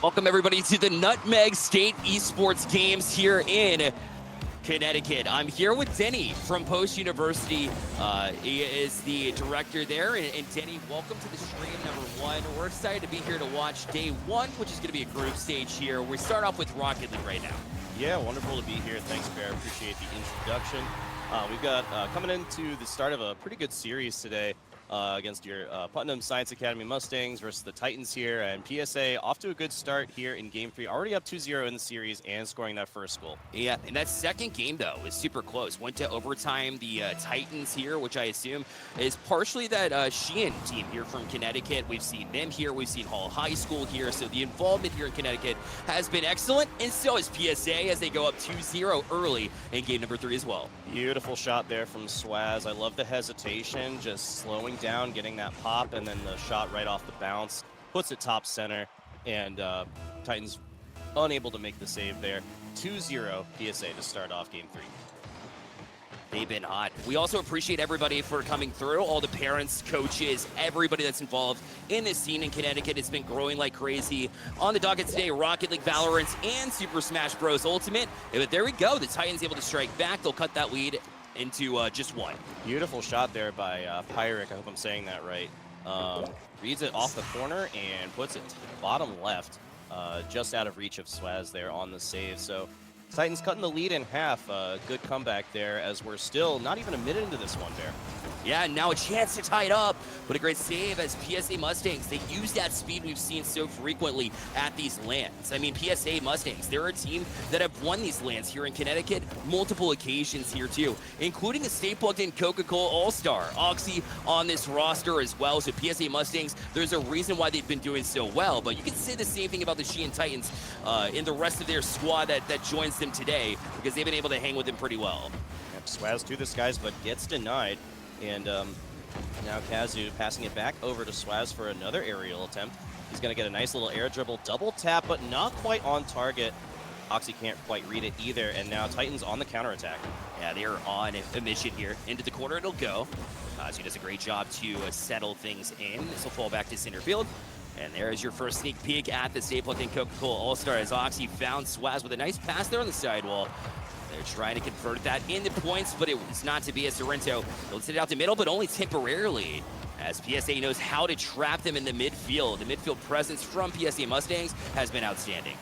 Welcome everybody to the Nutmeg State Esports Games here in Connecticut. I'm here with Denny from Post University. He is the director there. And Denny, welcome to the stream #1. We're excited to be here to watch day 1, which is going to be a group stage here. We start off with Rocket League right now. Yeah, wonderful to be here. Thanks, Bear. Appreciate the introduction. We've got coming into the start of a pretty good series today. Against your Putnam Science Academy Mustangs versus the Titans here. And PSA off to a good start here in Game 3. Already up 2-0 in the series and scoring that first goal. Yeah, and that second game, though, is super close. Went to overtime. The Titans here, which I assume is partially that Sheehan team here from Connecticut. We've seen them here. We've seen Hall High School here. So the involvement here in Connecticut has been excellent. And so is PSA as they go up 2-0 early in game number 3 as well. Beautiful shot there from Swaz. I love the hesitation, just slowing down, getting that pop, and then the shot right off the bounce. Puts it top center, and Titans unable to make the save there. 2-0 PSA to start off game 3. They've been hot. We also appreciate everybody for coming through, all the parents, coaches, everybody that's involved in this scene in Connecticut. It's been growing like crazy. On the docket today, Rocket League, Valorant, and Super Smash Bros. Ultimate. But there we go. The Titans able to strike back. They'll cut that lead into just 1. Beautiful shot there by Pyric. I hope I'm saying that right. Reads it off the corner and puts it to the bottom left, just out of reach of Swaz there on the save. So Titans cutting the lead in half. Good comeback there as we're still not even a minute into this one, Bear. Yeah, now a chance to tie it up. What a great save as PSA Mustangs. They use that speed we've seen so frequently at these lands. I mean, PSA Mustangs, they're a team that have won these lands here in Connecticut multiple occasions here too, including a StayPluggedIn Coca-Cola All-Star. Oxy on this roster as well. So PSA Mustangs, there's a reason why they've been doing so well. But you can say the same thing about the Sheehan Titans in the rest of their squad that joins them today, because they've been able to hang with them pretty well. Yep, Swaz to the skies, but gets denied. And now Kazu passing it back over to Swaz for another aerial attempt. He's going to get a nice little air dribble, double tap, but not quite on target. Oxy can't quite read it either, and now Titans on the counterattack. Yeah, they're on a mission here. Into the corner it'll go. Kazu does a great job to settle things in. This will fall back to center field. And there's your first sneak peek at the StayPluggedIn Coca-Cola All-Star as Oxy found Swaz with a nice pass there on the sidewall. They're trying to convert that into points, but it was not to be as Sorrento. They'll sit it out the middle, but only temporarily, as PSA knows how to trap them in the midfield. The midfield presence from PSA Mustangs has been outstanding.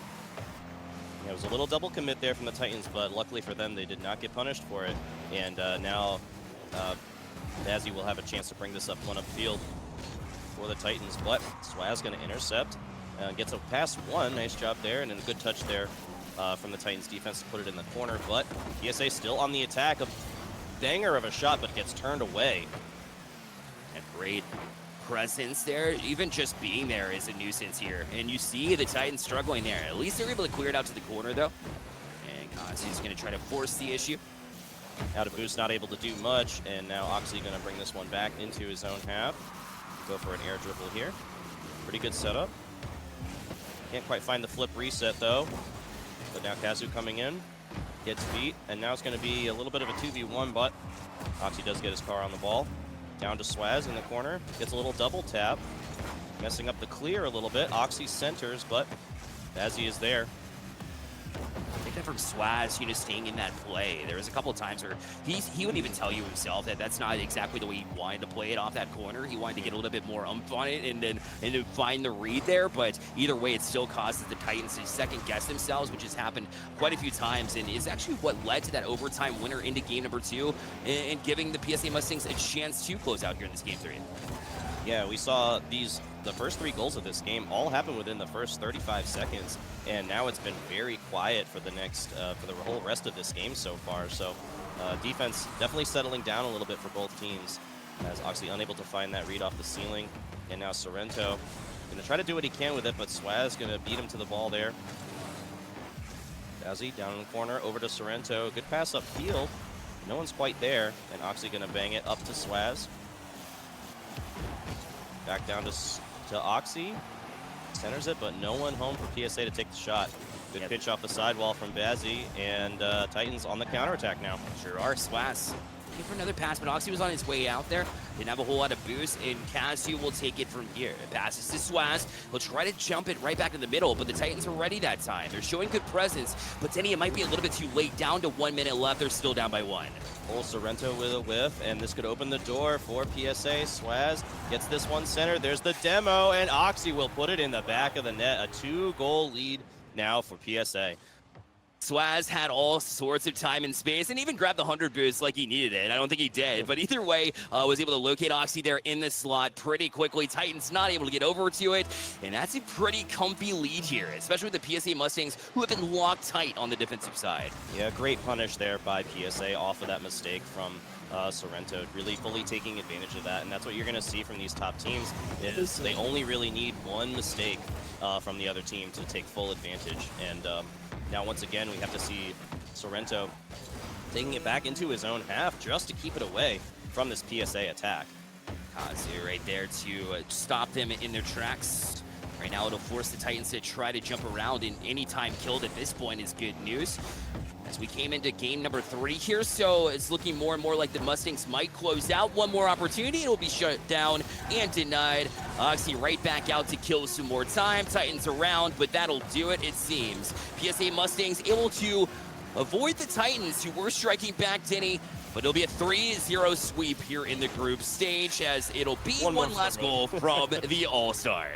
Yeah, it was a little double commit there from the Titans, but luckily for them, they did not get punished for it. And now Bazzi will have a chance to bring this up one upfield for the Titans, but Swaz going to intercept. Gets a pass one, nice job there, and then a good touch there from the Titans defense to put it in the corner, but PSA still on the attack. A banger of a shot, but gets turned away. And great presence there. Even just being there is a nuisance here. And you see the Titans struggling there. At least they're able to clear it out to the corner, though. And Kazu's going to try to force the issue. Out of boost, not able to do much, and now Oxley going to bring this one back into his own half. Go for an air dribble here. Pretty good setup. Can't quite find the flip reset, though. But now Kazu coming in, gets beat, and now it's going to be a little bit of a 2v1, but Oxy does get his car on the ball. Down to Swaz in the corner, gets a little double tap, messing up the clear a little bit. Oxy centers, but Bazzi is there. I think that from Swaz, staying in that play. There was a couple of times where he would even tell you himself that that's not exactly the way he wanted to play it off that corner. He wanted to get a little bit more oomph on it and to find the read there. But either way, it still causes the Titans to second guess themselves, which has happened quite a few times and is actually what led to that overtime winner into game number 2 and giving the PSA Mustangs a chance to close out here in this game 3. Yeah, we saw the first 3 goals of this game all happen within the first 35 seconds, and now it's been very quiet for the for the whole rest of this game so far. So defense definitely settling down a little bit for both teams, as Oxley unable to find that read off the ceiling, and now Sorrento going to try to do what he can with it, but Swaz going to beat him to the ball there. Bazzi down in the corner, over to Sorrento, good pass upfield, no one's quite there, and Oxley going to bang it up to Swaz. Back down to Oxy. Centers it, but no one home for PSA to take the shot. Good pitch off the sidewall from Bazzi, and Titans on the counterattack now. Sure are. Swaz looking for another pass, but Oxy was on his way out there. Didn't have a whole lot of boost, and Kazu will take it from here. It passes to Swaz. He'll try to jump it right back in the middle, but the Titans are ready that time. They're showing good presence, but Denny, it might be a little bit too late. Down to 1 minute left. They're still down by 1. Full Sorrento with a whiff, and this could open the door for PSA. Swaz gets this one center. There's the demo, and Oxy will put it in the back of the net. A 2-goal lead now for PSA. Swaz had all sorts of time and space and even grabbed the 100 boost like he needed it. I don't think he did, but either way, was able to locate Oxy there in the slot pretty quickly. Titans not able to get over to it, and that's a pretty comfy lead here, especially with the PSA Mustangs, who have been locked tight on the defensive side. Yeah, great punish there by PSA off of that mistake from Sorrento, really fully taking advantage of that, and that's what you're going to see from these top teams, is they only really need one mistake from the other team to take full advantage. And now, once again, we have to see Sorrento taking it back into his own half just to keep it away from this PSA attack. Kazu right there to stop them in their tracks. Right now, it'll force the Titans to try to jump around, and any time killed at this point is good news. As we came into game number 3 here, so it's looking more and more like the Mustangs might close out. One more opportunity, it'll be shut down and denied. Oxy right back out to kill some more time. Titans around, but that'll do it, it seems. PSA Mustangs able to avoid the Titans, who were striking back, Denny, but it'll be a 3-0 sweep here in the group stage, as it'll be one last goal from the All-Star.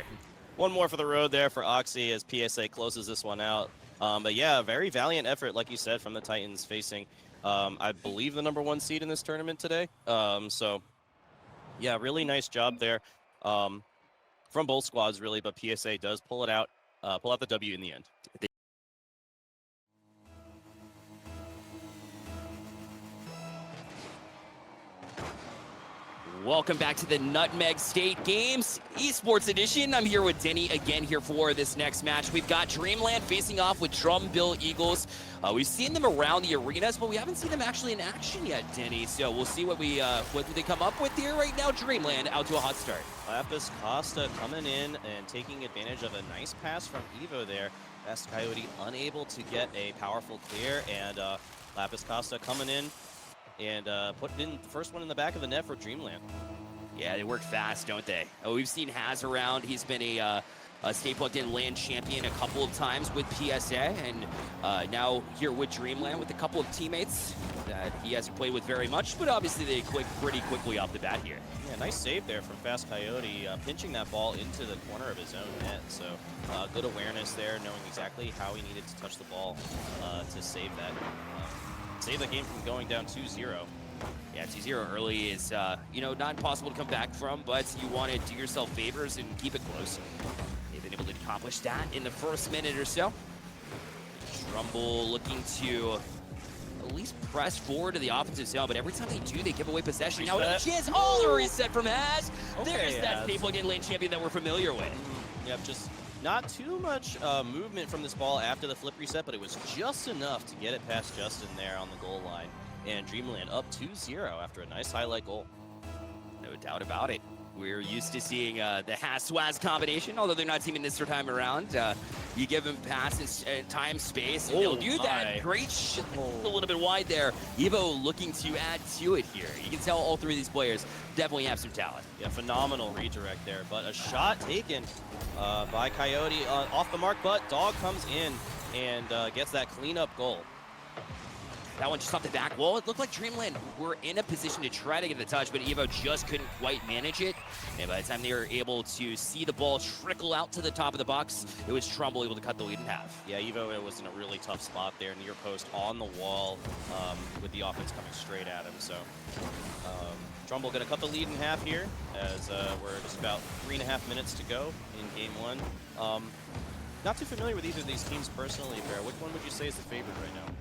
One more for the road there for Oxy as PSA closes this one out. But yeah, a very valiant effort, like you said, from the Titans facing, I believe, the #1 seed in this tournament today. So yeah, really nice job there from both squads, really, but PSA does pull out the W in the end. Welcome back to the Nutmeg State Games Esports Edition. I'm here with Denny again here for this next match. We've got Dreamland facing off with Drumbill Eagles. We've seen them around the arenas, but we haven't seen them actually in action yet, Denny. So we'll see what they come up with here right now. Dreamland out to a hot start. Lapis Costa coming in and taking advantage of a nice pass from Evo there. Best Coyote unable to get a powerful clear, and Lapis Costa coming in, and put in the first one in the back of the net for Dreamland. Yeah, they work fast, don't they? Oh, we've seen Haz around. He's been a Stay-Plugged-In land champion a couple of times with PSA, and now here with Dreamland with a couple of teammates that he hasn't played with very much, but obviously they click pretty quickly off the bat here. Yeah, nice save there from Fast Coyote, pinching that ball into the corner of his own net. So good awareness there, knowing exactly how he needed to touch the ball to save that. Save the game from going down 2-0. Yeah, 2-0 early is, you know, not impossible to come back from, but you want to do yourself favors and keep it close. They've been able to accomplish that in the first minute or so. Trumbull looking to at least press forward to the offensive zone, but every time they do, they give away possession. Now another chance. Oh, the reset from Haz. Okay, There's that Stay-Plugged-In lane champion that we're familiar with. Yep, just not too much movement from this ball after the flip reset, but it was just enough to get it past Justin there on the goal line. And Dreamland up 2-0 after a nice highlight goal. No doubt about it. We're used to seeing the Haz-Swaz combination, although they're not teaming this time around. You give them passes, time, space, and they'll do that. Great a little bit wide there. Evo looking to add to it here. You can tell all three of these players definitely have some talent. Yeah, phenomenal redirect there, but a shot taken by Coyote off the mark, but Dog comes in and gets that cleanup goal. That one just off the back wall. It looked like Dreamland were in a position to try to get the touch, but Evo just couldn't quite manage it. And by the time they were able to see the ball trickle out to the top of the box, it was Trumbull able to cut the lead in half. Yeah, Evo was in a really tough spot there, near post on the wall, with the offense coming straight at him. So Trumbull going to cut the lead in half here, as we're just about 3.5 minutes to go in game one. Not too familiar with either of these teams personally, Bear. Which one would you say is the favorite right now?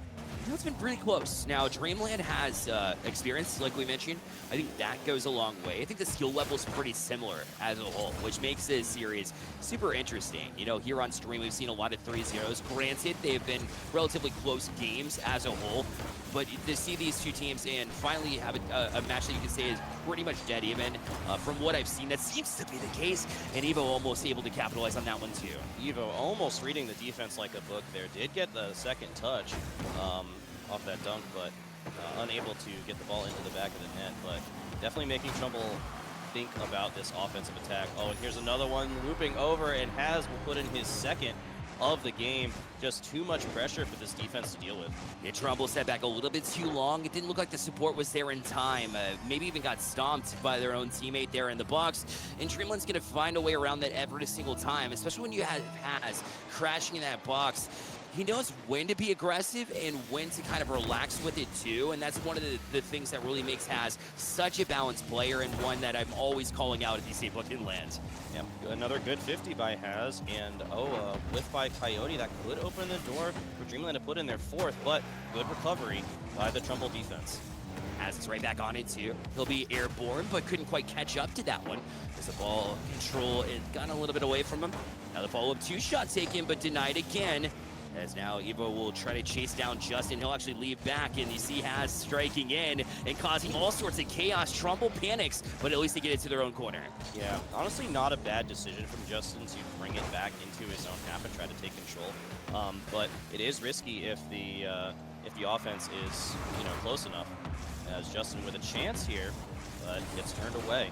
It's been pretty close. Now, Dreamland has experience, like we mentioned. I think that goes a long way. I think the skill level is pretty similar as a whole, which makes this series super interesting. You know, here on stream, we've seen a lot of 3-0s. Granted, they've been relatively close games as a whole, but to see these two teams and finally have a match that you can say is pretty much dead even, from what I've seen, that seems to be the case, and Evo almost able to capitalize on that one too. Evo almost reading the defense like a book there. Did get the second touch off that dunk, but unable to get the ball into the back of the net. But definitely making Trumbull think about this offensive attack. Oh, and here's another one looping over, and Haz will put in his second of the game. Just too much pressure for this defense to deal with. Yeah, Trumbull sat back a little bit too long. It didn't look like the support was there in time. Maybe even got stomped by their own teammate there in the box. And Dreamland's going to find a way around that every single time, especially when you have Haz crashing in that box. He knows when to be aggressive and when to kind of relax with it too, and that's one of the things that really makes Haz such a balanced player, and one that I'm always calling out at these Stay-Plugged-In lands. Yep, another good 50 by Haz, and whiff by Coyote. That could open the door for Dreamland to put in their fourth, but good recovery by the Trumbull defense. Haz is right back on it too. He'll be airborne, but couldn't quite catch up to that one as the ball control had gotten a little bit away from him. Now the follow-up two-shot taken, but denied again. As now Evo will try to chase down Justin. He'll actually leave back, and you see Haz striking in and causing all sorts of chaos. Trumbull panics, but at least they get it to their own corner. Yeah, honestly not a bad decision from Justin to bring it back into his own half and try to take control. But it is risky if the offense is, you know, close enough. As Justin with a chance here, but gets turned away.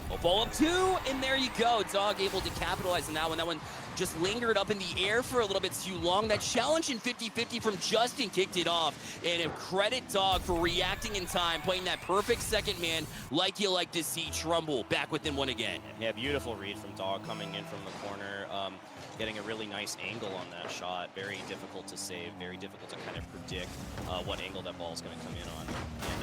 Well, ball up two, and there you go. Dog able to capitalize on that one. That one just lingered up in the air for a little bit too long. That challenge in 50-50 from Justin kicked it off. And a credit Dog for reacting in time, playing that perfect second man like you like to see. Trumbull back within one again. Yeah, beautiful read from Dog coming in from the corner. Getting a really nice angle on that shot. Very difficult to save, very difficult to kind of predict what angle that ball is going to come in on.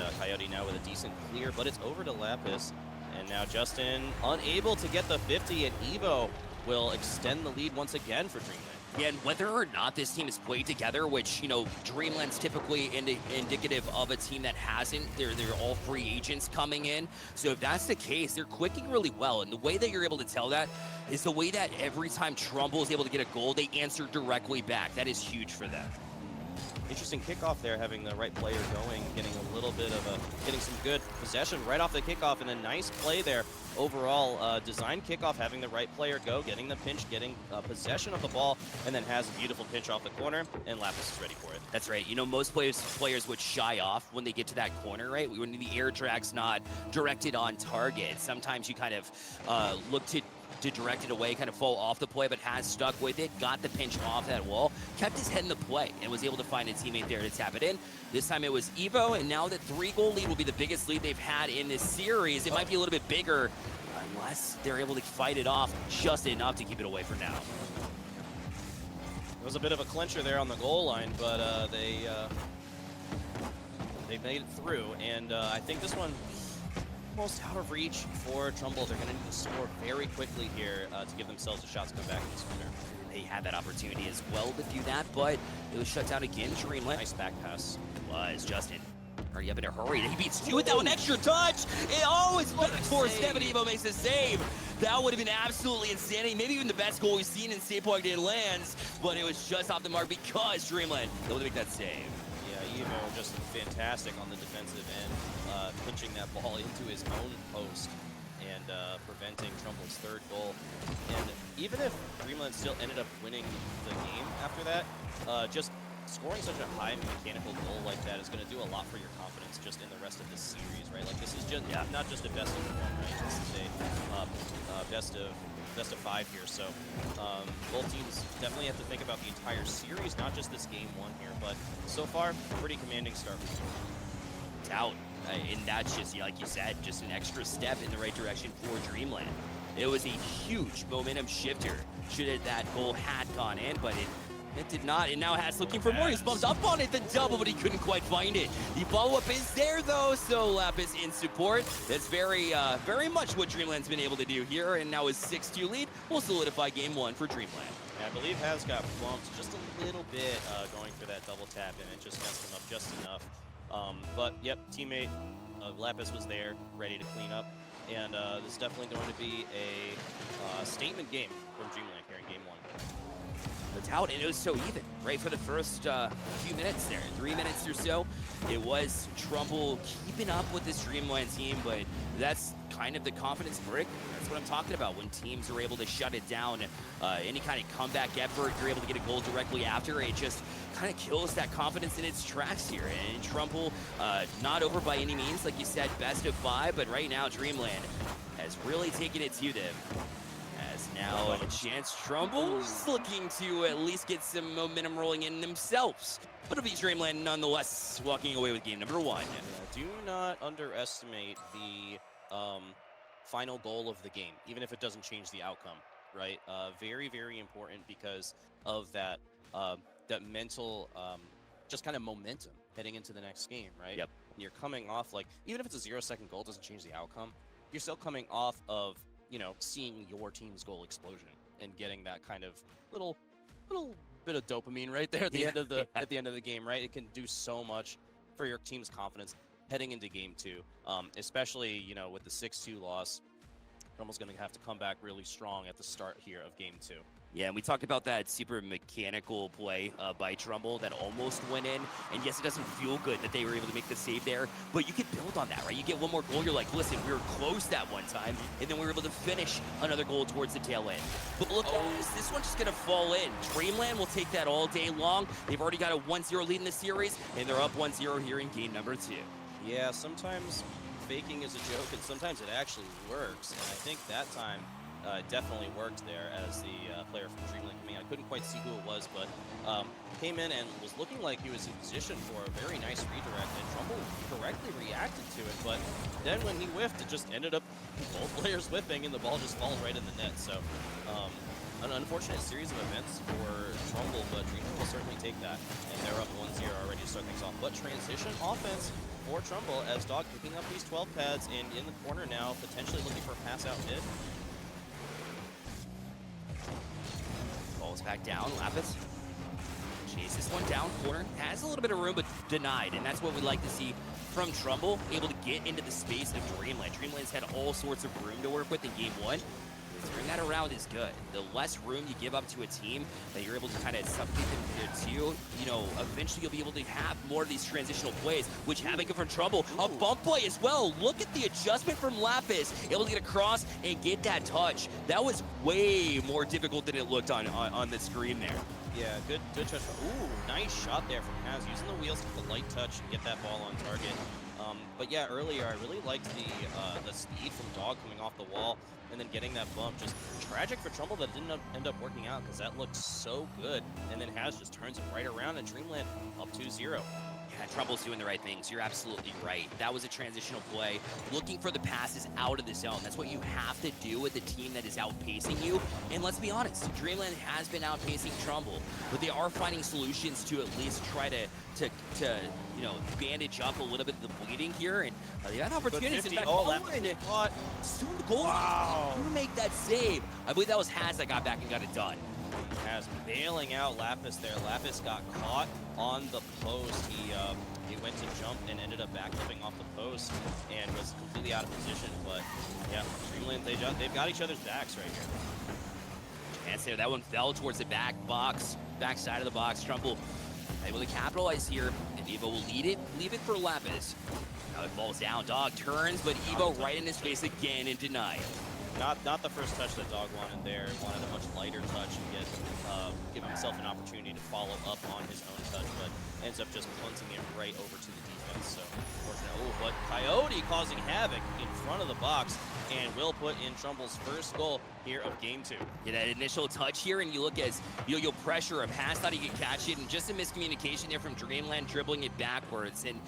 And Coyote now with a decent clear, but it's over to Lapis. And now Justin unable to get the 50, and Evo will extend the lead once again for Dreamland. Yeah, and whether or not this team has played together, which, you know, Dreamland's typically indicative of a team that hasn't. They're all free agents coming in. So if that's the case, they're clicking really well. And the way that you're able to tell that is the way that every time Trumbull is able to get a goal, they answer directly back. That is huge for them. interesting kickoff there, having the right player going, getting a little bit of getting some good possession right off the kickoff, and a nice play there overall. Design kickoff, having the right player go, getting the pinch, getting possession of the ball, and then has a beautiful pinch off the corner, and Lapis is ready for it. That's right. You know, most players would shy off when they get to that corner, right? When the air drag's not directed on target. Sometimes you kind of look to direct it away, kind of fall off the play, but Haz stuck with it, got the pinch off that wall, kept his head in the play, and was able to find a teammate there to tap it in. This time it was Evo, and now the 3-goal lead will be the biggest lead they've had in this series. It might be a little bit bigger, unless they're able to fight it off just enough to keep it away for now. It was a bit of a clincher there on the goal line, but they made it through, and I think this one almost out of reach for Trumbull. They're going to need to score very quickly here to give themselves a shot to come back in this corner. They had that opportunity as well to do that, but it was shut down again. Dreamland. Nice back pass. Was Justin. Already up in a hurry. He beats two with that one extra touch. It's back for Stephen. Evo makes a save. That would have been absolutely insanity. Maybe even the best goal we've seen in StayPluggedIn lands, but it was just off the mark because Dreamland able to make that save. Yeah, Evo just fantastic on the defensive end, pinching that ball into his own post and preventing Trumbull's third goal. And even if Dreamland still ended up winning the game after that, just scoring such a high mechanical goal like that is going to do a lot for your confidence just in the rest of this series, right? Like, this is just not just a best of one, right? This is a best of 5 here. So both teams definitely have to think about the entire series, not just this game one here. But so far, pretty commanding start for you. It's out. And that's just, like you said, just an extra step in the right direction for Dreamland. It was a huge momentum shifter. Should have that goal had gone in, but it did not, and now Haz looking for more. He's bumped up on it, the double, but he couldn't quite find it. The follow-up is there, though, so Lapis in support. That's very much what Dreamland's been able to do here, and now his 6-2 lead will solidify game one for Dreamland. Yeah, I believe Haz got bumped just a little bit going for that double tap, and it just messed him up just enough. But, yep, teammate Lapis was there, ready to clean up, and this is definitely going to be a statement game from Dreamland here in game one. It's out, and it was so even, right? For the first few minutes there, 3 minutes or so, it was Trumbull keeping up with this Dreamland team, but that's kind of the confidence brick. That's what I'm talking about. When teams are able to shut it down, any kind of comeback effort, you're able to get a goal directly after, it just kind of kills that confidence in its tracks here. And Trumbull, not over by any means, like you said, best of 5, but right now Dreamland has really taken it to them. As now a chance, Trumbull's looking to at least get some momentum rolling in themselves. But it'll be Dreamland nonetheless walking away with game number 1. Yeah, do not underestimate the final goal of the game, even if it doesn't change the outcome, right? Very, very important because of that that mental just kind of momentum heading into the next game, right? Yep. You're coming off, like, even if it's a 0-second goal, doesn't change the outcome, you're still coming off of, you know, seeing your team's goal explosion and getting that kind of little bit of dopamine right there at the end of the at the end of the game, right? It can do so much for your team's confidence heading into game 2, especially, you know, with the 6-2 loss. Trumble's going to have to come back really strong at the start here of game 2. Yeah, and we talked about that super mechanical play by Trumbull that almost went in. And yes, it doesn't feel good that they were able to make the save there, but you can build on that, right? You get one more goal, you're like, listen, we were close that one time, and then we were able to finish another goal towards the tail end. But look, this one's just going to fall in. Dreamland will take that all day long. They've already got a 1-0 lead in the series, and they're up 1-0 here in game number 2. Yeah, sometimes faking is a joke, and sometimes it actually works. And I think that time it definitely worked there as the player from Dreamland came in. I couldn't quite see who it was, but came in and was looking like he was in position for a very nice redirect, and Trumbull correctly reacted to it. But then when he whiffed, it just ended up both players whiffing, and the ball just falls right in the net. So an unfortunate series of events for Trumbull, but Dreamland will certainly take that. And they're up 1-0 already to start things off. But transition offense for Trumbull as Dog picking up these 12 pads and in the corner now, potentially looking for a pass out mid. Ball's back down. Lapis chases this one down. Corner has a little bit of room, but denied. And that's what we like to see from Trumbull, able to get into the space of Dreamland. Dreamland's had all sorts of room to work with in game 1. turning that around is good. The less room you give up to a team that you're able to kind of suffocate them to, you know, eventually you'll be able to have more of these transitional plays, which Havoc from Trouble. A bump play as well. Look at the adjustment from Lapis, able to get across and get that touch. That was way more difficult than it looked on the screen there. Yeah, good touch. Ooh, nice shot there from Kaz, using the wheels to the light touch and get that ball on target. But yeah, earlier I really liked the speed from Dog coming off the wall and then getting that bump. Just tragic for Trumbull that didn't end up working out because that looked so good. And then Haz just turns it right around and Dreamland up 2-0. Yeah, Trouble's doing the right things. You're absolutely right. That was a transitional play. Looking for the passes out of the zone. That's what you have to do with a team that is outpacing you. And let's be honest, Dreamland has been outpacing Trumbull, but they are finding solutions to at least try to you know, bandage up a little bit of the bleeding here. And they got opportunities. In fact, soon the goal to make that save. I believe that was Haz that got back and got it done. Haz bailing out Lapis there. Lapis got caught on the post. He went to jump and ended up backflipping off the post and was completely out of position. But yeah, Dreamland, they've got each other's backs right here. And so that one fell towards the back side of the box. Trumbull able to capitalize here, and Evo will leave it for Lapis. Now it falls down. Dog turns, but Evo right in his face again and denied. Not the first touch that Dog wanted there. He wanted a much lighter touch and give himself an opportunity to follow up on his own touch, but ends up just punting it right over to the defense. So unfortunately, but Coyote causing havoc in front of the box and will put in Trumbull's first goal here of game 2. Yeah, that initial touch here, and you look as you'll pressure him. Haz thought he could catch it, and just a miscommunication there from Dreamland dribbling it backwards. And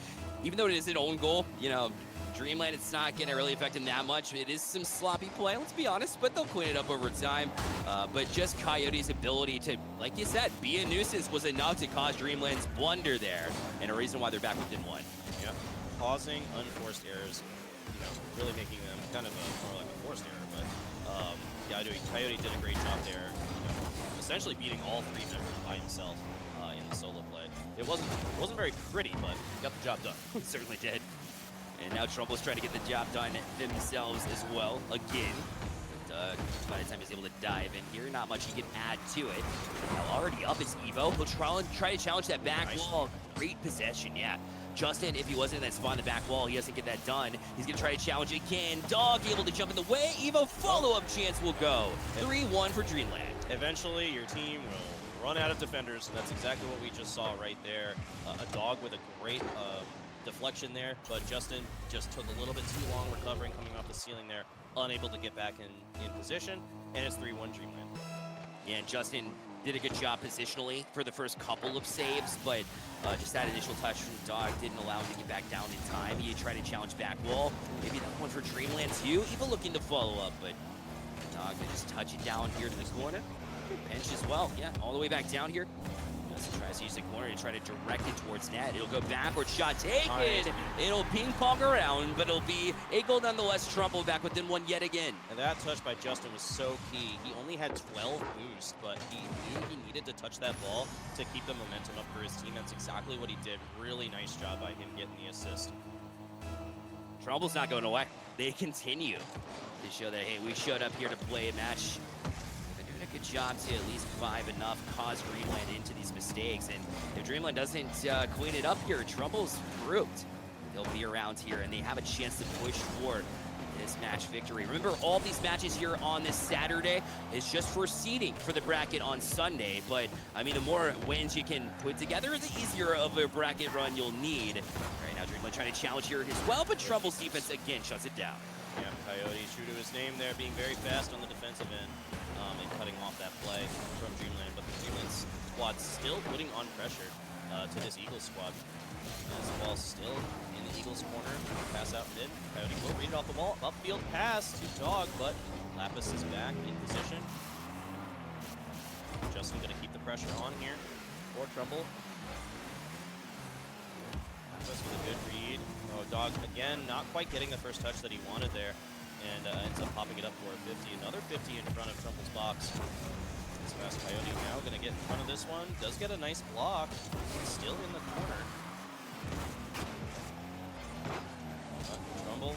even though it is an own goal, you know, Dreamland, it's not going to really affect him that much. It is some sloppy play, let's be honest, but they'll clean it up over time. But just Coyote's ability to, like you said, be a nuisance was enough to cause Dreamland's blunder there, and a reason why they're back within 1. Yeah, causing unforced errors, you know, really making them kind of more like a forced error. But yeah, Coyote did a great job there, you know, essentially beating all 3 members by himself in the solo play. It wasn't very pretty, but he got the job done. He certainly did. And now Trouble's trying to get the job done themselves as well, again. But by the time he's able to dive in here, not much he can add to it. Now already up is Evo. He'll try to challenge that back wall. Great possession, yeah. Justin, if he wasn't in that spot in the back wall, he doesn't get that done. He's going to try to challenge it again. Dog able to jump in the way. Evo follow-up chance will go. 3-1 for Dreamland. Eventually, your team will run out of defenders. That's exactly what we just saw right there. A Dog with a great deflection there, but Justin just took a little bit too long recovering, coming off the ceiling there, unable to get back in position, and it's 3-1 Dreamland. Yeah, and Justin did a good job positionally for the first couple of saves, but just that initial touch from Dog didn't allow him to get back down in time. He tried to challenge back wall. Maybe that one for Dreamland too. Even looking to follow up, but Dog can just touch it down here to the corner. Bench as well, yeah, all the way back down here. Tries to use the corner to try to direct it towards net. It'll go backwards, shot taken. Right. It'll ping pong around, but it'll be a goal nonetheless. Trumbull back within 1 yet again. And that touch by Justin was so key. He only had 12 boost, but he knew he needed to touch that ball to keep the momentum up for his team. That's exactly what he did. Really nice job by him getting the assist. Trumble's not going away. They continue to show that, hey, we showed up here to play a match. A good job to at least 5 enough, cause Dreamland into these mistakes. And if Dreamland doesn't clean it up here, Trumble's grouped. They'll be around here, and they have a chance to push for this match victory. Remember, all these matches here on this Saturday is just for seeding for the bracket on Sunday. But, I mean, the more wins you can put together, the easier of a bracket run you'll need. Right now, Dreamland trying to challenge here as well, but Trumble's defense again shuts it down. Yeah, Coyote, true to his name there, being very fast on the defensive end. And cutting off that play from Dreamland, but the Dreamland squad still putting on pressure to this Eagles squad. As the ball's still in the Eagles corner, pass out mid. Coyote will read it off the wall, upfield pass to Dog, but Lapis is back in position. Justin gonna keep the pressure on here for Trumbull. Lapis with a good read. Oh, Dog again, not quite getting the first touch that he wanted there. And ends up popping it up for a 50. Another 50 in front of Trumble's box. Swaz Coyote now going to get in front of this one. Does get a nice block. Still in the corner. But Trumbull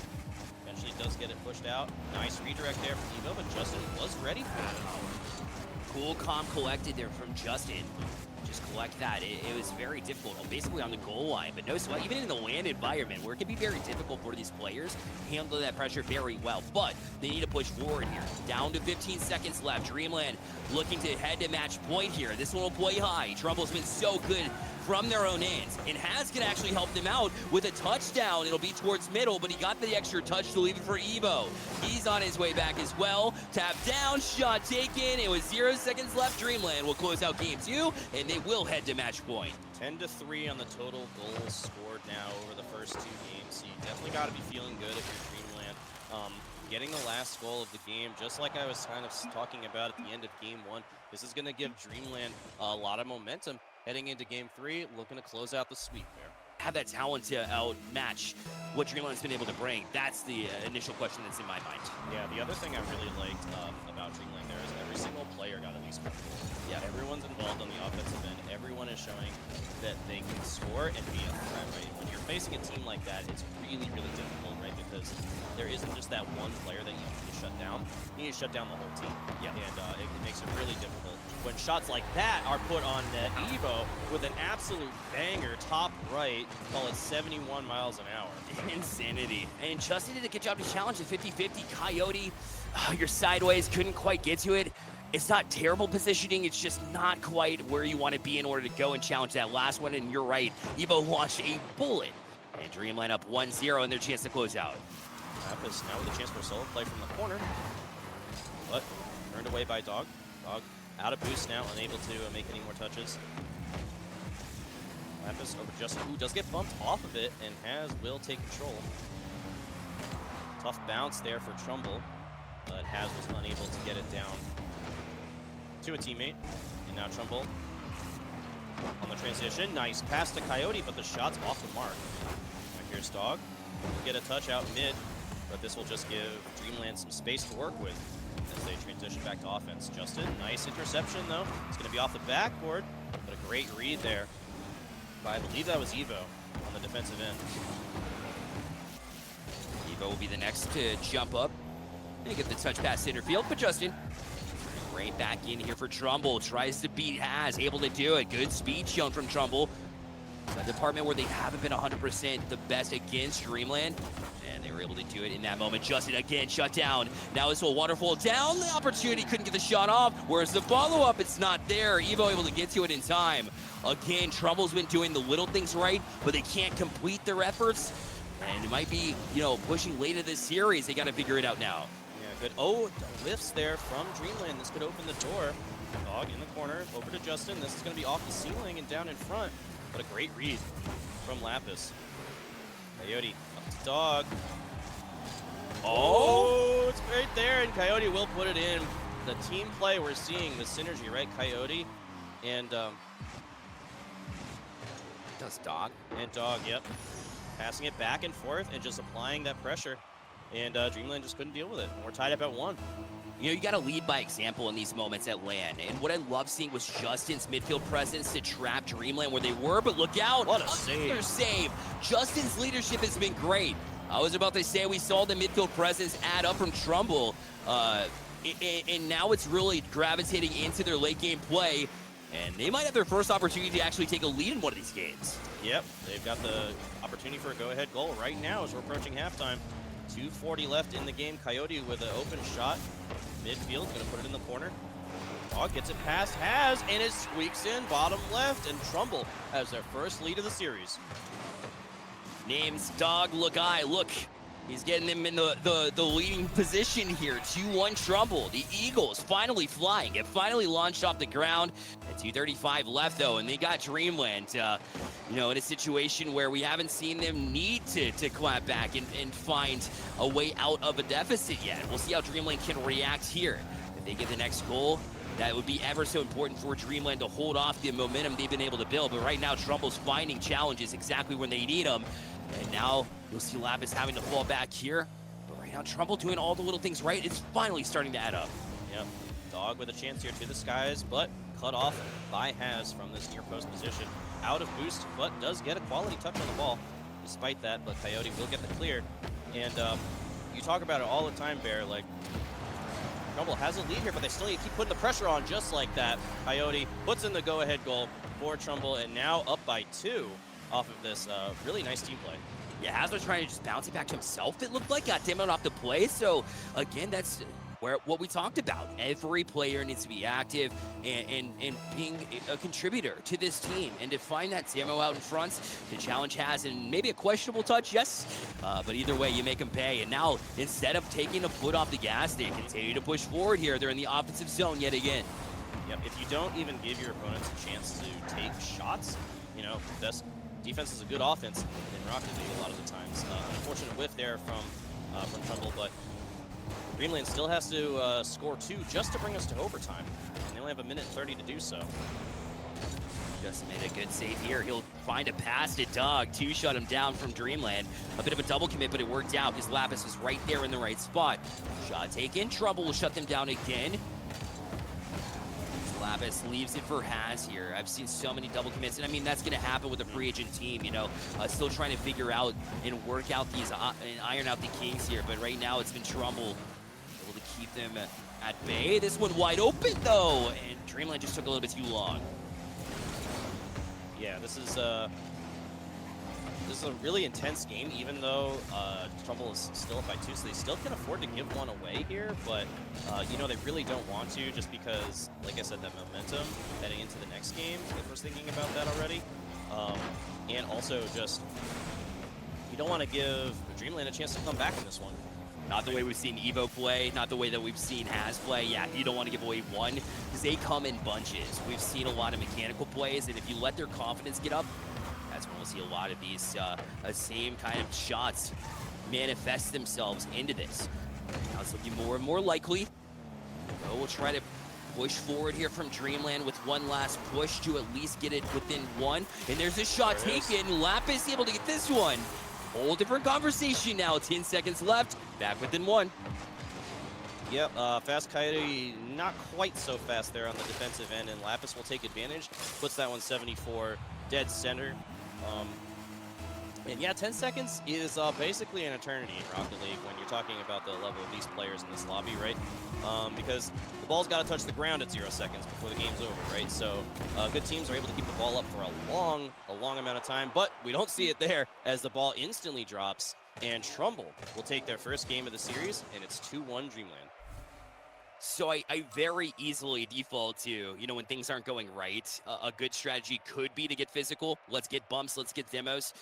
eventually does get it pushed out. Nice redirect there from Evo, but Justin was ready for it. Cool, calm, collected there from Justin. Just collect that. It was very difficult, basically on the goal line, but no sweat. Even in the land environment, where it can be very difficult for these players, handle that pressure very well. But they need to push forward here. Down to 15 seconds left. Dreamland looking to head to match point here. This one will play high. Trumble's been so good from their own ends, and Haz can actually help them out with a touchdown. It'll be towards middle, but he got the extra touch to leave it for Evo. He's on his way back as well. Tap down, shot taken. It was 0 seconds left. Dreamland will close out game 2, and they will head to match point. 10-3 on the total goals scored now over the first 2 games. So you definitely got to be feeling good if you're Dreamland. Getting the last goal of the game, just like I was kind of talking about at the end of game 1, this is going to give Dreamland a lot of momentum heading into game 3, looking to close out the sweep there. Have that talent to outmatch what Dreamland's been able to bring. That's the initial question that's in my mind. Yeah, the other thing I really liked about Dreamland there is every single player got at least 1 goal. Yeah, everyone's involved on the offensive end. Everyone is showing that they can score and be a threat, right? When you're facing a team like that, it's really, really difficult, right? Because there isn't just that one player that you need to shut down. You need to shut down the whole team. Yeah. And it makes it really difficult. When shots like that are put on net, Evo with an absolute banger top right, call it 71 miles an hour. Insanity. And Justin did a good job to challenge the 50-50. Coyote, you're sideways, couldn't quite get to it. It's not terrible positioning, it's just not quite where you want to be in order to go and challenge that last one, and you're right, Evo launched a bullet. And Dreamland up 1-0 and their chance to close out. Lapis now with a chance for a solo play from the corner, but turned away by Dog. Dog out of boost now, unable to make any more touches. Lapis over Justin, who does get bumped off of it, and Haz will take control. Tough bounce there for Trumbull, but Haz was unable to get it down to a teammate. And now Trumbull on the transition. Nice pass to Coyote, but the shot's off the mark. Now here's Dog. We'll get a touch out mid, but this will just give Dreamland some space to work with as they transition back to offense. Justin, nice interception though. It's going to be off the backboard, but a great read there. But I believe that was Evo on the defensive end. Evo will be the next to jump up and get the touch pass center field, but Justin right back in here for Trumbull. Tries to beat Haz, able to do it. Good speed shown from Trumbull. A department where they haven't been 100% the best against Dreamland, and they were able to do it in that moment. Justin again shut down. Now it's a wonderful down the opportunity, couldn't get the shot off. Whereas the follow-up, it's not there. Evo able to get to it in time. Again, Trumbull's been doing the little things right, but they can't complete their efforts. And it might be, pushing late in this series. They got to figure it out now. Yeah, good. Oh, lifts there from Dreamland. This could open the door. Dog in the corner, over to Justin. This is going to be off the ceiling and down in front. But a great read from Lapis. Coyote up to Dog. Oh, it's right there, and Coyote will put it in. The team play, we're seeing the synergy, right? Coyote and Does Dog? And Dog, yep. Passing it back and forth and just applying that pressure. And Dreamland just couldn't deal with it. We're tied up at 1. You got to lead by example in these moments at LAN. And what I love seeing was Justin's midfield presence to trap Dreamland where they were, but look out. What a save. Save. Justin's leadership has been great. I was about to say we saw the midfield presence add up from Trumbull. And now it's really gravitating into their late game play. And they might have their first opportunity to actually take a lead in one of these games. Yep, they've got the opportunity for a go-ahead goal right now as we're approaching halftime. 2:40 left in the game. Coyote with an open shot. Midfield, gonna put it in the corner. Dog gets it past Haz, and it squeaks in bottom left, and Trumbull has their first lead of the series. Name's Dog Lagai. Look, he's getting them in the leading position here. 2-1 Trumbull. The Eagles finally flying. It finally launched off the ground. At 2:35 left, though, and they got Dreamland, in a situation where we haven't seen them need to clap back and find a way out of a deficit yet. We'll see how Dreamland can react here. If they get the next goal, that would be ever so important for Dreamland to hold off the momentum they've been able to build. But right now, Trumbull's finding challenges exactly when they need them. And now you'll see Lapis having to fall back here. But right now, Trumbull doing all the little things right. It's finally starting to add up. Yep. Dog with a chance here to the skies, but cut off by Haz from this near post position. Out of boost, but does get a quality touch on the ball despite that, but Coyote will get the clear. And you talk about it all the time, Bear. Like, Trumbull has a lead here, but they still need to keep putting the pressure on just like that. Coyote puts in the go-ahead goal for Trumbull, and now up by 2 off of this really nice team play. Yeah, Haz was trying to just bounce it back to himself, it looked like, got demoed off the play. So, again, that's what we talked about. Every player needs to be active and being a contributor to this team. And to find that demo out in front, to challenge Haz, and maybe a questionable touch, yes. But either way, you make them pay. And now, instead of taking a foot off the gas, they continue to push forward here. They're in the offensive zone yet again. Yep, if you don't even give your opponents a chance to take shots, you know, best defense is a good offense in Rocket League a lot of the times. Unfortunate whiff there from Trumbull, but Dreamland still has to score 2 just to bring us to overtime. And they only have 1:30 to do so. Just made a good save here. He'll find a pass to Doug to shut him down from Dreamland. A bit of a double commit, but it worked out because Lapis was right there in the right spot. Shot taken. Trumbull will shut them down again. Lapis leaves it for Haz here. I've seen so many double commits, and I mean, that's going to happen with a free agent team, you know, still trying to figure out and work out these, and iron out the kinks here. But right now, it's been Trumbull able to keep them at bay. This one wide open, though, and Dreamland just took a little bit too long. Yeah, this is a really intense game, even though Trumbull is still up by 2, so they still can afford to give one away here, but you know, they really don't want to, just because, like I said, that momentum heading into the next game, if we're thinking about that already. And also just, you don't want to give Dreamland a chance to come back in this one. Not the way we've seen Evo play, not the way that we've seen Haz play. Yeah, you don't want to give away one, because they come in bunches. We've seen a lot of mechanical plays, and if you let their confidence get up, that's when we'll see a lot of these same kind of shots manifest themselves into this. Now it's looking more and more likely. So we'll try to push forward here from Dreamland with one last push to at least get it within 1. And there's a shot taken. Lapis able to get this one. Whole different conversation now. 10 seconds left. Back within 1. Yep, Fast Coyote not quite so fast there on the defensive end, and Lapis will take advantage. Puts that one 74 dead center. And yeah, 10 seconds is basically an eternity in Rocket League when you're talking about the level of these players in this lobby, right? Because the ball's got to touch the ground at 0 seconds before the game's over, right? So good teams are able to keep the ball up for a long amount of time, but we don't see it there as the ball instantly drops, and Trumbull will take their first game of the series, and it's 2-1 Dreamland. So I very easily default to, you know, when things aren't going right, a good strategy could be to get physical. Let's get bumps, let's get demos.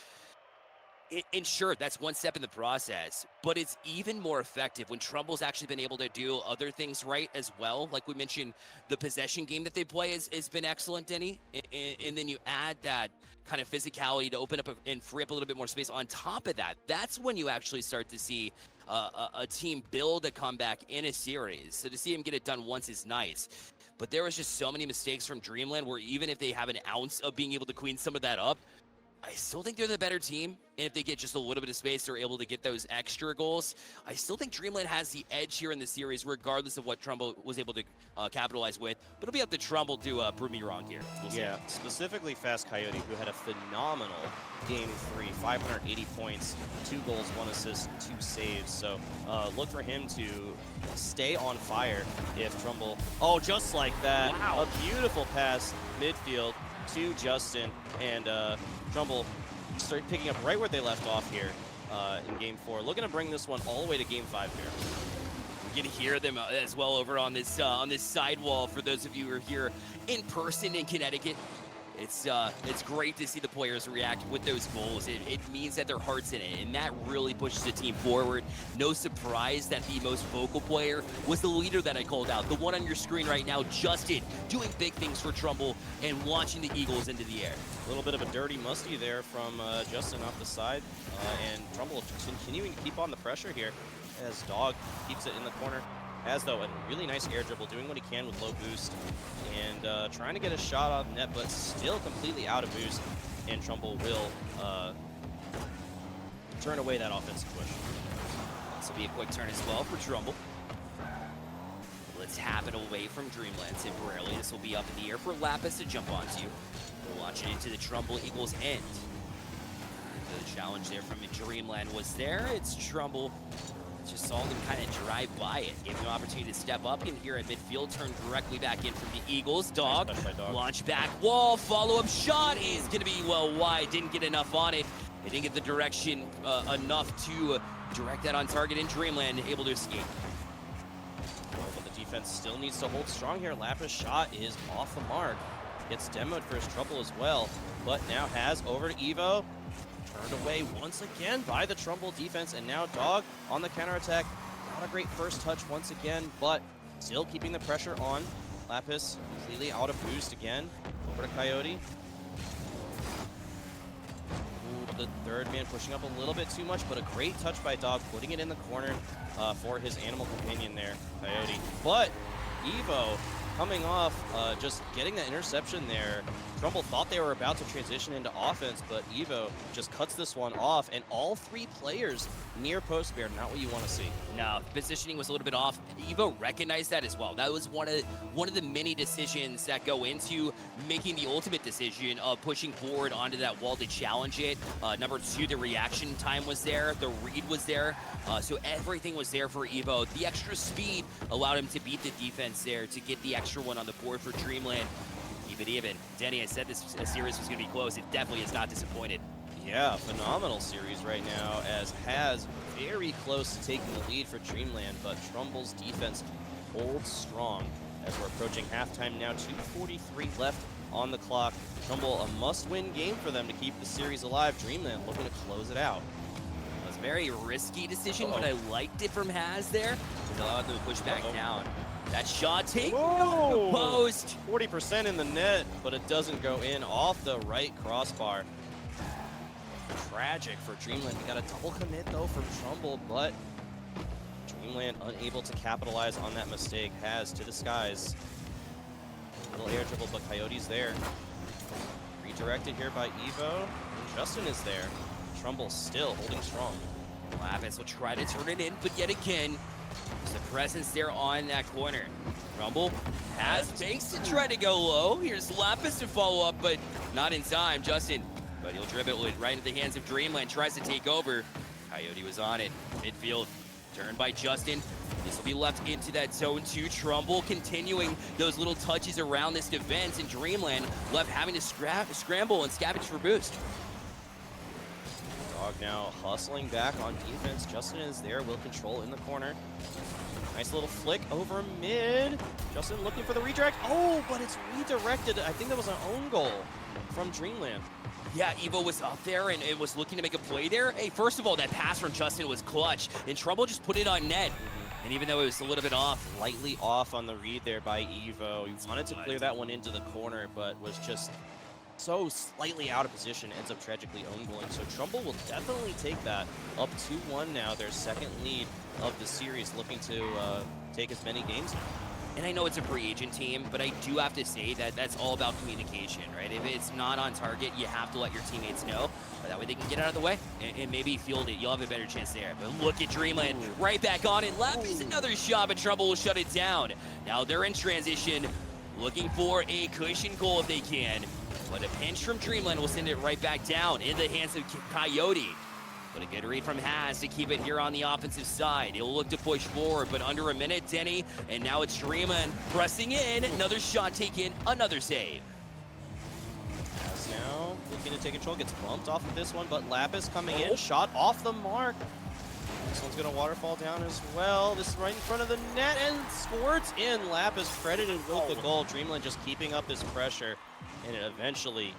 And sure, that's one step in the process, but it's even more effective when Trumbull's actually been able to do other things right as well. Like we mentioned, the possession game that they play has been excellent, Denny. And then you add that kind of physicality to open up and free up a little bit more space on top of that. That's when you actually start to see a team build a comeback in a series. So to see him get it done once is nice. But there was just so many mistakes from Dreamland where even if they have an ounce of being able to clean some of that up, I still think they're the better team, and if they get just a little bit of space, they're able to get those extra goals. I still think Dreamland has the edge here in the series, regardless of what Trumbull was able to capitalize with. But it'll be up to Trumbull to prove me wrong here. We'll see. Specifically Fast Coyote, who had a phenomenal Game 3, 580 points, 2 goals, 1 assist, 2 saves. So look for him to stay on fire if Trumbull... Oh, just like that. Wow. A beautiful pass midfield to Justin, and Trumbull start picking up right where they left off here in Game 4. Looking to bring this one all the way to Game 5 here. You can hear them as well over on this sidewall for those of you who are here in person in Connecticut. It's great to see the players react with those goals. It means that their heart's in it, and that really pushes the team forward. No surprise that the most vocal player was the leader that I called out. The one on your screen right now, Justin, doing big things for Trumbull and launching the Eagles into the air. A little bit of a dirty musty there from Justin off the side, and Trumbull continuing to keep on the pressure here as Dog keeps it in the corner. As though a really nice air dribble, doing what he can with low boost, and trying to get a shot off net, but still completely out of boost, and Trumbull will turn away that offensive push. This will be a quick turn as well for Trumbull. Let's have it away from Dreamland temporarily. This will be up in the air for Lapis to jump onto. We'll launch it into the Trumbull Eagles end. The challenge there from Dreamland was there. It's Trumbull just saw them kind of drive by it. Gave him an opportunity to step up in here at midfield, turn directly back in from the Eagles. Dog, launch back wall, follow-up shot is going to be, well, wide. Didn't get enough on it. They didn't get the direction enough to direct that on target in Dreamland, able to escape. Well, but the defense still needs to hold strong here. Lapis shot is off the mark. Gets demoed for his trouble as well. But now Haz over to Evo. Turned away once again by the Trumbull defense. And now Dog on the counterattack. Not a great first touch once again, but still keeping the pressure on. Lapis completely out of boost again. Over to Coyote. Ooh, the third man pushing up a little bit too much, but a great touch by Dog, putting it in the corner for his animal companion there, Coyote. But Evo coming off, just getting that interception there. Trumbull thought they were about to transition into offense, but Evo just cuts this one off, and all three players near post bear, not what you want to see. No, positioning was a little bit off. Evo recognized that as well. That was one of the many decisions that go into making the ultimate decision of pushing forward onto that wall to challenge it. Number two, the reaction time was there, the read was there, so everything was there for Evo. The extra speed allowed him to beat the defense there, to get the extra one on the board for Dreamland. Keep it even. Denny, I said this series was going to be close. It definitely is not disappointed. Yeah, phenomenal series right now, as Haz very close to taking the lead for Dreamland, but Trumbull's defense holds strong as we're approaching halftime now. 2:43 left on the clock. Trumbull, a must-win game for them to keep the series alive. Dreamland looking to close it out. It was a very risky decision, but I liked it from Haz there. It allowed them to push back down. That shot taken off the post. 40% in the net, but it doesn't go in, off the right crossbar. Tragic for Dreamland. We got a double commit though from Trumbull, but Dreamland unable to capitalize on that mistake. Haz to the skies. Little air dribble, but Coyote's there. Redirected here by Evo. And Justin is there. Trumbull still holding strong. Lapis will try to turn it in, but yet again, there's a presence there on that corner. Trumbull has fakes to try to go low. Here's Lapis to follow up, but not in time. Justin, but he'll dribble it right into the hands of Dreamland. Tries to take over. Coyote was on it. Midfield turned by Justin. This will be left into that zone 2. Trumbull continuing those little touches around this defense, and Dreamland left having to scramble and scavenge for boost. Dog now hustling back on defense. Justin is there, will control in the corner. Nice little flick over mid. Justin looking for the redirect. Oh, but it's redirected. I think that was an own goal from Dreamland. Yeah, Evo was up there and it was looking to make a play there. Hey, first of all, that pass from Justin was clutch, and Trumbull just put it on net. And even though it was a little bit off, Lightly off on the read there by Evo. He wanted to clear that one into the corner, but was just so slightly out of position, ends up tragically own goaling. So Trumbull will definitely take that. Up 2-1 now, their second lead of the series, looking to take as many games now. and I know it's a free agent team, but I do have to say that that's all about communication, right? If it's not on target, you have to let your teammates know. That way they can get out of the way and maybe field it. You'll have a better chance there. But look at Dreamland right back on it. Lappy's another shot, but Trumbull will shut it down. Now they're in transition, looking for a cushion goal if they can. But a pinch from Dreamland will send it right back down in the hands of Coyote. But a good read from Haz to keep it here on the offensive side. He'll look to push forward, but under a minute, Denny. And now it's Dreamland pressing in. Another shot taken, another save. Haz now looking to take control, gets bumped off of this one, but Lapis coming in, shot off the mark. This one's gonna waterfall down as well. This is right in front of the net and squirts in. Lapis credited with the goal. Dreamland just keeping up this pressure, and it eventually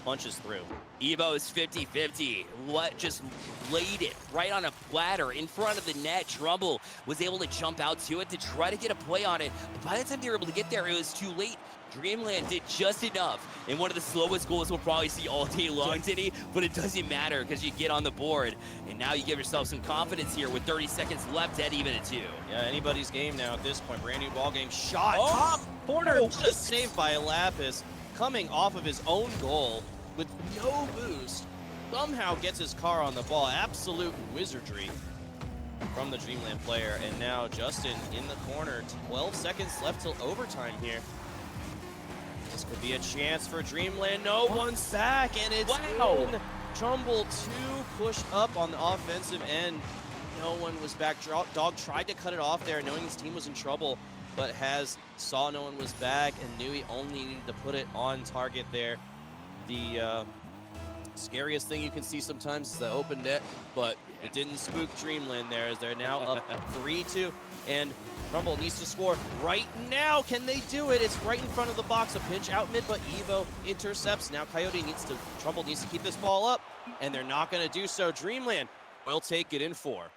punches through. Evo's 50-50. What just laid it right on a platter in front of the net. Trumbull was able to jump out to it to try to get a play on it. But by the time they were able to get there, it was too late. Dreamland did just enough. And one of the slowest goals we'll probably see all day long, Denny, but it doesn't matter because you get on the board. And now you give yourself some confidence here with 30 seconds left at even a 2. Yeah, anybody's game now at this point. Brand new ball game. Shot, top corner, just saved by Lapis, coming off of his own goal with no boost. Somehow gets his car on the ball. Absolute wizardry from the Dreamland player. And now Justin in the corner. 12 seconds left till overtime here. This could be a chance for Dreamland. No, one sack, and it's in. Trumbull 2 pushed up on the offensive end. no one was back. Dog tried to cut it off there, knowing his team was in trouble, but Haz saw no one was back and knew he only needed to put it on target there. The scariest thing you can see sometimes is the open net, but it didn't spook Dreamland there, as they're now up 3-2, and Rumble needs to score right now. Can they do it? It's right in front of the box. A pinch out mid, but Evo intercepts. Now Trumbull needs to keep this ball up, and they're not going to do so. Dreamland will take it in 4.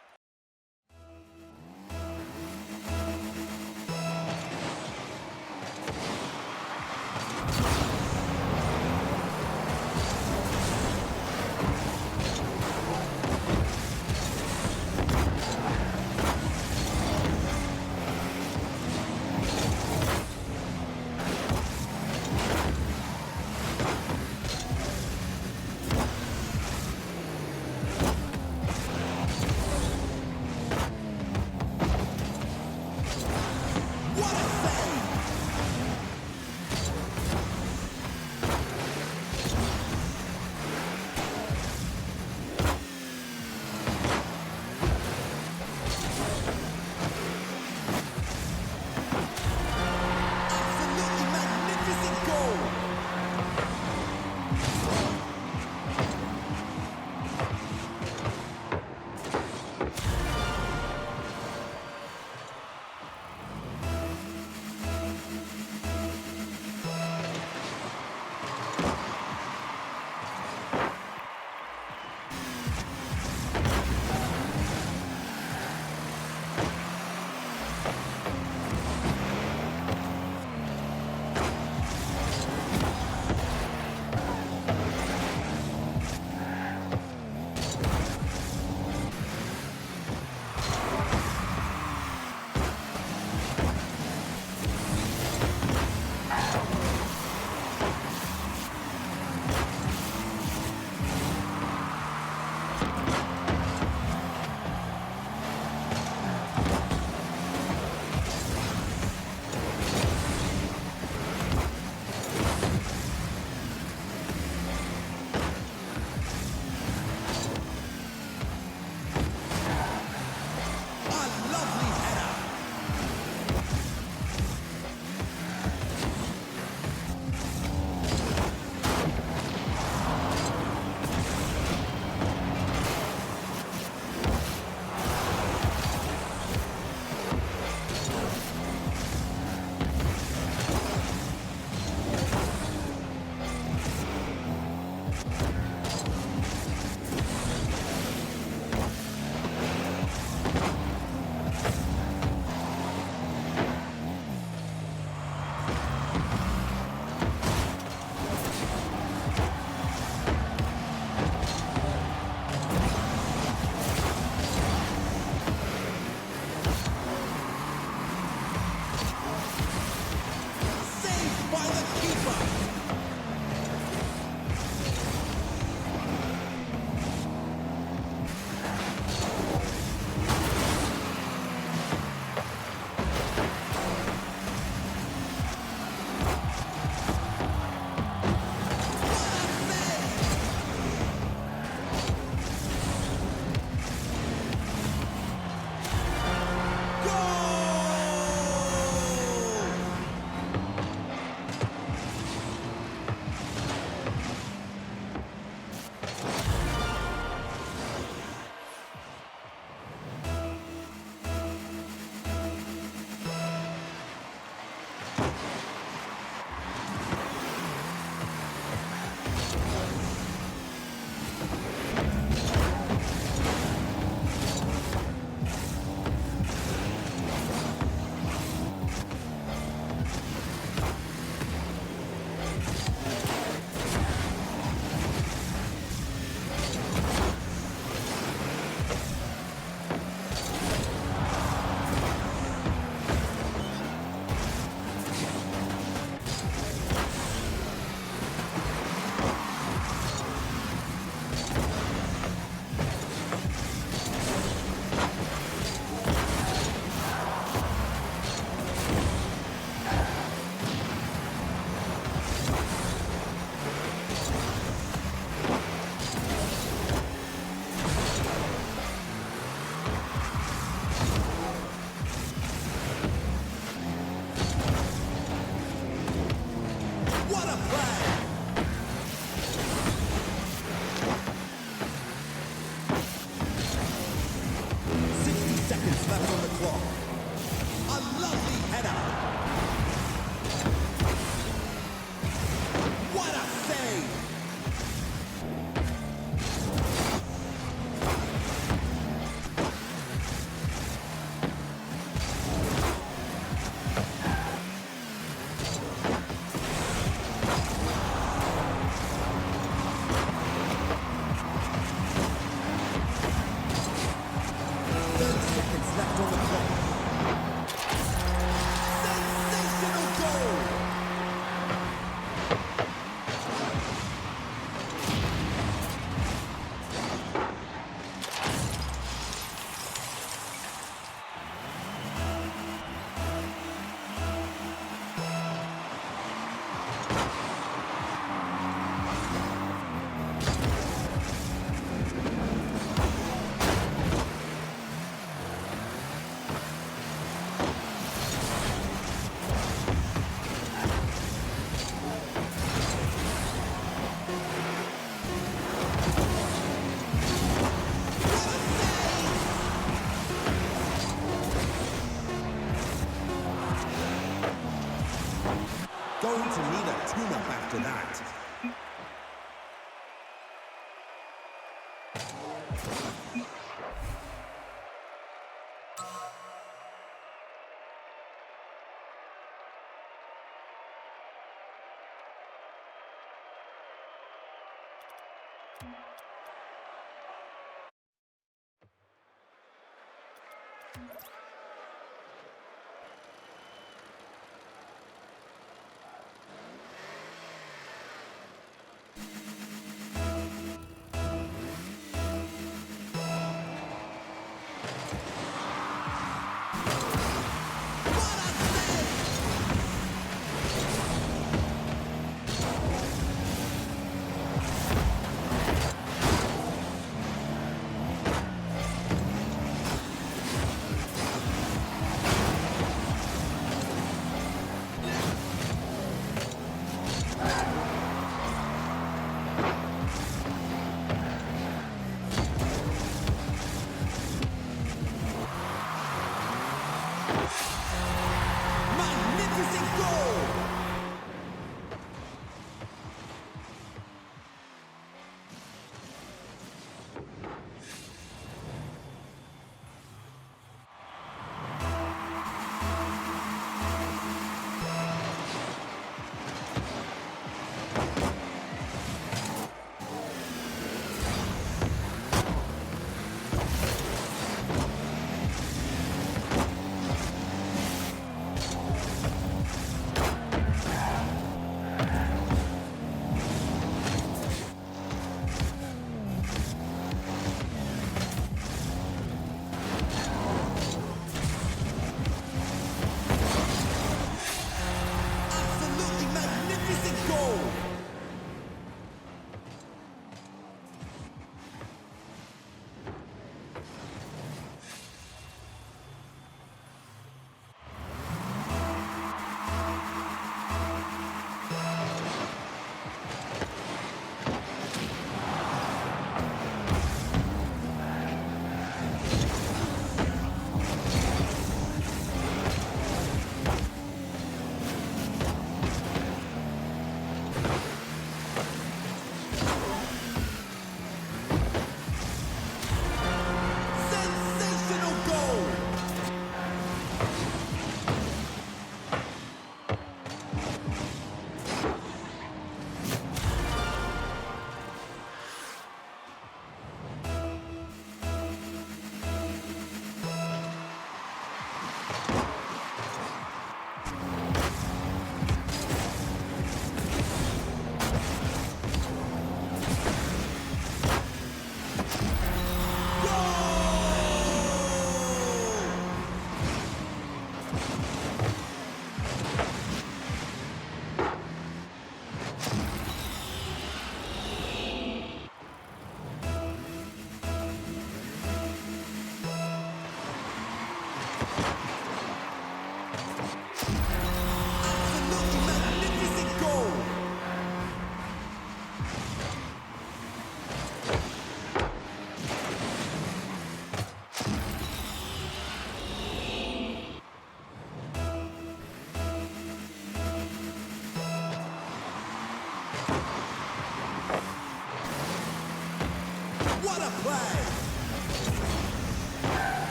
Going to need a tune-up after that.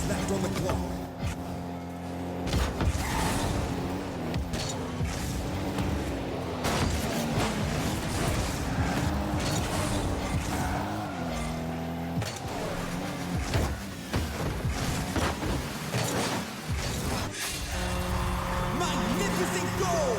Left on the clock. Magnificent goal!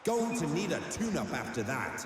Going to need a tune-up after that.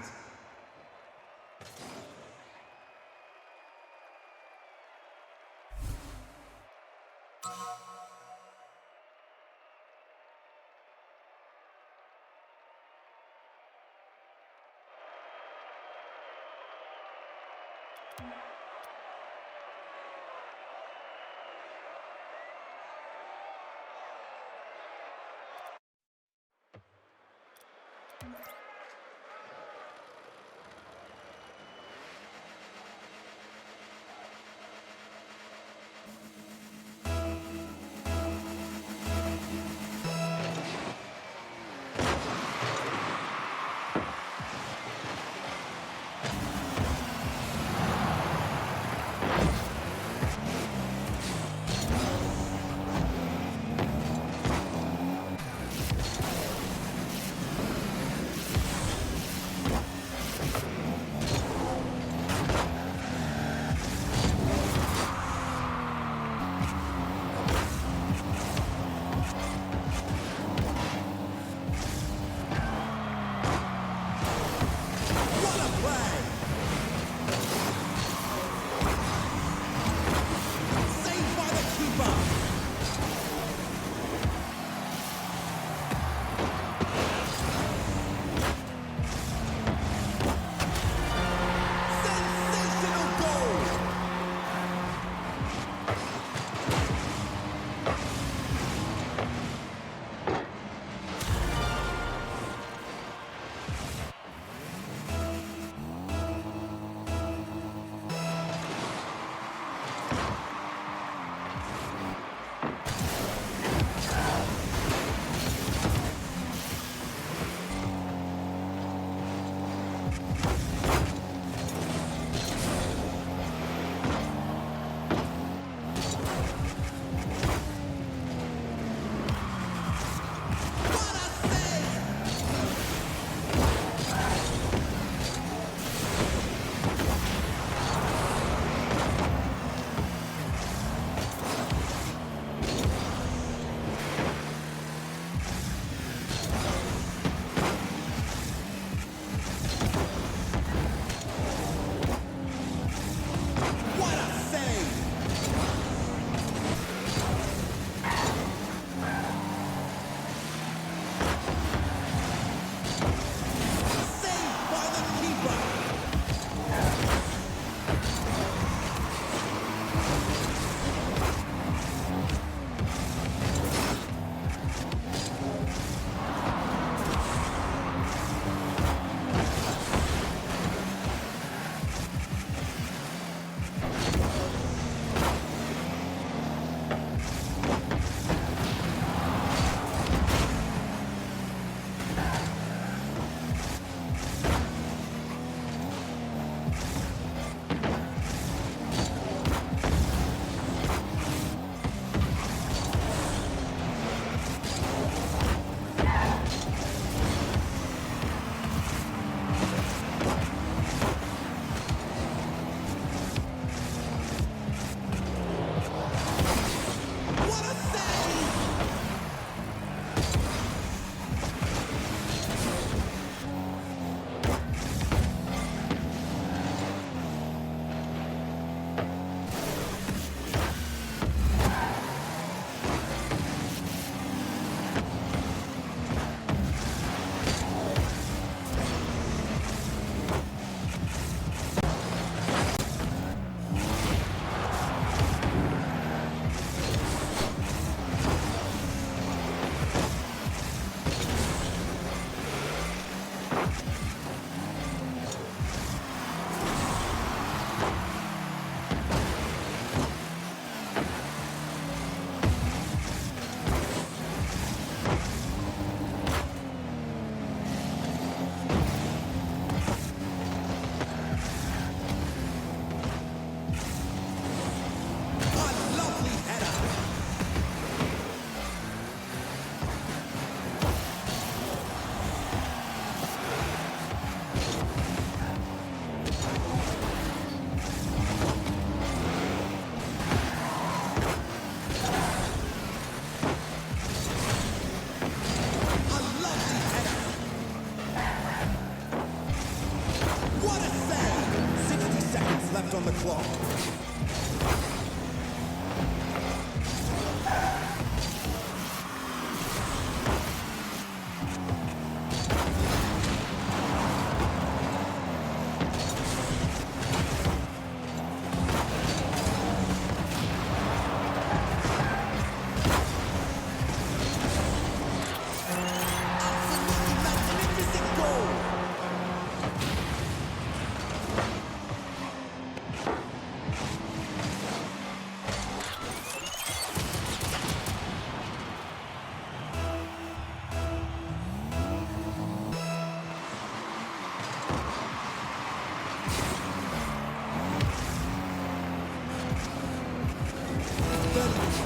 On the clock.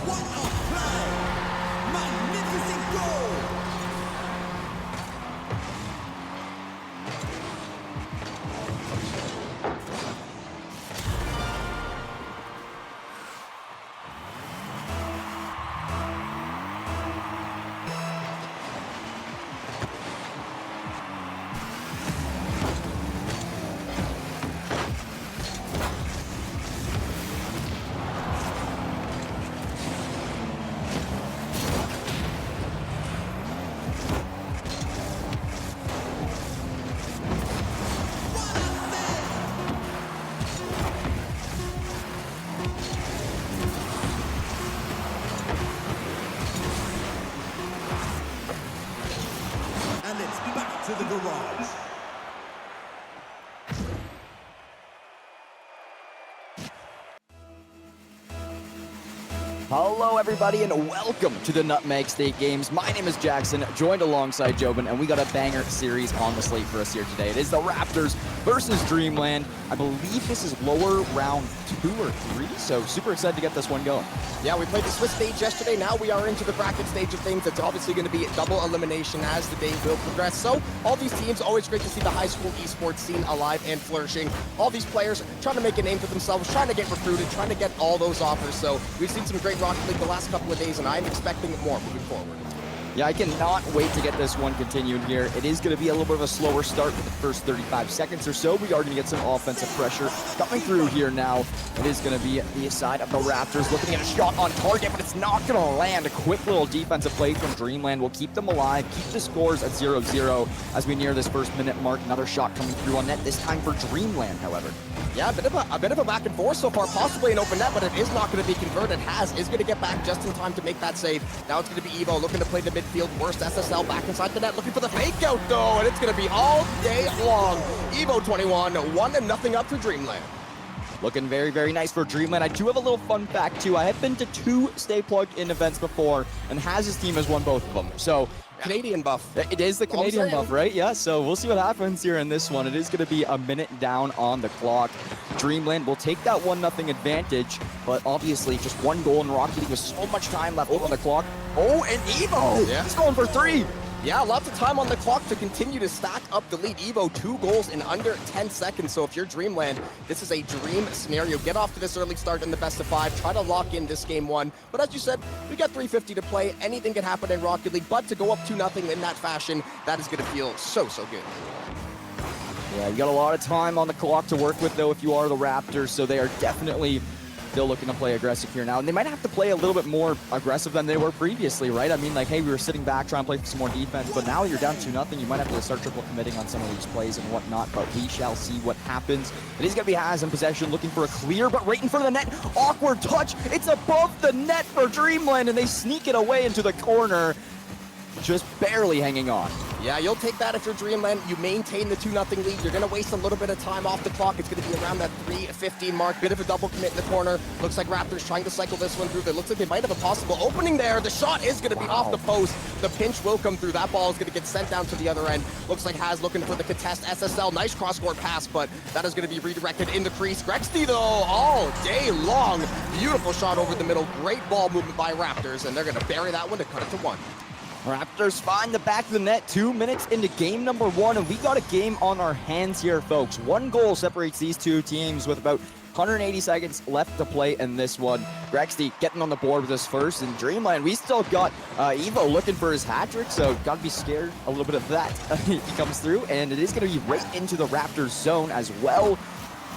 What a play! Magnificent goal! And it's back to the garage. Hello everybody and welcome to the Nutmeg State Games. My name is Jackson, joined alongside Jobin, and we got a banger series on the slate for us here today. It is the Raptors versus Dreamland. I believe this is lower round 2 or 3, so super excited to get this one going. Yeah, we played the Swiss stage yesterday. Now we are into the bracket stage of things. It's obviously going to be double elimination as the day will progress. So all these teams, always great to see the high school esports scene alive and flourishing. All these players trying to make a name for themselves, trying to get recruited, trying to get all those offers. So we've seen some great Rocket League the last couple of days, and I'm expecting more moving forward. Yeah, I cannot wait to get this one continued here. It is going to be a little bit of a slower start for the first 35 seconds or so. We are going to get some offensive pressure coming through here now. It is going to be the side of the Raptors looking at a shot on target, but it's not going to land. A quick little defensive play from Dreamland will keep them alive, keep the scores at 0-0 as we near this first minute mark. Another shot coming through on net, this time for Dreamland, however. Yeah, a bit of a back and forth so far, possibly an open net, but it is not going to be converted. Haz is going to get back just in time to make that save. Now it's going to be Evo looking to play the midfield. Worst SSL back inside the net, looking for the fake out though, and it's going to be all day long. Evo 21, 1-0 up for Dreamland. Looking very, very nice for Dreamland. I do have a little fun fact too. I have been to 2 Stay Plugged In events before, and Haz's team has won both of them. So Canadian buff. It is the Canadian buff, right? Yeah, so we'll see what happens here in this one. It is going to be a minute down on the clock. Dreamland will take that 1-0 advantage, but obviously just one goal in Rocket League with so much time left on the clock. Oh, and Evo! Yeah. He's going for 3! Yeah, lots of time on the clock to continue to stack up the lead. Evo, 2 goals in under 10 seconds. So if you're Dreamland, this is a dream scenario. Get off to this early start in the best of 5. Try to lock in this game 1. But as you said, we got 350 to play. Anything can happen in Rocket League. But to go up 2-0 in that fashion, that is going to feel so, so good. Yeah, you got a lot of time on the clock to work with, though, if you are the Raptors. So they are definitely still looking to play aggressive here now. And they might have to play a little bit more aggressive than they were previously, right? I mean, like, hey, we were sitting back trying to play for some more defense, but now you're down 2-0. You might have to start triple committing on some of these plays and whatnot, but we shall see what happens. It is going to be Haz in possession, looking for a clear, but right in front of the net. Awkward touch. It's above the net for Dreamland, and they sneak it away into the corner, just barely hanging on. Yeah, you'll take that if you're Dreamland. You maintain the 2-0 lead. You're going to waste a little bit of time off the clock. It's going to be around that 3:15 mark. Bit of a double commit in the corner. Looks like Raptors trying to cycle this one through. It looks like they might have a possible opening there. The shot is going to be off the post. The pinch will come through. That ball is going to get sent down to the other end. Looks like Haz looking for the contest. SSL, nice cross-court pass, but that is going to be redirected in the crease. Grexty, though, all day long. Beautiful shot over the middle. Great ball movement by Raptors, and they're going to bury that one to cut it to 1. Raptors find the back of the net 2 minutes into game number 1, and we got a game on our hands here, folks. 1 goal separates these two teams with about 180 seconds left to play in this one. Grexty getting on the board with his first, and Dreamland, we still got Evo looking for his hat trick, so gotta be scared a little bit of that if he comes through, and it is gonna be right into the Raptors zone as well.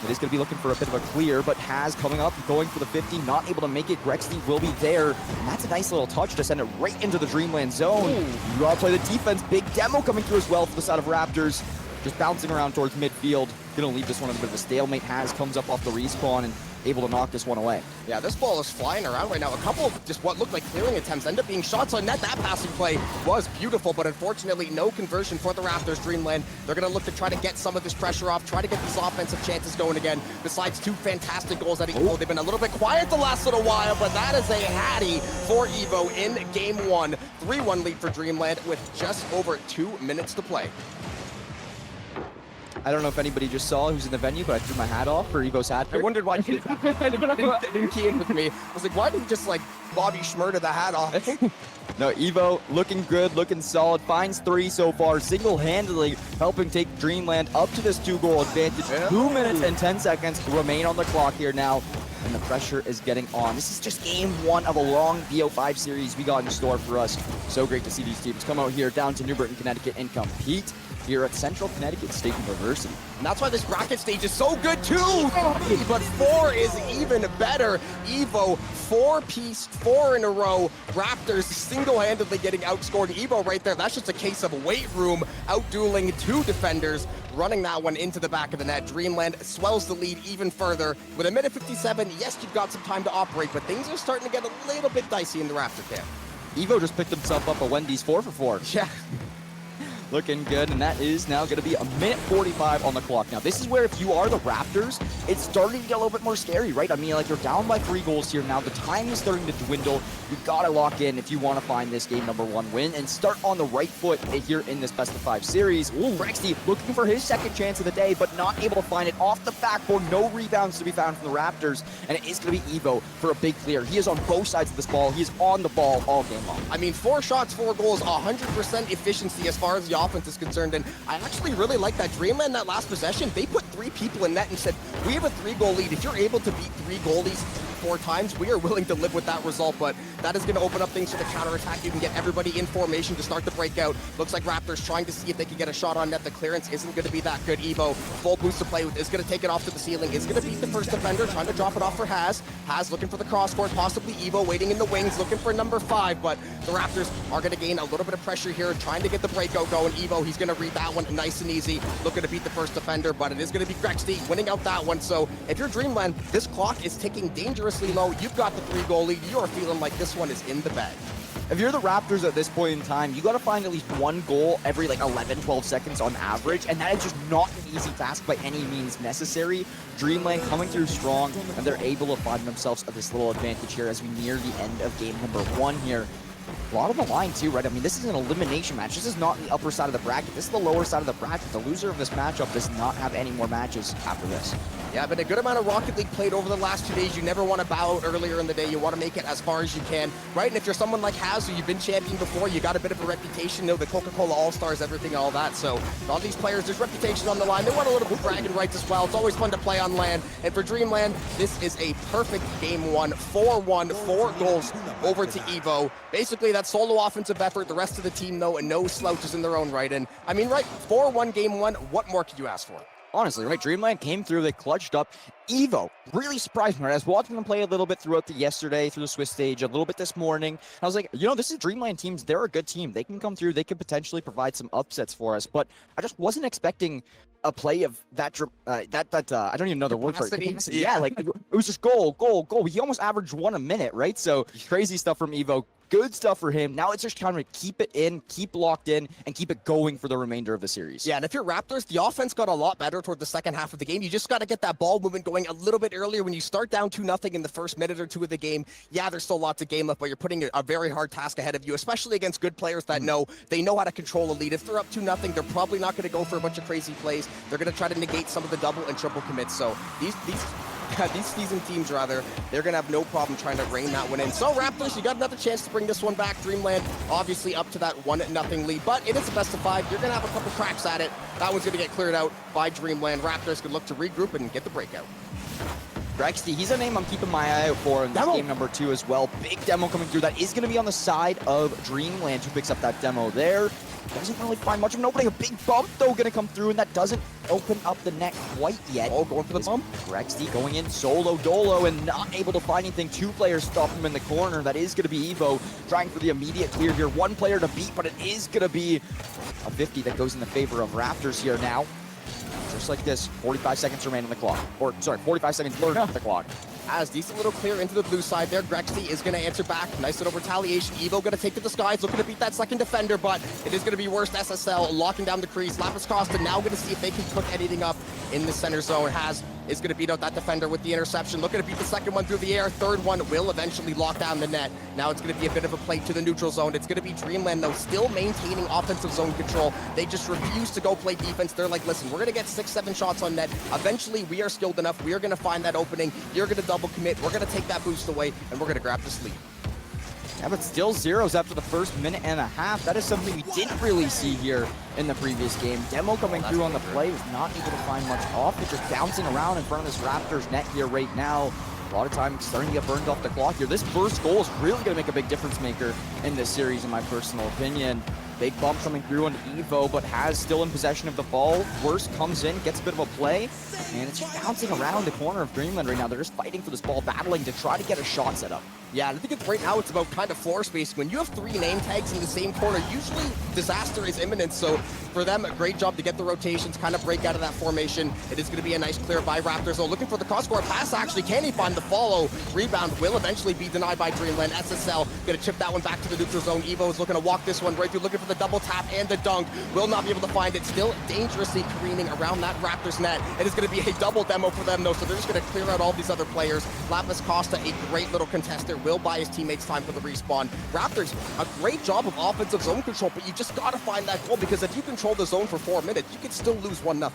It is going to be looking for a bit of a clear, but Haz coming up, going for the 50, not able to make it. Grexty will be there, and that's a nice little touch to send it right into the Dreamland zone. You got to play the defense. Big demo coming through as well for the side of Raptors. Just bouncing around towards midfield. Going to leave this one in a bit of a stalemate. Haz comes up off the respawn and able to knock this one away. Yeah, this ball is flying around right now. A couple of just what looked like clearing attempts end up being shots on net. That passing play was beautiful, but unfortunately no conversion for the Raptors. Dreamland, they're going to look to try to get some of this pressure off, try to get these offensive chances going again. Besides 2 fantastic goals at Evo, they've been a little bit quiet the last little while, but that is a hattie for Evo in game 1. 3-1 lead for Dreamland with just over 2 minutes to play. I don't know if anybody just saw who's in the venue, but I threw my hat off for Evo's hat trick. I wondered why you didn't key in with me. I was like, why didn't you just like Bobby Schmurda the hat off? No, Evo looking good, looking solid, finds 3 so far, single-handedly helping take Dreamland up to this 2-goal advantage. 2 minutes and 10 seconds remain on the clock here now, and the pressure is getting on. This is just game 1 of a long BO5 series we got in store for us. So great to see these teams come out here down to New Britain, Connecticut, and compete here at Central Connecticut State University. And that's why this bracket stage is so good too, but 4 is even better. Evo, 4-piece, 4 in a row. Raptors single-handedly getting outscored. Evo right there, that's just a case of weight room, outdueling 2 defenders, running that one into the back of the net. Dreamland swells the lead even further. With 1:57, yes, you've got some time to operate, but things are starting to get a little bit dicey in the Raptor camp. Evo just picked himself up a Wendy's 4 for 4. Yeah. Looking good, and that is now going to be 1:45 on the clock. Now, this is where if you are the Raptors, it's starting to get a little bit more scary, right? I mean, like, you're down by 3 goals here now. The time is starting to dwindle. You've got to lock in if you want to find this game number 1 win and start on the right foot here in this best-of-5 series. Grexty looking for his second chance of the day, but not able to find it off the backboard. No rebounds to be found from the Raptors, and it is going to be Evo for a big clear. He is on both sides of this ball. He is on the ball all game long. I mean, 4 shots, 4 goals, 100% efficiency as far as the offense is concerned, and I actually really like that. Dreamland, that last possession, they put 3 people in net and said, we have a 3-goal lead. If you're able to beat 3 goalies 4 times, we are willing to live with that result, but that is going to open up things for the counterattack. You can get everybody in formation to start the breakout. Looks like Raptors trying to see if they can get a shot on net. The clearance isn't going to be that good. Evo, full boost to play with, is going to take it off to the ceiling, is going to beat the first defender, trying to drop it off for Haz. Haz looking for the cross court, possibly Evo waiting in the wings, looking for number 5, but the Raptors are going to gain a little bit of pressure here, trying to get the breakout going. Evo, he's going to read that one nice and easy, looking to beat the first defender, but it is going to be Grexty winning out that one. So if you're Dreamland, this clock is ticking dangerously low. You've got the 3-goal lead. You are feeling like this one is in the bag. If you're the Raptors at this point in time, you got to find at least 1 goal every like 11, 12 seconds on average, and that is just not an easy task by any means necessary. Dreamland coming through strong, and they're able to find themselves at this little advantage here as we near the end of game number 1 here. A lot on the line too, right? I mean, this is an elimination match. This is not the upper side of the bracket. This is the lower side of the bracket. The loser of this matchup does not have any more matches after this. Yeah, but a good amount of Rocket League played over the last 2 days. You never want to bow out earlier in the day. You want to make it as far as you can, right? And if you're someone like Haz, who you've been champion before, you got a bit of a reputation, you know, the Coca-Cola All-Stars, everything, all that. So all these players, there's reputation on the line. They want a little bit of bragging rights as well. It's always fun to play on land. And for Dreamland, this is a perfect game 1, 4-1, 4 goals over to Evo. Basically, that solo offensive effort. The rest of the team, though, and no slouches in their own right. And I mean, right, 4-1 game 1, what more could you ask for? Honestly, right, Dreamland came through, they clutched up, Evo really surprised me. Right? I was watching them play a little bit throughout the yesterday, through the Swiss stage, a little bit this morning. I was like, this is Dreamland teams. They're a good team. They can come through. They could potentially provide some upsets for us. But I just wasn't expecting a play of that. I don't even know the word for it. Yeah, like it was just goal. He almost averaged 1 a minute, right? So crazy stuff from Evo. Good stuff for him. Now it's just trying to keep it in, keep locked in, and keep it going for the remainder of the series. Yeah, and if you're Raptors, the offense got a lot better toward the second half of the game. You just got to get that ball movement going a little bit earlier. When you start down 2-0 in the first minute or two of the game, yeah, there's still lots of game left, but you're putting a very hard task ahead of you, especially against good players that know how to control a lead. If they're up 2-0, they're probably not going to go for a bunch of crazy plays. They're going to try to negate some of the double and triple commits. So these seasoned teams, rather, they're going to have no problem trying to rein that one in. So, Raptors, you got another chance to bring this one back. Dreamland, obviously, up to that 1-0 lead, but it is a best of 5. You're going to have a couple cracks at it. That one's going to get cleared out by Dreamland. Raptors can look to regroup and get the breakout. Grexty, he's a name I'm keeping my eye out for in this game number 2 as well. Big demo coming through. That is going to be on the side of Dreamland, who picks up that demo there. Doesn't really find much of an opening. A big bump, though, going to come through, and that doesn't open up the net quite yet. Oh, going for the bump. Grexty going in solo dolo and not able to find anything. 2 players stop him in the corner. That is going to be Evo trying for the immediate clear here. 1 player to beat, but it is going to be a 50 that goes in the favor of Raptors here now. Just like this, 45 seconds remain on the clock. 45 seconds left on the clock. As decent little clear into the blue side there. Grexty is going to answer back. Nice little retaliation. Evo going to take to the skies, looking to beat that second defender, but it is going to be worst SSL, locking down the crease. Lapis Costa now going to see if they can cook anything up in the center zone. Haz is going to beat out that defender with the interception. Looking to beat the second one through the air. Third one will eventually lock down the net. Now it's going to be a bit of a play to the neutral zone. It's going to be Dreamland, though, still maintaining offensive zone control. They just refuse to go play defense. They're like, listen, we're going to get 6-7 shots on net. Eventually, we are skilled enough. We are going to find that opening. You're going to double commit. We're going to take that boost away, and we're going to grab this lead. Yeah, but still zeros after the first minute and a half. That is something we didn't really see here in the previous game. Demo coming through on the play was not able to find much off. It's just bouncing around in front of this Raptors net here right now. A lot of time starting to get burned off the clock here. This first goal is really going to make a big difference maker in this series, in my personal opinion. Big bump coming through on Evo, but Haz still in possession of the ball. Worst comes in, gets a bit of a play, and it's just bouncing around the corner of Dreamland right now. They're just fighting for this ball, battling to try to get a shot set up. Yeah, I think right now it's about kind of floor spacing. When you have 3 name tags in the same corner, usually disaster is imminent. So for them, a great job to get the rotations, kind of break out of that formation. It is going to be a nice clear by Raptors. So looking for the cross-court pass, actually. Can he find the follow? Rebound will eventually be denied by Dreamland. SSL going to chip that one back to the neutral zone. Evo is looking to walk this one right through, looking for the double tap and the dunk. Will not be able to find it. Still dangerously careening around that Raptors net. It is going to be a double demo for them, though. So they're just going to clear out all these other players. Lapis Costa, a great little contester, will buy his teammates time for the respawn. Raptors, a great job of offensive zone control, but you just got to find that goal, because if you control the zone for 4 minutes, you could still lose 1-0.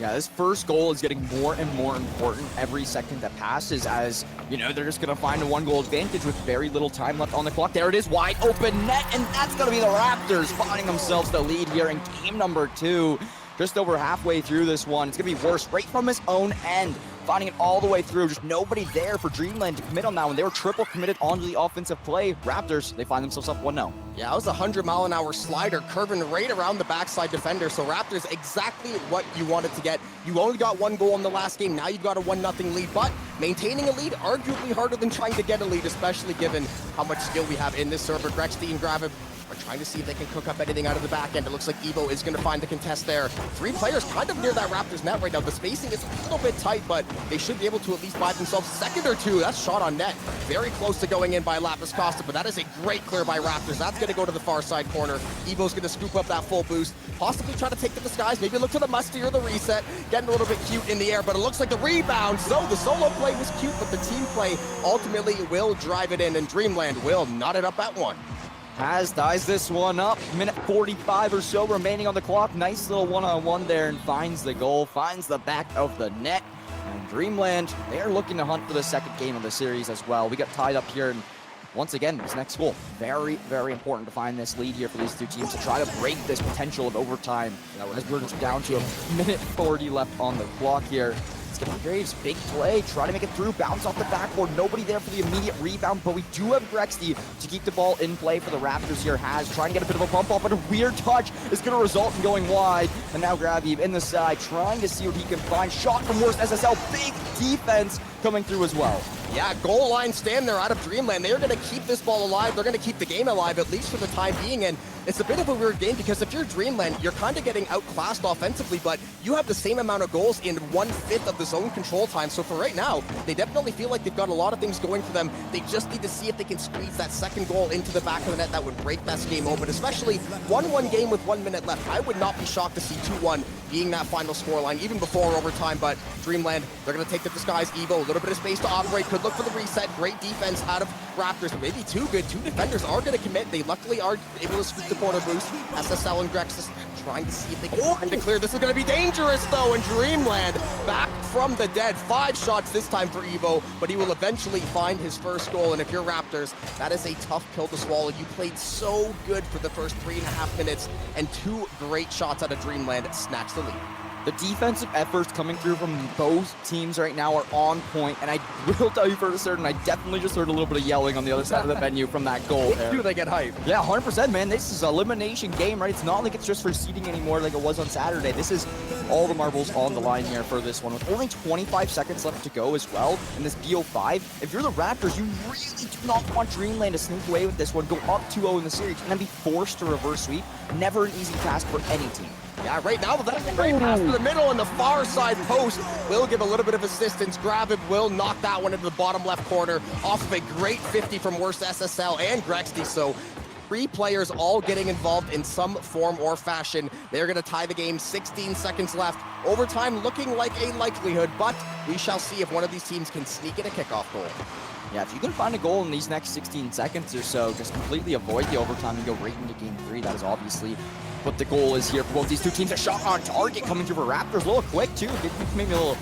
Yeah, this first goal is getting more and more important every second that passes, as, they're just going to find a 1-goal advantage with very little time left on the clock. There it is, wide open net, and that's going to be the Raptors finding themselves the lead here in game number 2. Just over halfway through this one. It's going to be worse right from his own end. Finding it all the way through. Just nobody there for Dreamland to commit on that one. They were triple committed onto the offensive play. Raptors, they find themselves up 1-0. Yeah, that was a 100-mile-an-hour slider curving right around the backside defender. So Raptors, exactly what you wanted to get. You only got 1 goal in the last game. Now you've got a 1-0 lead. But maintaining a lead, arguably harder than trying to get a lead, especially given how much skill we have in this server. Grexty and Gavin are trying to see if they can cook up anything out of the back end. It looks like Evo is going to find the contest there. 3 players kind of near that Raptors net right now. The spacing is a little bit tight, but they should be able to at least buy themselves a second or 2. That's shot on net. Very close to going in by Lapis Costa, but that is a great clear by Raptors. That's going to go to the far side corner. Evo's going to scoop up that full boost, possibly try to take to the skies, maybe look to the musty or the reset, getting a little bit cute in the air, but it looks like the rebound. So the solo play was cute, but the team play ultimately will drive it in, and Dreamland will knot it up at 1. Haz ties this one up. Minute 45 or so remaining on the clock. Nice little one-on-one there, and finds the goal, finds the back of the net. And Dreamland, they are looking to hunt for the second game of the series as well. We got tied up here, and once again, this next goal, very, very important to find this lead here for these 2 teams to try to break this potential of overtime. As we're just down to a minute 40 left on the clock here. It's Graves, big play, try to make it through, bounce off the backboard, nobody there for the immediate rebound, but we do have Grexty to keep the ball in play for the Raptors here. Haz trying to get a bit of a bump off, but a weird touch is going to result in going wide. And now Gravy in the side, trying to see what he can find. Shot from worst SSL, big defense coming through as well. Yeah, goal line stand there out of Dreamland. They're going to keep this ball alive. They're going to keep the game alive, at least for the time being. And it's a bit of a weird game because if you're Dreamland, you're kind of getting outclassed offensively, but you have the same amount of goals in 1/5 of the zone control time. So for right now, they definitely feel like they've got a lot of things going for them. They just need to see if they can squeeze that second goal into the back of the net that would break this game open, especially 1-1 game with 1 minute left. I would not be shocked to see 2-1 being that final scoreline, even before overtime, but Dreamland, they're going to take the disguise Evo, a little bit of space to operate, could look for the reset, great defense out of Raptors, maybe too good. Two defenders are going to commit. They luckily are able to scoop the corner boost. SSL and Grex trying to see if they can find to clear. This is going to be dangerous though, and Dreamland back from the dead. 5 shots this time for Evo, but he will eventually find his first goal, and if you're Raptors, that is a tough pill to swallow. You played so good for the first 3.5 minutes, and 2 great shots out of Dreamland snatch the lead. The defensive efforts coming through from both teams right now are on point, and I will tell you for certain, I definitely just heard a little bit of yelling on the other side of the venue from that goal there. Do they get hype? Yeah, 100%, man. This is an elimination game, right? It's not like it's just for seeding anymore like it was on Saturday. This is all the marbles on the line here for this one, with only 25 seconds left to go as well in this BO5. If you're the Raptors, you really do not want Dreamland to sneak away with this one, go up 2-0 in the series, and then be forced to reverse sweep. Never an easy task for any team. Yeah, right now, that's a great pass to the middle, and the far side post will give a little bit of assistance. Gavin will knock that one into the bottom left corner off of a great 50 from worst SSL and Grexty. So 3 players all getting involved in some form or fashion. They're going to tie the game, 16 seconds left. Overtime looking like a likelihood, but we shall see if one of these teams can sneak in a kickoff goal. Yeah, if you can find a goal in these next 16 seconds or so, just completely avoid the overtime and go right into game 3. That is obviously what the goal is here for both these two teams. A shot on target coming through for Raptors, a little quick too. It made me a little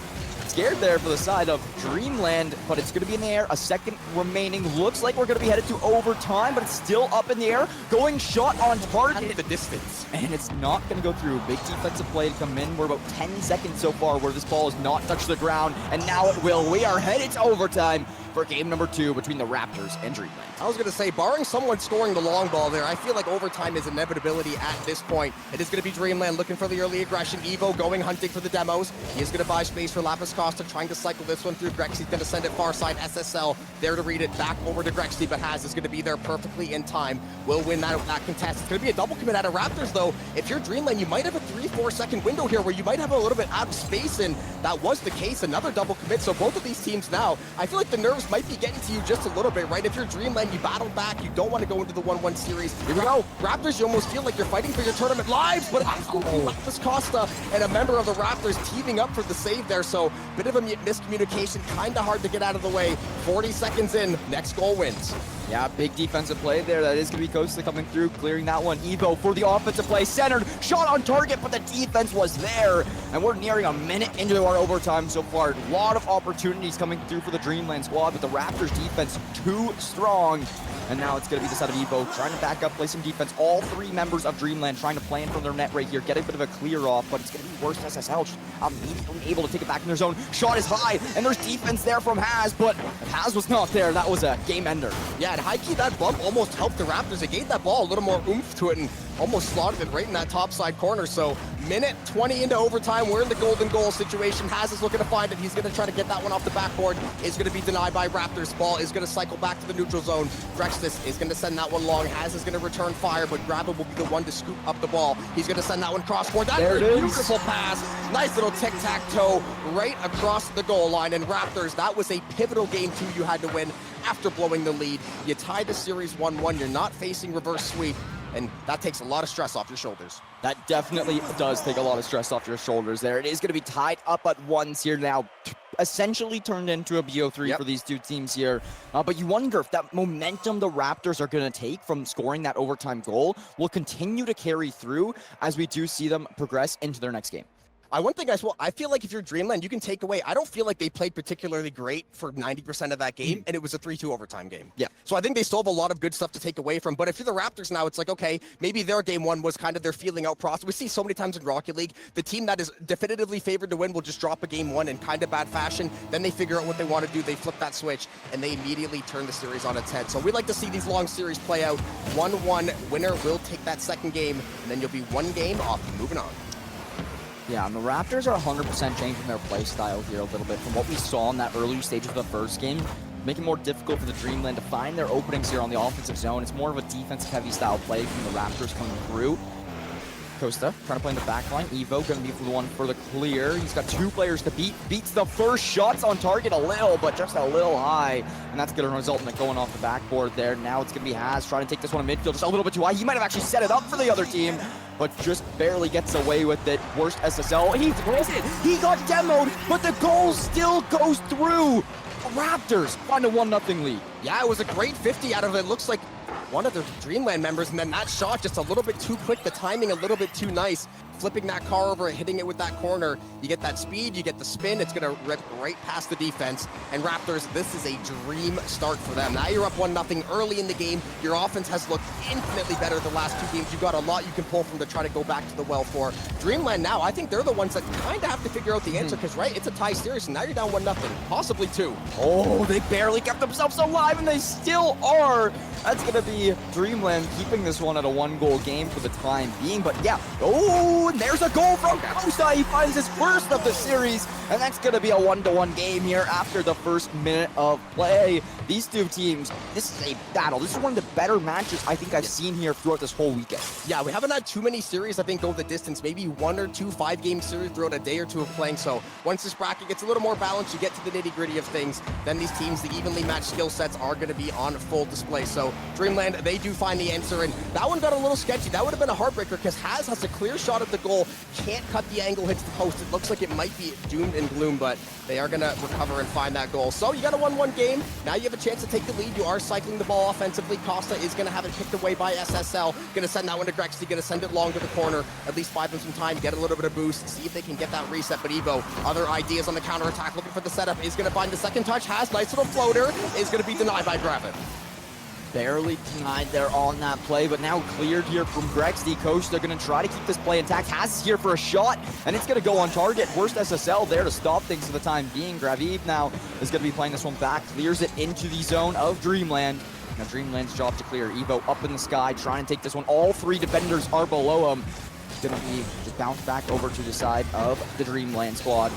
scared there for the side of Dreamland, but it's going to be in the air. A second remaining. Looks like we're going to be headed to overtime, but it's still up in the air. Going shot on target. At the distance. And it's not going to go through. Big defensive play to come in. We're about 10 seconds so far where this ball has not touched the ground, and now it will. We are headed to overtime for game number 2 between the Raptors and Dreamland. I was going to say, barring someone scoring the long ball there, I feel like overtime is inevitability at this point. It is going to be Dreamland looking for the early aggression. Evo going hunting for the demos. He is going to buy space for Lapis Costa, trying to cycle this one through. Grexy's going to send it far side. SSL there to read it back over to Grexy, but Haz is going to be there perfectly in time. Will win that contest. It's going to be a double commit out of Raptors, though. If you're Dreamland, you might have a 3-4 second window here where you might have a little bit out of space, and that was the case. Another double commit. So both of these teams now, I feel like the nerves might be getting to you just a little bit, right? If you're Dreamland, you battle back. You don't want to go into the 1-1 series. Here we go. Raptors, you almost feel like you're fighting for your tournament lives, but Lapis Costa and a member of the Raptors teaming up for the save there. So bit of a miscommunication, kind of hard to get out of the way. 40 seconds in, next goal wins. Yeah, big defensive play there. That is going to be Costa coming through, clearing that one. Evo for the offensive play, centered, shot on target, but the defense was there. And we're nearing a minute into our overtime so far. A lot of opportunities coming through for the Dreamland squad, but the Raptors defense too strong. And now it's going to be the side of Evo trying to back up, play some defense. All 3 members of Dreamland trying to plan from their net right here, get a bit of a clear off, but it's going to be worse. SSL just immediately able to take it back in their zone. Shot is high, and there's defense there from Haz, but if Haz was not there, that was a game ender. Yeah, and high-key, that bump almost helped the Raptors. It gave that ball a little more oomph to it and almost slotted it right in that top side corner. So minute 20 into overtime, we're in the golden goal situation. Haz is looking to find it. He's going to try to get that one off the backboard. Is going to be denied by Raptors. Ball is going to cycle back to the neutral zone. Drextis is going to send that one long. Haz is going to return fire, but Gavin will be the one to scoop up the ball. He's going to send that one cross-court. That's a beautiful pass. Nice little tic-tac-toe right across the goal line. And Raptors, that was a pivotal game 2 you had to win after blowing the lead. You tied the series 1-1. You're not facing reverse sweep, and that takes a lot of stress off your shoulders. That definitely does take a lot of stress off your shoulders there. It is going to be tied up at 1s here now, essentially turned into a BO3 for these two teams here. But you wonder if that momentum the Raptors are going to take from scoring that overtime goal will continue to carry through as we do see them progress into their next game. One thing as well, I feel like if you're Dreamland, you can take away, I don't feel like they played particularly great for 90% of that game, and it was a 3-2 overtime game. Yeah. So I think they still have a lot of good stuff to take away from, but if you're the Raptors now, it's like, okay, maybe their game one was kind of their feeling out process. We see so many times in Rocket League, the team that is definitively favored to win will just drop a game one in kind of bad fashion, then they figure out what they want to do, they flip that switch, and they immediately turn the series on its head. So we like to see these long series play out. 1-1, winner will take that second game, and then you'll be one game off, moving on. Yeah, and the Raptors are 100% changing their play style here a little bit from what we saw in that early stage of the first game, making it more difficult for the Dreamland to find their openings here on the offensive zone. It's more of a defensive-heavy style play from the Raptors coming through. Costa trying to play in the back line. Evo going to be the one for the clear. He's got two players to beat. Beats the first shots on target a little, but just a little high. And that's going to result in it going off the backboard there. Now it's going to be Haz trying to take this one in midfield just a little bit too high. He might have actually set it up for the other team, but just barely gets away with it. Worst SSL. He throws it. He got demoed, but the goal still goes through. Raptors find a 1-0 lead. Yeah, it was a great 50 out of it. Looks like one of the Dreamland members, and then that shot just a little bit too quick, the timing a little bit too nice. Flipping that car over and hitting it with that corner. You get that speed, you get the spin, it's gonna rip right past the defense. And Raptors, this is a dream start for them. Now you're up 1-0 early in the game. Your offense has looked infinitely better the last two games. You've got a lot you can pull from to try to go back to the well for. Dreamland now, I think they're the ones that kind of have to figure out the answer, because right, it's a tie series, and now you're down 1-0, possibly 2. Oh, they barely kept themselves alive, and they still are. That's going to be Dreamland keeping this one at a 1-goal game for the time being. But yeah, oh, and there's a goal from Kosta. He finds his first of the series, and that's going to be a 1-1 game here after the first minute of play. These two teams, this is a battle. This is one of the better matches I think I've seen here throughout this whole weekend. Yeah, we haven't had too many series, I think, go the distance. Maybe 1 or 2 5-game series throughout a day or two of playing. So once this bracket gets a little more balanced, you get to the nitty-gritty of things, then these teams, the evenly matched skill sets are going to be on full display. So Dreamland, they do find the answer, and that one got a little sketchy. That would have been a heartbreaker because Haz has a clear shot at the goal, can't cut the angle, hits the post. It looks like it might be doomed and gloom, but they are going to recover and find that goal. So you got a 1-1 game. Now you have a chance to take the lead. You are cycling the ball offensively. Costa is going to have it picked away by SSL. Going to send that one to Grexy, going to send it long to the corner, at least buy them some time, get a little bit of boost, see if they can get that reset. But Evo, other ideas on the counterattack, looking for the setup, is going to find the second touch. Has nice little floater, is going to be denied by Gavin. Barely denied there on that play, but now cleared here from Grexy. Coach, they're going to try to keep this play intact. Haz is here for a shot, and it's going to go on target. Worst SSL there to stop things for the time being. Gravib now is going to be playing this one back, clears it into the zone of Dreamland. Now Dreamland's job to clear. Evo up in the sky, trying to take this one. All 3 defenders are below him. Going to be just bounced back over to the side of the Dreamland squad.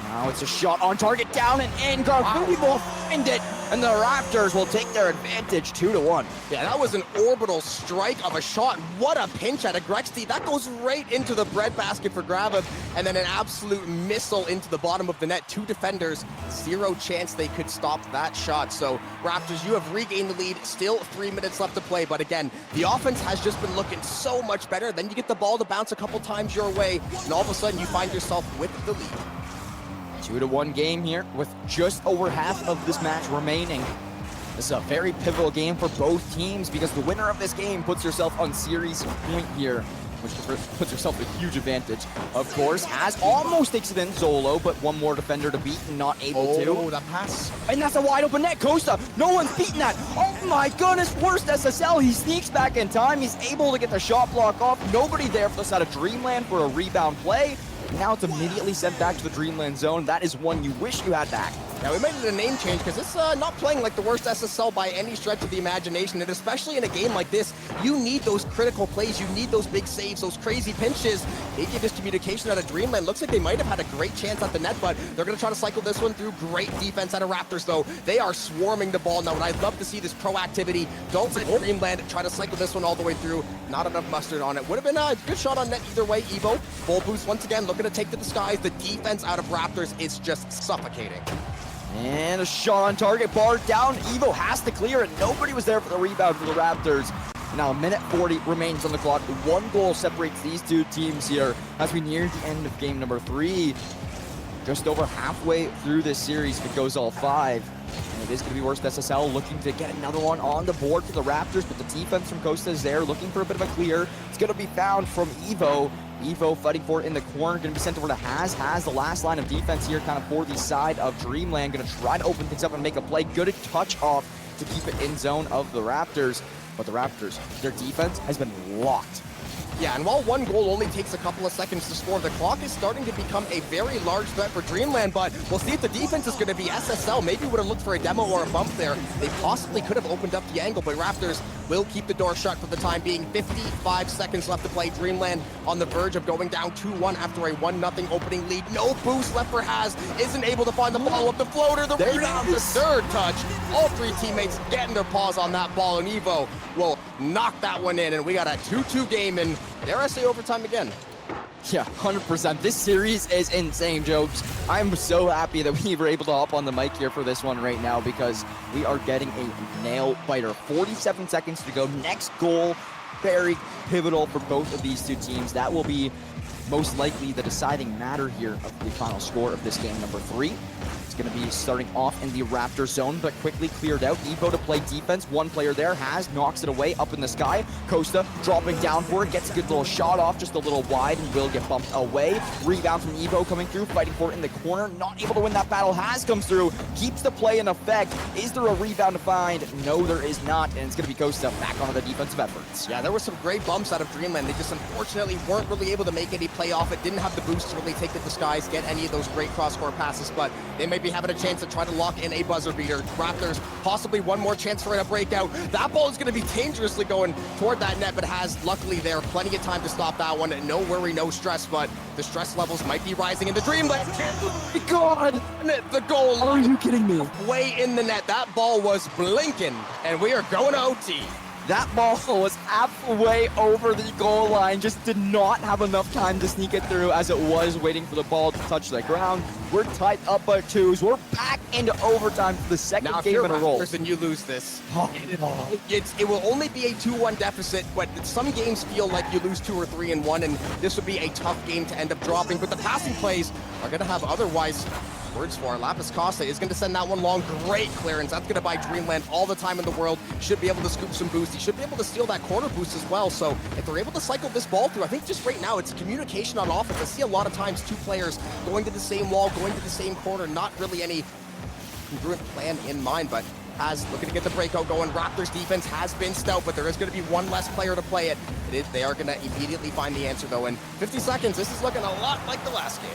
Now it's a shot on target, down and in. Gardini will find it, and the Raptors will take their advantage 2-1. Yeah, that was an orbital strike of a shot. What a pinch out of Grexy. That goes right into the breadbasket for Gavin, and then an absolute missile into the bottom of the net. 2 defenders, 0 chance they could stop that shot. So Raptors, you have regained the lead. Still 3 minutes left to play, but again, the offense has just been looking so much better. Then you get the ball to bounce a couple times your way, and all of a sudden you find yourself with the lead. 2-1 game here with just over half of this match remaining. This is a very pivotal game for both teams because the winner of this game puts yourself on series point here, which puts yourself a huge advantage. Of course, Haz almost takes it in solo, but one more defender to beat and not able to. Oh, that pass. And that's a wide open net. Costa, no one's beating that. Oh my goodness, worst SSL. He sneaks back in time. He's able to get the shot block off. Nobody there for the side of Dreamland for a rebound play. Now it's immediately sent back to the Dreamland zone. That is one you wish you had back. Now we made it a name change because it's not playing like the worst SSL by any stretch of the imagination, and especially in a game like this, you need those critical plays, you need those big saves, those crazy pinches. They give this communication out of Dreamland. Looks like they might have had a great chance at the net, but they're going to try to cycle this one through. Great defense out of Raptors, though. They are swarming the ball now, and I'd love to see this proactivity. Don't let Dreamland try to cycle this one all the way through. Not enough mustard on it. Would have been a good shot on net either way. Evo, full boost once again, looking to take to the skies. The defense out of Raptors is just suffocating. And a shot on target, bar down. Evo has to clear it. Nobody was there for the rebound for the Raptors. Now, 1:40 remains on the clock. 1 goal separates these two teams here as we near the end of game number 3. Just over halfway through this series if it goes all 5. And it is going to be worst SSL looking to get another one on the board for the Raptors, but the defense from Costa is there looking for a bit of a clear. It's going to be found from Evo. Evo fighting for it in the corner, going to be sent over to Haz. Haz, the last line of defense here, kind of for the side of Dreamland, going to try to open things up and make a play. Good touch off to keep it in zone of the Raptors. But the Raptors, their defense has been locked. Yeah, and while one goal only takes a couple of seconds to score, the clock is starting to become a very large threat for Dreamland, but we'll see if the defense is going to be SSL. Maybe would have looked for a demo or a bump there. They possibly could have opened up the angle, but Raptors will keep the door shut for the time being. 55 seconds left to play. Dreamland on the verge of going down 2-1 after a 1-0 opening lead. No boost left for Haz. Isn't able to find the follow-up. The floater, the rebound, the third touch. All three teammates getting their paws on that ball, and Evo will knock that one in, and we got a 2-2 game, and dare I say overtime again. Yeah, 100%. This series is insane, Jokes. I'm so happy that we were able to hop on the mic here for this one right now because we are getting a nail biter. 47 seconds to go. Next goal, very pivotal for both of these two teams. That will be most likely the deciding matter here of the final score of this game number 3. It's going to be starting off in the Raptor zone, but quickly cleared out. Evo to play defense. One player there. Haz knocks it away up in the sky. Costa dropping down for it. Gets a good little shot off, just a little wide, and will get bumped away. Rebound from Evo coming through, fighting for it in the corner. Not able to win that battle. Haz comes through, keeps the play in effect. Is there a rebound to find? No, there is not, and it's going to be Costa back onto the defensive efforts. Yeah, there were some great bumps out of Dreamland. They just unfortunately weren't really able to make any play off it. Didn't have the boost to really take to the skies, get any of those great cross-court passes, but they may be having a chance to try to lock in a buzzer beater. Raptors possibly one more chance for a breakout. That ball is going to be dangerously going toward that net, but Has luckily there plenty of time to stop that one. No worry, no stress, but the stress levels might be rising in the Dreamland. Oh my God! The goal. Are you kidding me? Way in the net. That ball was blinking, and we are going to OT. That ball was halfway over the goal line, just did not have enough time to sneak it through as it was waiting for the ball to touch the ground. We're tied up by 2s. We're back into overtime for the second game in a row. Now, if you're Raptors and you lose this, it will only be a 2-1 deficit, but some games feel like you lose 2 or 3 in one, and this would be a tough game to end up dropping. But the passing plays are going to have otherwise words for. Lapis Costa is going to send that one long. Great clearance. That's going to buy Dreamland all the time in the world. Should be able to scoop some boost. He should be able to steal that corner boost as well. So if they're able to cycle this ball through, I think just right now it's communication on offense. I see a lot of times 2 players going to the same wall, going to the same corner, not really any congruent plan in mind, but Haz looking to get the breakout going. Raptors defense has been stout, but there is going to be one less player to play it. They are going to immediately find the answer though. In 50 seconds, this is looking a lot like the last game.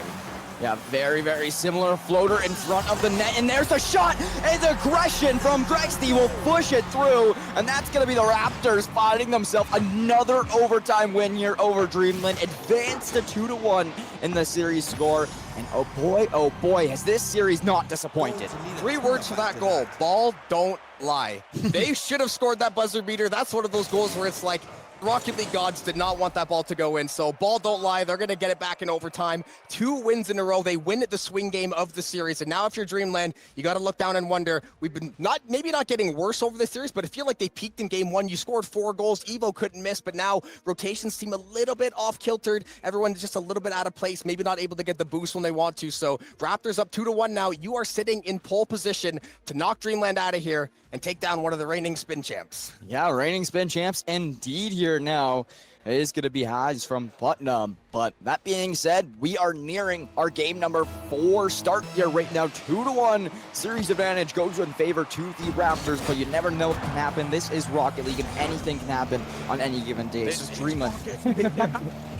Yeah, very, very similar. Floater in front of the net, and there's the shot! And the aggression from Grexty will push it through, and that's going to be the Raptors finding themselves another overtime win here over Dreamland. Advanced to 2-1 in the series score, and oh boy, has this series not disappointed. 3 words for that goal. Ball don't lie. They should have scored that buzzer beater. That's one of those goals where it's like, Rocket League gods did not want that ball to go in, so ball don't lie. They're going to get it back in overtime. 2 wins in a row. They win at the swing game of the series, and now if you're Dreamland, you got to look down and wonder, we've been maybe not getting worse over the series, but I feel like they peaked in game 1. You scored 4 goals. Evo couldn't miss, but now rotations seem a little bit off-kiltered. Everyone's just a little bit out of place, maybe not able to get the boost when they want to. So Raptors up 2-1 now. You are sitting in pole position to knock Dreamland out of here and take down one of the reigning spin champs. Yeah, reigning spin champs indeed here now. It is going to be Haz from Putnam. But that being said, we are nearing our game number 4 start here right now. 2-1 series advantage goes in favor to the Raptors, but you never know what can happen. This is Rocket League, and anything can happen on any given day. This is Dreamland.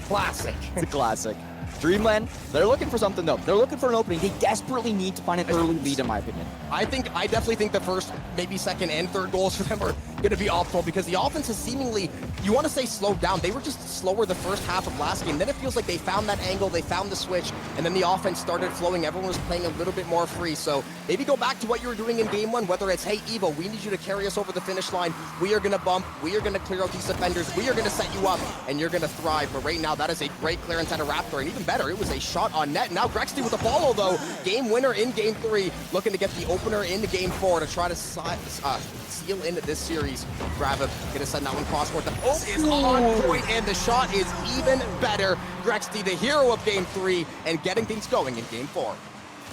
Classic. It's a classic. Dreamland, they're looking for something though. They're looking for an opening. They desperately need to find an early lead, in my opinion. I definitely think the first, maybe second and third goals for them are going to be optimal because the offense is seemingly, you want to say slowed down. They were just slower the first half of last game. Then it feels like they found that angle, they found the switch, and then the offense started flowing. Everyone was playing a little bit more free. So maybe go back to what you were doing in game 1, whether it's, hey, Evo, we need you to carry us over the finish line. We are going to bump. We are going to clear out these defenders. We are going to set you up, and you're going to thrive. But right now, that is a great clearance at a Raptor, and even better, it was a shot on net. Now Grexty with a follow, though. Game winner in game 3, looking to get the opener into game 4 to try to seal into this series. Grab him, gonna send that one cross court. The post is on point, and the shot is even better. Grexty, the hero of game 3, and getting things going in game 4.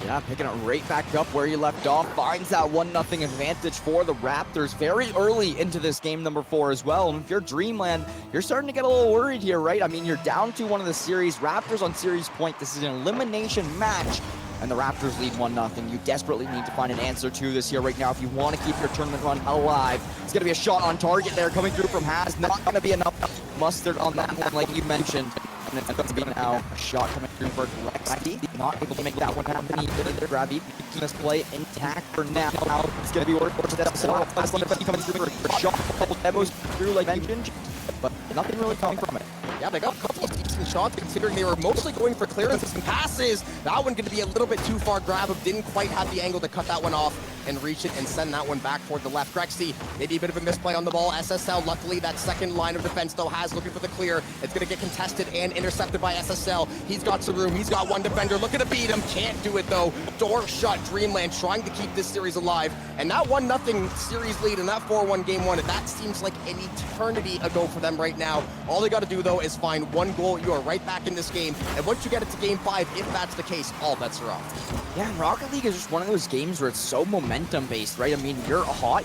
Yeah, picking it right back up where you left off. Finds that 1-0 advantage for the Raptors very early into this game number 4 as well. And if you're Dreamland, you're starting to get a little worried here, right? I mean, you're down to one of the series. Raptors on series point. This is an elimination match. And the Raptors lead 1-0. You desperately need to find an answer to this here right now if you want to keep your tournament run alive. It's going to be a shot on target there coming through from Haz. Not going to be enough mustard on that one like you mentioned. And it's going to be now a shot coming through for Lexi. Not able to make that one happen either. Gravity keeping this play intact for now. It's going to be worth it. So last one coming through for a shot. A couple demos through like mentioned, but nothing really coming from it. Yeah, they got a couple of decent shots considering they were mostly going for clearances and passes. That one going to be a little bit too far. Grab didn't quite have the angle to cut that one off and reach it and send that one back toward the left. Grexy, maybe a bit of a misplay on the ball. SSL, luckily, that second line of defense, though, Haz looking for the clear. It's going to get contested and intercepted by SSL. He's got some room. He's got one defender looking to beat him. Can't do it, though. Door shut. Dreamland trying to keep this series alive. And that 1-0 series lead and that 4-1 game 1, that seems like an eternity ago for them right now. All they got to do, though, is find one goal. You are right back in this game. And once you get it to game 5, if that's the case, all bets are off. Yeah, and Rocket League is just one of those games where it's so momentum-based, right? I mean, you're hot.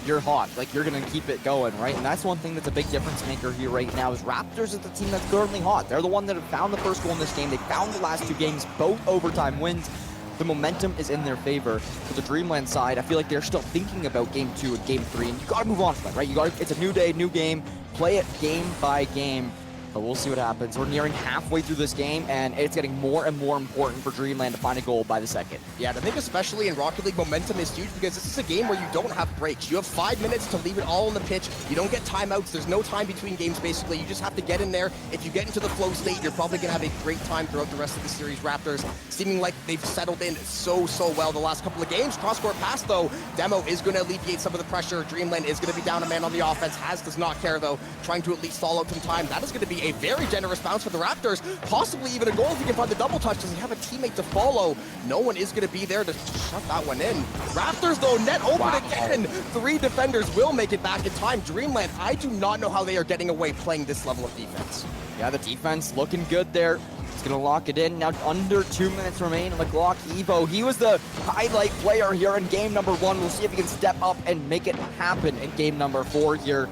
Like, you're going to keep it going, right? And that's one thing that's a big difference maker here right now is Raptors is the team that's currently hot. They're the one that have found the first goal in this game. They found the last 2 games, both overtime wins. The momentum is in their favor. For the Dreamland side, I feel like they're still thinking about game 2 and game 3, and you got to move on from that, right? It's a new day, new game. Play it game by game. But we'll see what happens. We're nearing halfway through this game, and it's getting more and more important for Dreamland to find a goal by the second. Yeah, I think especially in Rocket League, momentum is huge because this is a game where you don't have breaks. You have 5 minutes to leave it all on the pitch. You don't get timeouts. There's no time between games, basically. You just have to get in there. If you get into the flow state, you're probably going to have a great time throughout the rest of the series. Raptors seeming like they've settled in so well the last couple of games. Cross-court pass, though. Demo is going to alleviate some of the pressure. Dreamland is going to be down a man on the offense. Haz does not care, though, trying to at least stall out some time. That is going to be a very generous bounce for the Raptors, possibly even a goal if he can find the double touch. Does he have a teammate to follow? No one is going to be there to shut that one in. Raptors, though, net open again. 3 defenders will make it back in time. Dreamland, I do not know how they are getting away playing this level of defense. Yeah, the defense looking good there. It's going to lock it in. Now under 2 minutes remain on the clock. Evo, he was the highlight player here in game number 1. We'll see if he can step up and make it happen in game number 4 here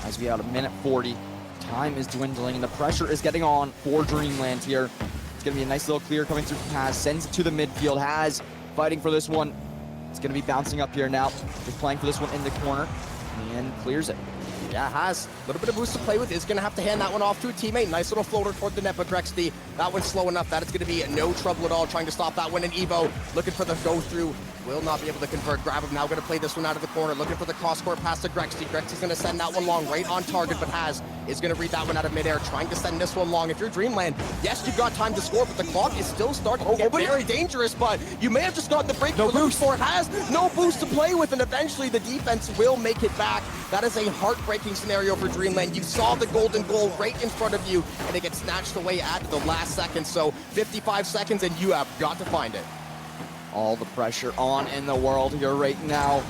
as we have a minute 40. Time is dwindling, and the pressure is getting on for Dreamland here. It's going to be a nice little clear coming through from Haz. Sends it to the midfield. Haz fighting for this one. It's going to be bouncing up here now. Just playing for this one in the corner, and clears it. Yeah, Haz a little bit of boost to play with. Is going to have to hand that one off to a teammate. Nice little floater toward the net, but Grexy, that one's slow enough that it's going to be no trouble at all trying to stop that one. And Evo looking for the go-through. Will not be able to convert. Grab him now, going to play this one out of the corner. Looking for the cross-court pass to Grexy. Grexy's going to send that one long, right on target, but Haz is going to read that one out of midair, trying to send this one long. If you're Dreamland, yes, you've got time to score, but the clock is still starting to get very dangerous, but you may have just gotten the break. No boost for Haz. No boost to play with, and eventually the defense will make it back. That is a heartbreaking scenario for Dreamland. You saw the golden goal right in front of you, and it gets snatched away at the last second. So 55 seconds, and you have got to find it. All the pressure on in the world here right now.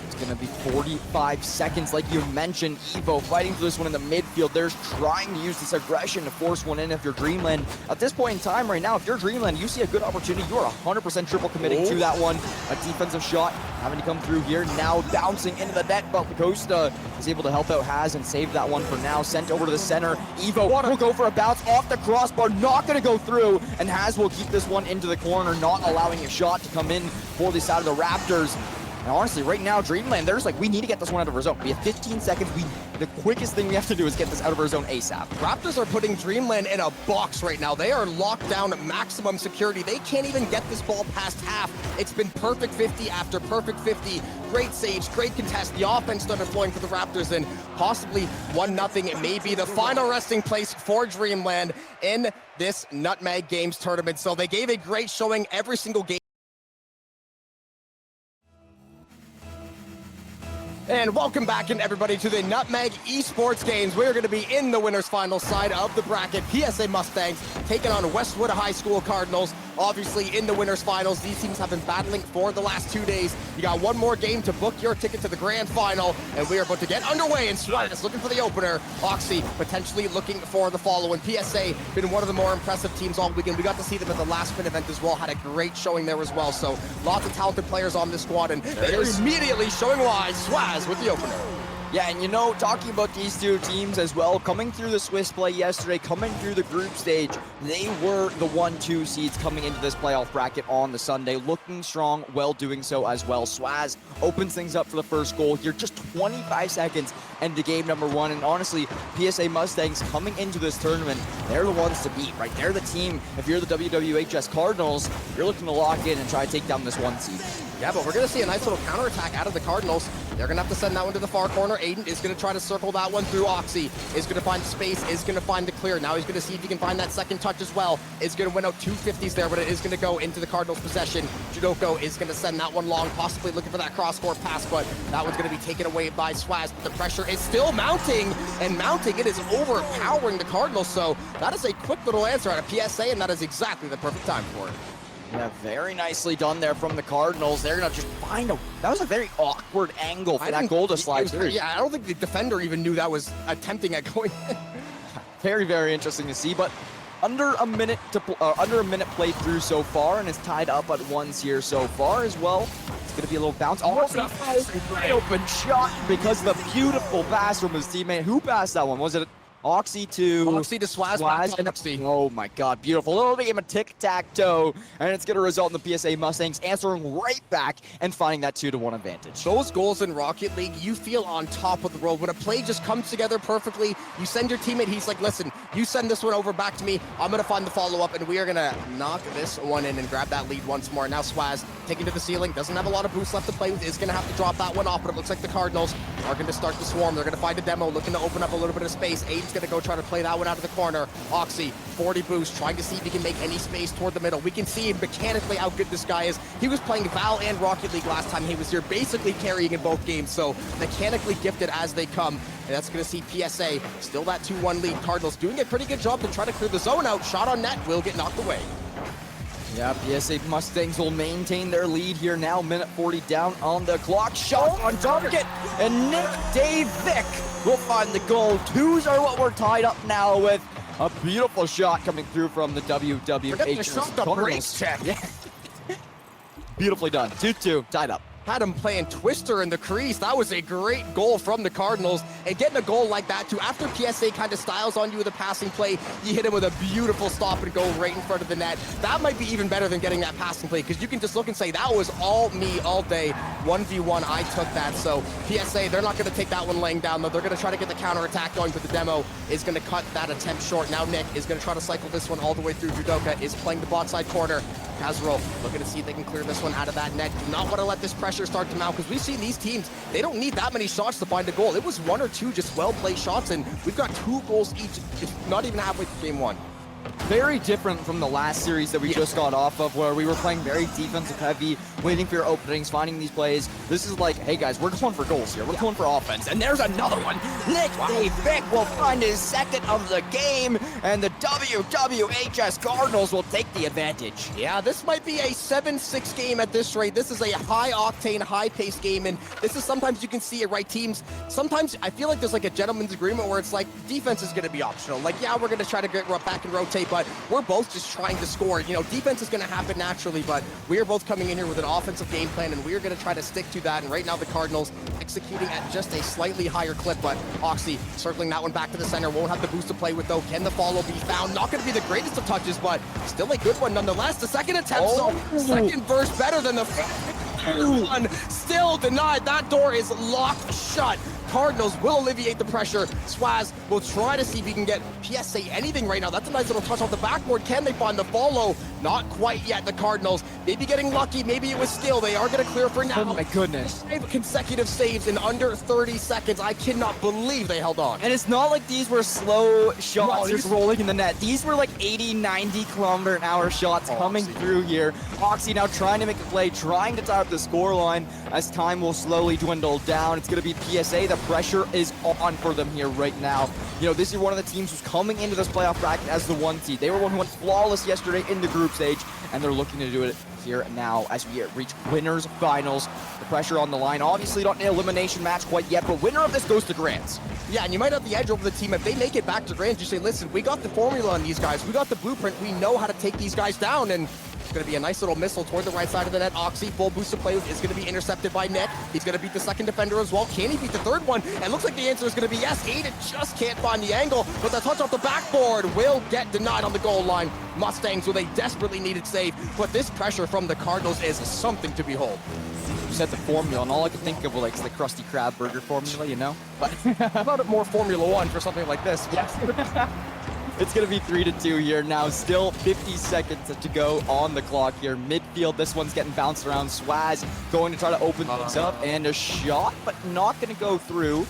It's going to be 45 seconds, like you mentioned. Evo fighting for this one in the midfield. They're trying to use this aggression to force one in if you're Dreamland. At this point in time right now, if you're Dreamland, you see a good opportunity. You are 100% triple committing to that one. A defensive shot having to come through here. Now bouncing into the net, but Costa is able to help out Haz and save that one for now. Sent over to the center. Evo will go for a bounce off the crossbar. Not going to go through, and Haz will keep this one into the corner, not allowing a shot to come in for the side of the Raptors. And honestly, right now, Dreamland, there's like, we need to get this one out of our zone. We have 15 seconds. The quickest thing we have to do is get this out of our zone ASAP. Raptors are putting Dreamland in a box right now. They are locked down at maximum security. They can't even get this ball past half. It's been perfect 50 after perfect 50. Great saves, great contest. The offense started flowing for the Raptors, and possibly 1-0. It may be the final resting place for Dreamland in this Nutmeg Games tournament. So they gave a great showing every single game. And welcome back in, everybody, to the Nutmeg Esports games. We're going to be in the winners final side of the bracket. PSA Mustangs taking on Westwood High School Cardinals. Obviously, in the winners finals, these teams have been battling for the last 2 days. You got one more game to book your ticket to the grand final, and we are about to get underway. And Sward is looking for the opener. Oxy potentially looking for the follow. And PSA been one of the more impressive teams all weekend. We got to see them at the last minute event as well. Had a great showing there as well. So lots of talented players on this squad, and they're immediately showing why. Swaz with the opener. Yeah, and you know, talking about these two teams as well, coming through the Swiss play yesterday, coming through the group stage, they were the 1-2 seeds coming into this playoff bracket on the Sunday, looking strong, well doing so as well. Swaz opens things up for the first goal here, just 25 seconds into game number 1, and honestly, PSA Mustangs coming into this tournament, they're the ones to beat, right? They're the team. If you're the WWHS Cardinals, you're looking to lock in and try to take down this 1 seed. Yeah, but we're going to see a nice little counterattack out of the Cardinals. They're going to have to send that one to the far corner. Aiden is going to try to circle that one through Oxy. Is going to find space, is going to find the clear. Now he's going to see if he can find that second touch as well. Is going to win out 2 50s there, but it is going to go into the Cardinals' possession. Judoko is going to send that one long, possibly looking for that cross-court pass, but that one's going to be taken away by Swaz. The pressure is still mounting, and mounting. It is overpowering the Cardinals, so that is a quick little answer out of PSA, and that is exactly the perfect time for it. Yeah, very nicely done there from the Cardinals. They're going to just find a... That was a very awkward angle for that goal to slide through. Yeah, I don't think the defender even knew that was attempting at going in. Very, very interesting to see, but under a minute played through so far, and it's tied up at 1s here so far as well. It's going to be a little bounce. Oh, it's an open shot because of the beautiful pass from his teammate. Who passed that one? Was it Oxy to Swaz and Oxy. Oh my god, beautiful. Little game of tic-tac-toe, and it's going to result in the PSA Mustangs answering right back and finding that 2-1 advantage. Those goals in Rocket League, you feel on top of the world. When a play just comes together perfectly, you send your teammate, he's like, listen, you send this one over back to me, I'm going to find the follow-up, and we are going to knock this one in and grab that lead once more. Now Swaz taking to the ceiling, doesn't have a lot of boost left to play with, is going to have to drop that one off, but it looks like the Cardinals are going to start the swarm. They're going to find a demo, looking to open up a little bit of space. Aiden's going to go try to play that one out of the corner. Oxy, 40 boost, trying to see if he can make any space toward the middle. We can see mechanically how good this guy is. He was playing Val and Rocket League last time he was here, basically carrying in both games, so mechanically gifted as they come. And that's going to see PSA still that 2-1 lead. Cardinals doing a pretty good job to try to clear the zone out. Shot on net will get knocked away. Yeah, PSA Mustangs will maintain their lead here now. Minute 40 down on the clock. Shot on target, and Nick Dave Vick will find the goal. 2s are what we're tied up now with. A beautiful shot coming through from the WWH. Brace check. Yeah. Beautifully done. 2-2, tied up. Had him playing Twister in the crease. That was a great goal from the Cardinals. And getting a goal like that, too, after PSA kind of styles on you with a passing play, you hit him with a beautiful stop and go right in front of the net. That might be even better than getting that passing play, because you can just look and say, that was all me all day. 1v1, I took that. So PSA, they're not going to take that one laying down, though. They're going to try to get the counterattack going, but the demo is going to cut that attempt short. Now Nick is going to try to cycle this one all the way through. Judoka is playing the bot side corner. Kazu looking to see if they can clear this one out of that net. Do not want to let this pressure start to mount, because we've seen these teams, they don't need that many shots to find a goal. It was 1 or 2 just well-played shots, and we've got 2 goals each, not even halfway through game 1. Very different from the last series that we just got off of, where we were playing very defensive heavy, waiting for your openings, finding these plays. This is like, hey guys, we're just going for goals here. We're going for offense. And there's another one. Nick Dave Vick will find his second of the game, and the WWHS Cardinals will take the advantage. Yeah, this might be a 7-6 game at this rate. This is a high-octane, high-paced game, and this is sometimes you can see it, right? Teams, sometimes I feel like there's like a gentleman's agreement where it's like defense is going to be optional. Like, yeah, we're going to try to get back and rotate, but we're both just trying to score. You know, defense is going to happen naturally, but we are both coming in here with an offensive game plan, and we are going to try to stick to that. And right now, the Cardinals executing at just a slightly higher clip, but Oxy circling that one back to the center. Won't have the boost to play with, though. Can the follow be found? Not going to be the greatest of touches, but still a good one nonetheless. The second attempt, so second burst better than the first one. Still denied. That door is locked shut. Cardinals will alleviate the pressure. Swaz will try to see if he can get PSA anything right now. That's a nice little touch off the backboard. Can they find the follow? Not quite yet, the Cardinals. Maybe getting lucky, maybe it was skill. They are going to clear for now. Oh my goodness. 5 consecutive saves in under 30 seconds. I cannot believe they held on. And it's not like these were slow shots No, just rolling in the net. These were like 80, 90-kilometer-an-hour shots coming through here. Oxy now trying to make a play, trying to tie up the scoreline as time will slowly dwindle down. It's going to be PSA. The pressure is on for them here right now. You know, this is one of the teams who's coming into this playoff bracket as the 1 seed. They were one who went flawless yesterday in the group stage, and they're looking to do it here now as we reach winners finals. The pressure on the line. Obviously not an elimination match quite yet, but winner of this goes to Grants. Yeah, and you might have the edge over the team. If they make it back to Grants, you say, listen, we got the formula on these guys. We got the blueprint. We know how to take these guys down, and it's going to be a nice little missile toward the right side of the net. Oxy, full boost of play, is going to be intercepted by Nick. He's going to beat the second defender as well. Can he beat the third one? And looks like the answer is going to be yes. Aiden just can't find the angle, but the touch off the backboard will get denied on the goal line. Mustangs with a desperately needed save, but this pressure from the Cardinals is something to behold. You said the formula, and all I could think of was like the Krusty Krab burger formula, you know? But how about it more Formula One for something like this? Yes. It's going to be 3-2 here now. Still 50 seconds to go on the clock here. Midfield, this one's getting bounced around. Swaz going to try to open things up, and a shot, but not going to go through.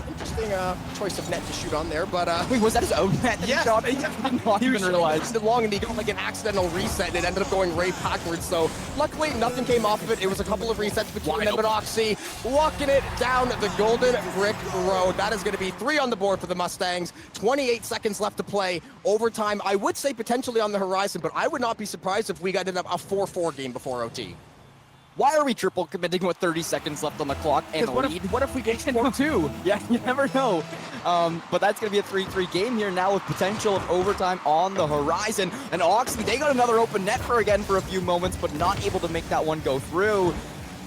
Interesting choice of net to shoot on there, but Wait, was that his own net that he shot? I did not even realize. Long and he got like an accidental reset and it ended up going right backwards. So luckily nothing came off of it. It was a couple of resets between them and Oxy, walking it down the Golden Brick Road. That is going to be 3 on the board for the Mustangs. 28 seconds left to play. Overtime, I would say potentially on the horizon, but I would not be surprised if we got a 4-4 game before OT. Why are we triple committing with 30 seconds left on the clock and the lead? What if we get 4-2? Yeah, you never know. But that's going to be a 3-3 game here now with potential of overtime on the horizon. And Oxley, they got another open net for a few moments, but not able to make that one go through.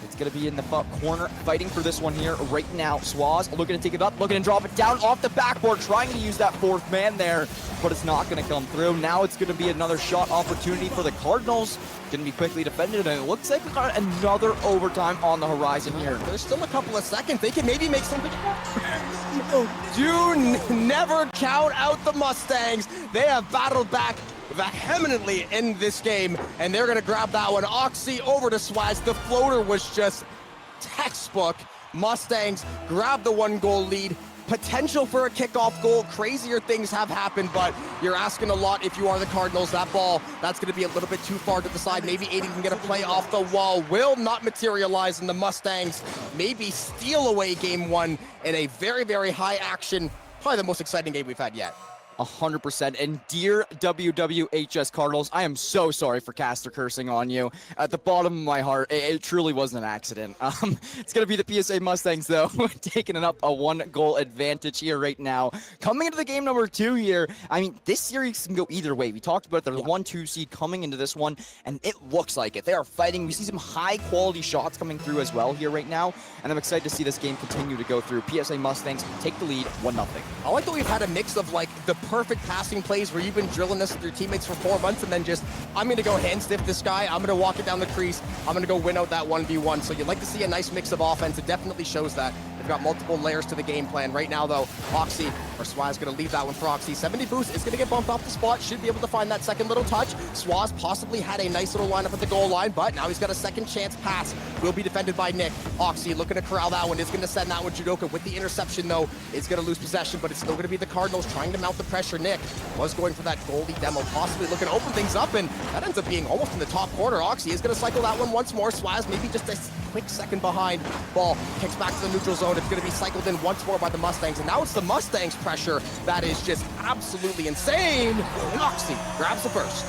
It's going to be in the corner, fighting for this one here right now. Swaz looking to take it up, looking to drop it down off the backboard, trying to use that 4th man there, but it's not going to come through. Now it's going to be another shot opportunity for the Cardinals. Going to be quickly defended, and it looks like we got another overtime on the horizon here. There's still a couple of seconds. They can maybe make something. Do never count out the Mustangs. They have battled back vehemently in this game, and they're going to grab that one. Oxy over to Swaz. The floater was just textbook. Mustangs grab the 1-goal lead. Potential for a kickoff goal. Crazier things have happened, but you're asking a lot if you are the Cardinals. That ball, that's going to be a little bit too far to the side. Maybe Aiden can get a play off the wall. Will not materialize, and the Mustangs maybe steal away game 1 in a very, very high action, probably the most exciting game we've had yet. 100%. And dear WWHS Cardinals, I am so sorry for Caster cursing on you. At the bottom of my heart, it truly wasn't an accident. It's going to be the PSA Mustangs, though, taking up a 1-goal advantage here right now. Coming into the game number 2 here, I mean, this series can go either way. We talked about the 1-2 seed coming into this one, and it looks like it. They are fighting. We see some high-quality shots coming through as well here right now, and I'm excited to see this game continue to go through. PSA Mustangs take the lead 1-0. I like that we've had a mix of, like, the perfect passing plays where you've been drilling this with your teammates for 4 months, and then just, I'm going to go hand stiff this guy, I'm going to walk it down the crease, I'm going to go win out that 1v1. So you'd like to see a nice mix of offense. It definitely shows that. They've got multiple layers to the game plan. Right now, though, Oxy, or Swaz, going to leave that one for Oxy. 70 boost is going to get bumped off the spot. Should be able to find that second little touch. Swaz possibly had a nice little lineup at the goal line, but now he's got a second chance pass. Will be defended by Nick. Oxy looking to corral that one. Is going to send that one Judoka with the interception, though. Is going to lose possession, but it's still going to be the Cardinals trying to mount the pressure. Nick was going for that goalie demo, possibly looking to open things up, and that ends up being almost in the top corner. Oxy is going to cycle that one once more. Swaz maybe just a quick second behind. Ball kicks back to the neutral zone. It's going to be cycled in once more by the Mustangs, and now it's the Mustangs pressure that is just absolutely insane. And Oxy grabs the first.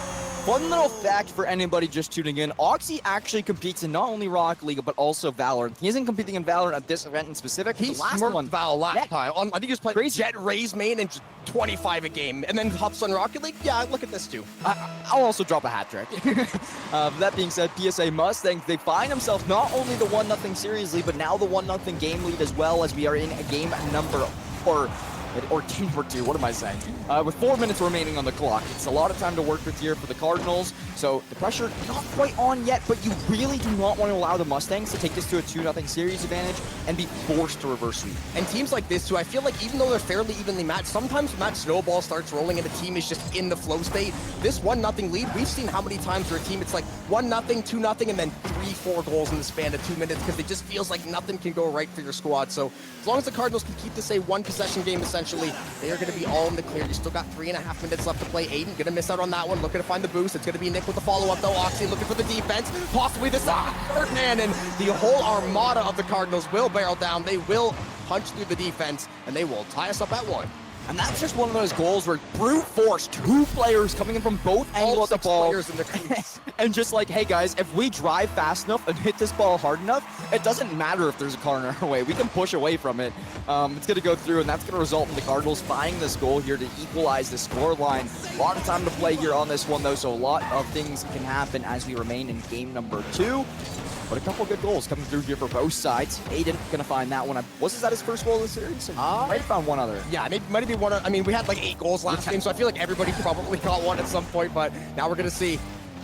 One little fact for anybody just tuning in, Oxy actually competes in not only Rocket League, but also Valorant. He isn't competing in Valorant at this event in specific. He smurfed Val last time. I think he was playing Jet Ray's main and 25 a game, and then hops on Rocket League. Yeah, look at this too. I'll also drop a hat trick. That being said, PSA Mustangs, they find themselves not only the 1-0 series lead, but now the 1-0 game lead as well, as we are in a game number 4. or game number 2, what am I saying? With 4 minutes remaining on the clock. It's a lot of time to work with here for the Cardinals, so the pressure not quite on yet, but you really do not want to allow the Mustangs to take this to a 2-0 series advantage and be forced to reverse sweep. And teams like this too, I feel like even though they're fairly evenly matched, sometimes when that snowball starts rolling and a team is just in the flow state, this 1-0 lead, we've seen how many times for a team it's like 1-0, 2-0, and then 3-4 goals in the span of 2 minutes because it just feels like nothing can go right for your squad. So as long as the Cardinals can keep this a one-possession game, essentially, they are going to be all in the clear. You still got 3.5 minutes left to play. Aiden going to miss out on that one, looking to find the boost. It's going to be Nick with the follow-up, though. Oxy looking for the defense, possibly the third man, and the whole armada of the Cardinals will barrel down. They will punch through the defense, and they will tie us up at 1. And that's just one of those goals where brute force, 2 players coming in from both angles of the ball. Players in the crease. And just like, hey guys, if we drive fast enough and hit this ball hard enough, it doesn't matter if there's a car in our way. We can push away from it. It's going to go through, and that's going to result in the Cardinals finding this goal here to equalize the score line. A lot of time to play here on this one, though, so a lot of things can happen as we remain in game number 2. But a couple good goals coming through here for both sides. Aiden gonna find that one. Was that his first goal of the series? Might have found one other. Yeah, maybe might be one. I mean, we had like 8 goals last game, so I feel like everybody probably got one at some point. But now we're gonna see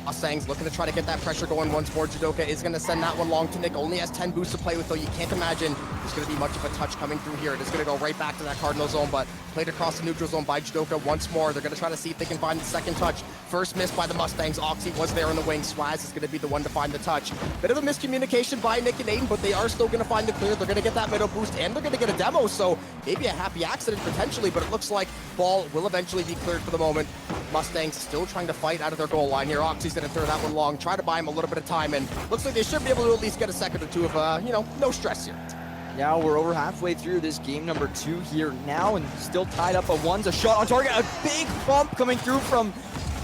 Mustangs looking to try to get that pressure going once more. Judoka is going to send that one long to Nick. Only has 10 boosts to play with, though. You can't imagine there's going to be much of a touch coming through here. It is going to go right back to that Cardinal zone, but played across the neutral zone by Judoka once more. They're going to try to see if they can find the second touch. First miss by the Mustangs. Oxy was there in the wing. Swaz is going to be the one to find the touch. Bit of a miscommunication by Nick and Aiden, but they are still going to find the clear. They're going to get that middle boost, and they're going to get a demo, so maybe a happy accident potentially, but it looks like ball will eventually be cleared for the moment. Mustangs still trying to fight out of their goal line here. Oxy's going to throw that one long, try to buy him a little bit of time, and looks like they should be able to at least get a second or two of, no stress here. Now we're over halfway through this game number 2 here now, and still tied up at 1. A shot on target, a big bump coming through from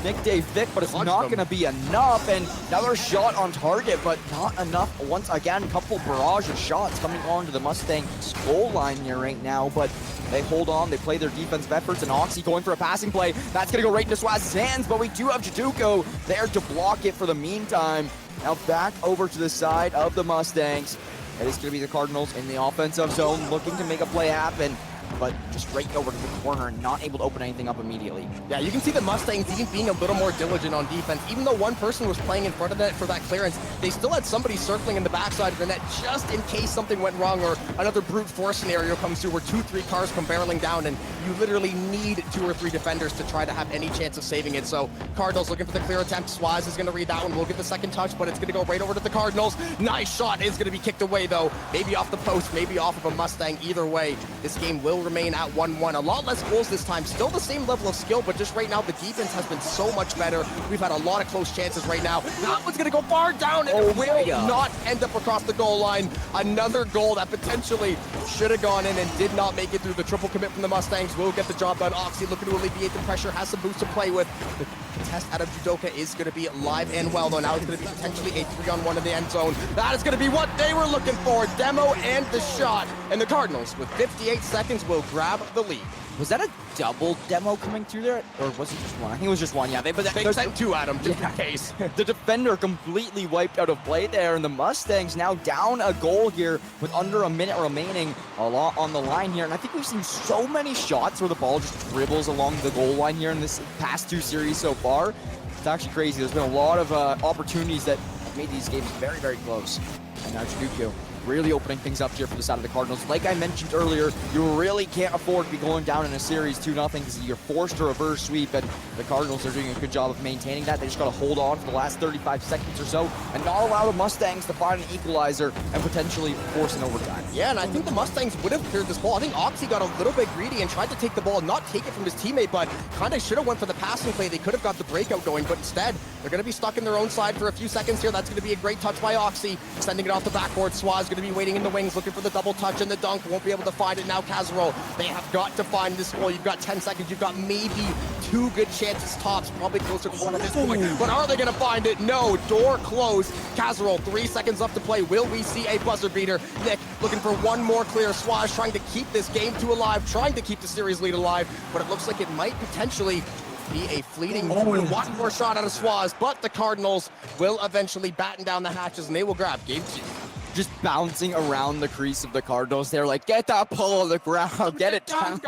Nick Dave Vic, but it's not going to be enough. And another shot on target, but not enough. Once again, a couple barrage of shots coming onto the Mustangs goal line here right now, but they hold on, they play their defensive efforts, and Oxy going for a passing play. That's going to go right into Swaz's hands, but we do have Jaduko there to block it for the meantime. Now back over to the side of the Mustangs. It is going to be the Cardinals in the offensive zone looking to make a play happen, but just right over to the corner and not able to open anything up immediately. Yeah, you can see the Mustangs even being a little more diligent on defense. Even though one person was playing in front of that for that clearance, they still had somebody circling in the backside of the net just in case something went wrong or another brute force scenario comes through where 2-3 cars come barreling down, and you literally need 2 or 3 defenders to try to have any chance of saving it. So Cardinals looking for the clear attempt. Swaz is going to read that one. We'll get the second touch, but it's going to go right over to the Cardinals. Nice shot. Is going to be kicked away, though. Maybe off the post, maybe off of a Mustang. Either way, this game will remain at 1-1. A lot less goals this time. Still the same level of skill, but just right now, the defense has been so much better. We've had a lot of close chances right now. That one's going to go far down, and it will not end up across the goal line. Another goal that potentially should have gone in and did not make it through. The triple commit from the Mustangs will get the job done. Oxy looking to alleviate the pressure, has some boost to play with. The contest out of Judoka is going to be live and well, though. Now it's going to be potentially a 3-on-1 in the end zone. That is going to be what they were looking for. Demo and the shot. And the Cardinals, with 58 seconds, will grab the lead. Was that a double demo coming through there? Or was it just one? I think it was just one, yeah. They sent 2 at him, just in case. The defender completely wiped out of play there, and the Mustangs now down a goal here with under a minute remaining. A lot on the line here, and I think we've seen so many shots where the ball just dribbles along the goal line here in this past 2 series so far. It's actually crazy. There's been a lot of opportunities that have made these games very, very close. And now Jaduko really opening things up here for the side of the Cardinals. Like I mentioned earlier, you really can't afford to be going down in a series 2-0 because you're forced to reverse sweep, and the Cardinals are doing a good job of maintaining that. They just got to hold on for the last 35 seconds or so and not allow the Mustangs to find an equalizer and potentially force an overtime. Yeah, and I think the Mustangs would have cleared this ball. I think Oxy got a little bit greedy and tried to take the ball, not take it from his teammate, but kind of should have went for the passing play. They could have got the breakout going, but instead, they're going to be stuck in their own side for a few seconds here. That's going to be a great touch by Oxy, sending it off the backboard. Swaz going to be waiting in the wings, looking for the double touch and the dunk. Won't be able to find it now. Kazu, they have got to find this goal. You've got 10 seconds. You've got maybe 2 good chances tops, probably closer to 1 at this point. But are they going to find it? No. Door closed. Kazu, 3 seconds left to play. Will we see a buzzer beater? Nick looking for one more clear. Swaz trying to keep this game 2 alive, trying to keep the series lead alive, but it looks like it might potentially be a fleeting one more shot out of Swaz, but the Cardinals will eventually batten down the hatches, and they will grab game 2. just bouncing around the crease of the Cardinals. They're like, get that pull on the ground, get it down.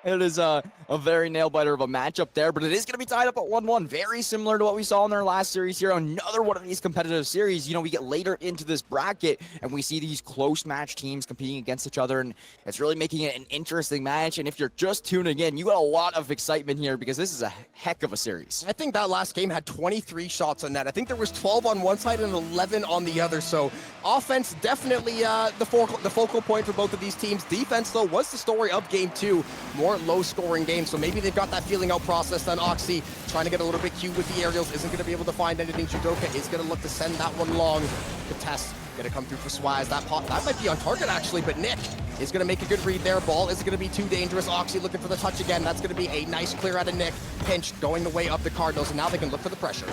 It is a very nail-biter of a matchup there, but it is going to be tied up at 1-1. Very similar to what we saw in their last series here. Another one of these competitive series. You know, we get later into this bracket, and we see these close match teams competing against each other, and it's really making it an interesting match. And if you're just tuning in, you got a lot of excitement here because this is a heck of a series. I think that last game had 23 shots on net. I think there was 12 on one side and 11 on the other. So offense definitely the focal point for both of these teams. Defense, though, was the story of game 2. More low-scoring game, so maybe they've got that feeling out process. Then Oxy trying to get a little bit cute with the aerials, isn't going to be able to find anything. Judoka is going to look to send that one long. The test going to come through for Swaz. That might be on target, actually, but Nick is going to make a good read there. Ball isn't going to be too dangerous. Oxy looking for the touch again. That's going to be a nice clear out of Nick. Pinch going the way of the Cardinals, and now they can look for the pressure.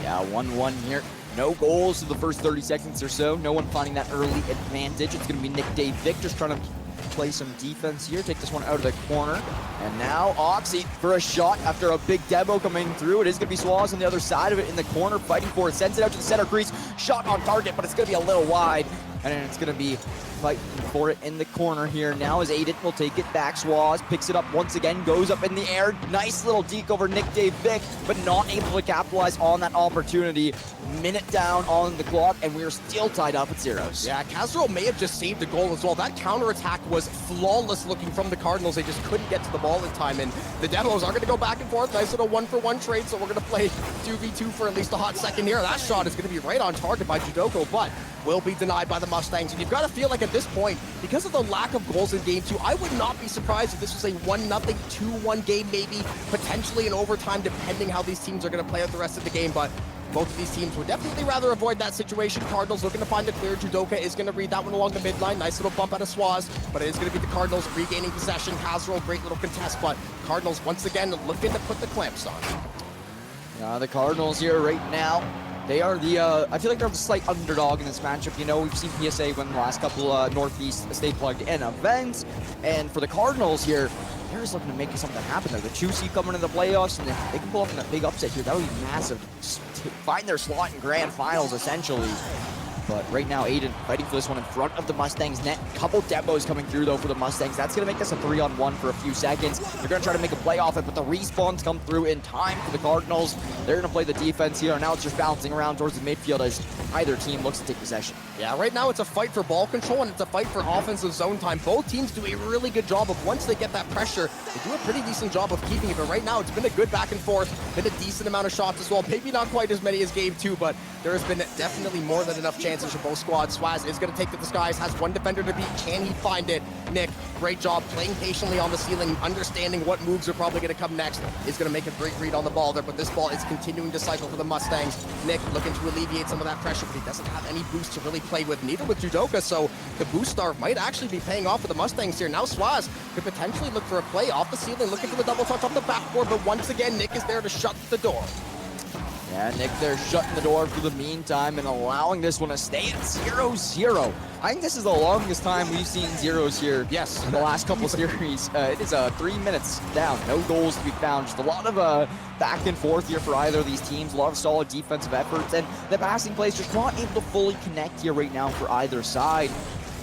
Yeah, 1-1 here. No goals in the first 30 seconds or so. No one finding that early advantage. It's going to be Nick Dave Vic just trying to play some defense here, take this one out of the corner. And now Oxy for a shot after a big demo coming through. It is going to be Swaz on the other side of it in the corner, fighting for it. Sends it out to the center crease. Shot on target, but it's going to be a little wide. And then it's going to be fighting for it in the corner here. Now as Aiden will take it back. Swaz picks it up once again, goes up in the air. Nice little deke over Nick Dave Vic, but not able to capitalize on that opportunity. Minute down on the clock, and we are still tied up at zeros. Yeah, Kazu may have just saved a goal as well. That counterattack was flawless looking from the Cardinals. They just couldn't get to the ball in time, and the demos are going to go back and forth. Nice little 1-for-1 trade, so we're going to play 2v2 for at least a hot second here. That shot is going to be right on target by Judoko, but will be denied by the Mustangs. And you've got to feel like at this point, because of the lack of goals in game 2, I would not be surprised if this was a 1-0, 2-1 game, maybe potentially in overtime, depending how these teams are going to play out the rest of the game. But both of these teams would definitely rather avoid that situation. Cardinals looking to find the clear. Judoka is going to read that one along the midline. Nice little bump out of Swaz, but it is going to be the Cardinals regaining possession. Casserole, great little contest, but Cardinals once again looking to put the clamps on. The Cardinals here right now, they are the, I feel like they're the slight underdog in this matchup. You know, we've seen PSA win the last couple Northeast Stay Plugged In events, and for the Cardinals here, they're just looking to make something happen there. The 2 seed coming into the playoffs, and they can pull off a big upset here. That would be massive to find their slot in grand finals, essentially. But right now, Aiden fighting for this one in front of the Mustangs net. Couple demos coming through, though, for the Mustangs. That's going to make this a 3-on-1 for a few seconds. They're going to try to make a play off it, but the respawns come through in time for the Cardinals. They're going to play the defense here, and now it's just bouncing around towards the midfield as either team looks to take possession. Yeah, right now it's a fight for ball control, and it's a fight for offensive zone time. Both teams do a really good job of, once they get that pressure, they do a pretty decent job of keeping it. But right now, it's been a good back and forth, been a decent amount of shots as well. Maybe not quite as many as game 2, but there has been definitely more than enough chances for both squads. Swaz is going to take to the skies, has one defender to beat. Can he find it? Nick, great job playing patiently on the ceiling, understanding what moves are probably going to come next. Is going to make a great read on the ball there, but this ball is continuing to cycle for the Mustangs. Nick looking to alleviate some of that pressure, but he doesn't have any boost to really play with, neither with Judoka, so the boost star might actually be paying off for the Mustangs here. Now Swaz could potentially look for a play off the ceiling, looking for the double touch off the backboard, but once again, Nick is there to shut the door. Yeah, Nick there shutting the door for the meantime and allowing this one to stay at 0-0. I think this is the longest time we've seen zeros here. Yes. In the last couple series. It is 3 minutes down. No goals to be found. Just a lot of back and forth here for either of these teams. A lot of solid defensive efforts. And the passing plays just not able to fully connect here right now for either side.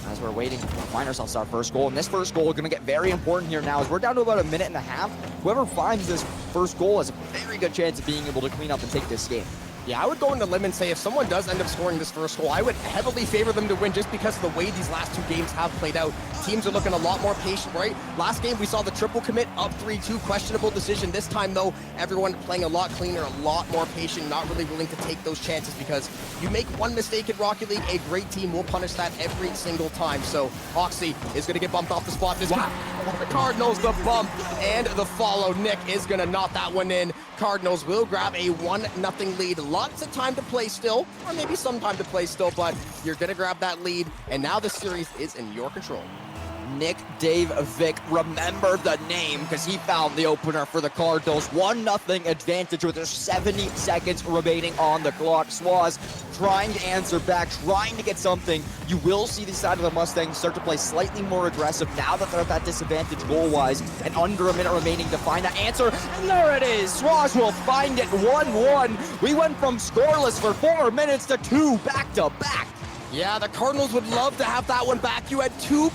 As we're waiting to find ourselves our first goal. And this first goal is going to get very important here now as we're down to about a minute and a half. Whoever finds this first goal has a very good chance of being able to clean up and take this game. Yeah, I would go on the limb and say if someone does end up scoring this first goal, I would heavily favor them to win just because of the way these last 2 games have played out. Teams are looking a lot more patient, right? Last game, we saw the triple commit up 3-2, questionable decision. This time, though, everyone playing a lot cleaner, a lot more patient, not really willing to take those chances because you make one mistake in Rocket League, a great team will punish that every single time. So Oxy is going to get bumped off the spot. This the Cardinals, the bump and the follow. Nick is going to knock that one in. Cardinals will grab a 1-0 lead. Lots of time to play still, or maybe some time to play still, but you're going to grab that lead, and now the series is in your control. Nick Dave Vick. Remember the name because he found the opener for the Cardinals. 1-0 advantage with just 70 seconds remaining on the clock. Swaz trying to answer back, trying to get something. You will see the side of the Mustangs start to play slightly more aggressive now that they're at that disadvantage goal-wise, and under a minute remaining to find that answer. And there it is. Swaz will find it. 1-1. We went from scoreless for 4 minutes to 2 back-to-back. Yeah, the Cardinals would love to have that one back. You had two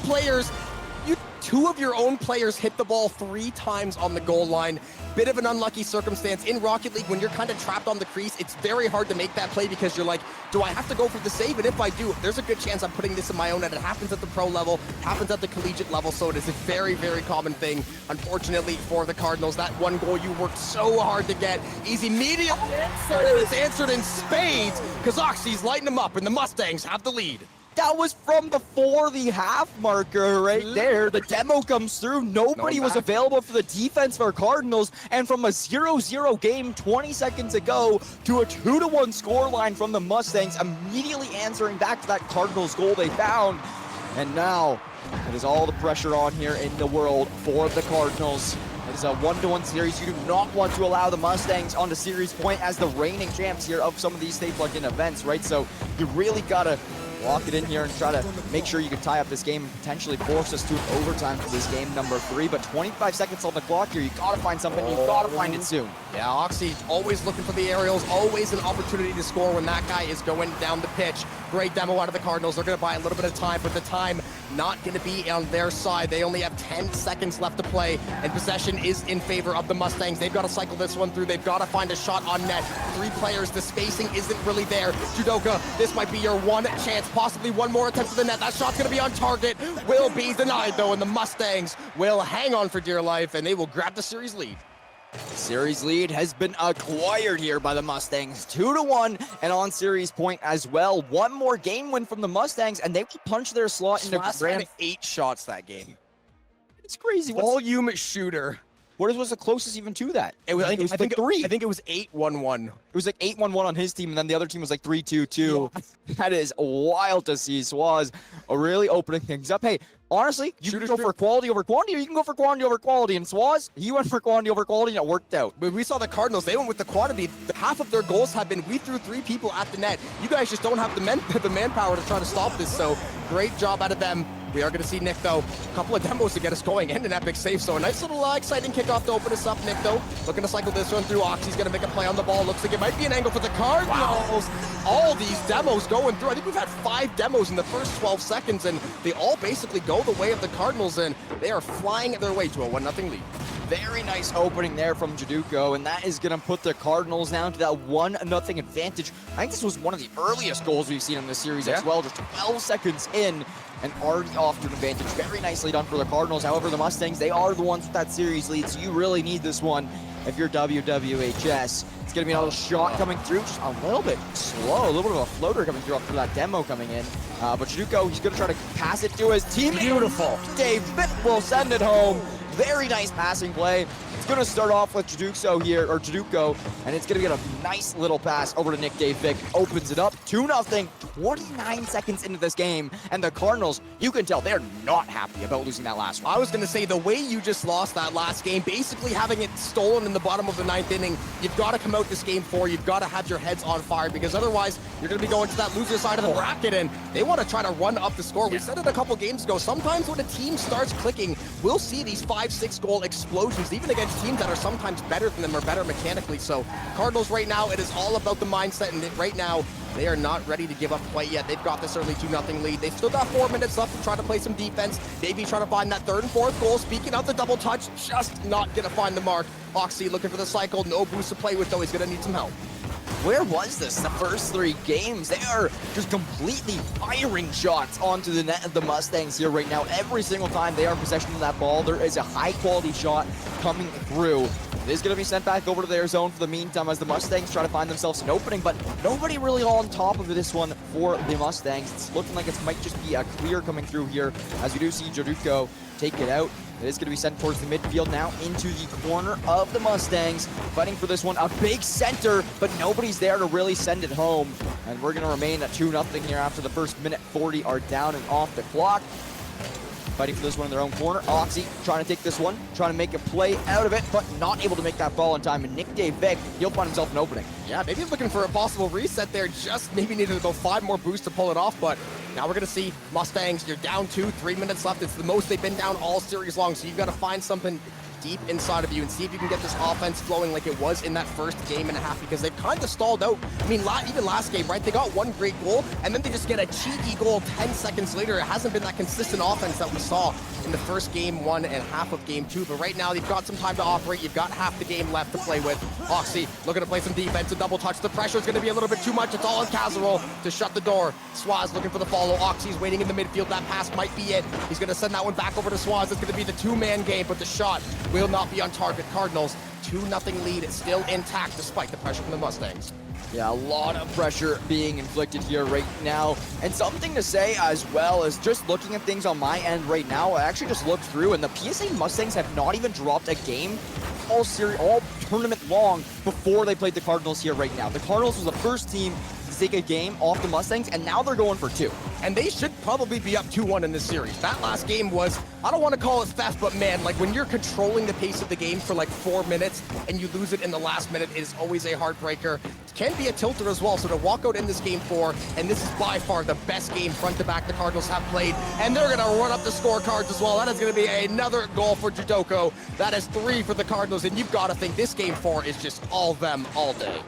of your own players hit the ball 3 times on the goal line. Bit of an unlucky circumstance. In Rocket League, when you're kind of trapped on the crease, it's very hard to make that play because you're like, do I have to go for the save? And if I do, there's a good chance I'm putting this in my own net. It happens at the pro level, happens at the collegiate level, so it is a very, very common thing. Unfortunately for the Cardinals, that one goal you worked so hard to get is immediately answered. It's answered in spades because Oxy's lighting them up and the Mustangs have the lead. That was from before the half marker right there. The demo comes through. Nobody was available for the defense for Cardinals. And from a 0-0 game 20 seconds ago to a 2-1 scoreline from the Mustangs, immediately answering back to that Cardinals goal they found. And now it is all the pressure on here in the world for the Cardinals. It is a 1-1 series. You do not want to allow the Mustangs onto series point as the reigning champs here of some of these Stay Plugged In events, right? So you really got to lock it in here and try to make sure you can tie up this game and potentially force us to an overtime for this game number 3. But 25 seconds on the clock here. You got to find something. You got to find it soon. Yeah, Oxy always looking for the aerials, always an opportunity to score when that guy is going down the pitch. Great demo out of the Cardinals. They're going to buy a little bit of time, but the time not going to be on their side. They only have 10 seconds left to play, and possession is in favor of the Mustangs. They've got to cycle this one through. They've got to find a shot on net. 3 players. The spacing isn't really there. Judoka, this might be your one chance, possibly one more attempt to the net. That shot's going to be on target. Will be denied, though, and the Mustangs will hang on for dear life, and they will grab the series lead. Series lead has been acquired here by the Mustangs. 2-1 and on series point as well. One more game win from the Mustangs and they will punch their slot into grand. 8 shots that game. It's crazy. Volume shooter. What was the closest even to that? I think it was 3. I think it was 8-1-1. It was like 8-1-1 on his team, and then the other team was like 3-2-2. Yeah. That is wild to see. Swaz really opening things up. Hey, honestly, you can go for quality over quantity, or you can go for quantity over quality. And Swaz, he went for quantity over quality, and it worked out. But we saw the Cardinals. They went with the quantity. Half of their goals have been, we threw 3 people at the net. You guys just don't have the manpower to try to stop this, so great job out of them. We are going to see Nick, though, a couple of demos to get us going and an epic save. So a nice little exciting kickoff to open us up. Nick, though, looking to cycle this one through. Oxy's going to make a play on the ball. Looks like it might be an angle for the Cardinals. Wow. All these demos going through. I think we've had 5 demos in the first 12 seconds, and they all basically go the way of the Cardinals, and they are flying their way to a 1-0 lead. Very nice opening there from Jaduko, and that is going to put the Cardinals down to that 1-0 advantage. I think this was one of the earliest goals we've seen in this series as well, just 12 seconds in and already off to an advantage. Very nicely done for the Cardinals. However, the Mustangs, they are the ones with that series lead, so you really need this one if you're WWHS. It's going to be another shot coming through, just a little bit slow, a little bit of a floater coming through after that demo coming in. But Jaduko, he's going to try to pass it to his teammate. Beautiful. Dave Vitt will send it home. Very nice passing play. It's going to start off with Jaduko, and it's going to get a nice little pass over to Nick Dave Vick. Opens it up, 2-0, 29 seconds into this game, and the Cardinals, you can tell they're not happy about losing that last one. I was going to say, the way you just lost that last game, basically having it stolen in the bottom of the 9th inning, you've got to come out this game 4. You've got to have your heads on fire, because otherwise you're going to be going to that loser side of the bracket, and they want to try to run up the score. We said it a couple games ago. Sometimes when a team starts clicking, we'll see these 5-6 goal explosions, even against teams that are sometimes better than them or better mechanically. So Cardinals right now, it is all about the mindset, and right now they are not ready to give up quite yet. They've got this early 2-0 lead. They've still got 4 minutes left to try to play some defense, maybe try to find that 3rd and 4th goal. Speaking of the double touch, just not gonna find the mark. Oxy looking for the cycle, no boost to play with, though. He's gonna need some help. Where was this the first 3 games? They are just completely firing shots onto the net of the Mustangs here right now. Every single time they are in possession of that ball, there is a high-quality shot coming through. It is going to be sent back over to their zone for the meantime as the Mustangs try to find themselves an opening, but nobody really on top of this one for the Mustangs. It's looking like it might just be a clear coming through here as we do see Jaduko take it out. It is going to be sent towards the midfield now into the corner of the Mustangs. Fighting for this one, a big center, but nobody's there to really send it home. And we're going to remain at 2-0 here after the first minute 40 are down and off the clock. fighting for this one in their own corner. Oxy trying to take this one, trying to make a play out of it, but not able to make that ball in time. And Nick Davec, he'll find himself an opening. Yeah, maybe looking for a possible reset there. Just maybe needed about 5 more boosts to pull it off, but now we're going to see Mustangs. You're down 2, 3 minutes left. It's the most they've been down all series long, so you've got to find something deep inside of you and see if you can get this offense flowing like it was in that first game and a half, because they've kind of stalled out. I mean, even last game, right? They got 1 great goal, and then they just get a cheeky goal 10 seconds later. It hasn't been that consistent offense that we saw in the first game 1 and half of game 2, but right now they've got some time to operate. You've got half the game left to play with. Oxy looking to play some defense, a double touch. The pressure is going to be a little bit too much. It's all on Kazu to shut the door. Swaz looking for the follow. Oxy's waiting in the midfield. That pass might be it. He's going to send that one back over to Swaz. It's going to be the 2-man game, but the shot will not be on target. Cardinals 2-0 lead, still intact despite the pressure from the Mustangs. Yeah, a lot of pressure being inflicted here right now. And something to say as well is just looking at things on my end right now, I actually just looked through and the PSA Mustangs have not even dropped a game all tournament long before they played the Cardinals here right now. The Cardinals was the first team to take a game off the Mustangs, and now they're going for 2. And they should probably be up 2-1 in this series. That last game was, I don't want to call it theft, but man, like when you're controlling the pace of the game for like 4 minutes and you lose it in the last minute, it is always a heartbreaker. It can be a tilter as well, so to walk out in this game 4, and this is by far the best game front to back the Cardinals have played, and they're going to run up the scorecards as well. That is going to be another goal for Judoko. That is 3 for the Cardinals, and you've got to think this game 4 is just all them all day.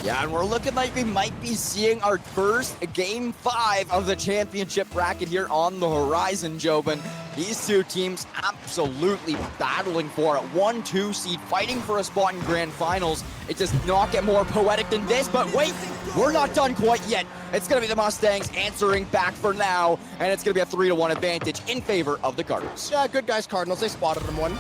Yeah, and we're looking like we might be seeing our first game 5 of the championship bracket here on the horizon, Jobin. These two teams absolutely battling for a 1-2 seed, fighting for a spot in grand finals. It does not get more poetic than this, but wait, we're not done quite yet. It's going to be the Mustangs answering back for now, and it's going to be a 3-1 advantage in favor of the Cardinals. Yeah, good guys, Cardinals. They spotted them one.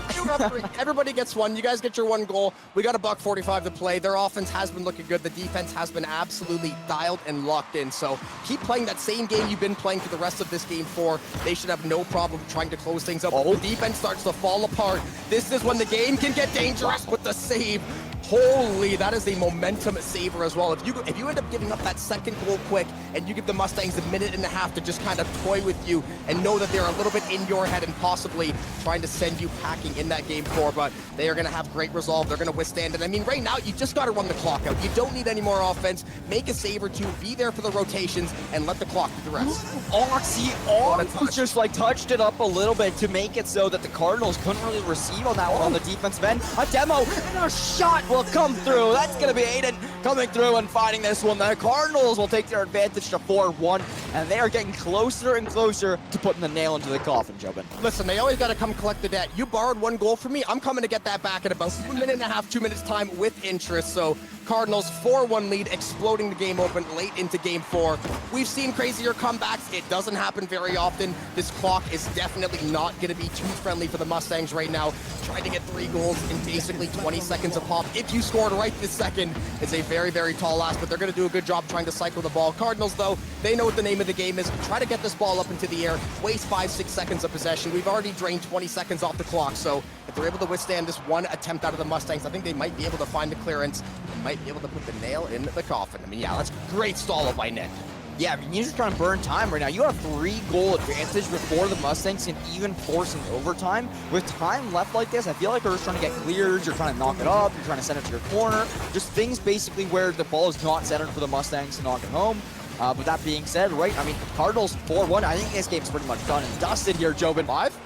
Everybody gets one. You guys get your 1 goal. We got a $1.45 to play. Their offense has been looking good. The defense has been absolutely dialed and locked in. So keep playing that same game you've been playing for the rest of this game 4. They should have no problem trying to close things up. The defense starts to fall apart. This is when the game can get dangerous with the save. Holy, that is a momentum saver as well. If you end up giving up that second goal quick and you give the Mustangs a minute and a half to just kind of toy with you and know that they're a little bit in your head and possibly trying to send you packing in that game 4, but they are going to have great resolve. They're going to withstand it. I mean, right now, you just got to run the clock out. You don't need any more offense. Make a save or 2, be there for the rotations, and let the clock do the rest. Oxy almost just like touched it up a little bit to make it so that the Cardinals couldn't really receive on that one on the defensive end. A demo and a shot will come through. That's going to be Aiden coming through and finding this one. The Cardinals will take their advantage to 4-1, and they are getting closer and closer to putting the nail into the coffin, Jobin. Listen, they always got to come collect the debt. You borrowed 1 goal from me. I'm coming to get that back in about 1.5 minutes, 2 minutes time with interest. So Cardinals 4-1 lead, exploding the game open late into game 4. We've seen crazier comebacks. It doesn't happen very often. This clock is definitely not going to be too friendly for the Mustangs right now. Trying to get 3 goals in basically 20 seconds a pop. If you scored right this second, it's a very, very tall ask, but they're going to do a good job trying to cycle the ball. Cardinals, though, they know what the name of the game is. Try to get this ball up into the air, waste 5-6 seconds of possession. We've already drained 20 seconds off the clock, so if they're able to withstand this 1 attempt out of the Mustangs, I think they might be able to find the clearance and might be able to put the nail in the coffin. I mean, yeah, that's a great stall up by Nick. Yeah, I mean, you're just trying to burn time right now. You got a 3-goal advantage before the Mustangs can even force an overtime. With time left like this, I feel like they're just trying to get cleared. You're trying to knock it up. You're trying to send it to your corner. Just things basically where the ball is not centered for the Mustangs to knock it home. But that being said, right, I mean, Cardinals 4-1. I think this game's pretty much done and dusted here, Jobin. 5?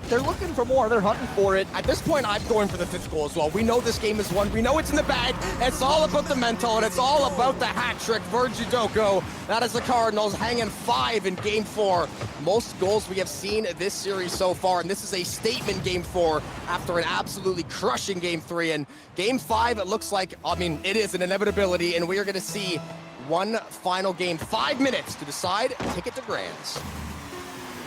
They're looking for more. They're hunting for it. At this point, I'm going for the 5th goal as well. We know this game is won. We know it's in the bag. It's all about the mental, and it's all about the hat trick for Judoko. That is the Cardinals hanging 5 in game 4. Most goals we have seen this series so far, and this is a statement game 4 after an absolutely crushing game 3. And game 5, it looks like, I mean, it is an inevitability, and we are going to see one final game. 5 minutes to decide ticket to Grands.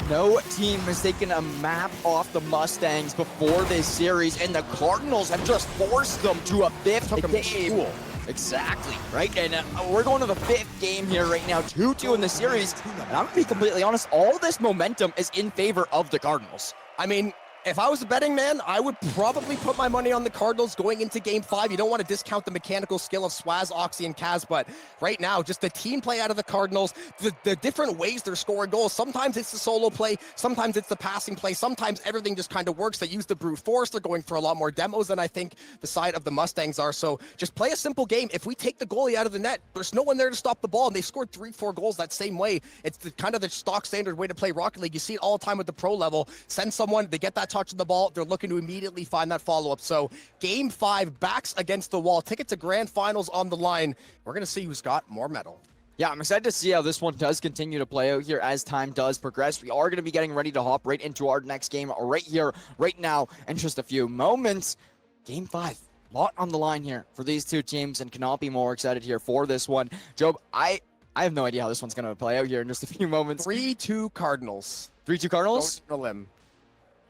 No team has taken a map off the Mustangs before this series, and the Cardinals have just forced them to a 5th game. Exactly, right? And we're going to the 5th game here right now, 2-2 in the series. And I'm going to be completely honest, all this momentum is in favor of the Cardinals. I mean, If I was a betting man, I would probably put my money on the Cardinals going into Game 5. You don't want to discount the mechanical skill of Swaz, Oxy, and Kaz, but right now, just the team play out of the Cardinals, the different ways they're scoring goals. Sometimes it's the solo play, sometimes it's the passing play, sometimes everything just kind of works. They use the brute force. They're going for a lot more demos than I think the side of the Mustangs are. So just play a simple game. If we take the goalie out of the net, there's no one there to stop the ball, and they scored 3-4 goals that same way. It's the kind of the stock standard way to play Rocket League. You see it all the time with the pro level. Send someone, they get that touch on the ball, they're looking to immediately find that follow-up. So Game 5, backs against the wall. Ticket to grand finals on the line. We're going to see who's got more metal. Yeah, I'm excited to see how this one does continue to play out here as time does progress. We are going to be getting ready to hop right into our next game right here, right now, in just a few moments. Game 5. Lot on the line here for these two teams, and cannot be more excited here for this one. Job, I have no idea how this one's going to play out here in just a few moments. 3-2 Cardinals. 3-2 Cardinals? Going on a limb.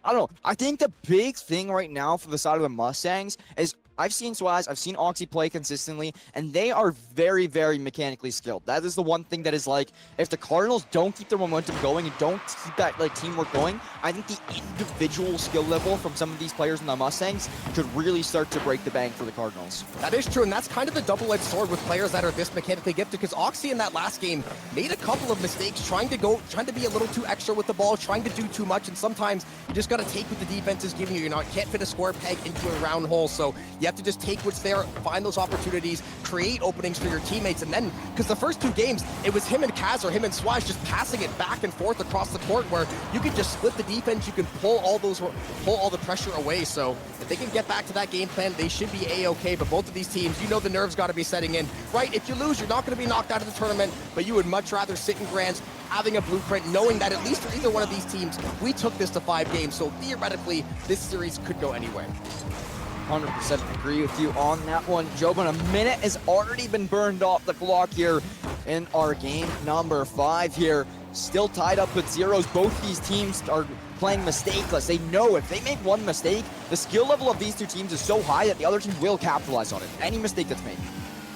I don't know. I think the big thing right now for the side of the Mustangs is I've seen Swaz, I've seen Oxy play consistently, and they are very, very mechanically skilled. That is the one thing that is like, if the Cardinals don't keep their momentum going and don't keep that like teamwork going, I think the individual skill level from some of these players in the Mustangs could really start to break the bank for the Cardinals. That is true, and that's kind of the double-edged sword with players that are this mechanically gifted, because Oxy in that last game made a couple of mistakes, trying to be a little too extra with the ball, trying to do too much, and sometimes you just got to take what the defense is giving you. You can't fit a square peg into a round hole, so you have to just take what's there, find those opportunities, create openings for your teammates, and then, because the first 2 games, it was him and Kaz or him and Swaz just passing it back and forth across the court, where you can just split the defense, you can pull all the pressure away. So if they can get back to that game plan, they should be A-okay. But both of these teams, you know the nerves got to be setting in. Right, if you lose, you're not going to be knocked out of the tournament, but you would much rather sit in Grands, having a blueprint, knowing that at least for either one of these teams, we took this to 5 games, so theoretically, this series could go anyway. 100% agree with you on that one, Joe. But a minute has already been burned off the clock here in our game number 5 here. Still tied up with zeros. Both these teams are playing mistakeless. They know if they make one mistake, the skill level of these two teams is so high that the other team will capitalize on it. Any mistake that's made.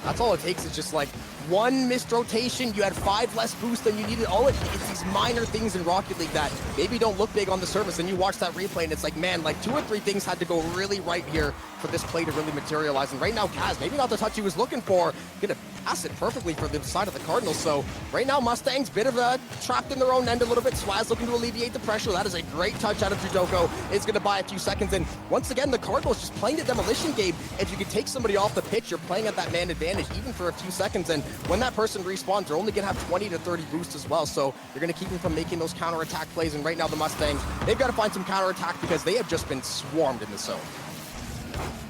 That's all it takes, is just like one missed rotation, you had 5 less boosts than you needed. It's these minor things in Rocket League that maybe don't look big on the surface, and you watch that replay and it's like, man, like 2 or 3 things had to go really right here for this play to really materialize. And right now, Kaz, maybe not the touch he was looking for, gonna pass it perfectly for the side of the Cardinals. So right now, Mustangs, bit of a trapped in their own end a little bit. Swaz looking to alleviate the pressure. That is a great touch out of Judoko. It's gonna buy a few seconds. And once again, the Cardinals just playing the demolition game. If you can take somebody off the pitch, you're playing at that man advantage, even for a few seconds. And when that person respawns, they're only gonna have 20 to 30 boosts as well. So you're gonna keep them from making those counterattack plays. And right now, the Mustangs, they've got to find some counterattack because they have just been swarmed in the zone.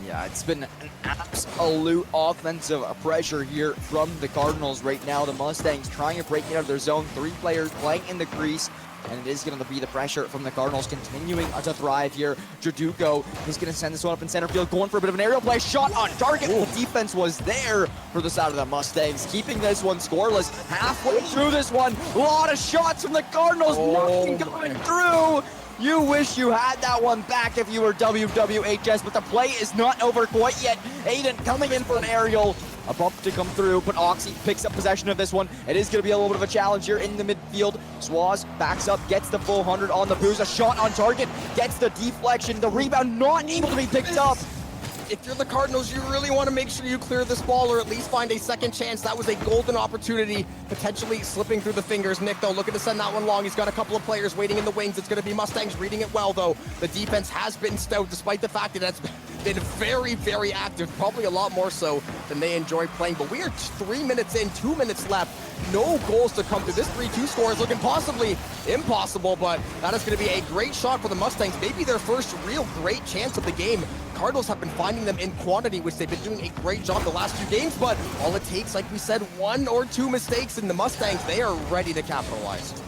Yeah, it's been an absolute offensive pressure here from the Cardinals right now. The Mustangs trying to break out of their zone. 3 players playing in the crease. And it is going to be the pressure from the Cardinals continuing to thrive here. Jaduko is going to send this one up in center field, going for a bit of an aerial play. Shot on target. The defense was there for the side of the Mustangs, keeping this one scoreless. Halfway through this one, a lot of shots from the Cardinals. Nothing going through. You wish you had that one back if you were WWHS, but the play is not over quite yet. Aiden coming in for an aerial. A bump to come through, but Oxy picks up possession of this one. It is going to be a little bit of a challenge here in the midfield. Swaz backs up, gets the full 100 on the boost. A shot on target, gets the deflection. The rebound not able to be picked up. If you're the Cardinals, you really want to make sure you clear this ball or at least find a second chance. That was a golden opportunity, potentially slipping through the fingers. Nick, though, looking to send that one long. He's got a couple of players waiting in the wings. It's going to be Mustangs reading it well, though. The defense has been stout, despite the fact that it's been very, very active, probably a lot more so than they enjoy playing. But we are 3 minutes in, 2 minutes left. No goals to come through. This 3-2 score is looking possibly impossible, but that is going to be a great shot for the Mustangs. Maybe their first real great chance of the game. Cardinals have been finding them in quantity, which they've been doing a great job the last few games, but all it takes, like we said, 1 or 2 mistakes, and the Mustangs, they are ready to capitalize.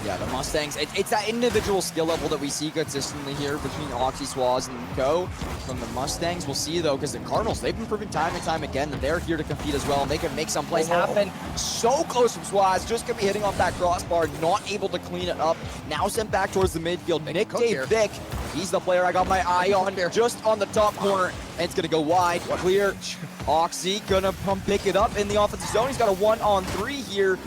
Yeah, the Mustangs, it's that individual skill level that we see consistently here between Oxy, Swaz, and Co. From the Mustangs, we'll see, though, because the Cardinals, they've been proving time and time again that they're here to compete as well, and they can make some plays happen. So close from Swaz, just going to be hitting off that crossbar, not able to clean it up. Now sent back towards the midfield. Nick Dave Vick, he's the player I got my eye on there, just on the top corner, and it's going to go wide, clear. Oxy going to pick it up in the offensive zone. He's got a 1-on-3 here.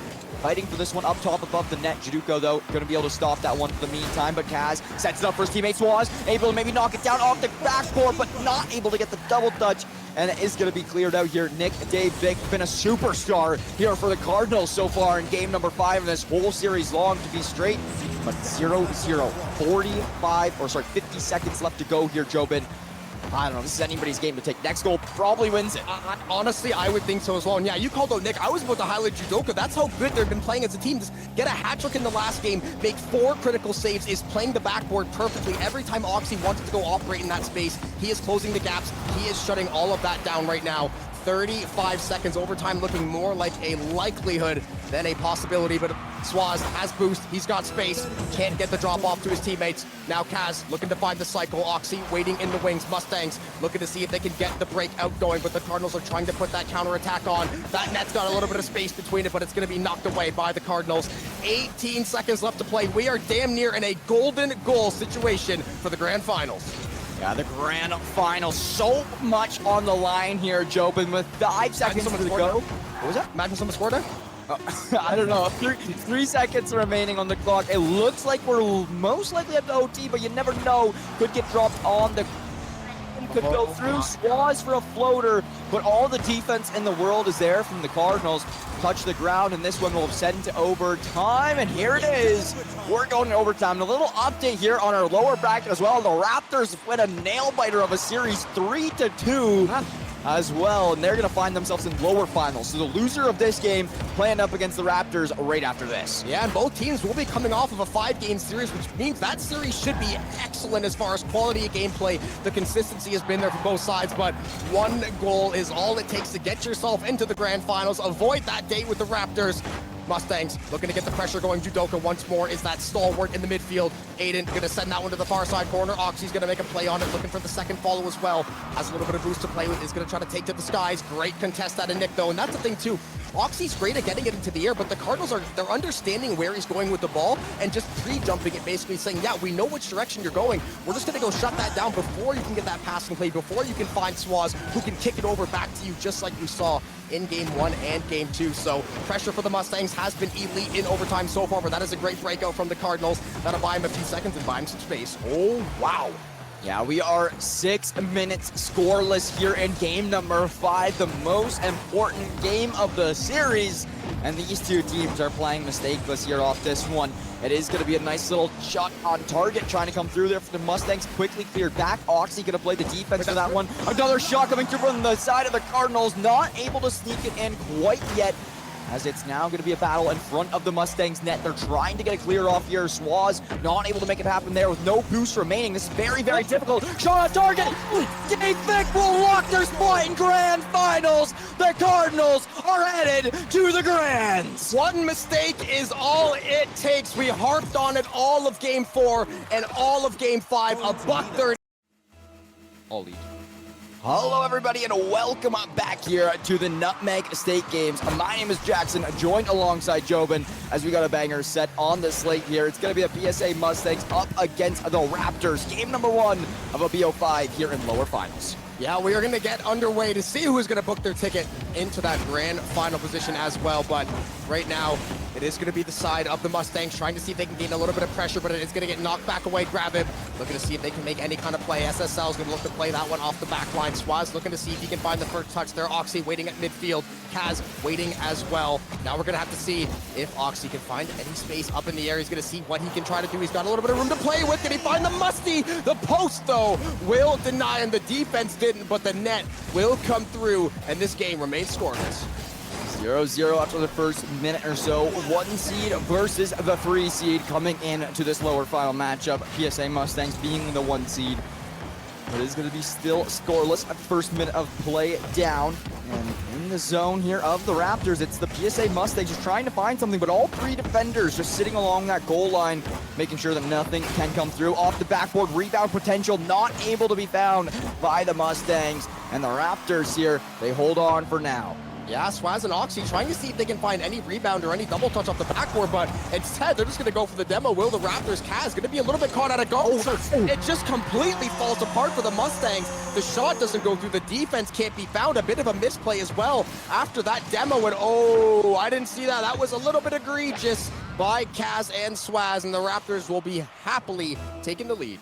fighting for this one up top above the net. Jaduko, though, going to be able to stop that one for the meantime, but Kaz sets it up for his teammate Swaz, able to maybe knock it down off the backboard, but not able to get the double touch, and it is going to be cleared out here. Nick, Dave, Vic, been a superstar here for the Cardinals so far in game number 5 of this whole series long to be straight, but 0-0, 50 seconds left to go here, Jobin. I don't know, this is anybody's game to take. Next goal probably wins it. Honestly, I would think so as well. And yeah, you called out Nick. I was about to highlight Judoka. That's how good they've been playing as a team. Just get a hat trick in the last game, make 4 critical saves, is playing the backboard perfectly. Every time Oxy wanted to go operate in that space, he is closing the gaps. He is shutting all of that down right now. 35 seconds, overtime looking more like a likelihood than a possibility, but Swaz has boost, he's got space, can't get the drop off to his teammates. Now Kaz looking to find the cycle, Oxy waiting in the wings, Mustangs looking to see if they can get the breakout going, but the Cardinals are trying to put that counter attack on. That net's got a little bit of space between it, but it's going to be knocked away by the Cardinals. 18 seconds left to play. We are damn near in a golden goal situation for the grand finals. Yeah, the grand final, so much on the line here, Jobin, with 5 seconds to go. What was that? Imagine someone scored there? I don't know. 3 seconds remaining on the clock. It looks like we're most likely at the OT, but you never know. Could get dropped on the... Could go through. Swaz for a floater, but all the defense in the world is there from the Cardinals. Touch the ground, and this one will send to overtime, and here it is. We're going to overtime. A little update here on our lower bracket as well. The Raptors win a nail-biter of a series 3-2 as well, and they're going to find themselves in lower finals. So the loser of this game playing up against the Raptors right after this. Yeah, and both teams will be coming off of a 5-game series, which means that series should be excellent as far as quality of gameplay. The consistency has been there for both sides, but 1 goal is all it takes to get yourself into the grand finals. Avoid that date with the Raptors. Mustangs looking to get the pressure going. Judoka once more is that stalwart in the midfield. Aiden going to send that one to the far side corner. Oxy's going to make a play on it, looking for the second follow as well. Has a little bit of boost to play with, is going to try to take to the skies. Great contest out of Nick though, and that's the thing too. Oxy's great at getting it into the air, but the Cardinals they're understanding where he's going with the ball and just pre-jumping it, basically saying, yeah, we know which direction you're going. We're just going to go shut that down before you can get that passing play, before you can find Swaz, who can kick it over back to you, just like you saw in game 1 and game 2. So pressure for the Mustangs has been elite in overtime so far, but that is a great breakout from the Cardinals. That'll buy him a few seconds and buy him some space. Oh, wow. Yeah, we are 6 minutes scoreless here in game number 5, the most important game of the series. And these two teams are playing mistakeless here off this one. It is going to be a nice little shot on target trying to come through there for the Mustangs. Quickly cleared back. Oxy going to play the defense for that one. Another shot coming through from the side of the Cardinals. Not able to sneak it in quite yet, as it's now going to be a battle in front of the Mustangs net. They're trying to get a clear off here. Swaz not able to make it happen there with no boost remaining. This is very, very difficult. Shot on target. Dave Vic will lock their spot in grand finals. The Cardinals are headed to the Grands. One mistake is all it takes. We harped on it all of game 4 and all of game 5. A $130. All lead. Hello everybody and welcome back here to the Nutmeg State Games. My name is Jackson, joined alongside Jobin as we got a banger set on the slate here. It's going to be the PSA Mustangs up against the Raptors. Game number 1 of a BO5 here in lower finals. Yeah, we are going to get underway to see who is going to book their ticket into that grand final position as well. But right now, it is going to be the side of the Mustangs trying to see if they can gain a little bit of pressure, but it is going to get knocked back away. Gavin looking to see if they can make any kind of play. SSL is going to look to play that one off the back line. Swaz looking to see if he can find the first touch there. Oxy waiting at midfield. Kaz waiting as well. Now we're going to have to see if Oxy can find any space up in the air. He's going to see what he can try to do. He's got a little bit of room to play with. Can he find the Musty? The post, though, will deny him. The defense didn't, but the net will come through, and this game remains scoreless. 0-0 after the first minute or so. 1 seed versus the 3 seed coming into this lower final matchup. PSA Mustangs being the 1 seed. It is going to be still scoreless at the first minute of play down. And in the zone here of the Raptors, it's the PSA Mustangs just trying to find something, but all 3 defenders just sitting along that goal line, making sure that nothing can come through. Off the backboard, rebound potential not able to be found by the Mustangs. And the Raptors here, they hold on for now. Yeah, Swaz and Oxy trying to see if they can find any rebound or any double touch off the backboard, but instead they're just going to go for the demo. Will the Raptors? Kaz going to be a little bit caught out of guard. It just completely falls apart for the Mustangs. The shot doesn't go through. The defense can't be found. A bit of a misplay as well after that demo. And oh, I didn't see that. That was a little bit egregious by Kaz and Swaz, and the Raptors will be happily taking the lead.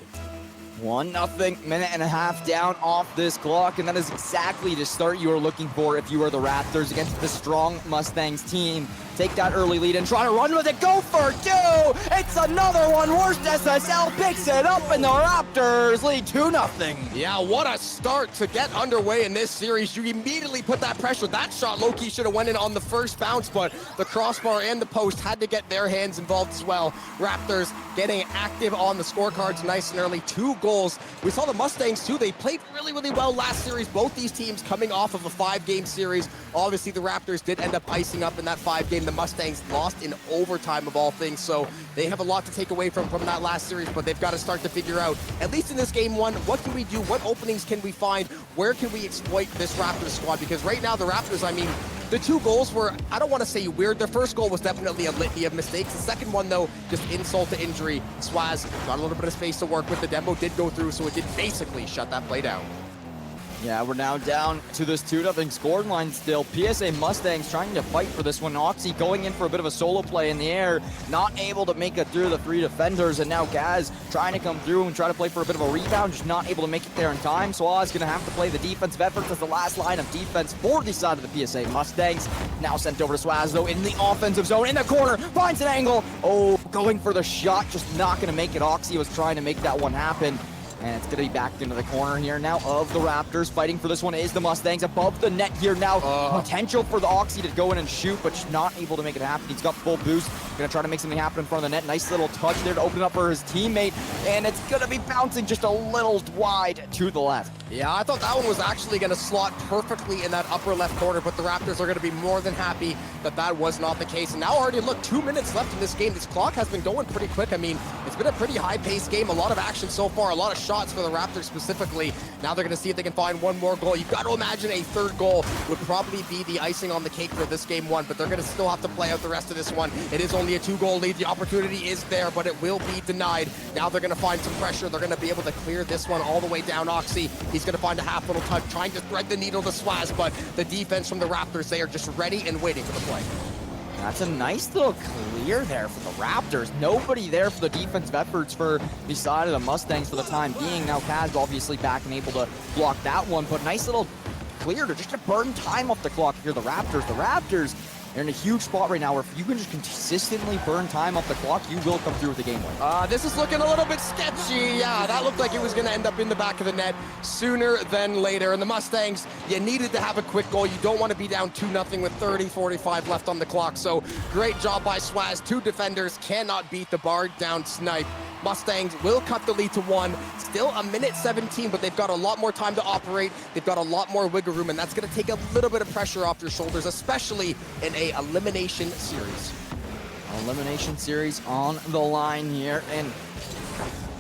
1-0, minute and a half down off this clock, and that is exactly the start you were looking for if you were the Raptors against the strong Mustangs team. Take that early lead and try to run with it. Go for two! It's another one. Worst SSL picks it up, and the Raptors lead 2-0. Yeah, what a start to get underway in this series. You immediately put that pressure. That shot low-key should have went in on the first bounce, but the crossbar and the post had to get their hands involved as well. Raptors getting active on the scorecards nice and early. 2 goals. We saw the Mustangs too. They played really, really well last series. Both these teams coming off of a 5-game series. Obviously, the Raptors did end up icing up in that 5-game. The Mustangs lost in overtime of all things, so they have a lot to take away from that last series, but they've got to start to figure out, at least in this game 1, what can we do? What openings can we find? Where can we exploit this Raptors squad? Because right now, the Raptors, I mean, the 2 goals were, I don't want to say weird. Their first goal was definitely a litany of mistakes. The second one, though, just insult to injury. Swaz got a little bit of space to work with. The demo did go through, so it did basically shut that play down. Yeah, we're now down to this 2-0 score line still. PSA Mustangs trying to fight for this one. Oxy going in for a bit of a solo play in the air, not able to make it through the 3 defenders, and now Gaz trying to come through and try to play for a bit of a rebound, just not able to make it there in time. Swaz going to have to play the defensive efforts as the last line of defense for the side of the PSA Mustangs. Now sent over to Swaz, though, in the offensive zone, in the corner, finds an angle. Oh, going for the shot, just not going to make it. Oxy was trying to make that one happen. And it's going to be backed into the corner here now of the Raptors. Fighting for this one is the Mustangs above the net here now. Potential for the Oxy to go in and shoot, but just not able to make it happen. He's got full boost. Going to try to make something happen in front of the net. Nice little touch there to open up for his teammate. And it's going to be bouncing just a little wide to the left. Yeah, I thought that one was actually going to slot perfectly in that upper left corner, but the Raptors are going to be more than happy that that was not the case. And now already, look, 2 minutes left in this game. This clock has been going pretty quick. I mean, it's been a pretty high-paced game. A lot of action so far, a lot of shots for the Raptors specifically. Now they're going to see if they can find one more goal. You've got to imagine a third goal would probably be the icing on the cake for this game 1, but they're going to still have to play out the rest of this one. It is only a 2-goal lead. The opportunity is there, but it will be denied. Now they're going to find some pressure. They're going to be able to clear this one all the way down. Oxy, he's going to find a half little touch, trying to thread the needle to Swaz, but the defense from the Raptors, they are just ready and waiting for the play. That's a nice little clear there for the Raptors. Nobody there for the defensive efforts for the side of the Mustangs for the time being. Now Kaz obviously back and able to block that one, but nice little clear to just to burn time off the clock here. The Raptors are in a huge spot right now where if you can just consistently burn time off the clock, you will come through with the game win. This is looking a little bit sketchy. Yeah, that looked like it was going to end up in the back of the net sooner than later. And the Mustangs, you needed to have a quick goal. You don't want to be down 2-0 with 30-45 left on the clock. So great job by Swaz. 2 defenders cannot beat the barred down snipe. Mustangs will cut the lead to 1. Still a minute 17, but they've got a lot more time to operate. They've got a lot more wiggle room, and that's going to take a little bit of pressure off their shoulders, especially in a elimination series. Elimination series on the line here, and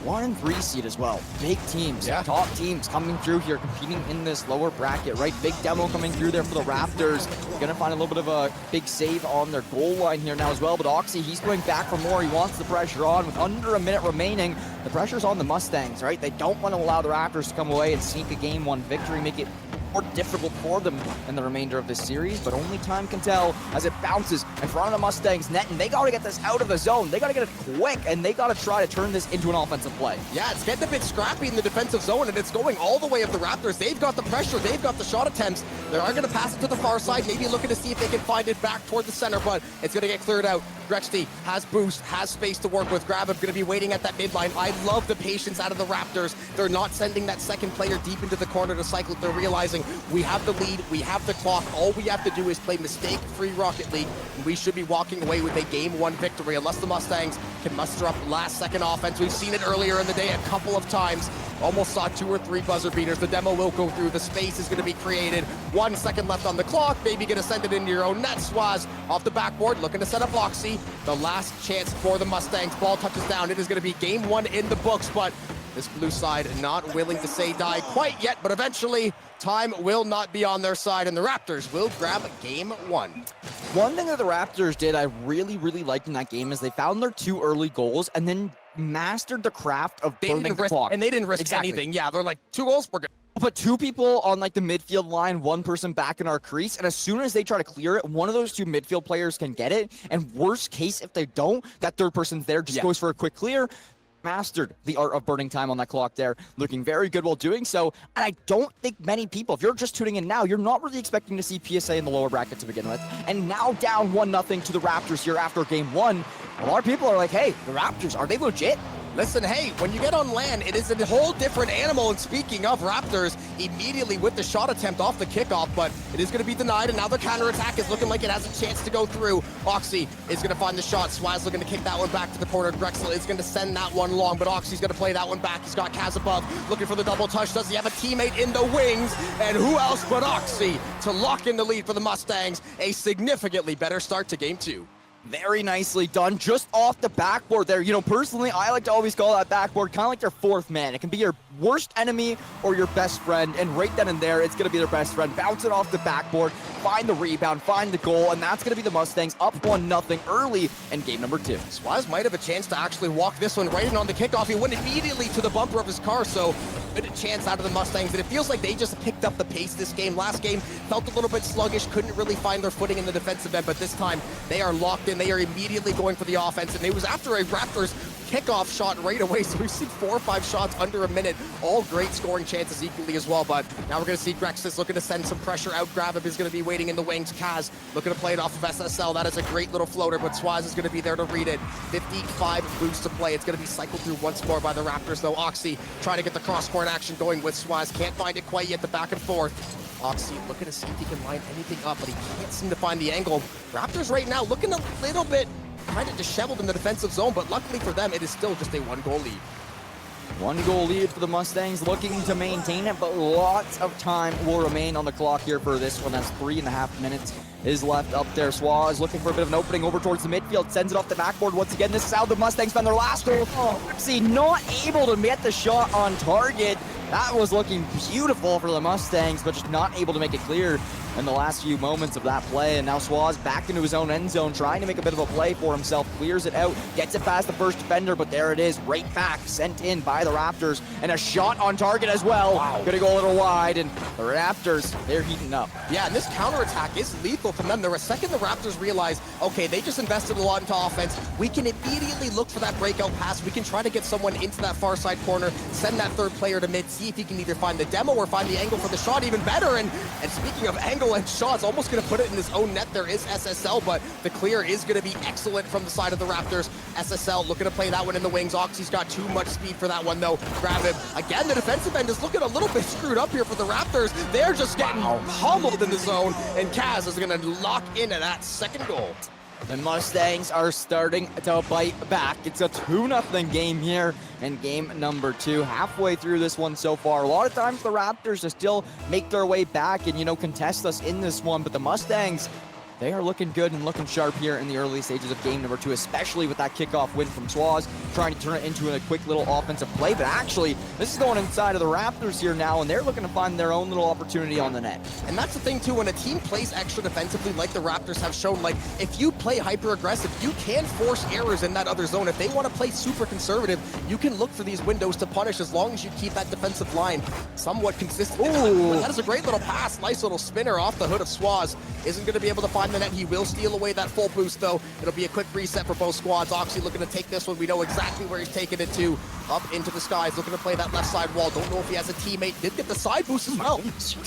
1 and 3 seed as well. Big teams, top teams coming through here, competing in this lower bracket, right? Big demo coming through there for the Raptors. Gonna find a little bit of a big save on their goal line here now as well, but Oxy, he's going back for more. He wants the pressure on with under a minute remaining. The pressure's on the Mustangs, right? They don't want to allow the Raptors to come away and sneak a game 1 victory, make it more difficult for them in the remainder of this series, but only time can tell as it bounces in front of the Mustangs net, and they got to get this out of the zone. They got to get it quick, and they got to try to turn this into an offensive play. Yeah, it's getting a bit scrappy in the defensive zone, and it's going all the way of the Raptors. They've got the pressure. They've got the shot attempts. They are going to pass it to the far side, maybe looking to see if they can find it back toward the center, but it's going to get cleared out. Grexty has boost, has space to work with. Gavin going to be waiting at that midline. I love the patience out of the Raptors. They're not sending that second player deep into the corner to cycle. They're realizing we have the lead, we have the clock. All we have to do is play mistake-free Rocket League, and we should be walking away with a game 1 victory unless the Mustangs can muster up last-second offense. We've seen it earlier in the day a couple of times. Almost saw 2 or 3 buzzer beaters. The demo will go through. The space is going to be created. 1 second left on the clock. Maybe going to send it into your own net. Swaz off the backboard, looking to set up Oxy. The last chance for the Mustangs. Ball touches down. It is going to be game 1 in the books, but This blue side not willing to say die quite yet, but eventually time will not be on their side, and the Raptors will grab game 1. One thing that the Raptors did I really, really liked in that game is they found their 2 early goals and then mastered the craft of burning the clock. And they didn't risk Exactly. anything. Yeah, they're like, 2 goals, we're good. Put 2 people on like the midfield line, 1 person back in our crease, and as soon as they try to clear it, one of those 2 midfield players can get it, and worst case, if they don't, that third person's there, just goes for a quick clear. Mastered the art of burning time on that clock there, looking very good while doing so. And I don't think many people, if you're just tuning in now, you're not really expecting to see PSA in the lower bracket to begin with. And now down 1-0 to the Raptors here after game 1. A lot of people are like, hey, the Raptors, are they legit? Listen, hey, when you get on land, it is a whole different animal. And speaking of Raptors, immediately with the shot attempt off the kickoff, but it is going to be denied, and now the counterattack is looking like it has a chance to go through. Oxy is going to find the shot. Swaz looking to kick that one back to the corner. Drexel is going to send that one long, but Oxy's going to play that one back. He's got Kaz above, looking for the double touch. Does he have a teammate in the wings? And who else but Oxy to lock in the lead for the Mustangs? A significantly better start to game 2. Very nicely done, just off the backboard there. You know, personally, I like to always call that backboard kind of like your 4th man. It can be your worst enemy or your best friend, and right then and there, it's going to be their best friend. Bounce it off the backboard, find the rebound, find the goal, and that's going to be the Mustangs up 1-0 early in game number 2. Swaz might have a chance to actually walk this one right in on the kickoff. He went immediately to the bumper of his car, so good chance out of the Mustangs. And it feels like they just picked up the pace this game. Last game felt a little bit sluggish, couldn't really find their footing in the defensive end, but this time they are locked in. They are immediately going for the offense, and it was after a Raptors kickoff shot right away, so we've seen 4 or 5 shots under a minute, all great scoring chances equally as well. But now we're going to see Grexis looking to send some pressure out. Gavin is going to be waiting in the wings. Kaz looking to play it off of SSL. That is a great little floater, but Swaz is going to be there to read it. 55 boosts to play. It's going to be cycled through once more by the Raptors, though. Oxy trying to get the cross-court action going with Swaz. Can't find it quite yet, the back and forth. Oxy looking to see if he can line anything up, but he can't seem to find the angle. Raptors right now looking a little bit kind of disheveled in the defensive zone, but luckily for them, it is still just a 1-goal lead. 1-goal lead for the Mustangs, looking to maintain it, but lots of time will remain on the clock here for this one. That's 3.5 minutes is left up there. Swaz looking for a bit of an opening over towards the midfield, sends it off the backboard once again. This is how the Mustangs found their last goal. See, not able to get the shot on target. That was looking beautiful for the Mustangs, but just not able to make it clear in the last few moments of that play. And now Swaz back into his own end zone, trying to make a bit of a play for himself, clears it out, gets it past the first defender, but there it is, right back, sent in by the Raptors, and a shot on target as well. Wow. Gonna go a little wide, and the Raptors, they're heating up. Yeah, and this counterattack is lethal from them. The second the Raptors realize, okay, they just invested a lot into offense, we can immediately look for that breakout pass. We can try to get someone into that far side corner, send that third player to mid, see if he can either find the demo or find the angle for the shot even better. And speaking of angle and shots, almost going to put it in his own net. There is SSL, but the clear is going to be excellent from the side of the Raptors. SSL looking to play that one in the wings. Oxy's got too much speed for that one, though. Grab him. Again, the defensive end is looking a little bit screwed up here for the Raptors. They're just getting pummeled in the zone, and Kaz is going to lock into that second goal. The Mustangs are starting to bite back. It's a 2-0 game here in game number 2. Halfway through this one so far. A lot of times the Raptors just still make their way back and, you know, contest us in this one. But the Mustangs, they are looking good and looking sharp here in the early stages of game number 2, especially with that kickoff win from Swaz, trying to turn it into a quick little offensive play. But actually, this is going inside of the Raptors here now, and they're looking to find their own little opportunity on the net. And that's the thing, too, when a team plays extra defensively like the Raptors have shown, like, if you play hyper-aggressive, you can force errors in that other zone. If they want to play super conservative, you can look for these windows to punish as long as you keep that defensive line somewhat consistent. Ooh. That is a great little pass. Nice little spinner off the hood of Swaz. Isn't going to be able to find the net. He will steal away that full boost, though. It'll be a quick reset for both squads. Oxy looking to take this one. We know exactly where he's taking it to. Up into the skies, looking to play that left side wall. Don't know if he has a teammate. Did get the side boost as well.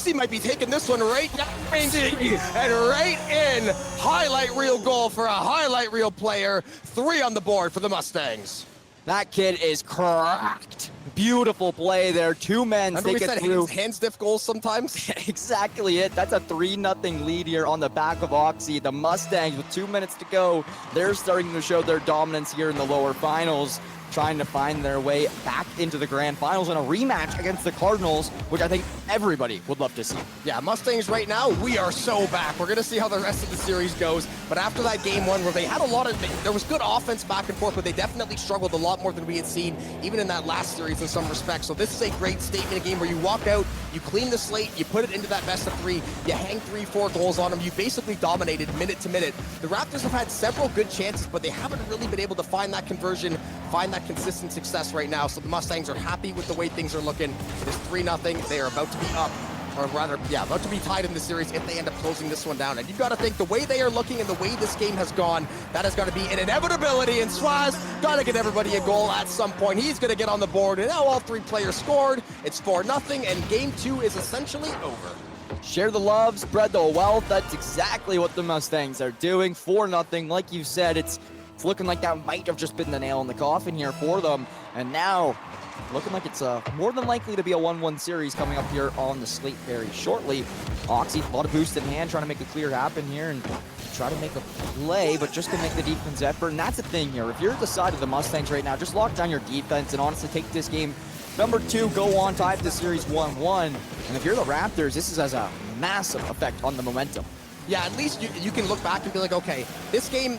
He might be taking this one right down range and right in. Highlight reel goal for a highlight reel player. 3 on the board for the Mustangs. That kid is cracked. Beautiful play there. 2 men take it through. Hand stiff goals sometimes. Exactly it. That's a 3-0 lead here on the back of Oxy. The Mustangs, with 2 minutes to go, they're starting to show their dominance here in the lower finals, trying to find their way back into the grand finals in a rematch against the Cardinals, which I think everybody would love to see. Yeah, Mustangs right now, we are so back. We're going to see how the rest of the series goes. But after that game one where they had a lot of, there was good offense back and forth, but they definitely struggled a lot more than we had seen, even in that last series in some respects. So this is a great statement game where you walk out, you clean the slate, you put it into that best of 3, you hang 3-4 goals on them, you basically dominated minute to minute. The Raptors have had several good chances, but they haven't really been able to find that conversion, find that consistent success right now. So the Mustangs are happy with the way things are looking. It is 3-0. They are about to be up, or rather, yeah, about to be tied in the series if they end up closing this one down. And you've got to think the way they are looking and the way this game has gone, that has got to be an inevitability. And Swaz got to get everybody a goal at some point. He's going to get on the board, and now all 3 players scored. It's 4-0, and game 2 is essentially over. Share the love, spread the wealth. That's exactly what the Mustangs are doing. 4-0, like you said, it's looking like that might have just been the nail in the coffin here for them. And now, looking like it's more than likely to be a 1-1 series coming up here on the slate very shortly. Oxy, a lot of boost in hand, trying to make a clear happen here and try to make a play, but just to make the defense effort. And that's the thing here. If you're at the side of the Mustangs right now, just lock down your defense and honestly take this game number 2, go on, tie the series 1-1. And if you're the Raptors, this has a massive effect on the momentum. Yeah, at least you can look back and be like, okay, this game,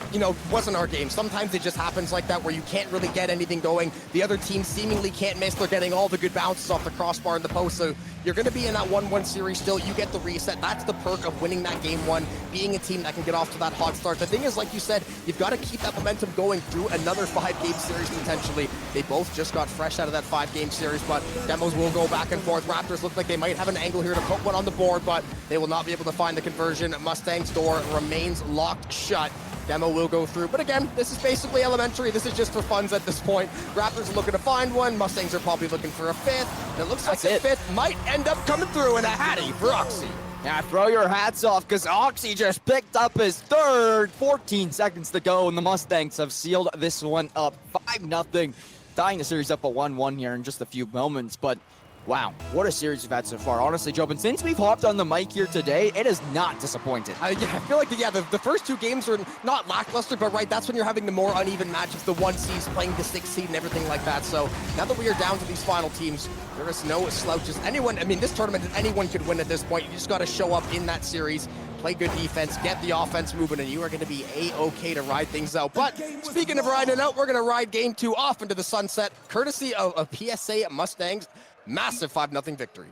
wasn't our game. Sometimes it just happens like that where you can't really get anything going. The other team seemingly can't miss. They're getting all the good bounces off the crossbar and the post. So you're going to be in that 1-1 series still. You get the reset. That's the perk of winning that game 1, being a team that can get off to that hot start. The thing is, like you said, you've got to keep that momentum going through another 5-game series potentially. They both just got fresh out of that 5-game series, but demos will go back and forth. Raptors look like they might have an angle here to put one on the board, but they will not be able to find the conversion. Mustang's door remains locked shut. Demo will go through, but again, this is basically elementary. This is just for funs at this point. Raptors are looking to find one. Mustangs are probably looking for a 5th. And it looks like the 5th might end up coming through, and a hattie for Oxy. Yeah, throw your hats off, because Oxy just picked up his 3rd. 14 seconds to go, and the Mustangs have sealed this one up. 5-0, tying the series up at 1-1 here in just a few moments, but wow, what a series we've had so far. Honestly, Jobin, since we've hopped on the mic here today, it is not disappointed. I feel like, the first 2 games are not lackluster, but right, that's when you're having the more uneven matches, the 1 seeds playing the 6 seed and everything like that. So now that we are down to these final teams, there is no slouches. This tournament, anyone could win at this point. You just got to show up in that series, play good defense, get the offense moving, and you are going to be A-okay to ride things out. But speaking of riding out, we're going to ride game 2 off into the sunset, courtesy of PSA Mustangs. Massive 5-0 victory.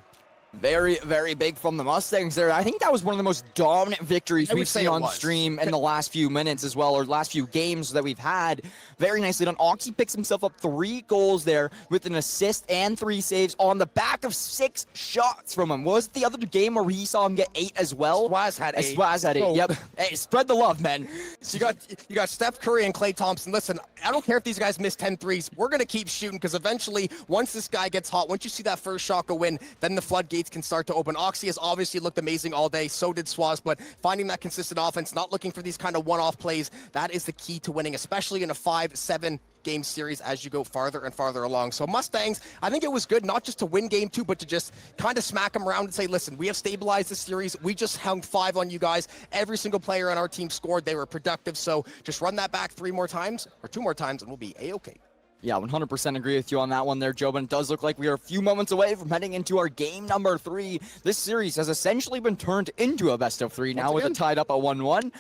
Very, very big from the Mustangs there. I think that was one of the most dominant victories we've seen on stream in the last few minutes as well, or last few games that we've had. Very nicely done. Oxy picks himself up 3 goals there with an assist and 3 saves on the back of 6 shots from him. Was it the other game where he saw him get 8 as well? Swaz had 8. Swaz had 8, yep. Hey, spread the love, man. So you got Steph Curry and Klay Thompson. Listen, I don't care if these guys miss 10 threes. We're going to keep shooting, because eventually, once this guy gets hot, once you see that first shot go in, then the floodgates can start to open. Oxy has obviously looked amazing all day. So did Swaz, but finding that consistent offense, not looking for these kind of one-off plays, that is the key to winning, especially in a 5-7 game series as you go farther and farther along. So Mustangs, I think it was good not just to win game 2, but to just kind of smack them around and say, listen, we have stabilized this series. We just hung 5 on you guys. Every single player on our team scored. They were productive. So just run that back 3 more times or 2 more times and we'll be A-okay. Yeah, 100% agree with you on that one there, Jobin. It does look like we are a few moments away from heading into our game number 3. This series has essentially been turned into a best of 3 now with it tied up at 1-1.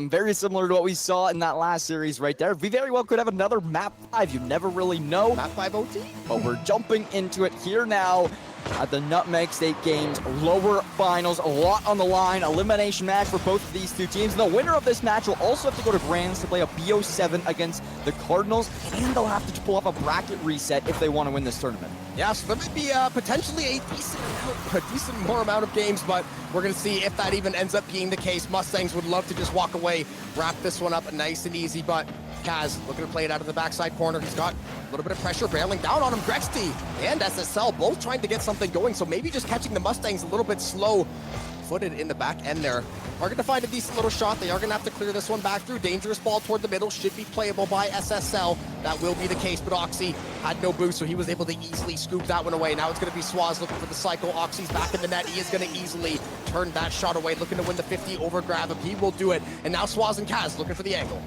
Very similar to what we saw in that last series right there. We very well could have another map 5. You never really know. Map 5 OT? But we're jumping into it here now at the Nutmeg State Games lower finals. A lot on the line. Elimination match for both of these 2 teams. The winner of this match will also have to go to Grands to play a BO7 against the Cardinals, and they'll have to pull off a bracket reset if they want to win this tournament. Yeah, so there might be potentially a decent more amount of games, but we're going to see if that even ends up being the case. Mustangs would love to just walk away, wrap this one up nice and easy, but Kaz looking to play it out of the backside corner. He's got a little bit of pressure barreling down on him. Grexty and SSL both trying to get something going, so maybe just catching the Mustangs a little bit slow-footed in the back end there. Are going to find a decent little shot. They are going to have to clear this one back through. Dangerous ball toward the middle. Should be playable by SSL. That will be the case, but Oxy had no boost, so he was able to easily scoop that one away. Now it's going to be Swaz looking for the cycle. Oxy's back in the net. He is going to easily turn that shot away, looking to win the 50 over grab him. He will do it. And now Swaz and Kaz looking for the angle.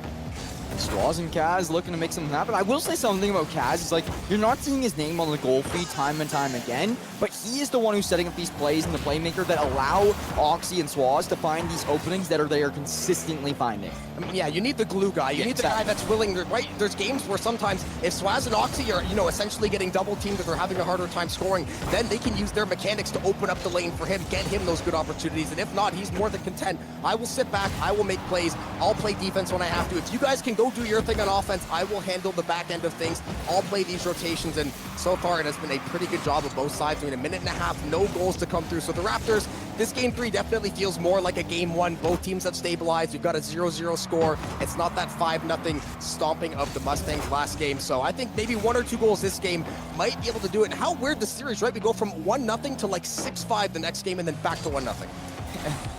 Swaz and Kaz looking to make something happen. I will say something about Kaz. Is like, you're not seeing his name on the goal feed time and time again, but he is the one who's setting up these plays and the playmaker that allow Oxy and Swaz to find these openings that they are consistently finding. I mean, yeah, you need the glue guy. You need the guy that's willing to, right? There's games where sometimes if Swaz and Oxy are, essentially getting double teamed or they're having a harder time scoring, then they can use their mechanics to open up the lane for him, get him those good opportunities. And if not, he's more than content. I will sit back, I will make plays, I'll play defense when I have to. If you guys can go do your thing on offense, I will handle the back end of things. I'll play these rotations, and so far it has been a pretty good job of both sides. I mean, a minute and a half, no goals to come through. So the Raptors, this game 3 definitely feels more like a game 1. Both teams have stabilized. We've got a 0-0 score. It's not that 5-0 stomping of the Mustangs last game. So I think maybe 1 or 2 goals this game might be able to do it. And how weird the series, right? We go from 1-0 to like 6-5 the next game and then back to 1-0.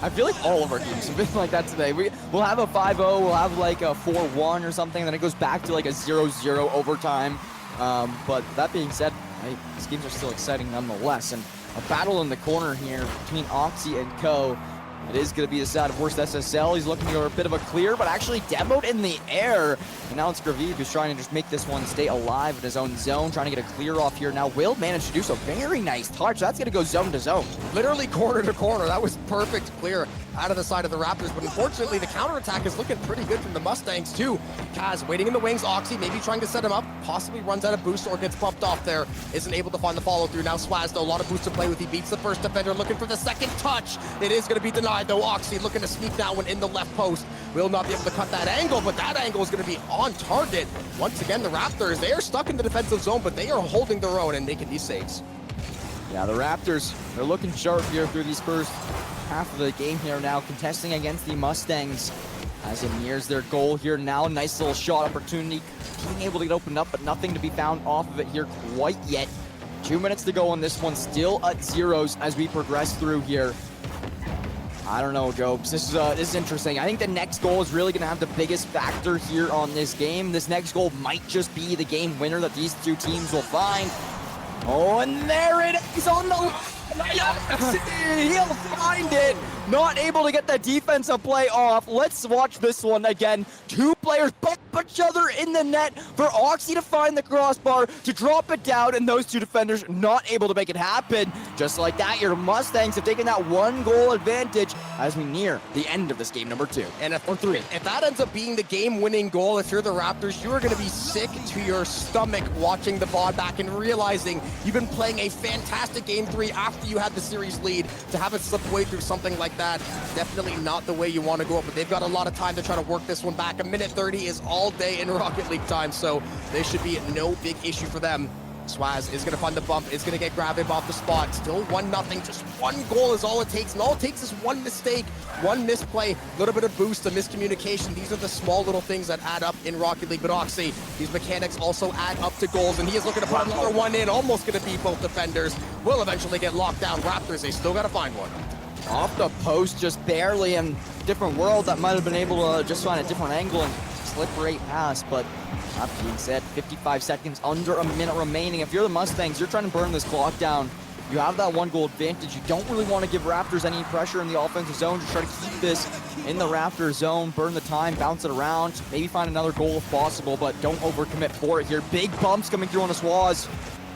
I feel like all of our games have been like that today. We'll have a 5-0, we'll have like a 4-1 or something, and then it goes back to like a 0-0 overtime. But that being said, these games are still exciting nonetheless. And a battle in the corner here between Oxy and Co. It is going to be the side of worst SSL. He's looking for a bit of a clear, but actually demoed in the air. And now it's Gavin who's trying to just make this one stay alive in his own zone, trying to get a clear off here. Now Will managed to do so. Very nice touch. That's going to go zone to zone. Literally corner to corner. That was perfect clear out of the side of the Raptors, but unfortunately the counterattack is looking pretty good from the Mustangs too. Kaz waiting in the wings, Oxy maybe trying to set him up, possibly runs out of boost or gets bumped off there, isn't able to find the follow through. Now Swaz though, a lot of boost to play with. He beats the first defender, looking for the second touch. It is going to be denied though. Oxy looking to sneak that one in the left post. Will not be able to cut that angle, but that angle is going to be on target. Once again, the Raptors, they are stuck in the defensive zone, but they are holding their own and making these saves. Yeah, the Raptors, they're looking sharp here through these first half of the game here now, contesting against the Mustangs as it nears their goal here now. Nice little shot opportunity, being able to get opened up, but nothing to be found off of it here quite yet. 2 minutes to go on this one, still at zeros as we progress through here. I don't know, Jobs. This is interesting. I think the next goal is really going to have the biggest factor here on this game. This next goal might just be the game winner that these two teams will find. Oh, and there it is on the... He'll find it. Not able to get that defensive play off. Let's watch this one again. 2 players bump each other in the net for Oxy to find the crossbar, to drop it down, and those 2 defenders not able to make it happen. Just like that, your Mustangs have taken that 1-goal advantage as we near the end of this game number 2. And if that ends up being the game-winning goal, if you're the Raptors, you are going to be sick to your stomach watching the VOD back and realizing you've been playing a fantastic game 3 after you had the series lead. To have it slip away through something like that, definitely not the way you want to go up, but they've got a lot of time to try to work this one back. A minute 30 is all day in Rocket League time, so there should be no big issue for them. Swaz is going to find the bump, is going to get Gavin off the spot. Still 1-0, just 1 goal is all it takes, and all it takes is 1 mistake, 1 misplay, a little bit of boost, a miscommunication. These are the small little things that add up in Rocket League, but Oxy, these mechanics also add up to goals, and he is looking to put another one in, almost going to beat both defenders. Will eventually get locked down. Raptors, they still got to find one. Off the post, just barely, in different world that might have been able to just find a different angle and slip right past. But that being said, 55 seconds, under a minute remaining. If you're the Mustangs, you're trying to burn this clock down. You have that 1-goal advantage. You don't really want to give Raptors any pressure in the offensive zone. Just try to keep this in the Raptors zone, burn the time, bounce it around, maybe find another goal if possible, but don't overcommit for it here. Big bumps coming through on the Swaz.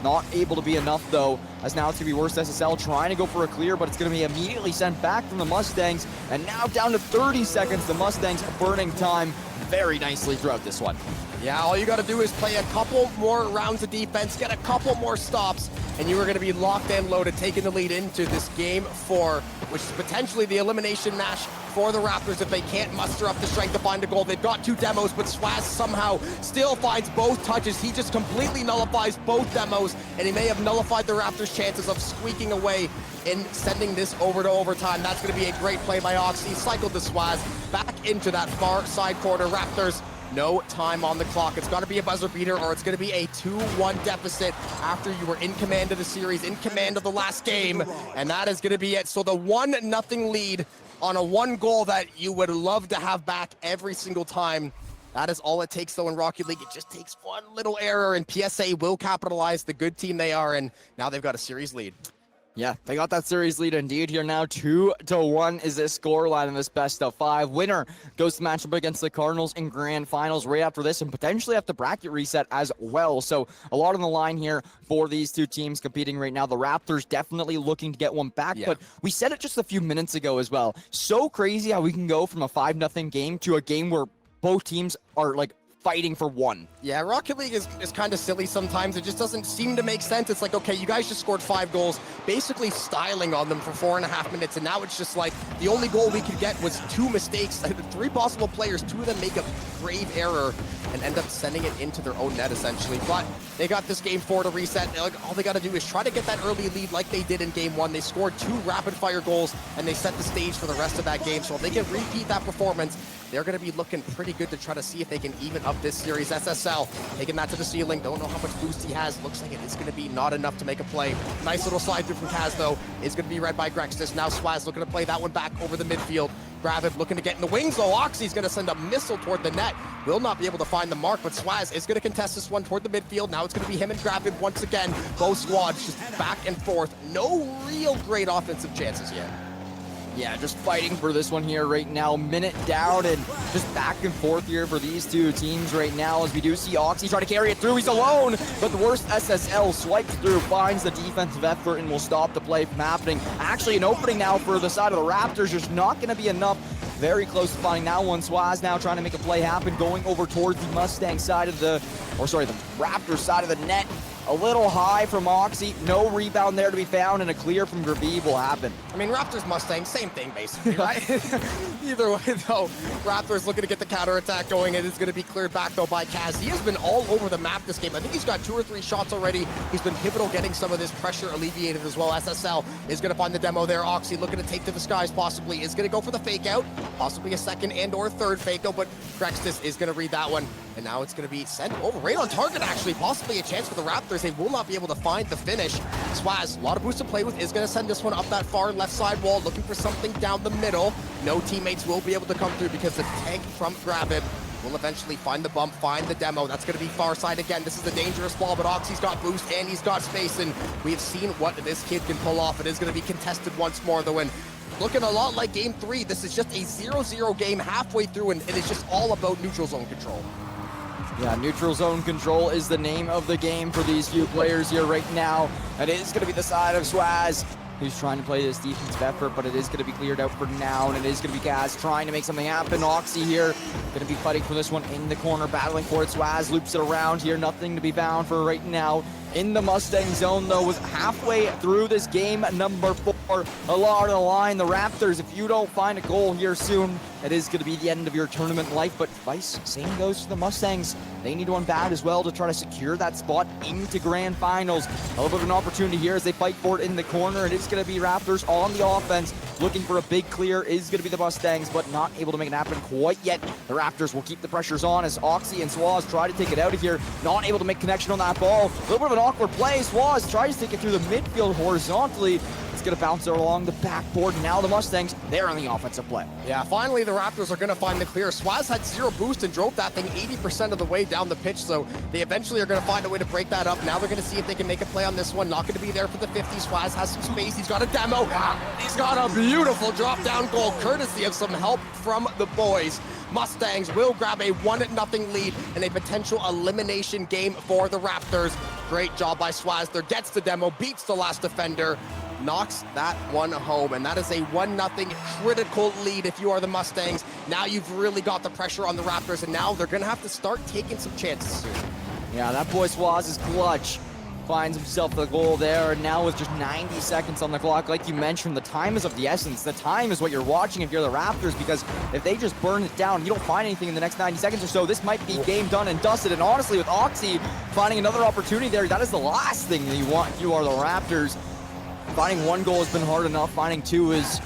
Not able to be enough though, as now it's going to be worst SSL trying to go for a clear, but it's going to be immediately sent back from the Mustangs. And now down to 30 seconds, the Mustangs burning time very nicely throughout this one. Yeah, all you got to do is play a couple more rounds of defense, get a couple more stops, and you are going to be locked and loaded, taking the lead into this game 4, which is potentially the elimination match for the Raptors if they can't muster up the strength to find a goal. They've got 2 demos, but Swaz somehow still finds both touches. He just completely nullifies both demos, and he may have nullified the Raptors' chances of squeaking away in sending this over to overtime. That's going to be a great play by Oxy. Cycled the Swaz back into that far side corner. Raptors, no time on the clock. It's got to be a buzzer beater, or it's going to be a 2-1 deficit after you were in command of the series, in command of the last game, and that is going to be it. So the 1-0 lead on a 1 goal that you would love to have back every single time. That is all it takes, though, in Rocket League. It just takes 1 little error, and PSA will capitalize, the good team they are, and now they've got a series lead. Yeah, they got that series lead indeed here now. 2-1 is this scoreline in this best of 5. Winner goes to matchup against the Cardinals in grand finals right after this, and potentially have the bracket reset as well. So a lot on the line here for these two teams competing right now. The Raptors definitely looking to get one back, but we said it just a few minutes ago as well. So crazy how we can go from a 5-0 game to a game where both teams are like fighting for one. Yeah, Rocket League is kind of silly sometimes. It just doesn't seem to make sense. It's like, okay, you guys just scored 5 goals, basically styling on them for 4.5 minutes, and now it's just like the only goal we could get was 2 mistakes. 3 possible players, 2 of them make a grave error and end up sending it into their own net, essentially. But they got this game 4 to reset. All they got to do is try to get that early lead like they did in game 1. They scored 2 rapid-fire goals, and they set the stage for the rest of that game. So if they can repeat that performance, they're going to be looking pretty good to try to see if they can even up this series. SSL taking that to the ceiling. Don't know how much boost he has. Looks like it is going to be not enough to make a play. Nice little slide through from Kaz, though. Is going to be read by Grextus. Now Swaz looking to play that one back over the midfield. Gavin looking to get in the wings, though. Oxy's going to send a missile toward the net. Will not be able to find the mark, but Swaz is going to contest this one toward the midfield. Now it's going to be him and Gavin once again. Both squads just back and forth. No real great offensive chances yet. Yeah, just fighting for this one here right now. Minute down and just back and forth here for these two teams right now as we do see Oxy try to carry it through. He's alone, but the worst SSL swipes through, finds the defensive effort, and will stop the play from happening. Actually, an opening now for the side of the Raptors, just not going to be enough. Very close to finding that one. Swaz now trying to make a play happen, going over towards the Mustang side of the Raptors side of the net. A little high from Oxy, no rebound there to be found, and a clear from Gravib will happen. I mean, Raptors Mustangs, same thing basically, right? Either way, though, Raptors looking to get the counterattack going. It is going to be cleared back, though, by Kaz. He has been all over the map this game. I think he's got 2 or 3 shots already. He's been pivotal getting some of this pressure alleviated as well. SSL is going to find the demo there. Oxy looking to take to the skies, possibly. Is going to go for the fake out, possibly a second and or third fake out, but Grextus is going to read that one. And now it's going to be sent over right on target, actually. Possibly a chance for the Raptors. They will not be able to find the finish. Swaz, a lot of boost to play with, is going to send this one up that far left side wall, looking for something down the middle. No teammates will be able to come through because the tag from Gavin will eventually find the bump, find the demo. That's going to be far side again. This is a dangerous ball, but Oxy's got boost and he's got space, and we've seen what this kid can pull off. It is going to be contested once more, though, and looking a lot like game 3. This is just a 0-0 game halfway through, and it is just all about neutral zone control. Yeah, neutral zone control is the name of the game for these few players here right now. And it is going to be the side of Swaz, who's trying to play this defensive effort, but it is going to be cleared out for now, and it is going to be Gaz trying to make something happen. Oxy here going to be fighting for this one in the corner, battling for it. Swaz loops it around here, nothing to be found for right now. In the Mustang zone, though, was halfway through this game number 4. A lot on the line. The Raptors, if you don't find a goal here soon, it is going to be the end of your tournament life. But vice, same goes to the Mustangs. They need one bad as well to try to secure that spot into grand finals. A little bit of an opportunity here as they fight for it in the corner. It is going to be Raptors on the offense, looking for a big clear. Is going to be the Mustangs, but not able to make it happen quite yet. The Raptors will keep the pressures on as Oxy and Swaz try to take it out of here. Not able to make connection on that ball. A little bit of an awkward play. Swaz tries to take it through the midfield horizontally. It's going to bounce along the backboard. Now the Mustangs, they're on the offensive play. Yeah, finally the Raptors are going to find the clear. Swaz had 0 boost and drove that thing 80% of the way down the pitch, so they eventually are going to find a way to break that up. Now they're going to see if they can make a play on this one. Not going to be there for the 50. Swaz has some space. He's got a demo. He's got a beautiful drop-down goal, courtesy of some help from the boys. Mustangs will grab a 1-0 lead in a potential elimination game for the Raptors. Great job by Swaz. There gets the demo, beats the last defender, knocks that one home, and that is a 1-0 critical lead if you are the Mustangs. Now you've really got the pressure on the Raptors, and now they're going to have to start taking some chances soon. Yeah, that boy Swaz is clutch. Finds himself the goal there, and now with just 90 seconds on the clock, like you mentioned, the time is of the essence. The time is what you're watching if you're the Raptors, because if they just burn it down, you don't find anything in the next 90 seconds or so, this might be game done and dusted. And honestly, with Oxy finding another opportunity there, that is the last thing that you want if you are the Raptors. Finding 1 goal has been hard enough. Finding 2 is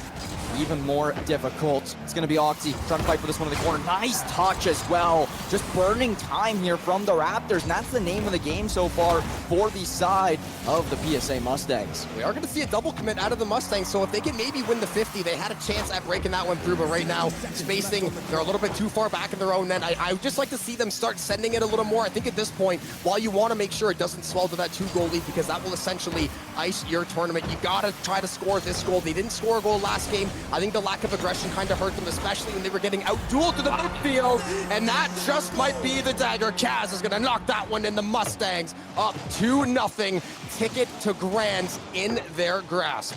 even more difficult. It's going to be Oxy trying to fight for this one in the corner. Nice touch as well. Just burning time here from the Raptors, and that's the name of the game so far for the side of the PSA Mustangs. We are going to see a double commit out of the Mustangs, so if they can maybe win the 50, they had a chance at breaking that one through, but right now, spacing, they're a little bit too far back in their own end. I would just like to see them start sending it a little more. I think at this point, while you want to make sure it doesn't swell to that 2-goal lead, because that will essentially ice your tournament, you got to try to score this goal. They didn't score a goal last game. I think the lack of aggression kind of hurt them, especially when they were getting out-dueled to the midfield, and that just might be the dagger. Kaz is going to knock that one in. The Mustangs up 2-0. Ticket to Grands in their grasp.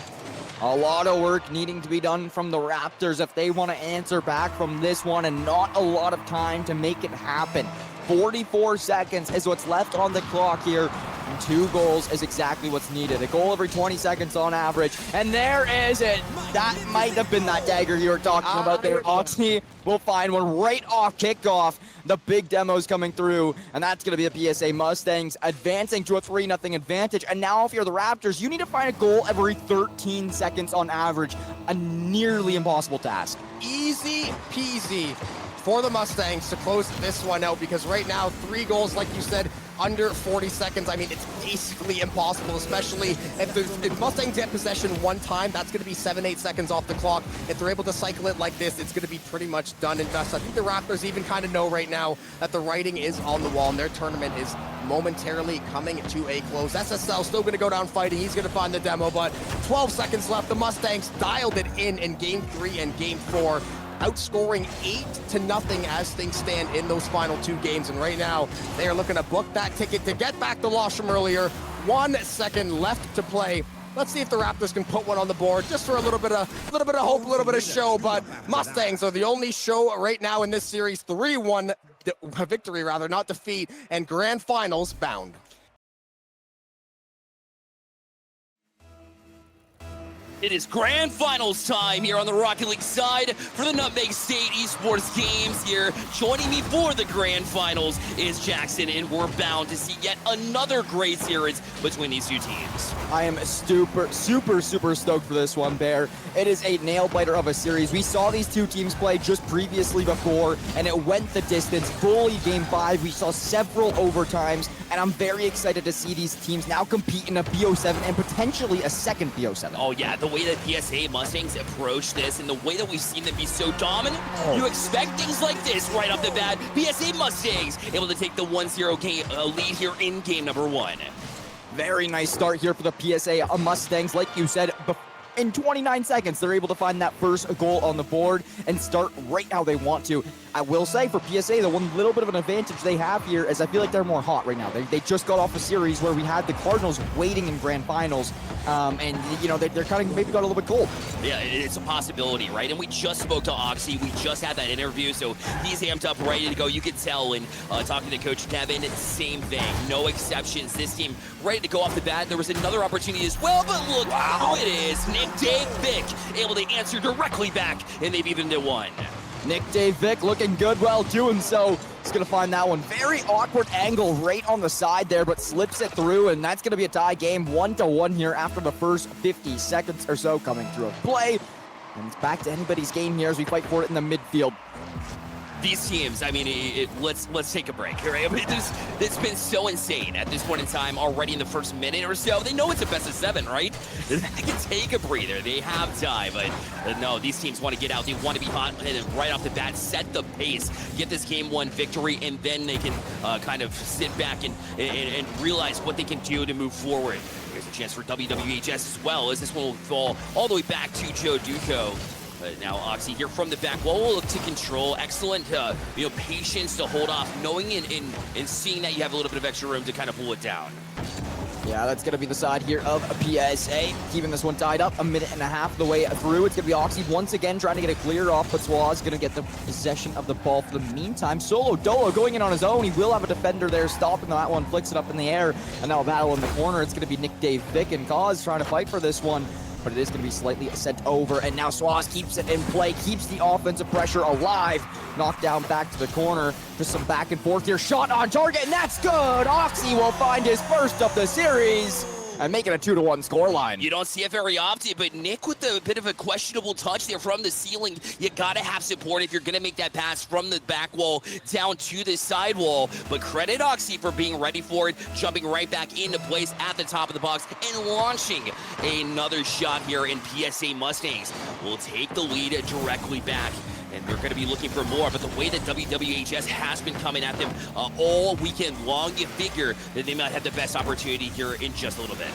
A lot of work needing to be done from the Raptors if they want to answer back from this one, and not a lot of time to make it happen. 44 seconds is what's left on the clock here, and 2 goals is exactly what's needed. A goal every 20 seconds on average, and there is it. That might have been that dagger you were talking about there. Oxy will find one right off kickoff. The big demo's coming through, and that's going to be the PSA Mustangs advancing to a 3-0 advantage. And now if you're the Raptors, you need to find a goal every 13 seconds on average. A nearly impossible task. Easy peasy for the Mustangs to close this one out, because right now 3 goals, like you said, under 40 seconds. I mean, it's basically impossible, especially if Mustangs get possession one time, that's going to be 7-8 seconds off the clock. If they're able to cycle it like this, it's going to be pretty much done and dust. I think the Raptors even kind of know right now that the writing is on the wall, and their tournament is momentarily coming to a close. SSL still going to go down fighting. He's going to find the demo, but 12 seconds left. The Mustangs dialed it in Game 3 and Game 4. Outscoring 8-0 as things stand in those final 2 games. And right now, they are looking to book that ticket to get back the loss from earlier. 1 second left to play. Let's see if the Raptors can put one on the board, just for a little bit of hope, a little bit of show. But Mustangs are the only show right now in this series. 3-1 victory, rather, not defeat, and grand finals bound. It is grand finals time here on the Rocket League side for the Nutmeg State Esports games here. Joining me for the grand finals is Jackson, and we're bound to see yet another great series between these 2 teams. I am super stoked for this one, Bear. It is a nail-biter of a series. We saw these 2 teams play just previously before, and it went the distance. Fully Game 5, we saw several overtimes, and I'm very excited to see these teams now compete in a BO7 and potentially a second BO7. Oh yeah, the way that PSA Mustangs approach this and the way that we've seen them be so dominant, you expect things like this right off the bat. PSA Mustangs able to take the 1-0 lead here in game number 1. Very nice start here for the PSA Mustangs. Like you said, in 29 seconds, they're able to find that first goal on the board and start right how they want to. I will say for PSA, the one little bit of an advantage they have here is I feel like they're more hot right now. They just got off a series where we had the Cardinals waiting in grand finals, and you know they're kind of maybe got a little bit cold. Yeah, it's a possibility, right? And we just spoke to Oxy. We just had that interview, so he's amped up, ready to go. You could tell in talking to Coach Gavin, same thing, no exceptions. This team ready to go off the bat. There was another opportunity as well, but look who it is. Nick Dave Vic able to answer directly back, and they've evened it 1. Nick Dave Vic looking good while doing so. He's going to find that one. Very awkward angle right on the side there, but slips it through, and that's going to be a tie game. 1-1 here after the first 50 seconds or so coming through a play. And it's back to anybody's game here as we fight for it in the midfield. These teams, I mean, let's take a break, right? I mean, it's been so insane at this point in time already in the first minute or so. They know it's a best of 7, right? They can take a breather. They have time, but no, these teams want to get out. They want to be hot and right off the bat, set the pace, get this game 1 victory, and then they can kind of sit back and realize what they can do to move forward. Here's a chance for WWHS as well, as this one will fall all the way back to Joe Duco. But now Oxy here from the back wall will look to control. Excellent, patience to hold off, knowing and seeing that you have a little bit of extra room to kind of pull it down. Yeah, that's going to be the side here of a PSA, keeping this one tied up 1.5 minutes the way through. It's going to be Oxy once again trying to get a clear off, but Swaz going to get the possession of the ball for the meantime. Solo Dolo going in on his own. He will have a defender there stopping that one, flicks it up in the air, and now a battle in the corner. It's going to be Nick Dave Vic and Cause trying to fight for this one. But it is going to be slightly sent over, and now Swaz keeps it in play, keeps the offensive pressure alive. Knocked down back to the corner. Just some back and forth here. Shot on target, and that's good. Oxy will find his first of the series. and make it a 2-1 scoreline. You don't see it very often, but Nick with a bit of a questionable touch there from the ceiling. You gotta have support if you're gonna make that pass from the back wall down to the side wall. But credit Oxy for being ready for it, jumping right back into place at the top of the box and launching another shot here. In PSA Mustangs will take the lead directly back. And they're going to be looking for more, but the way that WWHS has been coming at them all weekend long, you figure that they might have the best opportunity here in just a little bit.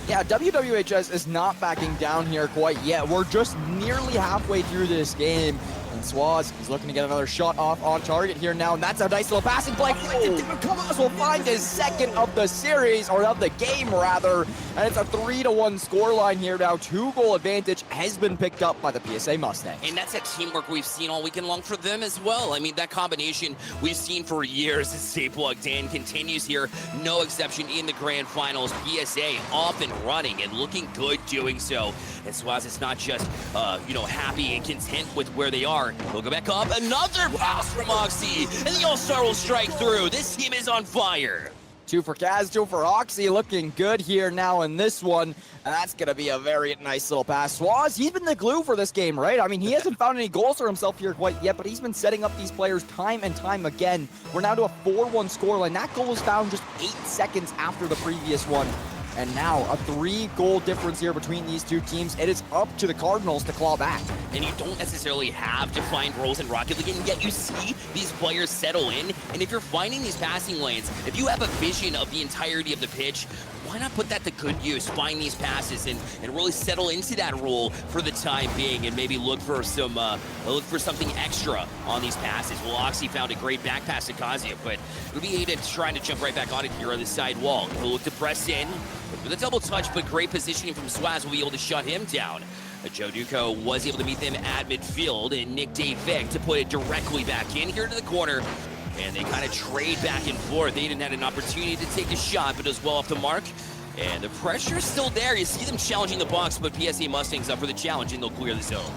Yeah, WWHS is not backing down here quite yet. We're just nearly halfway through this game. And Swaz is looking to get another shot off on target here now, and that's a nice little passing play. Kohen will find his second of the series, or of the game rather, and it's a 3-1 scoreline here now. 2-goal advantage has been picked up by the PSA Mustangs. And that's that teamwork we've seen all weekend long for them as well. I mean, that combination we've seen for years as Stay Plugged In continues here, no exception in the grand finals. PSA off and running and looking good doing so. And Swaz is not just, happy and content with where they are. They'll go back up. Another pass from Oxy, and the All-Star will strike through. This team is on fire. 2 for Kaz, 2 for Oxy, looking good here now in this one. And that's going to be a very nice little pass. Swaz, he's been the glue for this game, right? I mean, he hasn't found any goals for himself here quite yet, but he's been setting up these players time and time again. We're now to a 4-1 scoreline. That goal was found just 8 seconds after the previous one. And now a 3-goal difference here between these two teams. It is up to the Cardinals to claw back. And you don't necessarily have defined roles in Rocket League, and yet you see these players settle in. And if you're finding these passing lanes, if you have a vision of the entirety of the pitch, why not put that to good use? Find these passes and really settle into that role for the time being, and maybe look for something extra on these passes. Well, Oxy found a great back pass to Kazu, but it'll be Yates trying to jump right back on it here on the side wall. He'll look to press in with a double touch, but great positioning from Swaz will be able to shut him down. Joe Duco was able to meet them at midfield, and Nick Vic to put it directly back in here to the corner. And they kind of trade back and forth. They didn't have an opportunity to take a shot, but it was well off the mark. And the pressure's still there. You see them challenging the box, but PSA Mustangs up for the challenge, and they'll clear the zone.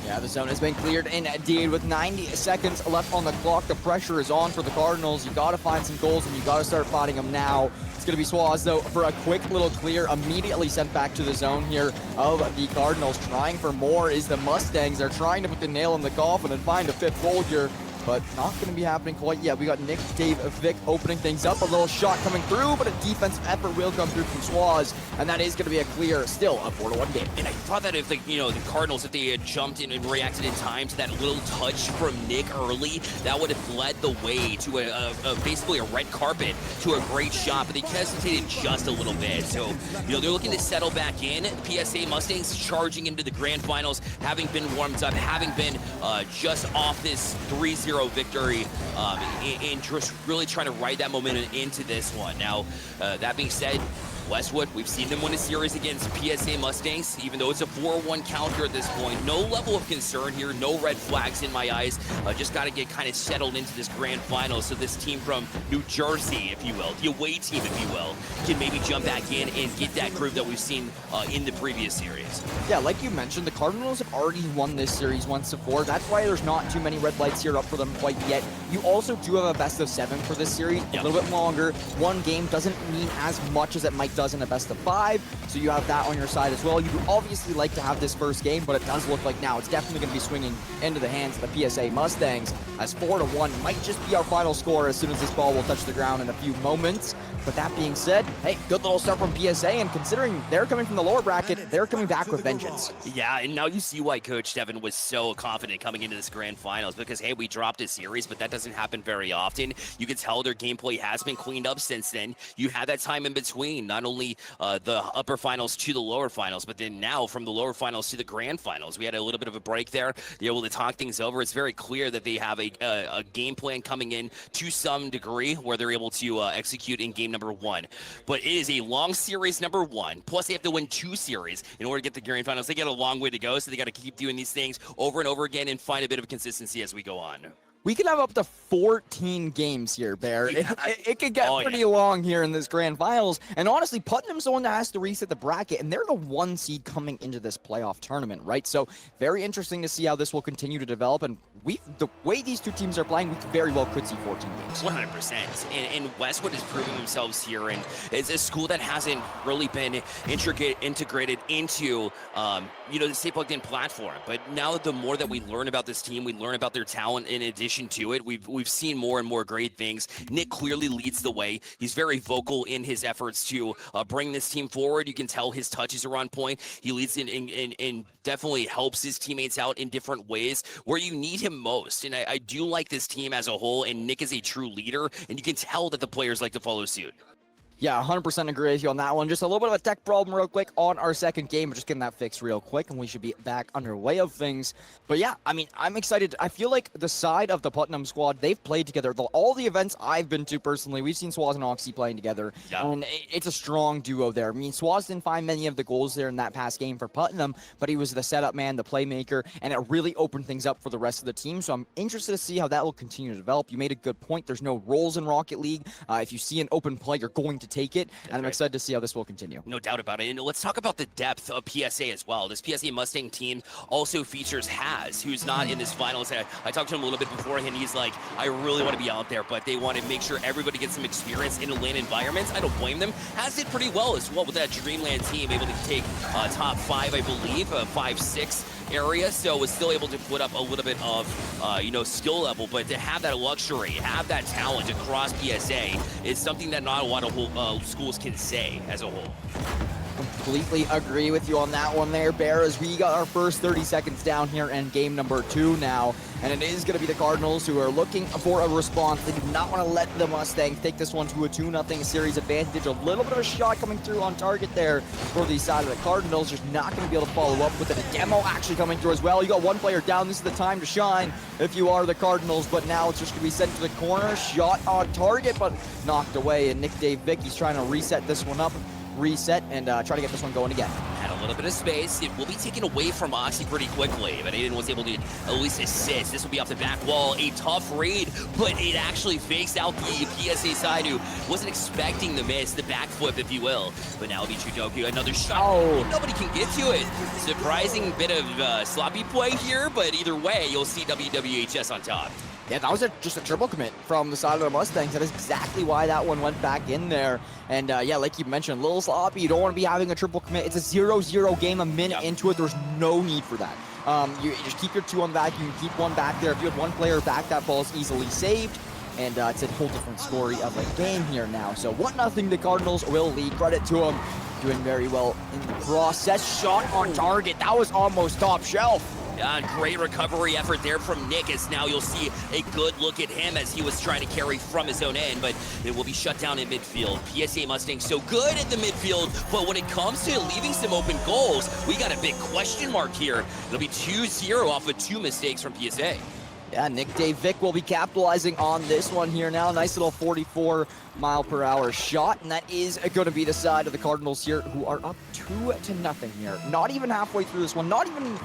Yeah, the zone has been cleared indeed. With 90 seconds left on the clock, the pressure is on for the Cardinals. You got to find some goals, and you got to start finding them now. It's going to be Swaz, though, for a quick little clear, immediately sent back to the zone here of the Cardinals. Trying for more is the Mustangs. They're trying to put the nail in the coffin and find a 5th goal here, but not going to be happening quite yet. We got Nick Vic opening things up. A little shot coming through, but a defensive effort will come through from Swaz, and that is going to be a clear, still a 4-1 game. And I thought that if the Cardinals, if they had jumped in and reacted in time to that little touch from Nick early, that would have led the way to basically a red carpet to a great shot, but they hesitated just a little bit. So, they're looking to settle back in. PSA Mustangs charging into the grand finals, having been warmed up, having been just off this 3-0 victory, and just really trying to ride that momentum into this one. Now, that being said, Westwood, we've seen them win a series against PSA Mustangs, even though it's a 4-1 counter at this point. No level of concern here, no red flags in my eyes. Just got to get kind of settled into this grand final so this team from New Jersey, if you will, the away team, if you will, can maybe jump back in and get that groove that we've seen in the previous series. Yeah, like you mentioned, the Cardinals have already won this series once before. That's why there's not too many red lights here up for them quite yet. You also do have a best of 7 for this series, a little bit longer. One game doesn't mean as much as it might does in a best of 5, so you have that on your side as well. You would obviously like to have this first game, but it does look like now it's definitely going to be swinging into the hands of the PSA Mustangs, as 4-1 might just be our final score as soon as this ball will touch the ground in a few moments. But that being said, hey, good little start from PSA, and considering they're coming from the lower bracket, they're coming back with vengeance. Yeah, and now you see why Coach Devin was so confident coming into this grand finals, because, hey, we dropped a series, but that doesn't happen very often. You can tell their gameplay has been cleaned up since then. You had that time in between, not only the upper finals to the lower finals, but then now from the lower finals to the grand finals. We had a little bit of a break there. They're able to talk things over. It's very clear that they have a game plan coming in to some degree where they're able to execute in game number 1. But it is a long series number 1, plus they have to win 2 series in order to get the grand finals. They got a long way to go, so they got to keep doing these things over and over again and find a bit of consistency as we go on. we could have up to 14 games here, Bear. Yeah. It could get pretty long here in this grand finals. And honestly, Putnam's the one that has to reset the bracket, and they're the 1 seed coming into this playoff tournament, right? So very interesting to see how this will continue to develop. And the way these two teams are playing, we very well could see 14 games. 100%. And Westwood is proving themselves here, and it's a school that hasn't really been integrated into, the StayPluggedIn platform. But now the more that we learn about this team, we learn about their talent in addition to it. We've seen more and more great things. Nick clearly leads the way. He's very vocal in his efforts to bring this team forward. You can tell his touches are on point. He leads in definitely helps his teammates out in different ways where you need him most. And I do like this team as a whole, and Nick is a true leader, and you can tell that the players like to follow suit. Yeah, 100% agree with you on that one. Just a little bit of a tech problem real quick on our second game. We're just getting that fixed real quick, and we should be back underway of things. But yeah, I mean, I'm excited. I feel like the side of the Putnam squad, they've played together. All the events I've been to personally, we've seen Swaz and Oxy playing together, and it's a strong duo there. I mean, Swaz didn't find many of the goals there in that past game for Putnam, but he was the setup man, the playmaker, and it really opened things up for the rest of the team. So I'm interested to see how that will continue to develop. You made a good point. There's no roles in Rocket League. If you see an open play, you're going to take it. And I'm excited to see how this will continue. No doubt about it. And let's talk about the depth of PSA as well. This PSA Mustang team also features Haz, who's not in this finals. I talked to him a little bit beforehand. He's like, I really want to be out there, but they want to make sure everybody gets some experience in the LAN environments. I don't blame them. Haz did pretty well as well with that Dreamland team, able to take top 5, I believe, 5-6 area, so was still able to put up a little bit of, skill level, but to have that luxury, have that talent across PSA is something that not a lot of schools can say as a whole. Completely agree with you on that one there, Bear, as we got our first 30 seconds down here in game number 2 now, and it is going to be the Cardinals who are looking for a response. They do not want to let the Mustangs take this one to a 2-0 series advantage. A little bit of a shot coming through on target there for the side of the Cardinals, just not going to be able to follow up with it. A demo actually coming through as well. You got one player down. This is the time to shine if you are the Cardinals, but now it's just going to be sent to the corner. Shot on target, but knocked away, and Nick Dave Vick, he's trying to reset this one up. And try to get this one going again. Had a little bit of space. It will be taken away from Oxy pretty quickly, but Aiden was able to at least assist. This will be off the back wall. A tough read, but it actually fakes out the PSA side who wasn't expecting the miss, the backflip, if you will. But now it'll be Chudoku. Another shot. Oh. Nobody can get to it. Surprising bit of sloppy play here, but either way, you'll see WWHS on top. Yeah, that was just a triple commit from the side of the Mustangs. That is exactly why that one went back in there. And yeah, like you mentioned, a little sloppy. You don't want to be having a triple commit. It's a 0-0 game, a minute into it. There's no need for that. You just keep your 2 on the back. You can keep one back there. If you have one player back, that ball is easily saved. And it's a whole different story of a game here now. So 1-0, the Cardinals will lead. Credit to them. Doing very well in the process. Shot on target. That was almost top shelf. Great recovery effort there from Nick, as now you'll see a good look at him as he was trying to carry from his own end, but it will be shut down in midfield. PSA Mustangs so good at the midfield, but when it comes to leaving some open goals, we got a big question mark here. It'll be 2-0 off of 2 mistakes from PSA. Yeah, Nick Dave Vick will be capitalizing on this one here now. Nice little 44-mile-per-hour shot, and that is going to be the side of the Cardinals here, who are up 2-0 here. Not even halfway through this one, not even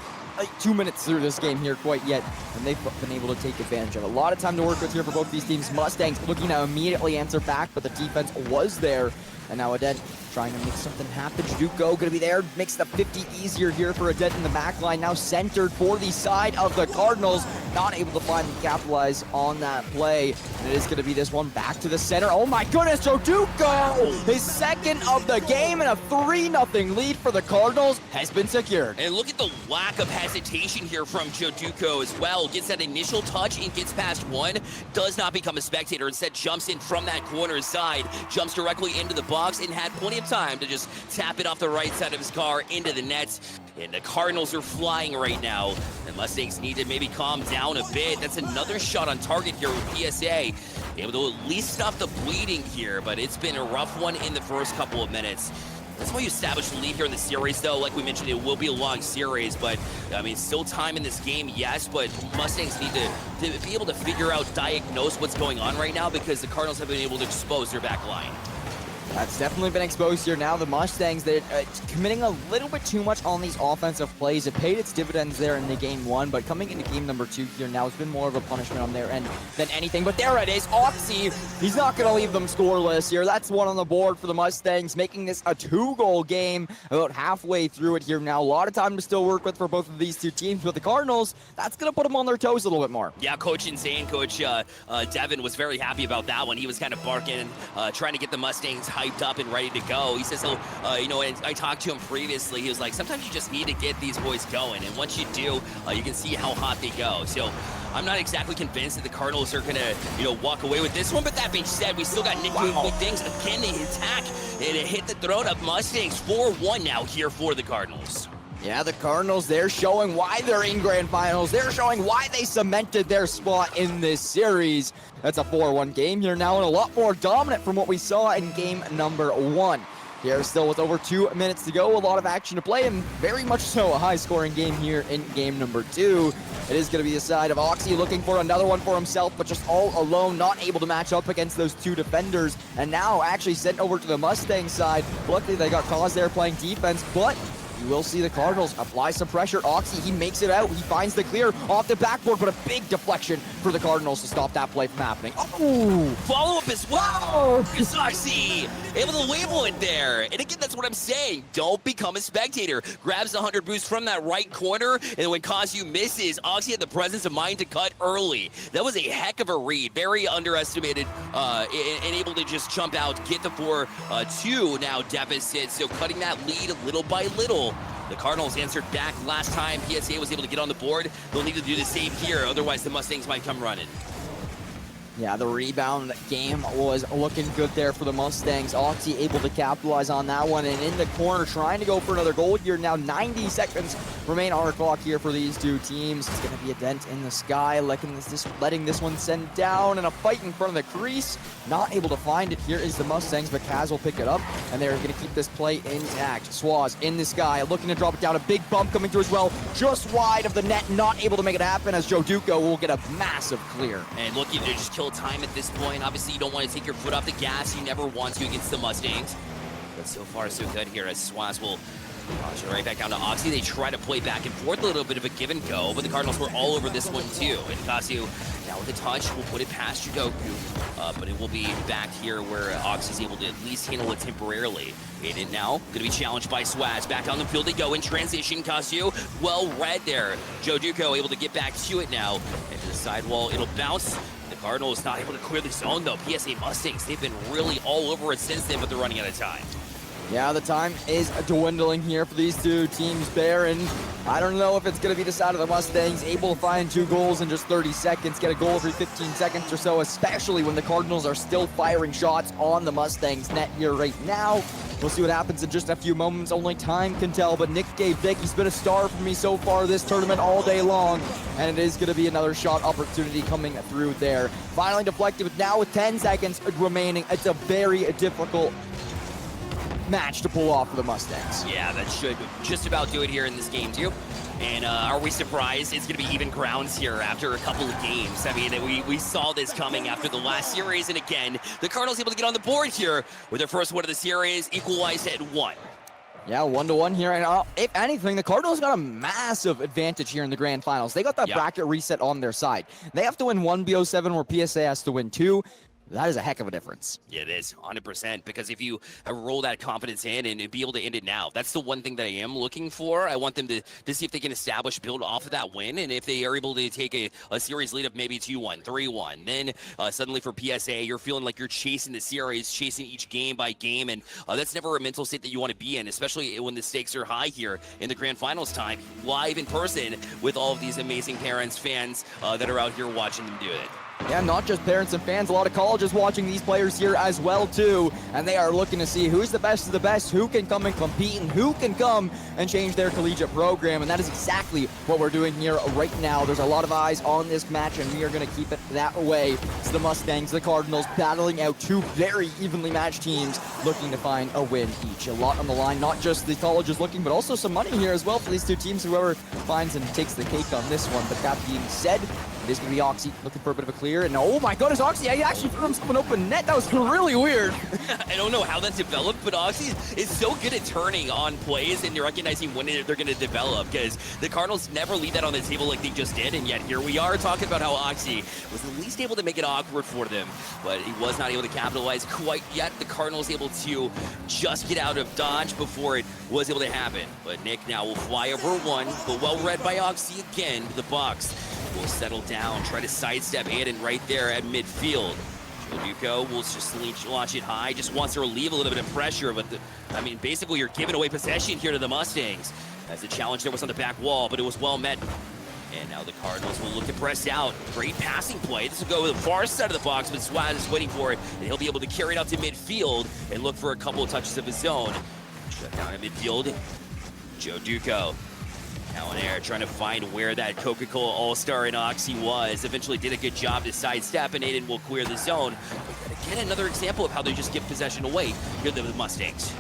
2 minutes through this game here quite yet, and they've been able to take advantage of it. A lot of time to work with here for both these teams. Mustangs looking to immediately answer back, but the defense was there. And now Adet trying to make something happen. Juduko going to be there. Makes the 50 easier here for Adet in the back line. Now centered for the side of the Cardinals. Not able to finally capitalize on that play. And it is going to be this one back to the center. Oh my goodness, Juduko! His second of the game, and a 3-0 lead for the Cardinals has been secured. And look at the lack of hesitation here from Juduko as well. Gets that initial touch and gets past one. Does not become a spectator. Instead jumps in from that corner side. Jumps directly into the box and had plenty of time to just tap it off the right side of his car into the nets. And the Cardinals are flying right now. The Mustangs need to maybe calm down a bit. That's another shot on target here with PSA. Able to at least stop the bleeding here, but it's been a rough one in the first couple of minutes. That's why you establish the lead here in the series, though. Like we mentioned, it will be a long series, but, I mean, still time in this game, yes, but Mustangs need to be able to figure out, diagnose what's going on right now, because the Cardinals have been able to expose their back line. That's definitely been exposed here now. The Mustangs, they're committing a little bit too much on these offensive plays. It paid its dividends there in the game 1, but coming into game number 2 here now, it's been more of a punishment on their end than anything. But there it is, Oxy, he's not going to leave them scoreless here. That's one on the board for the Mustangs, making this a 2-goal game about halfway through it here now. A lot of time to still work with for both of these two teams, but the Cardinals, that's going to put them on their toes a little bit more. Yeah, Coach Insane, Coach Devin was very happy about that one. He was kind of barking, trying to get the Mustangs hyped up and ready to go. He says, you know, and I talked to him previously. He was like, sometimes you just need to get these boys going, and once you do, you can see how hot they go. So I'm not exactly convinced that the Cardinals are going to, you know, walk away with this one. But that being said, we still got Nick doing good things. Again, they attack, and it hit the throat of Mustangs. 4-1 now here for the Cardinals. Yeah, the Cardinals, they're showing why they're in grand finals. They're showing why they cemented their spot in this series. That's a 4-1 game here now, and a lot more dominant from what we saw in game number 1. Here still with over 2 minutes to go, a lot of action to play, and very much so a high-scoring game here in game number 2. It is going to be the side of Oxy looking for another one for himself, but just all alone, not able to match up against those 2 defenders, and now actually sent over to the Mustang side. Luckily, they got Kaz there playing defense, but you will see the Cardinals apply some pressure. Oxy, he makes it out. He finds the clear off the backboard, but a big deflection for the Cardinals to stop that play from happening. Oh! Follow-up as well! It's Oxy able to label it there. And again, that's what I'm saying. Don't become a spectator. Grabs the 100 boost from that right corner, and when Kazu misses, Oxy had the presence of mind to cut early. That was a heck of a read. Very underestimated, and able to just jump out, get the 4-2 now deficit. So cutting that lead little by little. The Cardinals answered back last time PSA was able to get on the board. They'll need to do the same here, otherwise the Mustangs might come running. Yeah, the rebound game was looking good there for the Mustangs. Oxy able to capitalize on that one, and in the corner trying to go for another goal here. Now 90 seconds remain on our clock here for these two teams. It's going to be a dent in the sky, letting this one send down, and a fight in front of the crease. Not able to find it. Here is the Mustangs, but Kaz will pick it up, and they're going to keep this play intact. Swaz in the sky, looking to drop it down. A big bump coming through as well, just wide of the net, not able to make it happen, as Joe Duco will get a massive clear. And looking to just kill time at this point. Obviously, you don't want to take your foot off the gas. You never want to against the Mustangs. But so far, so good here as Swaz will launch it right back down to Oxy. They try to play back and forth, a little bit of a give and go, but the Cardinals were all over this one too. And Kazu, now with a touch, will put it past Judoku, but it will be back here where Oxy's able to at least handle it temporarily. In it now, going to be challenged by Swaz. Back on the field they go in transition. Kazu, well read there. Joe Duco able to get back to it now. And to the sidewall, it'll bounce. The Cardinals not able to clear the zone though. PSA Mustangs, they've been really all over it since then, but they're running out of time. Yeah, the time is dwindling here for these two teams there, and I don't know if it's going to be the side of the Mustangs able to find 2 goals in just 30 seconds, get a goal every 15 seconds or so, especially when the Cardinals are still firing shots on the Mustangs net here right now. We'll see what happens in just a few moments. Only time can tell, but Nick gave Vic. He's been a star for me so far this tournament all day long, and it is going to be another shot opportunity coming through there. Finally deflected, but now with 10 seconds remaining, it's a very difficult match to pull off for the Mustangs. Yeah, that should just about do it here in this game too. And are we surprised it's going to be even grounds here after a couple of games? I mean, we saw this coming after the last series, and again, the Cardinals able to get on the board here with their first one of the series, equalized at 1. Yeah, 1-1 here, and if anything, the Cardinals got a massive advantage here in the grand finals. They got that bracket reset on their side. They have to win 1 BO7 where PSA has to win 2. That is a heck of a difference. Yeah, it is, 100%, because if you roll that confidence in and be able to end it now, that's the one thing that I am looking for. I want them to see if they can establish, build off of that win, and if they are able to take a series lead of maybe 2-1, 3-1, then suddenly for PSA, you're feeling like you're chasing the series, chasing each game by game, and that's never a mental state that you want to be in, especially when the stakes are high here in the grand finals time, live in person with all of these amazing parents, fans that are out here watching them do it. Yeah, not just parents and fans, a lot of colleges watching these players here as well too, and they are looking to see who's the best of the best, who can come and compete, and who can come and change their collegiate program, and that is exactly what we're doing here right now. There's a lot of eyes on this match, and we are going to keep it that way. It's the Mustangs, the Cardinals, battling out 2 very evenly matched teams, looking to find a win each. A lot on the line, not just the colleges looking, but also some money here as well for these 2 teams, whoever finds and takes the cake on this one. But that being said, It is going to be Oxy looking for a bit of a clear. And oh my goodness, Oxy, he actually threw himself an open net. That was really weird. I don't know how that developed, but Oxy is so good at turning on plays and recognizing when they're going to develop, because the Cardinals never leave that on the table like they just did, and yet here we are talking about how Oxy was at least able to make it awkward for them, but he was not able to capitalize quite yet. The Cardinals able to just get out of dodge before it was able to happen. But Nick now will fly over one, but well read by Oxy again to the box. Will settle down, try to sidestep Aiden right there at midfield. Joduko will just launch it high, just wants to relieve a little bit of pressure, but I mean, basically you're giving away possession here to the Mustangs, as the challenge there was on the back wall, but it was well met. And now the Cardinals will look to press out. Great passing play. This will go to the far side of the box, but Swaz is waiting for it, and he'll be able to carry it out to midfield and look for a couple of touches of his own. Shut down at midfield. Joduko now in air, trying to find where that Coca-Cola All-Star in Oxy was. Eventually did a good job to sidestep, and Aiden will clear the zone. But again, another example of how they just give possession away here to the Mustangs.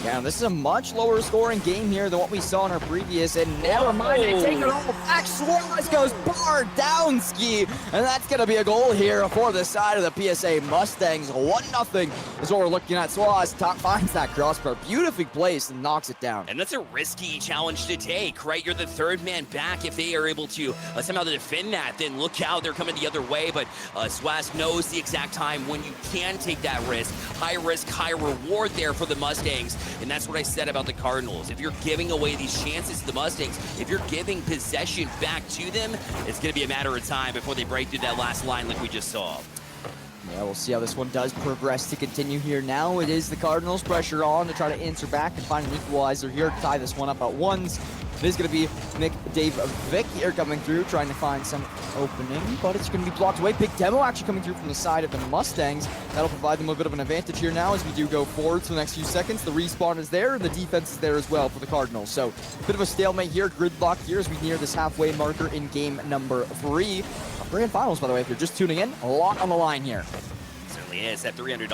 Yeah, this is a much lower scoring game here than what we saw in our previous, and never mind, they take it all back. Swaz goes bar down ski, and that's going to be a goal here for the side of the PSA Mustangs. 1-0 is what we're looking at. Swaz finds that crossbar, beautifully placed, and knocks it down. And that's a risky challenge to take, right? You're the third man back. If they are able to somehow to defend that, then look out, they're coming the other way. But Swaz knows the exact time when you can take that risk. High risk, high reward there for the Mustangs. And that's what I said about the Cardinals. If you're giving away these chances to the Mustangs, if you're giving possession back to them, it's going to be a matter of time before they break through that last line like we just saw. Yeah, we'll see how this one does progress to continue here. Now it is the Cardinals, pressure on to try to answer back and find an equalizer here to tie this one up at ones. It is going to be Nick Dave Vic here coming through, trying to find some opening, but it's going to be blocked away. Big demo actually coming through from the side of the Mustangs. That'll provide them a bit of an advantage here now as we do go forward for the next few seconds. The respawn is there, and the defense is there as well for the Cardinals. So, bit of a stalemate here, gridlock here as we near this halfway marker in game number 3. Grand Finals, by the way, if you're just tuning in, a lot on the line here. Certainly is. That $300,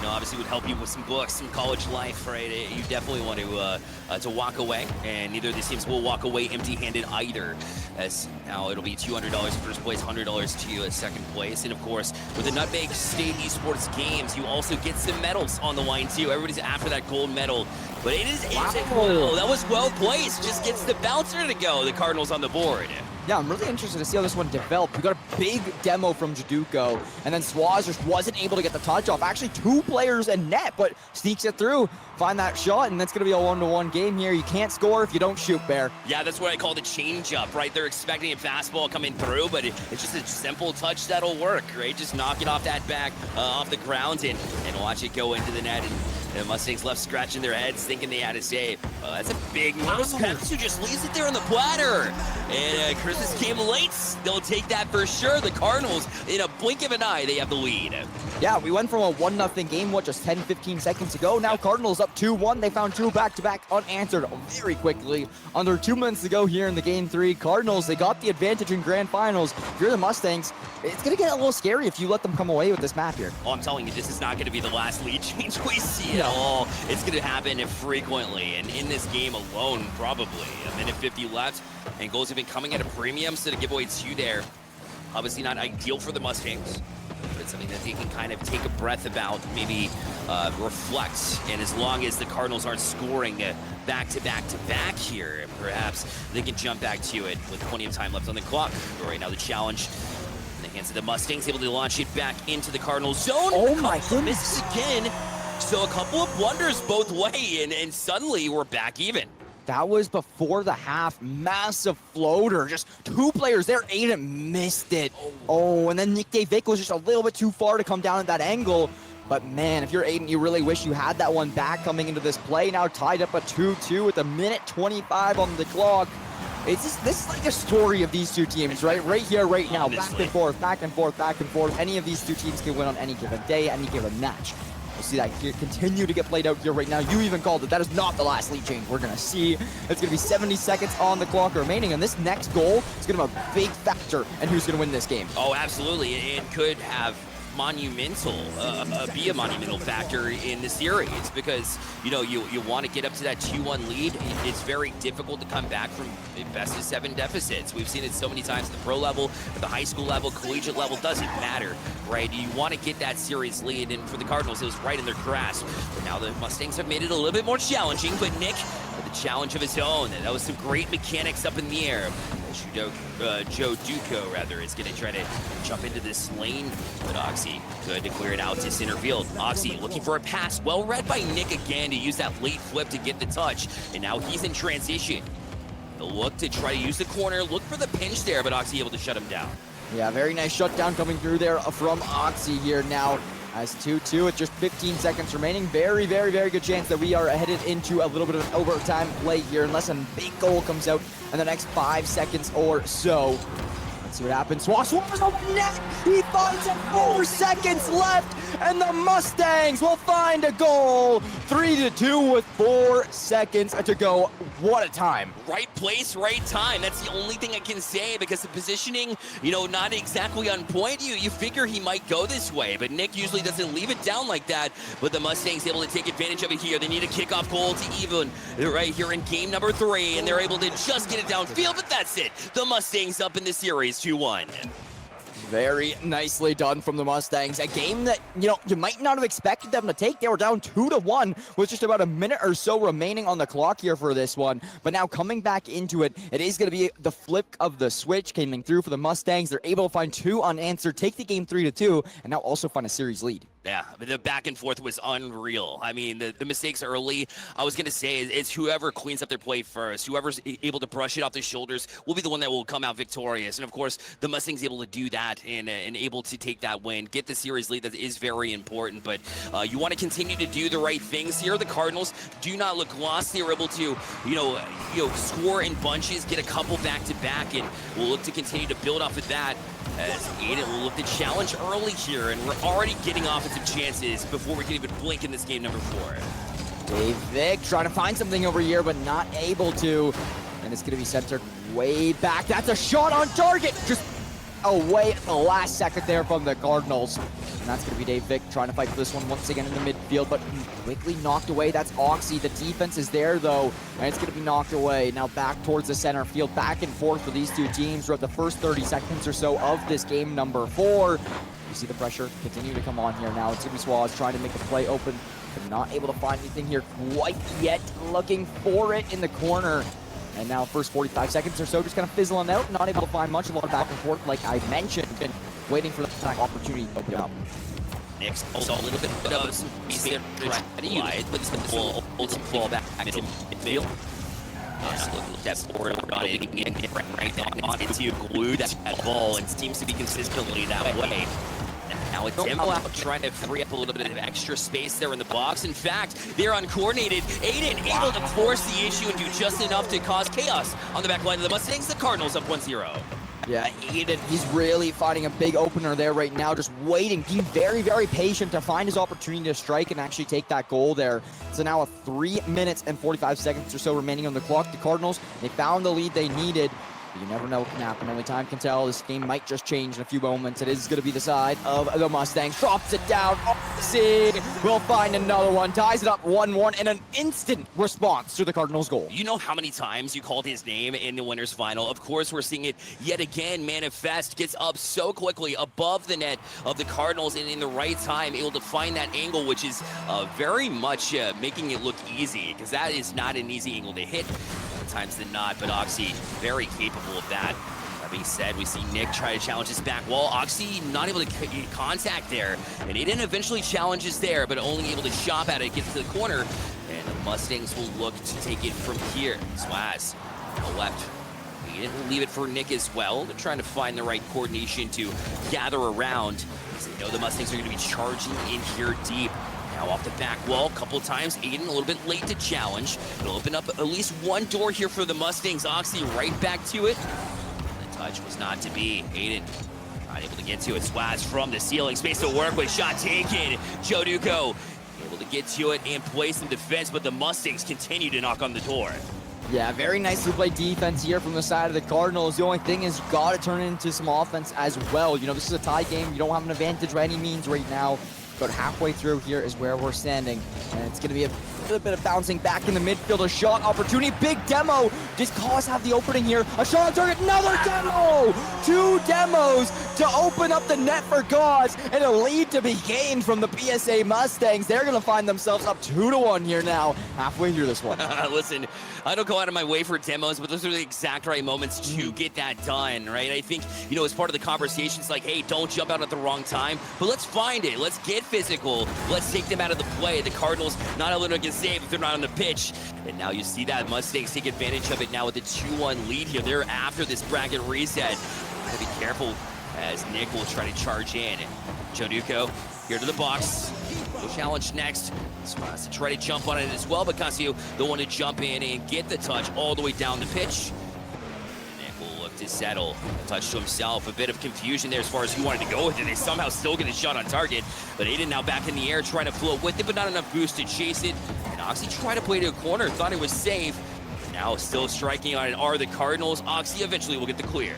obviously would help you with some books, some college life, right? You definitely want to walk away, and neither of these teams will walk away empty-handed either. As now it'll be $200 first place, $100 to second place, and of course, with the Nutmeg State Esports Games, you also get some medals on the line too. Everybody's after that gold medal, but it is wow, that was well placed. Just gets the bouncer to go. The Cardinals on the board. Yeah, I'm really interested to see how this one developed. We got a big demo from Joduko, and then Swaz just wasn't able to get the touch off. Actually, 2 players in net, but sneaks it through, find that shot, and that's going to be a 1-to-1 game here. You can't score if you don't shoot, Bear. Yeah, that's what I call the change-up, right? They're expecting a fastball coming through, but it's just a simple touch that'll work, right? Just knock it off that back, off the ground, and watch it go into the net. And the Mustangs left scratching their heads, thinking they had a save. That's a big mouse. Kazu just leaves it there on the platter. And Christmas came late. They'll take that for sure. The Cardinals, in a blink of an eye, they have the lead. Yeah, we went from a 1-0 game, just 10-15 seconds ago. Now Cardinals up 2-1. They found 2 back-to-back unanswered very quickly. Under 2 minutes to go here in the game 3. Cardinals, they got the advantage in grand finals. If you're the Mustangs, it's going to get a little scary if you let them come away with this map here. Oh, I'm telling you, this is not going to be the last lead change we see at all. It's going to happen frequently, and in this game alone, probably. 1:50 left, and goals have been coming at a premium, so to give away 2 there, obviously not ideal for the Mustangs, but it's something that they can kind of take a breath about, maybe reflect, and as long as the Cardinals aren't scoring back-to-back-to-back here, perhaps they can jump back to it with plenty of time left on the clock. But right now, the challenge in the hands of the Mustangs, able to launch it back into the Cardinals zone. Oh my goodness. Misses again. So a couple of blunders both way, and suddenly we're back even. That was before the half. Massive floater. Just 2 players there. Aiden missed it. Oh, and then Nick Vic was just a little bit too far to come down at that angle. But man, if you're Aiden, you really wish you had that one back coming into this play. Now tied up at 2-2 with 1:25 on the clock. This is like a story of these 2 teams, right? Right here, right now. Back and forth, back and forth, back and forth. Any of these 2 teams can win on any given day, any given match. We'll see that here continue to get played out here right now. You even called it. That is not the last lead change we're going to see. It's going to be 70 seconds on the clock remaining, and this next goal is going to have a big factor in who's going to win this game. Oh, absolutely. It could have monumental, be a monumental factor in the series because, you know, you want to get up to that 2-1 lead. It's very difficult to come back from best of 7 deficits. We've seen it so many times at the pro level, at the high school level, collegiate level, doesn't matter, right? You want to get that series lead, and for the Cardinals, it was right in their grasp. But now the Mustangs have made it a little bit more challenging, but Nick, with a challenge of his own, and that was some great mechanics up in the air. Joe Duco, rather, is going to try to jump into this lane, but Oxy good to clear it out to center field. Oxy looking for a pass, well read by Nick again to use that late flip to get the touch, and now he's in transition. He'll look to try to use the corner, look for the pinch there, but Oxy able to shut him down. Yeah, very nice shutdown coming through there from Oxy here now. As 2-2 with just 15 seconds remaining. Very, very, very good chance that we are headed into a little bit of an overtime play here unless a big goal comes out in the next 5 seconds or so. Let's see what happens. Swaz open net. He finds it. 4 seconds left, and the Mustangs will find a goal. 3-2 with 4 seconds to go. What a time. Right place, right time. That's the only thing I can say because the positioning, you know, not exactly on point. You figure he might go this way, but Nick usually doesn't leave it down like that. But the Mustangs able to take advantage of it here. They need a kickoff goal to even right here in game number 3, and they're able to just get it downfield, but that's it. The Mustangs up in the series 2-1. Very nicely done from the Mustangs. A game that, you know, you might not have expected them to take. They were down 2-1 with just about a minute or so remaining on the clock here for this one. But now coming back into it, it is going to be the flip of the switch coming through for the Mustangs. They're able to find 2 unanswered, take the game 3-2, and now also find a series lead. Yeah, the back and forth was unreal. I mean, the mistakes early, I was going to say, it's whoever cleans up their play first, whoever's able to brush it off their shoulders will be the one that will come out victorious. And, of course, the Mustangs able to do that and able to take that win, get the series lead. That is very important. But you want to continue to do the right things here. The Cardinals do not look lost. They were able to, you know, score in bunches, get a couple back-to-back, and we'll look to continue to build off of that. As Aiden will look to challenge early here, and we're already getting offensive chances before we can even blink in this game number 4. Dave Vick trying to find something over here, but not able to. And it's going to be centered way back. That's a shot on target. Just away at the last second there from the Cardinals. And that's going to be Dave Vick trying to fight for this one once again in the midfield, but quickly knocked away. That's Oxy. The defense is there, though, and it's going to be knocked away. Now back towards the center field, back and forth for these two teams throughout the first 30 seconds or so of this game number 4. You see the pressure continue to come on here now. It's going to be Swaz trying to make the play open, but not able to find anything here quite yet. Looking for it in the corner. And now first 45 seconds or so just kind of fizzling out, not able to find much, a lot of back and forth like I mentioned, and waiting for the opportunity to open up. Nick's also a little bit of some wide, but it's will fall back into midfield. That's forward on it right now into glue that ball, and seems to be consistently that way. Now it's him out trying to free up a little bit of extra space there in the box. In fact, they're uncoordinated. Aiden able to force the issue and do just enough to cause chaos on the back line of the Mustangs. The Cardinals up 1-0. Yeah, Aiden, he's really finding a big opener there right now, just waiting, being very, very patient to find his opportunity to strike and actually take that goal there. So now 3 minutes and 45 seconds or so remaining on the clock. The Cardinals, they found the lead they needed. You never know what can happen. Only time can tell. This game might just change in a few moments. It is going to be the side of the Mustangs. Drops it down. Oxy will find another one. Ties it up 1-1 and an instant response to the Cardinals' goal. You know how many times you called his name in the winners final? Of course, we're seeing it yet again manifest. Gets up so quickly above the net of the Cardinals and in the right time, able to find that angle, which is very much making it look easy, because that is not an easy angle to hit. Times than not, but Oxy very capable of that. That being said, we see Nick try to challenge his back wall. Oxy not able to get contact there, and Aiden eventually challenges there, but only able to shop at it, gets to the corner, and the Mustangs will look to take it from here. Swaz on the left. Aiden will leave it for Nick as well. They're trying to find the right coordination to gather around, because they know the Mustangs are going to be charging in here deep. Now off the back wall a couple times. Aiden a little bit late to challenge. It'll open up at least one door here for the Mustangs. Oxy right back to it. The touch was not to be. Aiden not able to get to it. Swaz from the ceiling. Space to work with. Shot taken. Joe Duco able to get to it and play some defense, but the Mustangs continue to knock on the door. Yeah, very nicely played defense here from the side of the Cardinals. The only thing is, you got to turn it into some offense as well. You know, this is a tie game. You don't have an advantage by any means right now. But halfway through here is where we're standing. And it's going to be a little bit of bouncing back in the midfield. A shot opportunity. Big demo. Does Cause have the opening here? A shot on target. Another demo. 2 demos to open up the net for Cause. And a lead to be gained from the PSA Mustangs. They're going to find themselves up 2-1 here now. Halfway through this one. Listen, I don't go out of my way for demos, but those are the exact right moments to get that done, right? I think, you know, as part of the conversation, it's like, hey, don't jump out at the wrong time, but let's find it. Let's get physical. Let's take them out of the play. The Cardinals not only can save if they're not on the pitch. And now you see that Mustangs take advantage of it now with the 2-1 lead here. They're after this bracket reset. Gotta be careful as Nick will try to charge in. Joduko here to the box. Will challenge next. Swaz to try to jump on it as well, but Kazu, the one to jump in and get the touch all the way down the pitch. Nick will look to settle. A touch to himself. A bit of confusion there as far as who wanted to go with it. They somehow still get a shot on target, but Aiden now back in the air trying to float with it, but not enough boost to chase it. And Oxy tried to play to a corner, thought it was safe. Now still striking on it are the Cardinals. Oxy eventually will get the clear.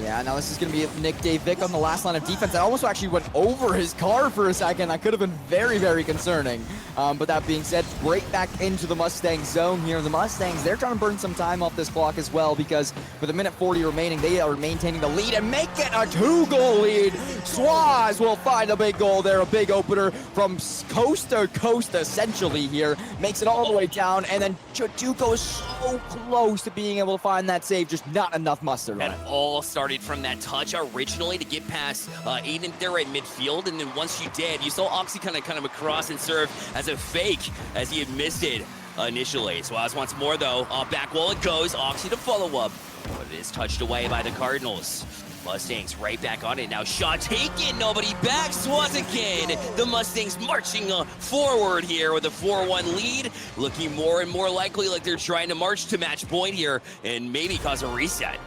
Yeah, now this is going to be Nick Vic on the last line of defense. That almost actually went over his car for a second. That could have been very, very concerning. But that being said, right back into the Mustang zone here. The Mustangs, they're trying to burn some time off this clock as well, because with a minute 40 remaining, they are maintaining the lead and make it a 2-goal lead. Swaz will find a big goal there, a big opener from coast to coast essentially here. Makes it all the way down, and then Joduko is so close to being able to find that save, just not enough mustard on it. All started from that touch originally to get past Aiden there at midfield, and then once you did, you saw Oxy kind of across and serve as a fake as he had missed it initially. Swaz wants more though. Back wall it goes. Oxy to follow up, but it is touched away by the Cardinals. Mustangs right back on it now. Shot taken, nobody back. Swaz again. The Mustangs marching forward here with a 4-1 lead. Looking more and more likely like they're trying to march to match point here and maybe cause a reset.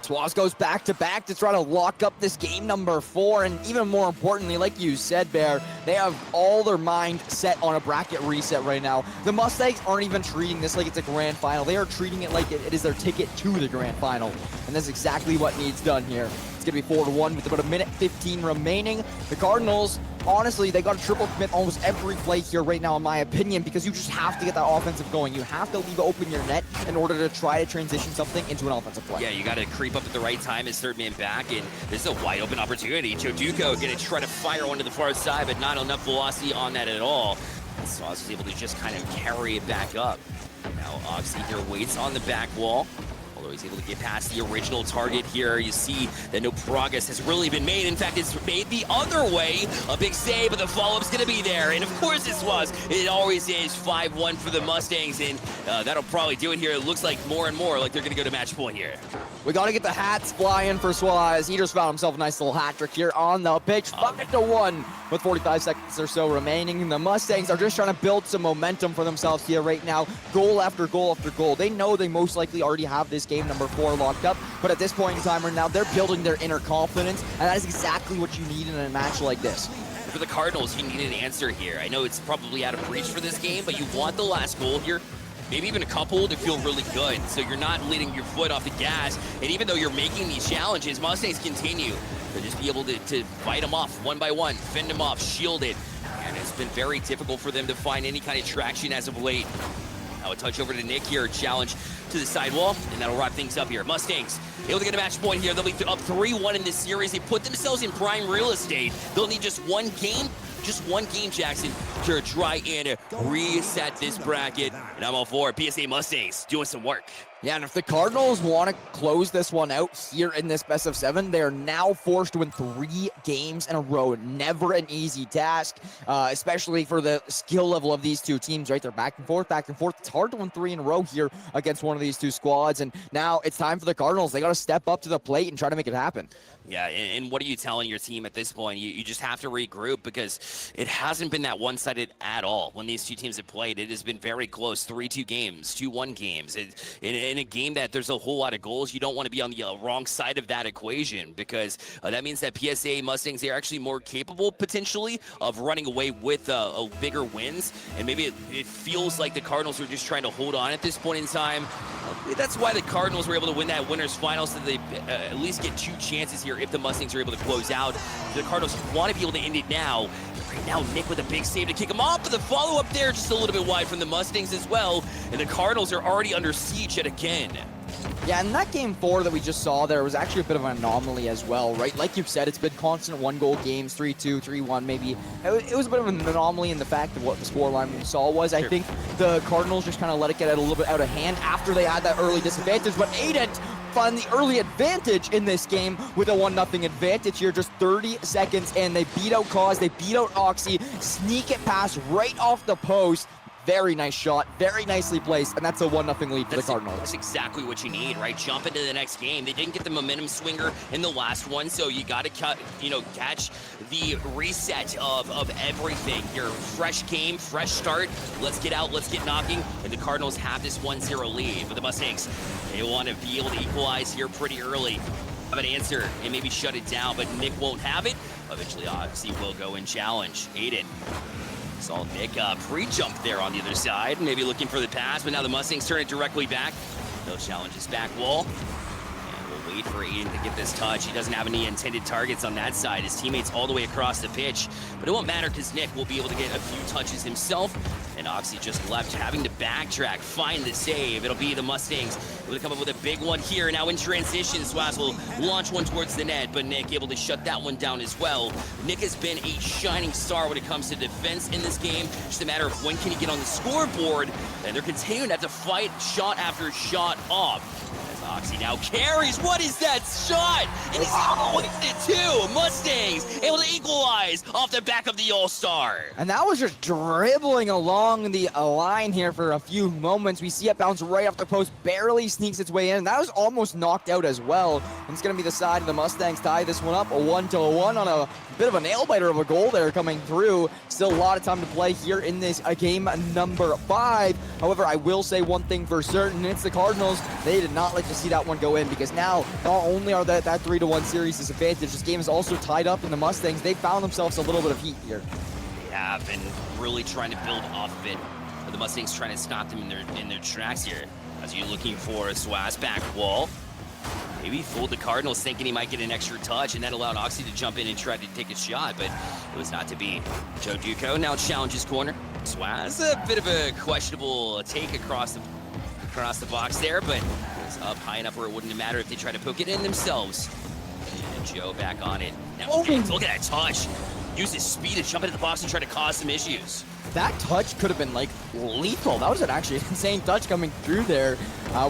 Swaz goes back to back to try to lock up this game number 4, and even more importantly, like you said, Bear, they have all their mind set on a bracket reset right now. The Mustangs aren't even treating this like it's a grand final. They are treating it like it is their ticket to the grand final, and that's exactly what needs done here. It's going to be 4-1 with about a minute 15 remaining. The Cardinals, honestly, they got a triple commit almost every play here right now, in my opinion, because you just have to get that offensive going. You have to leave open your net in order to try to transition something into an offensive play. Yeah, you got to creep up at the right time as third man back, and this is a wide open opportunity. Joduko going to try to fire one to the far side, but not enough velocity on that at all. Swaz is able to just kind of carry it back up. Now Oxy here waits on the back wall. Although he's able to get past the original target here, you see that no progress has really been made. In fact, it's made the other way. A big save, but the follow-up's going to be there. And of course it was. It always is 5-1 for the Mustangs, and that'll probably do it here. It looks like more and more like they're going to go to match point here. We got to get the hats flying for Swaz. He just found himself a nice little hat trick here on the pitch. 5-1 with 45 seconds or so remaining. The Mustangs are just trying to build some momentum for themselves here right now. Goal after goal after goal. They know they most likely already have this game number 4 locked up, but at this point in time right now, they're building their inner confidence, and that is exactly what you need in a match like this. For the Cardinals, you need an answer here. I know it's probably out of reach for this game, but you want the last goal here. Maybe even a couple to feel really good, so you're not letting your foot off the gas. And even though you're making these challenges, Mustangs continue to just be able to fight them off one by one, fend them off, shield it. And it's been very difficult for them to find any kind of traction as of late. Now a touch over to Nick here, challenge to the sidewall, and that'll wrap things up here. Mustangs able to get a match point here. They'll be up 3-1 in this series. They put themselves in prime real estate. They'll need just one game, Jackson, to try and reset this bracket. And I'm all for it. PSA Mustangs doing some work. Yeah, and if the Cardinals want to close this one out here in this best of 7, they are now forced to win 3 games in a row. Never an easy task, especially for the skill level of these two teams, right? They're back and forth, back and forth. It's hard to win 3 in a row here against one of these two squads, and now it's time for the Cardinals. They got to step up to the plate and try to make it happen. Yeah, and what are you telling your team at this point? You just have to regroup because it hasn't been that one-sided at all when these two teams have played. It has been very close, 3-2 games, 2-1 games. In a game that there's a whole lot of goals, you don't want to be on the wrong side of that equation because that means that PSA Mustangs, they're actually more capable potentially of running away with bigger wins. And maybe it feels like the Cardinals are just trying to hold on at this point in time. That's why the Cardinals were able to win that winners final, so they at least get 2 chances here if the Mustangs are able to close out. The Cardinals want to be able to end it now. Right now, Nick with a big save to kick him off, but the follow-up there just a little bit wide from the Mustangs as well. And the Cardinals are already under siege yet again. Yeah, and that game 4 that we just saw there was actually a bit of an anomaly as well, right? Like you've said, it's been constant 1-goal games, 3-2, 3-1 maybe. It was a bit of an anomaly in the fact of what the scoreline we saw was. I think the Cardinals just kind of let it get a little bit out of hand after they had that early disadvantage, but Aiden found the early advantage in this game with a 1-0 advantage here, just 30 seconds, and they beat out Kaz, they beat out Oxy, sneak it past right off the post. Very nice shot, very nicely placed, and that's a 1-0 lead for the Cardinals. That's exactly what you need, right? Jump into the next game. They didn't get the momentum swinger in the last one, so you got to catch the reset of everything. Your fresh game, fresh start. Let's get out, let's get knocking, and the Cardinals have this 1-0 lead. But the Mustangs, they want to be able to equalize here pretty early. Have an answer and maybe shut it down, but Nick won't have it. Eventually, Oxy will go and challenge. Aiden. Saw Nick pre-jump there on the other side, maybe looking for the pass, but now the Mustangs turn it directly back. No challenges back wall. And we'll wait for Aiden to get this touch. He doesn't have any intended targets on that side. His teammates all the way across the pitch. But it won't matter because Nick will be able to get a few touches himself. And Oxy just left, having to backtrack, find the save. It'll be the Mustangs able to come up with a big one here. Now in transition, Swaz will launch one towards the net, but Nick able to shut that one down as well. Nick has been a shining star when it comes to defense in this game. Just a matter of when can he get on the scoreboard, and they're continuing to have to fight shot after shot off. As Oxy now carries, what is that shot? And he's able to waste it too. Mustangs able to equalize off the back of the All-Star. And that was just dribbling along the line here for a few moments. We see it bounce right off the post, barely sneaks its way in. That was almost knocked out as well. And it's going to be the side of the Mustangs tie this one up, a 1-1 on a bit of a nail-biter of a goal there coming through. Still a lot of time to play here in this game number 5. However, I will say one thing for certain. It's the Cardinals. They did not like to see that one go in because now not only are that 3-1 series disadvantage, this game is also tied up in the Mustangs. They found themselves a little bit of heat here. They have been really trying to build off of it. But the Mustangs trying to stop them in their tracks here. As you're looking for a Swaz back wall. Maybe fooled the Cardinals thinking he might get an extra touch, and that allowed Oxy to jump in and try to take a shot, but it was not to be. Joe Duco now challenges corner. Swaz, a bit of a questionable take across the box there, but it was up high enough where it wouldn't matter if they tried to poke it in themselves. And Joe back on it. Now, look at that touch. Use his speed to jump into the box and try to cause some issues. That touch could have been like lethal. That was an actually insane touch coming through there.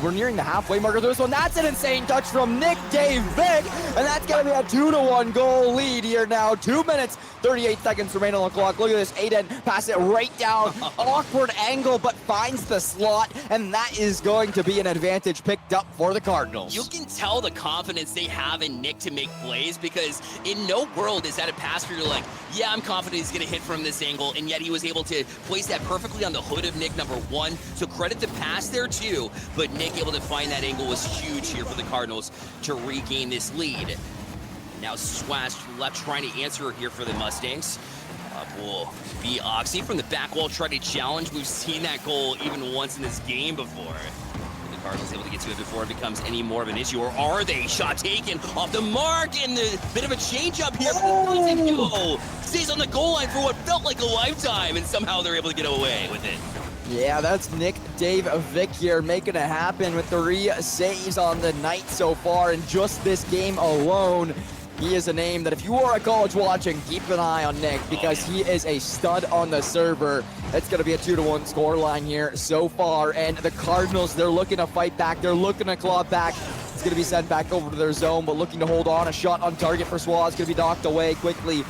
We're nearing the halfway mark of this one. That's an insane touch from Nick Dave Vick, and that's going to be a 2-1 goal lead here now. 2 minutes, 38 seconds remain on the clock. Look at this, Aiden pass it right down. Awkward angle, but finds the slot, and that is going to be an advantage picked up for the Cardinals. You can tell the confidence they have in Nick to make plays because in no world is that a pass where you're like, yeah, I'm confident he's going to hit from this angle, and yet he was able to place that perfectly on the hood of Nick, number 1. So credit the pass there too, but Nick able to find that angle was huge here for the Cardinals to regain this lead. Now Swaz left trying to answer here for the Mustangs. Will be Oxy from the back wall, try to challenge. We've seen that goal even once in this game before. The Cardinals able to get to it before it becomes any more of an issue, or are they? Shot taken off the mark, and the bit of a change up here. Stays on the goal line for what felt like a lifetime, and somehow they're able to get away with it. Yeah, that's Nick Dave Vick here making it happen with 3 saves on the night so far in just this game alone. He is a name that if you are at college watching, keep an eye on Nick because he is a stud on the server. It's going to be a 2-1 scoreline here so far, and the Cardinals, they're looking to fight back. They're looking to claw back. It's going to be sent back over to their zone, but looking to hold on. A shot on target for Swaz, going to be knocked away quickly.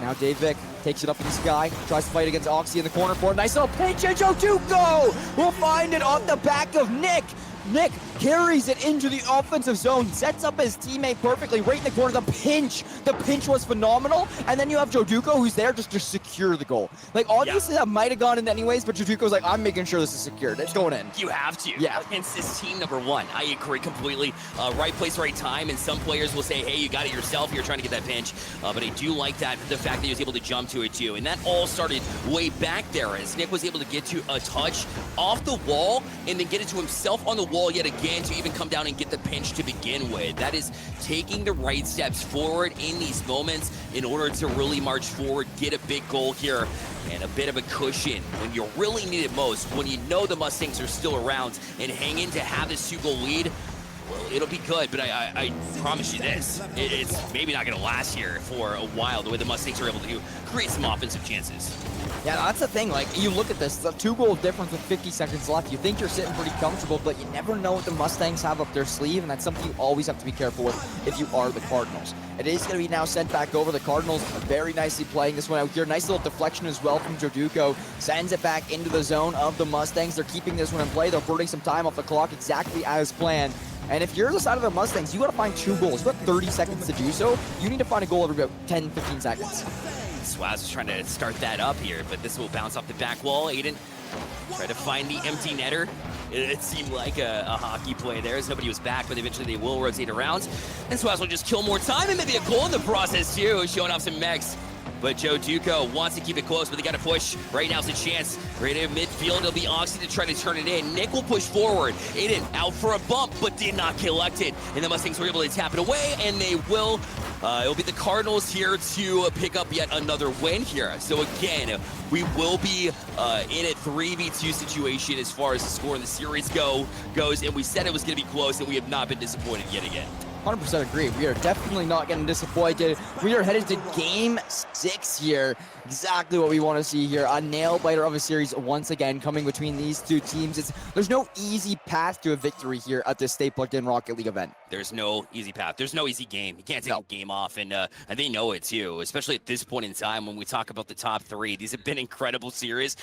Now Dave Vick takes it up in the sky, tries to fight against Oxy in the corner for a nice little pinch, and Joe Duco will find it off the back of Nick. Nick carries it into the offensive zone, sets up his teammate perfectly right in the corner. The pinch was phenomenal. And then you have Joduko who's there just to secure the goal. Like, obviously that might have gone in anyways, but Joduko's like, I'm making sure this is secured. It's going in. You have to. Yeah. Against this team number one. I agree completely. Right place, right time. And some players will say, hey, you got it yourself. You're trying to get that pinch. But I do like that, the fact that he was able to jump to it too. And that all started way back there as Nick was able to get to a touch off the wall and then get it to himself on the wall yet again to even come down and get the pinch to begin with. That is taking the right steps forward in these moments in order to really march forward, get a big goal here, and a bit of a cushion when you really need it most, when you know the Mustangs are still around and hang in to have this 2-goal lead. Well, it'll be good, but I promise you this, it's maybe not going to last here for a while, the way the Mustangs are able to create some offensive chances. Yeah, that's the thing. Like, you look at this, the 2-goal difference with 50 seconds left. You think you're sitting pretty comfortable, but you never know what the Mustangs have up their sleeve, and that's something you always have to be careful with if you are the Cardinals. It is going to be now sent back over. The Cardinals are very nicely playing this one out here. Nice little deflection as well from Joduko. Sends it back into the zone of the Mustangs. They're keeping this one in play. They're burning some time off the clock exactly as planned. And if you're the side of the Mustangs, you got to find 2 goals. You got 30 seconds to do so. You need to find a goal every about 10, 15 seconds. Swaz is trying to start that up here, but this will bounce off the back wall. Aiden try to find the empty netter. It seemed like a hockey play there as nobody was back, but eventually they will rotate around. And Swaz will just kill more time and maybe a goal in the process too, showing off some mechs. But Joduko wants to keep it close, but they got to push. Right now's a chance. Right in midfield, it'll be Oxy to try to turn it in. Nick will push forward. Aiden out for a bump, but did not collect it. And the Mustangs were able to tap it away, and they will. It'll be the Cardinals here to pick up yet another win here. So again, we will be in a 3v2 situation as far as the score in the series goes. And we said it was going to be close, and we have not been disappointed yet again. 100% agree. We are definitely not getting disappointed. We are headed to Game 6 here. Exactly what we want to see here. A nail-biter of a series once again coming between these two teams. There's no easy path to a victory here at this Stay Plugged In Rocket League event. There's no easy path. There's no easy game. You can't take a game off, and they know it too, especially at this point in time when we talk about the top 3. These have been incredible series.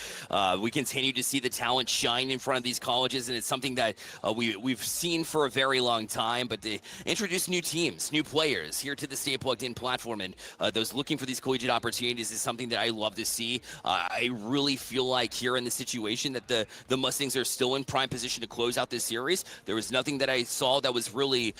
We continue to see the talent shine in front of these colleges, and it's something that we've seen for a very long time, but they introduce new teams, new players here to the Stay Plugged In platform, and those looking for these collegiate opportunities is something that I love to see. I really feel like here in the situation that the Mustangs are still in prime position to close out this series. There was nothing that I saw that was really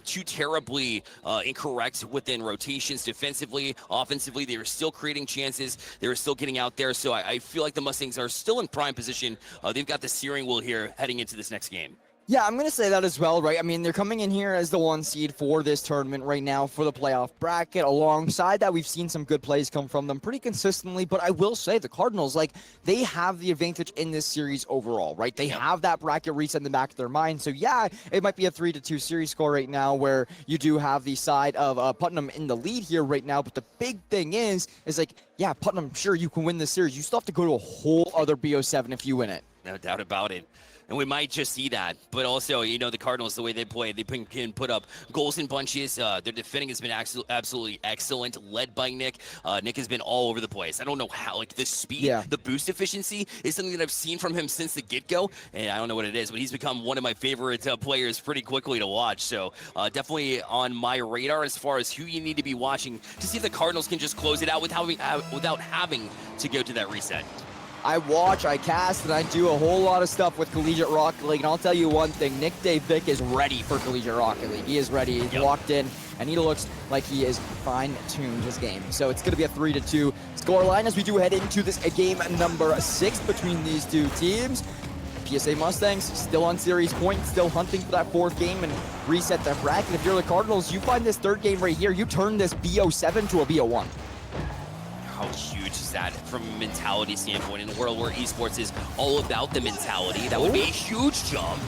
too terribly incorrect within rotations, defensively, offensively. They were still creating chances. They were still getting out there. So I feel like the Mustangs are still in prime position. They've got the steering wheel here heading into this next game. Yeah, I'm going to say that as well, right? I mean, they're coming in here as the 1 seed for this tournament right now for the playoff bracket. Alongside that, we've seen some good plays come from them pretty consistently, but I will say the Cardinals, like, they have the advantage in this series overall, right? They have that bracket reset in the back of their mind. So, yeah, it might be a 3-2 series score right now where you do have the side of Putnam in the lead here right now, but the big thing is like, yeah, Putnam, sure, you can win this series. You still have to go to a whole other BO7 if you win it. No doubt about it. And we might just see that. But also, you know, the Cardinals, the way they play, they can put up goals in bunches. Their defending has been absolutely excellent, led by Nick. Nick has been all over the place. I don't know how, like, the speed, the boost efficiency is something that I've seen from him since the get-go. And I don't know what it is, but he's become one of my favorite players pretty quickly to watch. So definitely on my radar as far as who you need to be watching to see if the Cardinals can just close it out without having to go to that reset. I watch, I cast, and I do a whole lot of stuff with Collegiate Rocket League. And I'll tell you one thing, Nick Vick is ready for Collegiate Rocket League. He is ready, he's locked in, and he looks like he is fine-tuned his game. So it's going to be a 3-2 scoreline as we do head into this game number 6 between these two teams. PSA Mustangs still on series point, still hunting for that 4th game and reset that bracket. If you're the Cardinals, you find this 3rd game right here, you turn this BO7 to a BO1. How huge is that from a mentality standpoint in a world where esports is all about the mentality? That would be a huge jump.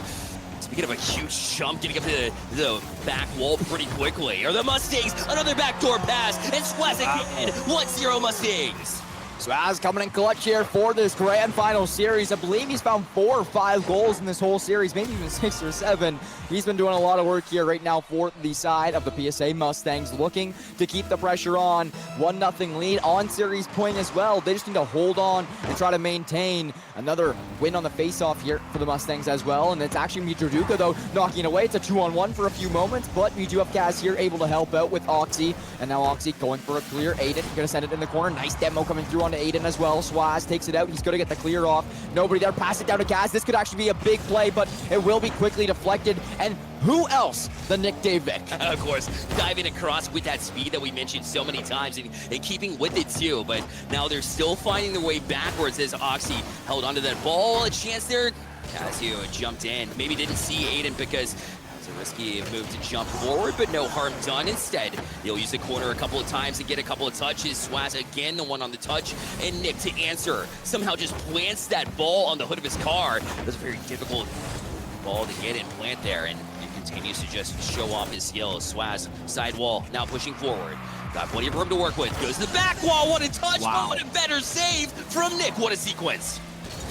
Speaking of a huge jump, getting up to the back wall pretty quickly. Are the Mustangs, another backdoor pass, and Swaz again, 1-0 Mustangs. Swaz coming in clutch here for this grand final series. I believe he's found 4 or 5 goals in this whole series, maybe even 6 or 7. He's been doing a lot of work here right now for the side of the PSA Mustangs, looking to keep the pressure on. 1-0 lead on series point as well. They just need to hold on and try to maintain another win on the face-off here for the Mustangs as well. And it's actually Joduka, though, knocking away. It's a 2-on-1 for a few moments, but we do have Kaz here able to help out with Oxy. And now Oxy going for a clear. Aiden gonna send it in the corner. Nice demo coming through onto Aiden as well. Swaz takes it out. He's gonna get the clear off. Nobody there. Pass it down to Kaz. This could actually be a big play, but it will be quickly deflected. And who else than Nick Davick? Of course, diving across with that speed that we mentioned so many times and keeping with it too. But now they're still finding their way backwards as Oxy held onto that ball. A chance there. Kazu jumped in. Maybe didn't see Aiden because it's a risky move to jump forward, but no harm done. Instead, they'll use the corner a couple of times to get a couple of touches. Swaz again, the one on the touch, and Nick to answer. Somehow just plants that ball on the hood of his car. That's a very difficult ball to get and plant there, and continues to just show off his skills. Swaz, sidewall, now pushing forward. Got plenty of room to work with. Goes to the back wall. What a touch. Wow. What a better save from Nick. What a sequence.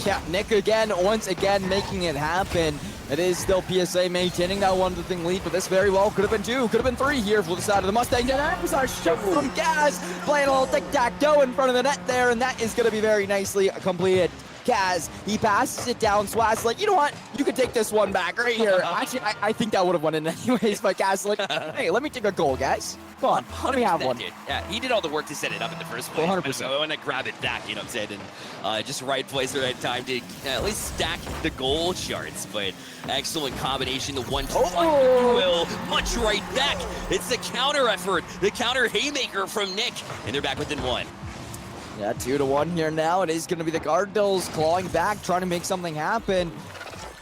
Yeah, Nick again, once again, making it happen. It is still PSA maintaining that 1-0 lead, but this very well could have been 2, could have been 3 here for the side of the Mustangs. And that was our shot from Kaz, playing a little tic-tac-toe in front of the net there, and that is going to be very nicely completed. Kaz, he passes it down. Swaz like, you know what? You can take this one back right here. Actually, I think that would have won it anyways, but Kaz like, hey, let me take a goal, guys. Come on, let me have one. Yeah, he did all the work to set it up in the first place. 100%. I want to grab it back, you know what I'm saying? And just right place at the right time to at least stack the goal charts. But excellent combination, the 1-2 will punch right back. It's the counter effort, the counter haymaker from Nick, and they're back within 1. Yeah, 2-1 here now. It is going to be the Cardinals clawing back, trying to make something happen.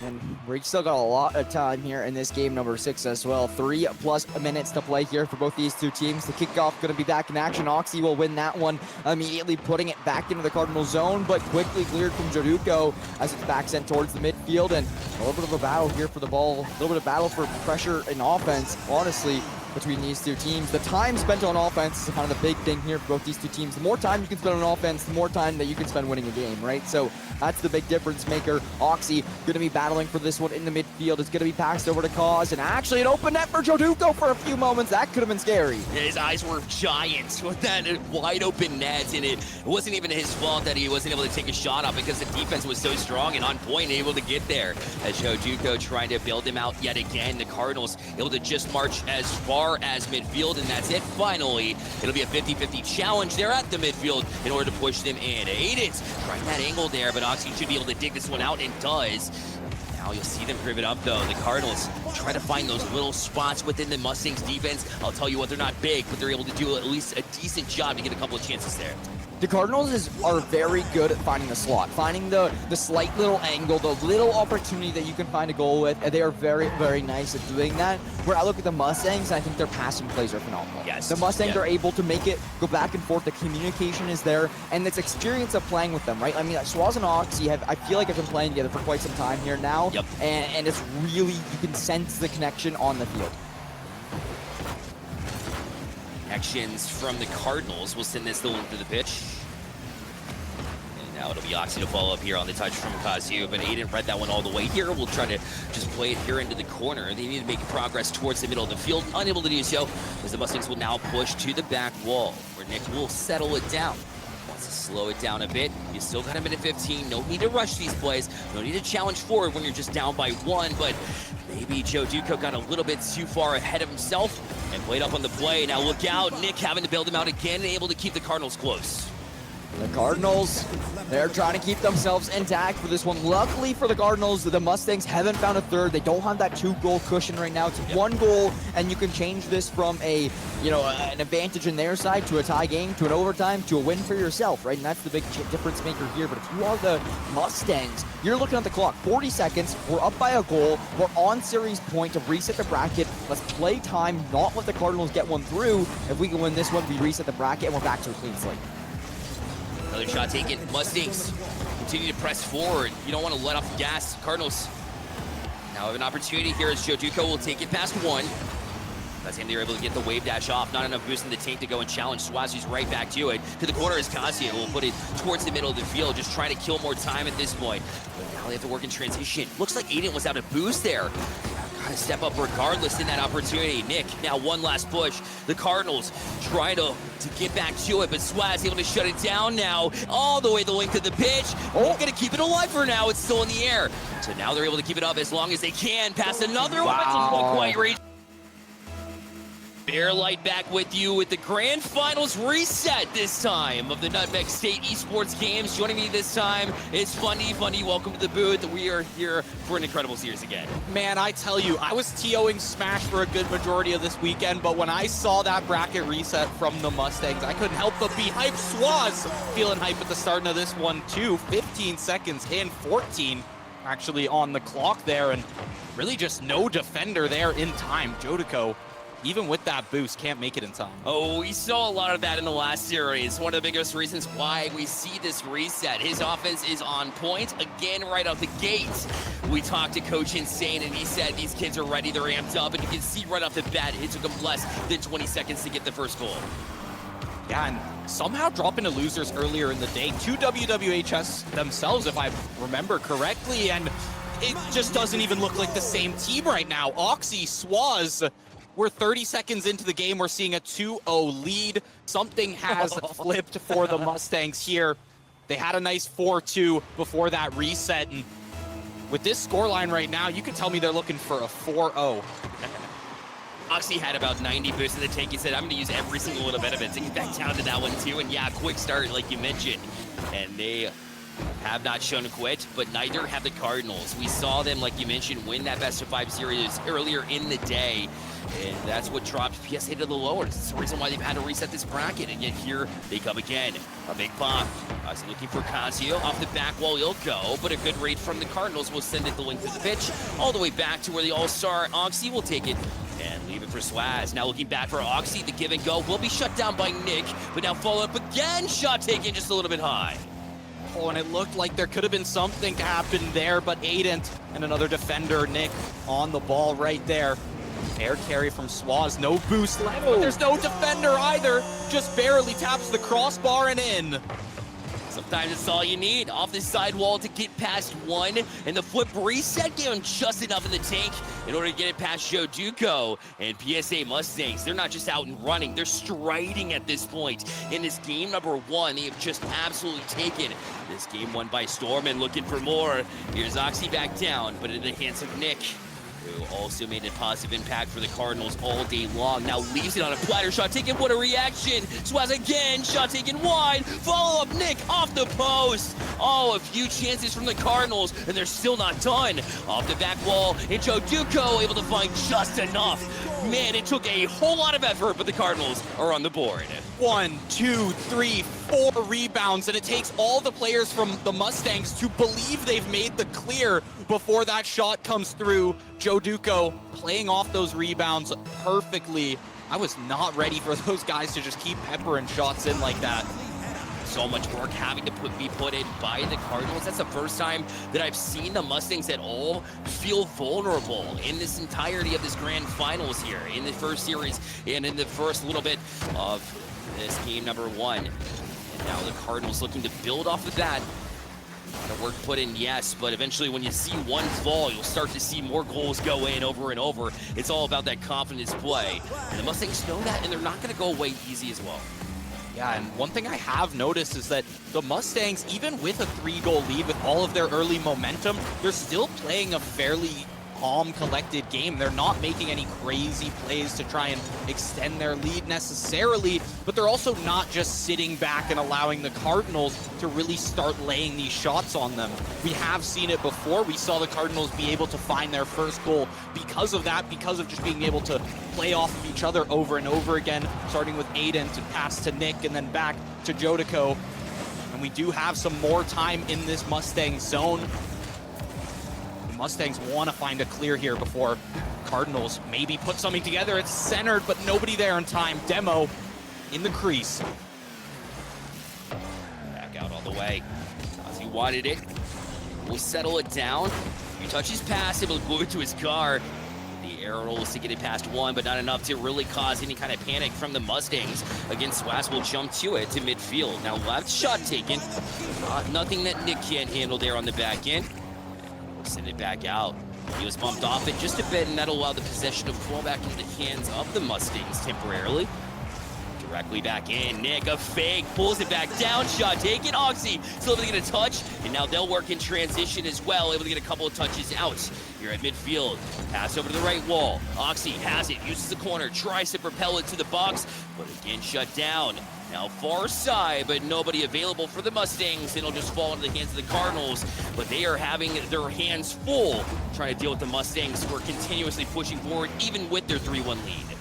And we still got a lot of time here in this game number 6 as well. 3+ minutes to play here for both these two teams. The kickoff going to be back in action. Oxy will win that one, immediately putting it back into the Cardinal zone, but quickly cleared from Joduko as it's back sent towards the midfield. And a little bit of a battle here for the ball. A little bit of battle for pressure in offense, honestly, between these two teams. The time spent on offense is kind of the big thing here for both these two teams. The more time you can spend on offense, the more time that you can spend winning a game, right? So that's the big difference maker. Oxy going to be battling for this one in the midfield. It's going to be passed over to Kaz, and actually an open net for Joduko for a few moments. That could have been scary. His eyes were giant with that wide open net, and it wasn't even his fault that he wasn't able to take a shot off because the defense was so strong and on point, able to get there. As Joduko trying to build him out yet again, the Cardinals able to just march as far as midfield, and that's it. Finally, it'll be a 50-50 challenge there at the midfield in order to push them in. Aiden's trying that angle there, but Oxy should be able to dig this one out, and does. Now you'll see them privet up, though. The Cardinals try to find those little spots within the Mustangs defense. I'll tell you what, they're not big, but they're able to do at least a decent job to get a couple of chances there. The Cardinals are very good at finding the slot, finding the slight little angle, the little opportunity that you can find a goal with, and they are very, very nice at doing that. Where I look at the Mustangs, I think their passing plays are phenomenal. Yes. The Mustangs are able to make it go back and forth, the communication is there, and this experience of playing with them, right? I mean, Swaz and Oxy I feel like have been playing together for quite some time here now, and it's really, you can sense the connection on the field. Actions from the Cardinals will send this little into the pitch. And now it'll be Oxy to follow up here on the touch from Kazu, but Aiden read that one all the way here. We'll try to just play it here into the corner. They need to make progress towards the middle of the field. Unable to do so, as the Mustangs will now push to the back wall, where Nick will settle it down. Wants to slow it down a bit. You still got a minute 15. No need to rush these plays. No need to challenge forward when you're just down by 1, but maybe Joduko got a little bit too far ahead of himself and played up on the play. Now look out, Nick having to build him out again and able to keep the Cardinals close. The Cardinals, they're trying to keep themselves intact for this one. Luckily for the Cardinals, the Mustangs haven't found a third. They don't have that 2-goal cushion right now. It's 1 goal, and you can change this from an advantage in their side to a tie game, to an overtime, to a win for yourself, right? And that's the big difference maker here. But if you are the Mustangs, you're looking at the clock. 40 seconds, we're up by a goal. We're on series point to reset the bracket. Let's play time, not let the Cardinals get one through. If we can win this one, we reset the bracket, and we're back to a clean slate. Another shot taken. Mustangs continue to press forward. You don't want to let off the gas. Cardinals now have an opportunity here as Joduko will take it past 1. That's him. They were able to get the wave dash off. Not enough boost in the tank to go and challenge Swaz, who's right back to it. To the corner is Kazu, who will put it towards the middle of the field, just trying to kill more time at this point. But now they have to work in transition. Looks like Aiden was out of boost there. Gotta step up regardless in that opportunity. Nick, now one last push. The Cardinals trying to get back to it, but Swaz able to shut it down now, all the way the length of the pitch. Oh, gonna keep it alive for now. It's still in the air. So now they're able to keep it up as long as they can. Past another one, but doesn't quite reach. Bearlight back with you with the grand finals reset this time of the Nutmeg State Esports Games. Joining me this time is Fundy. Fundy, welcome to the booth. We are here for an incredible series again. Man, I tell you, I was TOing Smash for a good majority of this weekend, but when I saw that bracket reset from the Mustangs, I couldn't help but be hyped. Swaz feeling hype at the start of this one too. 15 seconds and 14 actually on the clock there, and really just no defender there in time. Jodico, even with that boost, can't make it in time. Oh, we saw a lot of that in the last series. One of the biggest reasons why we see this reset. His offense is on point again right out the gate. We talked to Coach Insane, and he said these kids are ready, they're amped up, and you can see right off the bat, it took them less than 20 seconds to get the first goal. Yeah, and somehow dropping to losers earlier in the day. 2 WWHS themselves, if I remember correctly, and it just doesn't even look like the same team right now. Oxy, Swaz, we're 30 seconds into the game. We're seeing a 2-0 lead. Something has flipped for the Mustangs here. They had a nice 4-2 before that reset. And with this scoreline right now, you can tell me they're looking for a 4-0. Oxy had about 90 boosts in the tank. He said, I'm going to use every single little bit of it to get back down to that one too. And yeah, quick start like you mentioned. And they have not shown a quit, but neither have the Cardinals. We saw them, like you mentioned, win that best of 5 series earlier in the day. And that's what dropped PSA to the lowers. It's the reason why they've had to reset this bracket. And yet here they come again. A big pop. Looking for Kazu. Off the back wall he'll go, but a good read from the Cardinals will send it the length of the pitch all the way back to where the all-star Oxy will take it and leave it for Swaz. Now looking back for Oxy. The give and go will be shut down by Nick, but now follow up again. Shot taken just a little bit high. Oh, and it looked like there could have been something to happen there, but Aiden and another defender, Nick, on the ball right there. Air carry from Swaz, no boost left, but there's no defender either. Just barely taps the crossbar and in. Sometimes it's all you need. Off the side wall to get past one, and the flip reset gave him just enough in the tank in order to get it past Jodico. And PSA Mustangs, they're not just out and running, they're striding at this point. In this game number 1, they have just absolutely taken this game 1 by storm and looking for more. Here's Oxy back down, but in the hands of Nick, who also made a positive impact for the Cardinals all day long. Now leaves it on a platter shot taken. What a reaction. Swaz again, shot taken wide. Follow up Nick off the post. Oh, a few chances from the Cardinals, and they're still not done. Off the back wall, and Jodico able to find just enough. Man, it took a whole lot of effort, but the Cardinals are on the board. 1, 2, 3, 4 rebounds, and it takes all the players from the Mustangs to believe they've made the clear before that shot comes through. Jodico playing off those rebounds perfectly. I was not ready for those guys to just keep peppering shots in like that. So much work having to be put in by the Cardinals. That's the first time that I've seen the Mustangs at all feel vulnerable in this entirety of this grand finals here, in the first series and in the first little bit of this game number 1. And now the Cardinals looking to build off of that. A lot of work put in, yes, but eventually when you see one fall, you'll start to see more goals go in over and over. It's all about that confidence play. And the Mustangs know that, and they're not going to go away easy as well. Yeah, and one thing I have noticed is that the Mustangs, even with a 3-goal lead, with all of their early momentum, they're still playing a fairly calm, collected game. They're not making any crazy plays to try and extend their lead necessarily, but they're also not just sitting back and allowing the Cardinals to really start laying these shots on them. We have seen it before. We saw the Cardinals be able to find their first goal because of that, because of just being able to play off of each other over and over again, starting with Aiden to pass to Nick and then back to Jodico. And we do have some more time in this Mustang zone. Mustangs want to find a clear here before Cardinals maybe put something together. It's centered, but nobody there in time. Demo in the crease. Back out all the way. As he wanted it, we'll settle it down. He touches pass, able to move it to his car. The Barrels to get it past one, but not enough to really cause any kind of panic from the Mustangs. Again, Swaz will jump to it to midfield. Now left shot taken. Nothing that Nick can't handle there on the back end. We'll send it back out. He was bumped off it just a bit, and that'll allow the possession of fall back into the hands of the Mustangs temporarily. Directly back in. Nick, a fake, pulls it back down. Shot taken. Oxy still able to get a touch, and now they'll work in transition as well, able to get a couple of touches out here at midfield. Pass over to the right wall. Oxy has it, uses the corner, tries to propel it to the box, but again shut down. Now far side, but nobody available for the Mustangs. It'll just fall into the hands of the Cardinals, but they are having their hands full trying to deal with the Mustangs, who are continuously pushing forward, even with their 3-1 lead.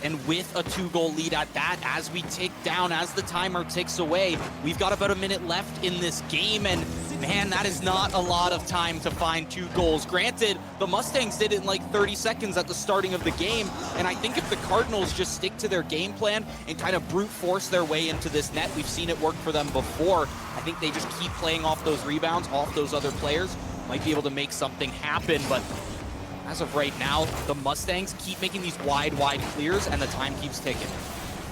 And with a 2-goal lead at that, as we tick down, as the timer ticks away, we've got about a minute left in this game, and man, that is not a lot of time to find 2 goals. Granted, the Mustangs did it in like 30 seconds at the starting of the game, and I think if the Cardinals just stick to their game plan and kind of brute force their way into this net, we've seen it work for them before. I think they just keep playing off those rebounds, off those other players, might be able to make something happen, but as of right now, the Mustangs keep making these wide clears, and the time keeps ticking.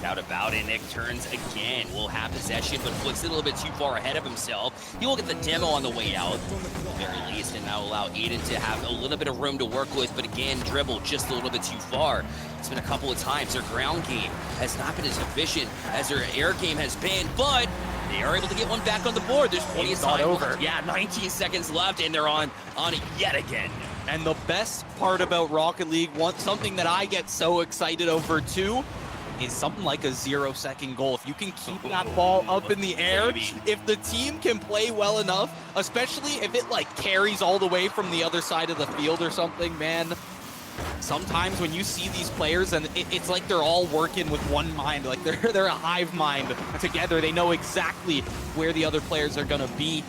Doubt about it. Nick turns again. Will have possession, but flicks it a little bit too far ahead of himself. He will get the demo on the way out, at the very least, and now allow Aiden to have a little bit of room to work with, but again, dribble just a little bit too far. It's been a couple of times. Their ground game has not been as efficient as their air game has been, but they are able to get one back on the board. There's plenty of time. Over. Yeah, 19 seconds left, and they're on it yet again. And the best part about Rocket League, something that I get so excited over too, is something like a 0-second goal. If you can keep that ball up in the air, if the team can play well enough, especially if it like carries all the way from the other side of the field or something, man, sometimes when you see these players and it's like they're all working with one mind, like they're a hive mind together. They know exactly where the other players are gonna be.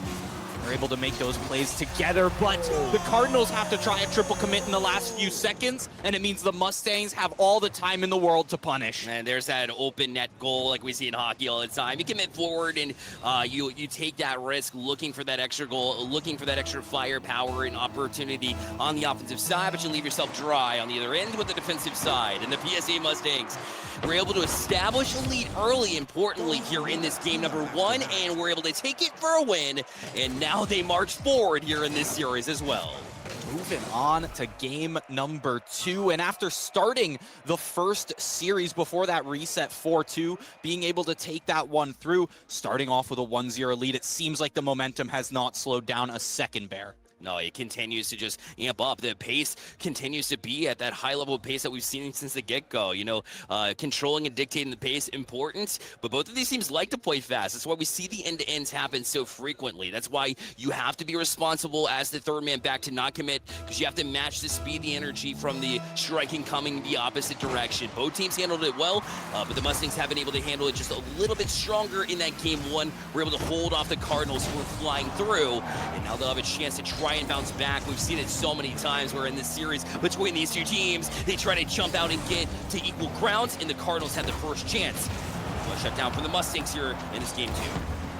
They're able to make those plays together, but the Cardinals have to try a triple commit in the last few seconds, and it means the Mustangs have all the time in the world to punish. And there's that open net goal like we see in hockey all the time. You commit forward and you take that risk, looking for that extra goal, looking for that extra firepower and opportunity on the offensive side, but you leave yourself dry on the other end with the defensive side. And the PSA Mustangs were able to establish a lead early, importantly, here in this game number 1, and we're able to take it for a win, and now they march forward here in this series as well. Moving on to game number 2, and after starting the first series before that reset 4-2, being able to take that one through, starting off with a 1-0 lead, it seems like the momentum has not slowed down a second, Bear. No, it continues to just amp up. The pace continues to be at that high level of pace that we've seen since the get-go. You know, controlling and dictating the pace, important, but both of these teams like to play fast. That's why we see the end-to-ends happen so frequently. That's why you have to be responsible as the third man back to not commit, because you have to match the speed, the energy from the striking coming the opposite direction. Both teams handled it well, but the Mustangs have been able to handle it just a little bit stronger in that game 1. We're able to hold off the Cardinals who were flying through, and now they'll have a chance to try and bounce back. We've seen it so many times where in this series between these two teams, they try to jump out and get to equal ground, and the Cardinals have the first chance. Well, shut down from the Mustangs here in this game 2.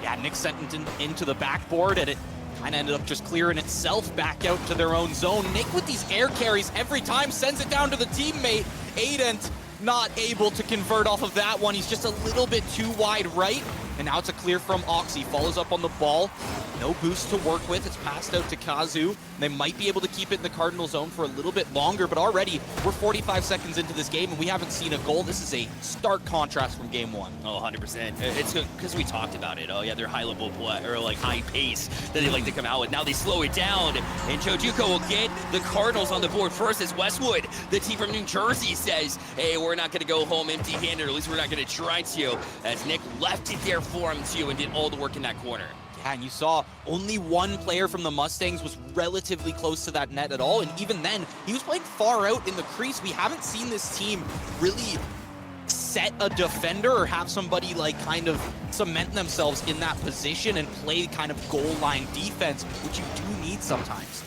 Yeah, Nick sent it into the backboard, and it kind of ended up just clearing itself back out to their own zone. Nick with these air carries every time sends it down to the teammate. Aiden not able to convert off of that one. He's just a little bit too wide right. And now it's a clear from Oxy. Follows up on the ball. No boost to work with. It's passed out to Kazu. They might be able to keep it in the Cardinal zone for a little bit longer, but already we're 45 seconds into this game and we haven't seen a goal. This is a stark contrast from game 1. Oh, 100%. It's because we talked about it. Oh, yeah, they're high-level play, or like high pace that they like to come out with. Now they slow it down, and Jojuko will get the Cardinals on the board first as Westwood, the team from New Jersey, says, hey, we're not going to go home empty-handed, or at least we're not going to try to, as Nick left it there for him, too, and did all the work in that corner. Yeah, and you saw only one player from the Mustangs was relatively close to that net at all, and even then, he was playing far out in the crease. We haven't seen this team really set a defender or have somebody like kind of cement themselves in that position and play kind of goal line defense, which you do need sometimes.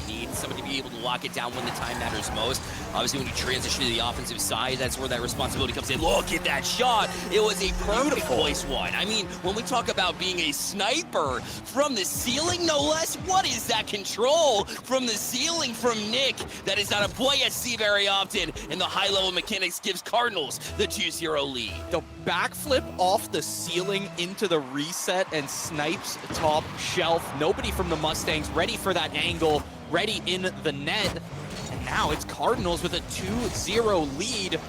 You need somebody to be able to lock it down when the time matters most. Obviously, when you transition to the offensive side, that's where that responsibility comes in. Look at that shot. It was a perfect place one. I mean, when we talk about being a sniper from the ceiling, no less, what is that control from the ceiling from Nick? That is not a play I see very often, and the high-level mechanics gives Cardinals the 2-0 lead. The backflip off the ceiling into the reset and snipes top shelf. Nobody from the Mustangs ready for that angle, ready in the net. And now it's Cardinals with a 2-0 lead,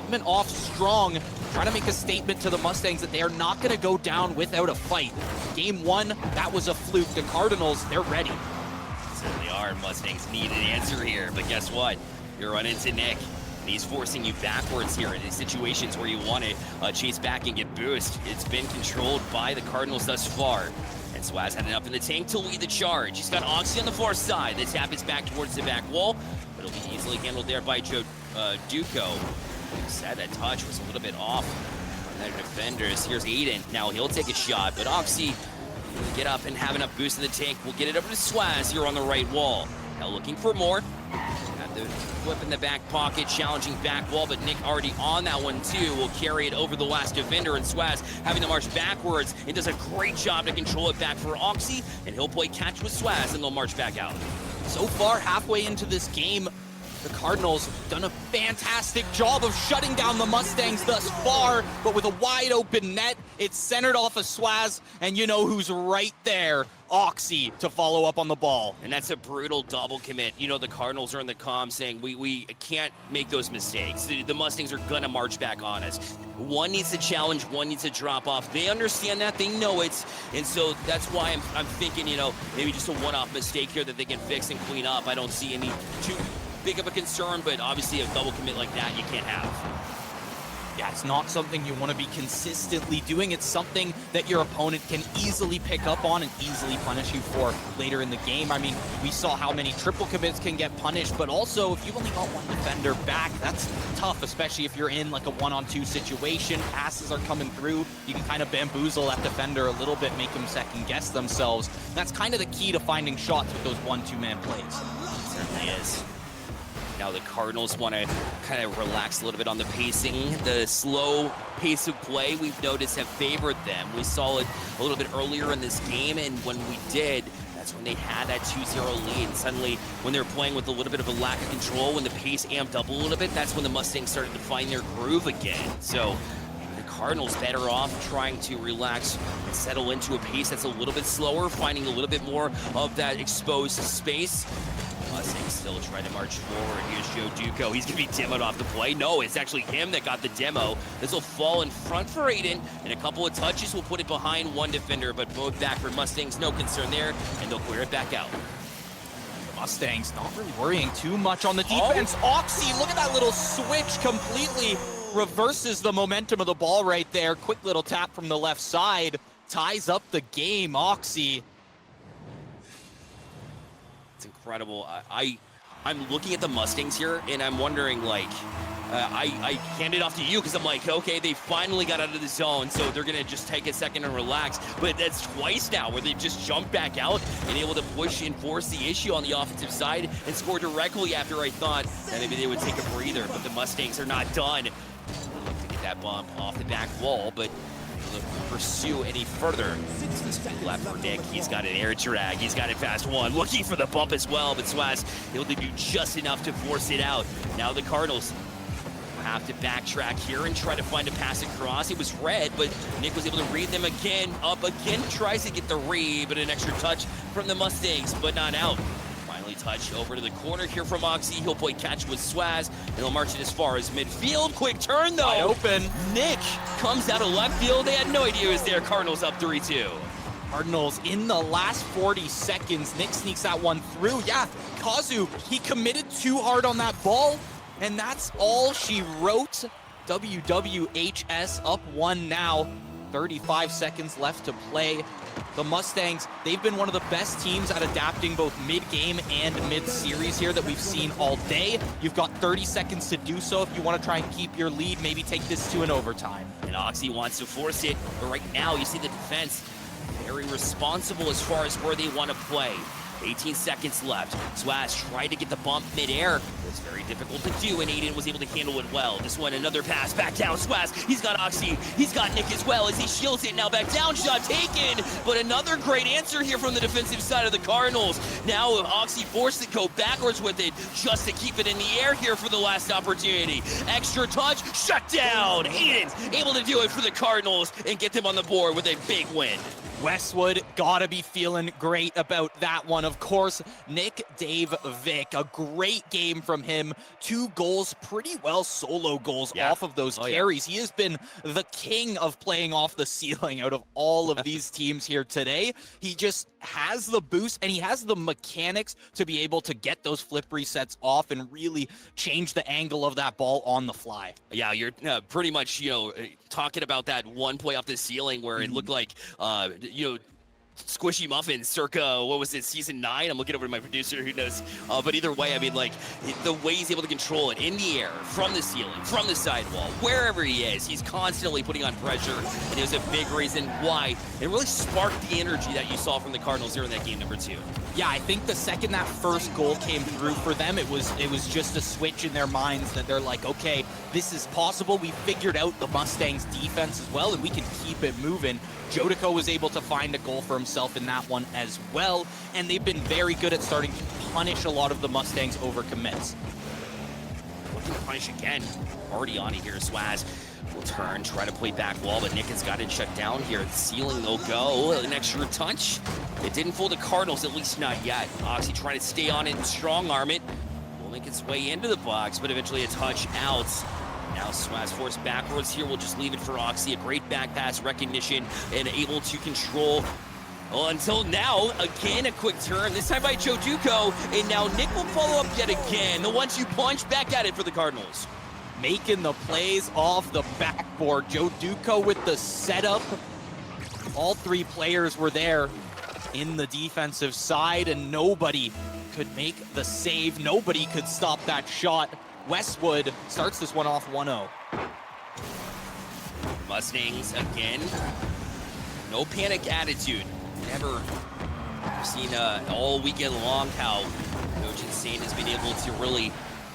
coming off strong, trying to make a statement to the Mustangs that they are not going to go down without a fight. Game one, that was a fluke. The Cardinals, they're ready. Certainly are. Mustangs need an answer here, but guess what? You run into Nick, and he's forcing you backwards here in these situations where you want to chase back and get boost. It's been controlled by the Cardinals thus far. And Swaz had enough in the tank to lead the charge. He's got Oxy on the far side. The tap is back towards the back wall, but it'll be easily handled there by Joe Duco. Like I said, that touch was a little bit off on their defenders. Here's Aiden. Now he'll take a shot, but Oxy will get up and have enough boost in the tank. We'll get it over to Swaz here on the right wall. Now looking for more. Got the flip in the back pocket, challenging back wall, but Nick already on that one too. Will carry it over the last defender, and Swaz having to march backwards. It does a great job to control it back for Oxy, and he'll play catch with Swaz, and they'll march back out. So far, halfway into this game, the Cardinals done a fantastic job of shutting down the Mustangs thus far, but with a wide open net, it's centered off of Swaz, and you know who's right there, Oxy, to follow up on the ball. And that's a brutal double commit. You know, the Cardinals are in the comm saying, we can't make those mistakes. The Mustangs are gonna march back on us. One needs to challenge, one needs to drop off. They understand that, they know it, and so that's why I'm thinking, you know, maybe just a one-off mistake here that they can fix and clean up. I don't see any too big of a concern, but obviously a double commit like that you can't have. Yeah, it's not something you want to be consistently doing. It's something that your opponent can easily pick up on and easily punish you for later in the game. I mean, we saw how many triple commits can get punished, but also if you've only got one defender back, that's tough, especially if you're in like a one-on-two situation. Passes are coming through. You can kind of bamboozle that defender a little bit, make them second-guess themselves. That's kind of the key to finding shots with those 1-2-man plays. It certainly is. Now the Cardinals want to kind of relax a little bit on the pacing. The slow pace of play we've noticed have favored them. We saw it a little bit earlier in this game, and when we did, that's when they had that 2-0 lead. And suddenly, when they're playing with a little bit of a lack of control, when the pace amped up a little bit, that's when the Mustangs started to find their groove again. So the Cardinals better off trying to relax and settle into a pace that's a little bit slower, finding a little bit more of that exposed space. Mustangs still trying to march forward. Here's Joe Duco. He's going to be demoed off the play. No, it's actually him that got the demo. This will fall in front for Aiden, and a couple of touches will put it behind one defender, but both back for Mustangs. No concern there, and they'll clear it back out. The Mustangs not really worrying too much on the defense. Oxy, look at that little switch, completely reverses the momentum of the ball right there. Quick little tap from the left side. Ties up the game, Oxy. It's incredible. I'm looking at the Mustangs here, and I'm wondering, like, I hand it off to you because I'm like, okay, they finally got out of the zone, so they're going to just take a second and relax. But that's twice now where they've just jumped back out and able to push and force the issue on the offensive side and score directly after I thought that maybe they would take a breather. But the Mustangs are not done. Look to get that bump off the back wall, but to pursue any further. Left for Nick. He's got an air drag. He's got it past one. Looking for the bump as well, but Swaz able to do just enough to force it out. Now the Cardinals have to backtrack here and try to find a pass across. It was red, but Nick was able to read them again. Up again, tries to get the read, but an extra touch from the Mustangs, but not out. Finally touch over to the corner here from Oxy. He'll play catch with Swaz, and he'll march it as far as midfield. Quick turn, though. Wide open. Nick comes out of left field. They had no idea he was there. Cardinals up 3-2. Cardinals in the last 40 seconds. Nick sneaks that one through. Yeah, Kazu, he committed too hard on that ball, and that's all she wrote. WWHS up 1 now. 35 seconds left to play. The Mustangs, they've been one of the best teams at adapting both mid-game and mid-series here that we've seen all day. You've got 30 seconds to do so if you want to try and keep your lead, maybe take this to an overtime. And Oxy wants to force it, but right now you see the defense very responsible as far as where they want to play. 18 seconds left. Swaz tried to get the bump midair. It's very difficult to do, and Aiden was able to handle it well. This one, another pass back down. Swaz, he's got Oxy, he's got Nick as well as he shields it. Now back down, shot taken, but another great answer here from the defensive side of the Cardinals. Now Oxy forced to go backwards with it just to keep it in the air here for the last opportunity. Extra touch, shut down. Aiden's able to do it for the Cardinals and get them on the board with a big win. Westwood gotta be feeling great about that one. Of course, Nick, Dave, Vic, a great game from him. 2 goals, pretty well solo goals off of those carries. He has been the king of playing off the ceiling out of all of these teams here today. He just has the boost and he has the mechanics to be able to get those flip resets off and really change the angle of that ball on the fly. Yeah, you're pretty much, talking about that one play off the ceiling where it looked like, Squishy Muffin circa, what was it, season 9? I'm looking over to my producer who knows. But either way, I mean, like, the way he's able to control it in the air, from the ceiling, from the sidewall, wherever he is, he's constantly putting on pressure. And it was a big reason why it really sparked the energy that you saw from the Cardinals here in that game number 2. Yeah, I think the second that first goal came through for them, it was just a switch in their minds that they're like, okay, this is possible. We figured out the Mustangs defense as well, and we can keep it moving. Jodico was able to find a goal for himself in that one as well, and they've been very good at starting to punish a lot of the Mustangs overcommits. Looking to punish again. Already on it here, Swaz will turn, try to play back wall, but Nick has got it shut down here. The ceiling, they'll go. An extra touch. It didn't fool the Cardinals, at least not yet. Oxy trying to stay on it and strong arm it. Will make its way into the box, but eventually a touch out. Now Swaz forced backwards here. We'll just leave it for Oxy. A great back pass recognition and able to control. Well, until now, again, a quick turn, this time by Jodico, and now Nick will follow up yet again. The 1-2 punch back at it for the Cardinals. Making the plays off the backboard. Jodico with the setup. All 3 players were there in the defensive side, and nobody could make the save. Nobody could stop that shot. Westwood starts this one off 1-0. Mustangs again. No panic attitude. Never seen all weekend long how Coach Insane has been able to really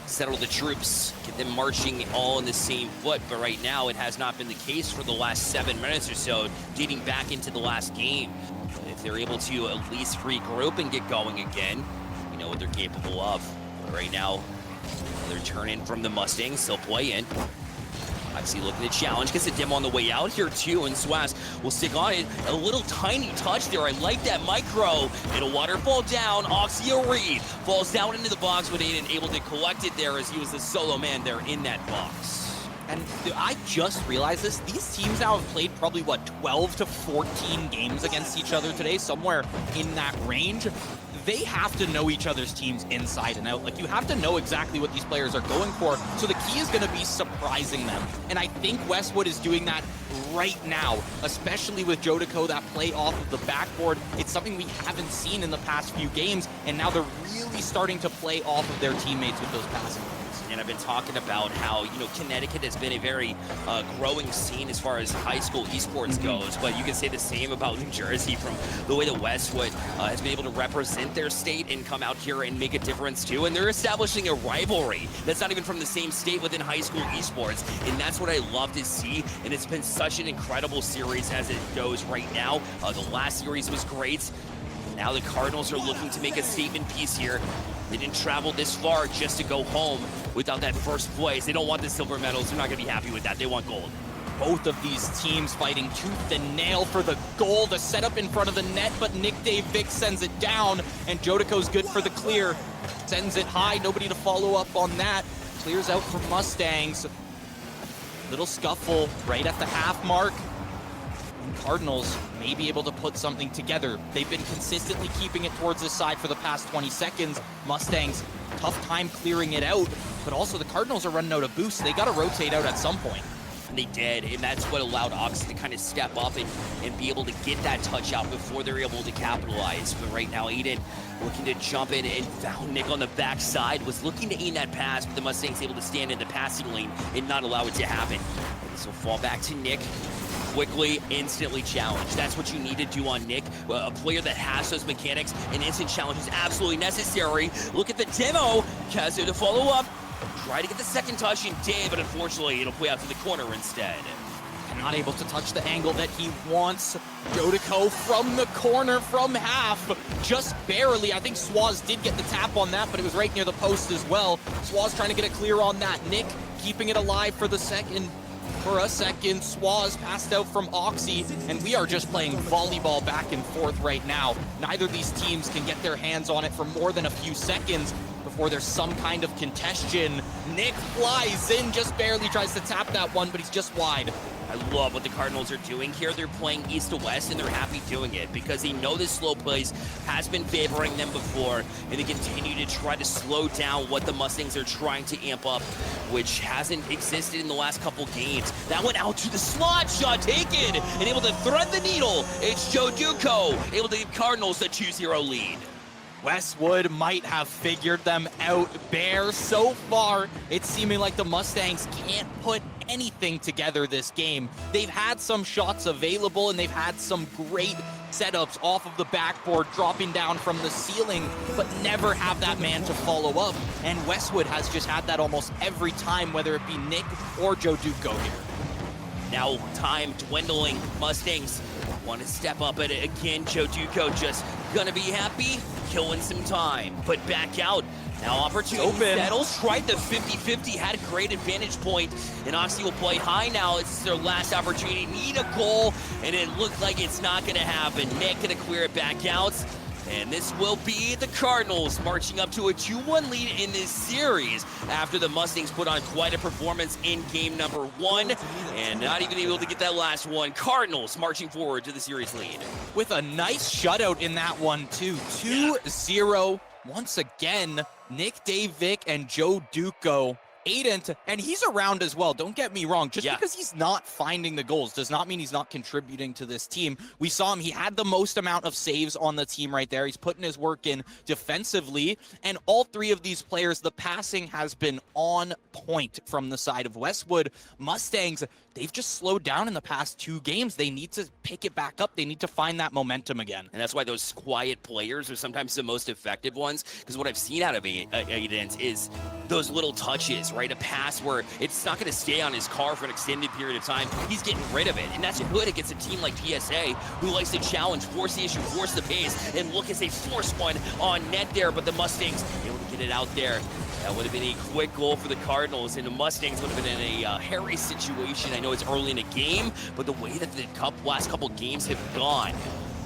settle the troops, get them marching all in the same foot. But right now, it has not been the case for the last 7 minutes or so, dating back into the last game. If they're able to at least regroup and get going again, we know what they're capable of. But right now, another turn in from the Mustangs. They'll play in. Oxy looking to challenge, gets a demo on the way out here too, and Swaz will stick on it. A little tiny touch there. I like that micro. It'll waterfall down. Oxy a read. Falls down into the box, but Aiden able to collect it there as he was the solo man there in that box. And I just realized this. These teams now have played probably, 12 to 14 games against each other today, somewhere in that range. They have to know each other's teams inside and out. Like, you have to know exactly what these players are going for. So the key is going to be surprising them. And I think Westwood is doing that right now, especially with Jodico, that play off of the backboard. It's something we haven't seen in the past few games. And now they're really starting to play off of their teammates with those passing lanes. And I've been talking about how, Connecticut has been a very growing scene as far as high school esports goes, but you can say the same about New Jersey from the way that Westwood has been able to represent their state and come out here and make a difference too. And they're establishing a rivalry that's not even from the same state within high school esports. And that's what I love to see. And it's been such an incredible series as it goes right now. The last series was great. Now the Cardinals are looking to make a statement piece here. They didn't travel this far just to go home without that first place. They don't want the silver medals. They're not going to be happy with that. They want gold. Both of these teams fighting tooth and nail for the goal. The setup in front of the net, but Nick Dave Vic sends it down, and Jodico's good for the clear. Sends it high, nobody to follow up on that. Clears out for Mustangs. Little scuffle right at the half mark. And Cardinals may be able to put something together. They've been consistently keeping it towards this side for the past 20 seconds. Mustangs, tough time clearing it out, but also the Cardinals are running out of boost. They got to rotate out at some point. And they did, and that's what allowed Oxy to kind of step up and be able to get that touch out before they're able to capitalize. But right now, Aiden looking to jump in and found Nick on the backside, was looking to aim that pass, but the Mustangs able to stand in the passing lane and not allow it to happen. This will fall back to Nick. quickly, instantly challenge. That's what you need to do on Nick, a player that has those mechanics. An instant challenge is absolutely necessary. Look at the demo. Kazu to follow up. Try to get the second touch in Dave, but unfortunately it'll play out to the corner instead. Not able to touch the angle that he wants. Jodico from the corner from half, just barely. I think Swaz did get the tap on that, but it was right near the post as well. Swaz trying to get it clear on that. Nick keeping it alive for a second. Swaz passed out from Oxy, and we are just playing volleyball back and forth right now. Neither of these teams can get their hands on it for more than a few seconds before there's some kind of contention. Nick flies in, just barely tries to tap that one, but he's just wide. I love what the Cardinals are doing here. They're playing east to west, and they're happy doing it because they know this slow plays has been favoring them before, and they continue to try to slow down what the Mustangs are trying to amp up, which hasn't existed in the last couple games. That went out to the slot, shot taken, and able to thread the needle. It's Jodico, able to give Cardinals a 2-0 lead. Westwood might have figured them out. Bear, so far, it's seeming like the Mustangs can't put anything together this game. They've had some shots available, and they've had some great setups off of the backboard, dropping down from the ceiling, but never have that man to follow up. And Westwood has just had that almost every time, whether it be Nick or Jodico here. Now time dwindling. Mustangs want to step up at it again. Jodico just gonna be happy, killing some time. Put back out. Now opportunity settles. Tried the 50-50, had a great advantage point, and Oxy will play high now. It's their last opportunity. Need a goal, and it looked like it's not gonna happen. Nick gonna clear it back out. And this will be the Cardinals marching up to a 2-1 lead in this series after the Mustangs put on quite a performance in game number 1 and not even able to get that last one. Cardinals marching forward to the series lead. With a nice shutout in that one too. 2-0 once again. Nick, Dave, Vic, and Jodico. Aiden, and he's around as well, don't get me wrong. Just because he's not finding the goals does not mean he's not contributing to this team. We saw him, he had the most amount of saves on the team right there. He's putting his work in defensively, and all three of these players, the passing has been on point from the side of Westwood. Mustangs, they've just slowed down in the past 2 games. They need to pick it back up. They need to find that momentum again. And that's why those quiet players are sometimes the most effective ones, because what I've seen out of Aiden is those little touches, right? A pass where it's not going to stay on his car for an extended period of time. He's getting rid of it. And that's good against a team like PSA, who likes to challenge, force the issue, force the pace. And look as they force one on net there, but the Mustangs able to get it out there. That would have been a quick goal for the Cardinals, and the Mustangs would have been in a hairy situation. I know it's early in the game, but the way that the last couple games have gone,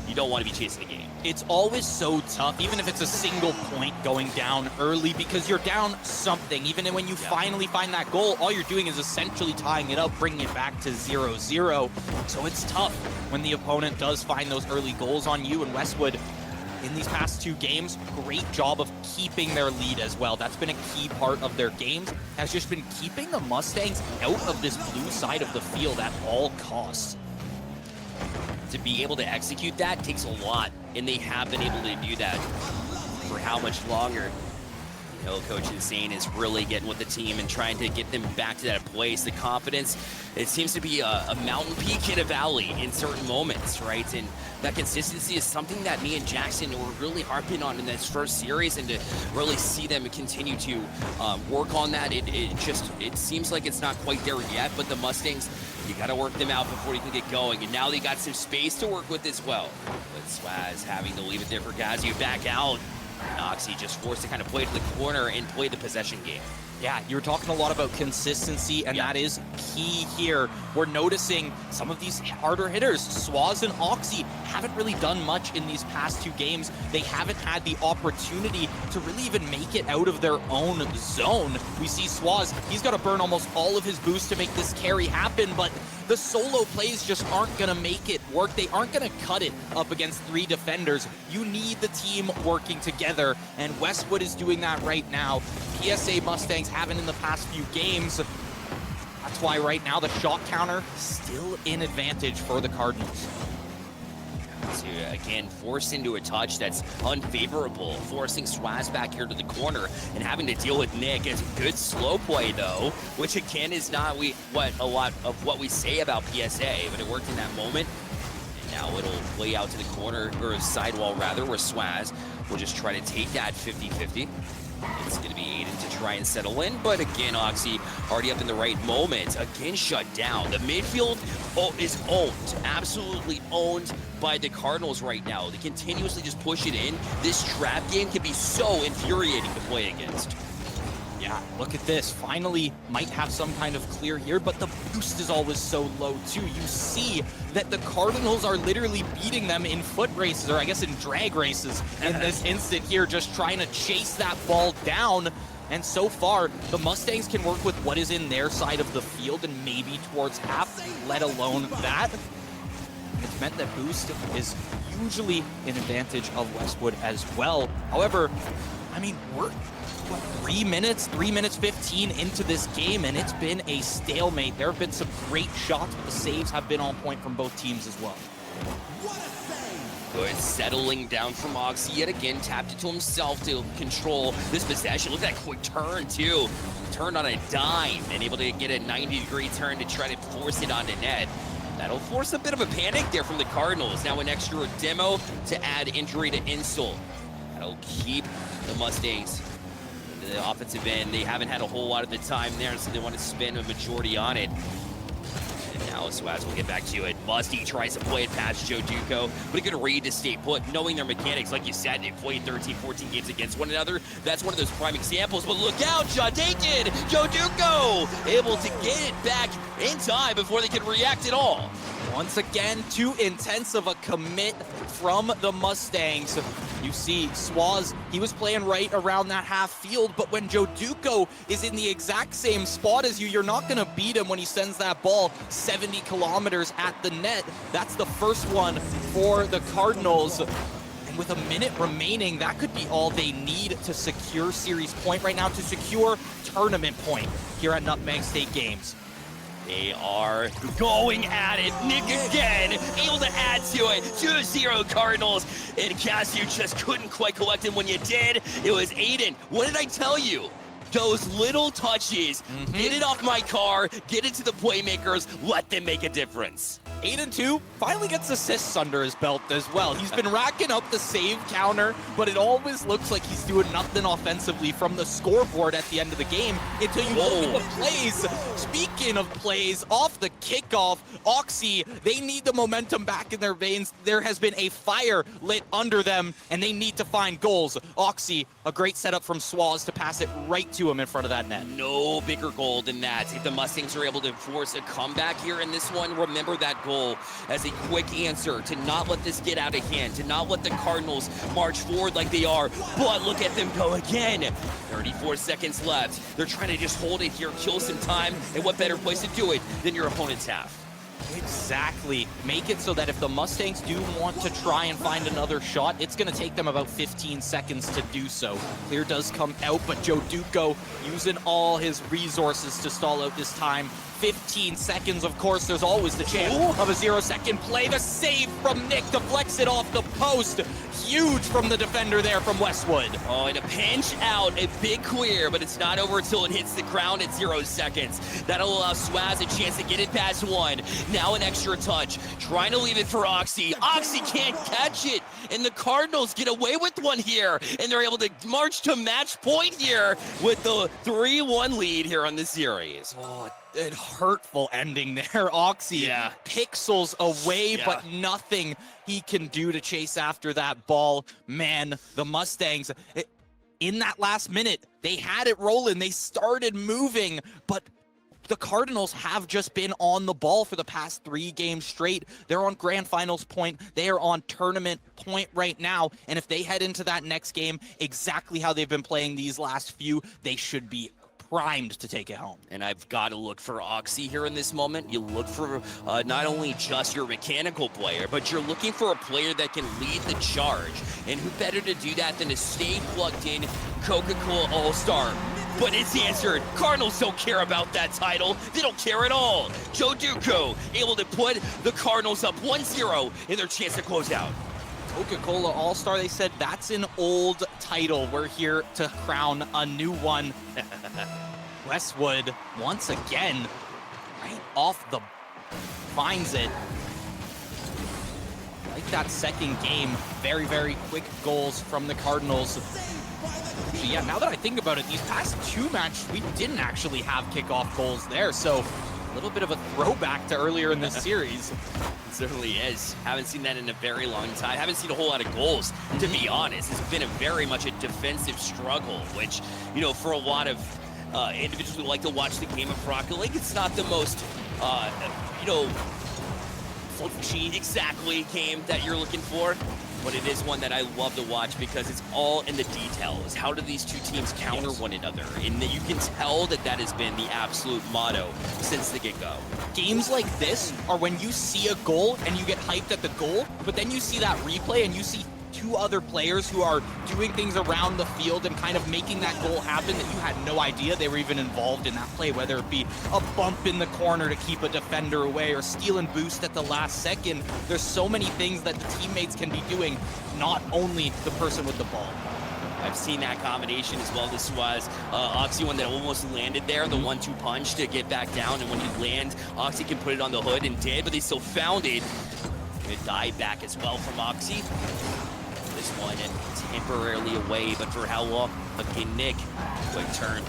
you don't want to be chasing the game. It's always so tough, even if it's a single point going down early, because you're down something. Even when you finally find that goal, all you're doing is essentially tying it up, bringing it back to 0-0. So it's tough when the opponent does find those early goals on you. And Westwood, in these past 2 games, great job of keeping their lead as well. That's been a key part of their games, has just been keeping the Mustangs out of this blue side of the field at all costs. To be able to execute that takes a lot, and they have been able to do that. For how much longer? You know, Coach Insane is really getting with the team and trying to get them back to that place. The confidence, it seems to be a mountain peak in a valley in certain moments, right? And that consistency is something that me and Jackson were really harping on in this first series, and to really see them continue to work on that, it seems like it's not quite there yet, but the Mustangs, you got to work them out before you can get going, and now they got some space to work with as well. But Swaz having to leave it there for Kazu, back out. Oxy just forced to kind of play to the corner and play the possession game. Yeah, you were talking a lot about consistency, and that is key here. We're noticing some of these harder hitters, Swaz and Oxy, haven't really done much in these past 2 games. They haven't had the opportunity to really even make it out of their own zone. We see Swaz, he's got to burn almost all of his boost to make this carry happen, but the solo plays just aren't going to make it work. They aren't going to cut it up against 3 defenders. You need the team working together, and Westwood is doing that right now. PSA Mustangs haven't in the past few games. That's why right now the shot counter still in advantage for the Cardinals. to, again, force into a touch that's unfavorable, forcing Swaz back here to the corner and having to deal with Nick. It's a good slow play, though, which, again, is not what a lot of what we say about PSA, but it worked in that moment. And now it'll play out to the corner, or sidewall, rather, where Swaz will just try to take that 50-50. It's going to be Aiden to try and settle in, but again, Oxy already up in the right moment. Again, shut down. The midfield is owned, absolutely owned by the Cardinals right now. They continuously just push it in. This trap game can be so infuriating to play against. Yeah, look at this. Finally might have some kind of clear here, but the boost is always so low too. You see that the Cardinals are literally beating them in foot races, or I guess in drag races in this instant here, just trying to chase that ball down. And so far, the Mustangs can work with what is in their side of the field and maybe towards half, let alone that. It's meant that boost is usually an advantage of Westwood as well. However, I mean, we're 3 minutes 15 into this game, and it's been a stalemate. There have been some great shots, but the saves have been on point from both teams as well. Good settling down from Oxy yet again, tapped it to himself to control this possession. Look at that quick turn too. Turned on a dime and able to get a 90-degree turn to try to force it onto net. That'll force a bit of a panic there from the Cardinals. Now an extra demo to add injury to insult. That'll keep the Mustangs in the offensive end. They haven't had a whole lot of the time there, so they want to spend a majority on it. And now Swaz will get back to it. Musty tries to play it past Joe Duco, but a good read to stay put, knowing their mechanics. Like you said, they've played 13, 14 games against one another. That's one of those prime examples, but look out, John Dakin! Joe Duco able to get it back in time before they can react at all. Once again, too intense of a commit from the Mustangs. You see, Swaz, he was playing right around that half field, but when Joe Duco is in the exact same spot as you, you're not going to beat him when he sends that ball 70 kilometers at the net. That's the first one for the Cardinals. And with a minute remaining, that could be all they need to secure series point right now, to secure tournament point here at Nutmeg State Games. They are going at it. Nick again, able to add to it. 2-0 Cardinals. And Kazu just couldn't quite collect him when you did. It was Aiden. What did I tell you? Those little touches. Get it off my car. Get it to the playmakers. Let them make a difference. Aiden, too, finally gets assists under his belt as well. He's been racking up the save counter, but it always looks like he's doing nothing offensively from the scoreboard at the end of the game until you look at the plays. Speaking of plays, off the kickoff, Oxy, they need the momentum back in their veins. There has been a fire lit under them, and they need to find goals. Oxy, a great setup from Swaz to pass it right to him in front of that net. No bigger goal than that. If the Mustangs are able to force a comeback here in this one, remember that goal as a quick answer to not let this get out of hand, to not let the Cardinals march forward like they are. But look at them go again. 34 seconds left. They're trying to just hold it here, kill some time, and what better place to do it than your opponent's half? Exactly. Make it so that if the Mustangs do want to try and find another shot, it's going to take them about 15 seconds to do so. Clear does come out, but Joe Duco using all his resources to stall out this time. 15 seconds, of course, there's always the chance of a 0-second play. The save from Nick deflects it off the post. Huge from the defender there from Westwood. Oh, and a pinch out, a big clear, but it's not over until it hits the ground at 0 seconds. That'll allow Swaz a chance to get it past one. Now an extra touch, trying to leave it for Oxy. Oxy can't catch it, and the Cardinals get away with one here, and they're able to march to match point here with the 3-1 lead here on the series. Oh, a hurtful ending there. Oxy pixels away, but nothing he can do to chase after that ball. Man, the Mustangs, in that last minute, they had it rolling. They started moving, but the Cardinals have just been on the ball for the past 3 games straight. They're on grand finals point. They are on tournament point right now. And if they head into that next game exactly how they've been playing these last few, they should be primed to take it home. And I've got to look for Oxy here in this moment. You look for not only just your mechanical player, but you're looking for a player that can lead the charge. And who better to do that than to stay plugged in Coca-Cola All-Star but it's answered. Cardinals don't care about that title. They don't care at all. Joe Duco able to put the Cardinals up 1-0 in their chance to close out. Coca-Cola All-Star, they said that's an old title. We're here to crown a new one. Westwood, once again, right off the... finds it. Like that second game, very, very quick goals from the Cardinals. Actually, yeah, now that I think about it, these past two matches, we didn't actually have kickoff goals there, so a little bit of a throwback to earlier in this series. It certainly is. Haven't seen that in a very long time. Haven't seen a whole lot of goals, to be honest. It's been very much a defensive struggle, which, you know, for a lot of individuals who like to watch the game of Rocket League, it's not the most, you know, flashy, exactly game that you're looking for. But it is one that I love to watch because it's all in the details. How do these two teams counter one another? And you can tell that that has been the absolute motto since the get-go. Games like this are when you see a goal and you get hyped at the goal, but then you see that replay and you see two other players who are doing things around the field and kind of making that goal happen that you had no idea they were even involved in that play, whether it be a bump in the corner to keep a defender away or steal and boost at the last second. There's so many things that the teammates can be doing, not only the person with the ball. I've seen that combination as well. This was Oxy one that almost landed there, the 1-2 punch to get back down, and when you land, Oxy can put it on the hood and did, but they still found it. Good dive back as well from Oxy. This one temporarily away, but for how long? Again, Nick, quick turn.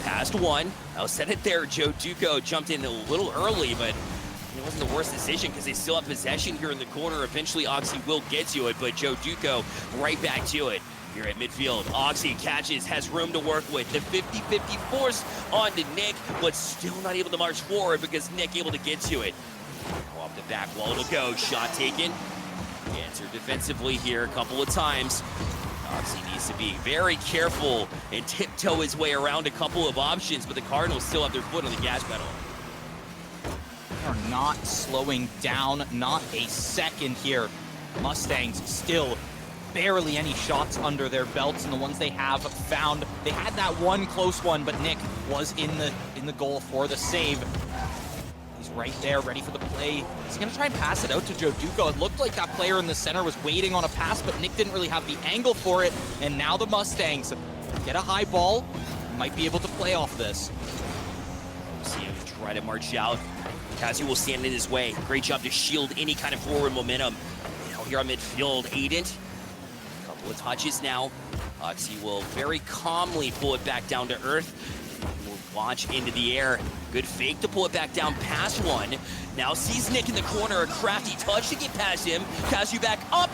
Past one. I'll set it there. Joe Duco jumped in a little early, but it wasn't the worst decision because they still have possession here in the corner. Eventually, Oxy will get to it, but Joe Duco right back to it. Here at midfield, Oxy catches, has room to work with. The 50-50 force onto Nick, but still not able to march forward because Nick able to get to it. Off the back wall to go. Shot taken. Answered defensively here a couple of times. Oxy needs to be very careful and tiptoe his way around a couple of options, but the Cardinals still have their foot on the gas pedal. They are not slowing down, not a second here. Mustangs still barely any shots under their belts, and the ones they have found, they had that one close one, but Nick was in the goal for the save. He's right there, ready for the play. He's gonna try and pass it out to Joe Duco. It looked like that player in the center was waiting on a pass, but Nick didn't really have the angle for it, and now the Mustangs get a high ball, might be able to play off this. See him try to march out. Kazu will stand in his way. Great job to shield any kind of forward momentum. Now here on midfield, Aiden. Couple of touches now. Oxy will very calmly pull it back down to earth. Will launch into the air. Good fake to pull it back down past one. Now sees Nick in the corner. A crafty touch to get past him. Kazu back up.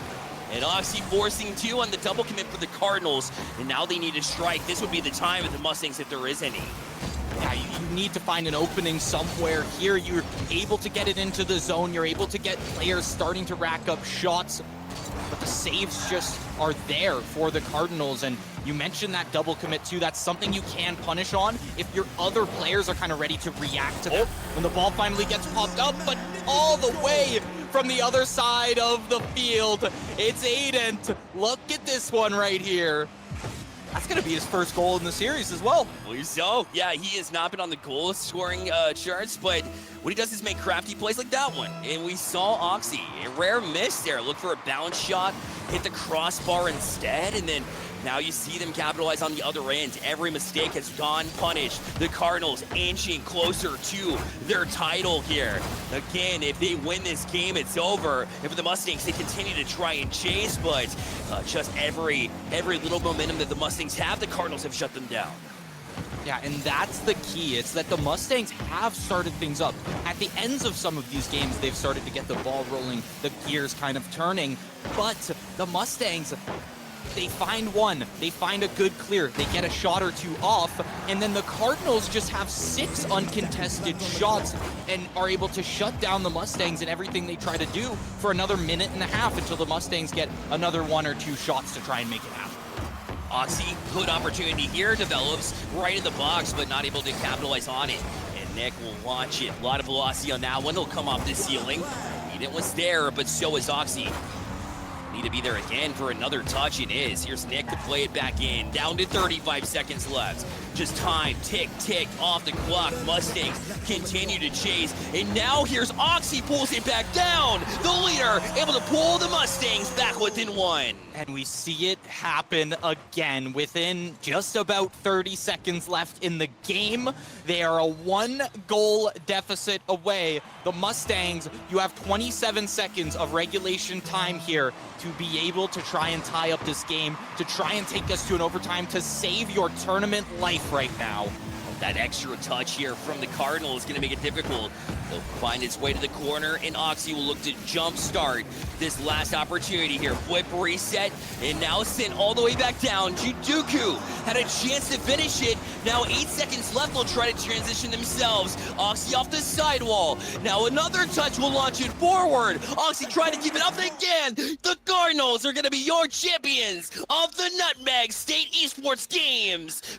And Oxy forcing two on the double commit for the Cardinals. And now they need to strike. This would be the time with the Mustangs if there is any. Yeah, you need to find an opening somewhere here. You're able to get it into the zone. You're able to get players starting to rack up shots. But the saves just are there for the Cardinals. And you mentioned that double commit too. That's something you can punish on if your other players are kind of ready to react to that. When the ball finally gets popped up, but all the way from the other side of the field, it's Aiden. Look at this one right here. That's going to be his first goal in the series as well. I believe so. Yeah, he has not been on the goal scoring charts, but what he does is make crafty plays like that one. And we saw Oxy, a rare miss there. Look for a bounce shot, hit the crossbar instead, and then now you see them capitalize on the other end. Every mistake has gone punished. The Cardinals inching closer to their title here. Again, if they win this game, it's over. And for the Mustangs, they continue to try and chase, but just every little momentum that the Mustangs have, the Cardinals have shut them down. Yeah, and that's the key. It's that the Mustangs have started things up. At the ends of some of these games, they've started to get the ball rolling, the gears kind of turning. But the Mustangs, they find one, they find a good clear, they get a shot or two off, and then the Cardinals just have 6 uncontested shots and are able to shut down the Mustangs in everything they try to do for another minute and a half until the Mustangs get another 1 or 2 shots to try and make it happen. Oxy, good opportunity here, develops right in the box, but not able to capitalize on it. And Nick will launch it. A lot of velocity on that one. He'll come off the ceiling. Eden was there, but so is Oxy. Need to be there again for another touch. It is. Here's Nick to play it back in. Down to 35 seconds left. Just time, tick, tick, off the clock. Mustangs continue to chase. And now here's Oxy, pulls it back down. The leader able to pull the Mustangs back within one. And we see it happen again within just about 30 seconds left in the game. They are a 1-goal deficit away. The Mustangs, you have 27 seconds of regulation time here to be able to try and tie up this game, to try and take us to an overtime, to save your tournament life right now. That extra touch here from the Cardinal is going to make it difficult. They'll find its way to the corner, and Oxy will look to jumpstart this last opportunity here. Flip reset, and now sent all the way back down. Juduku had a chance to finish it. Now 8 seconds left. They'll try to transition themselves. Oxy off the sidewall. Now another touch will launch it forward. Oxy trying to keep it up again. The Cardinals are going to be your champions of the Nutmeg State Esports Games.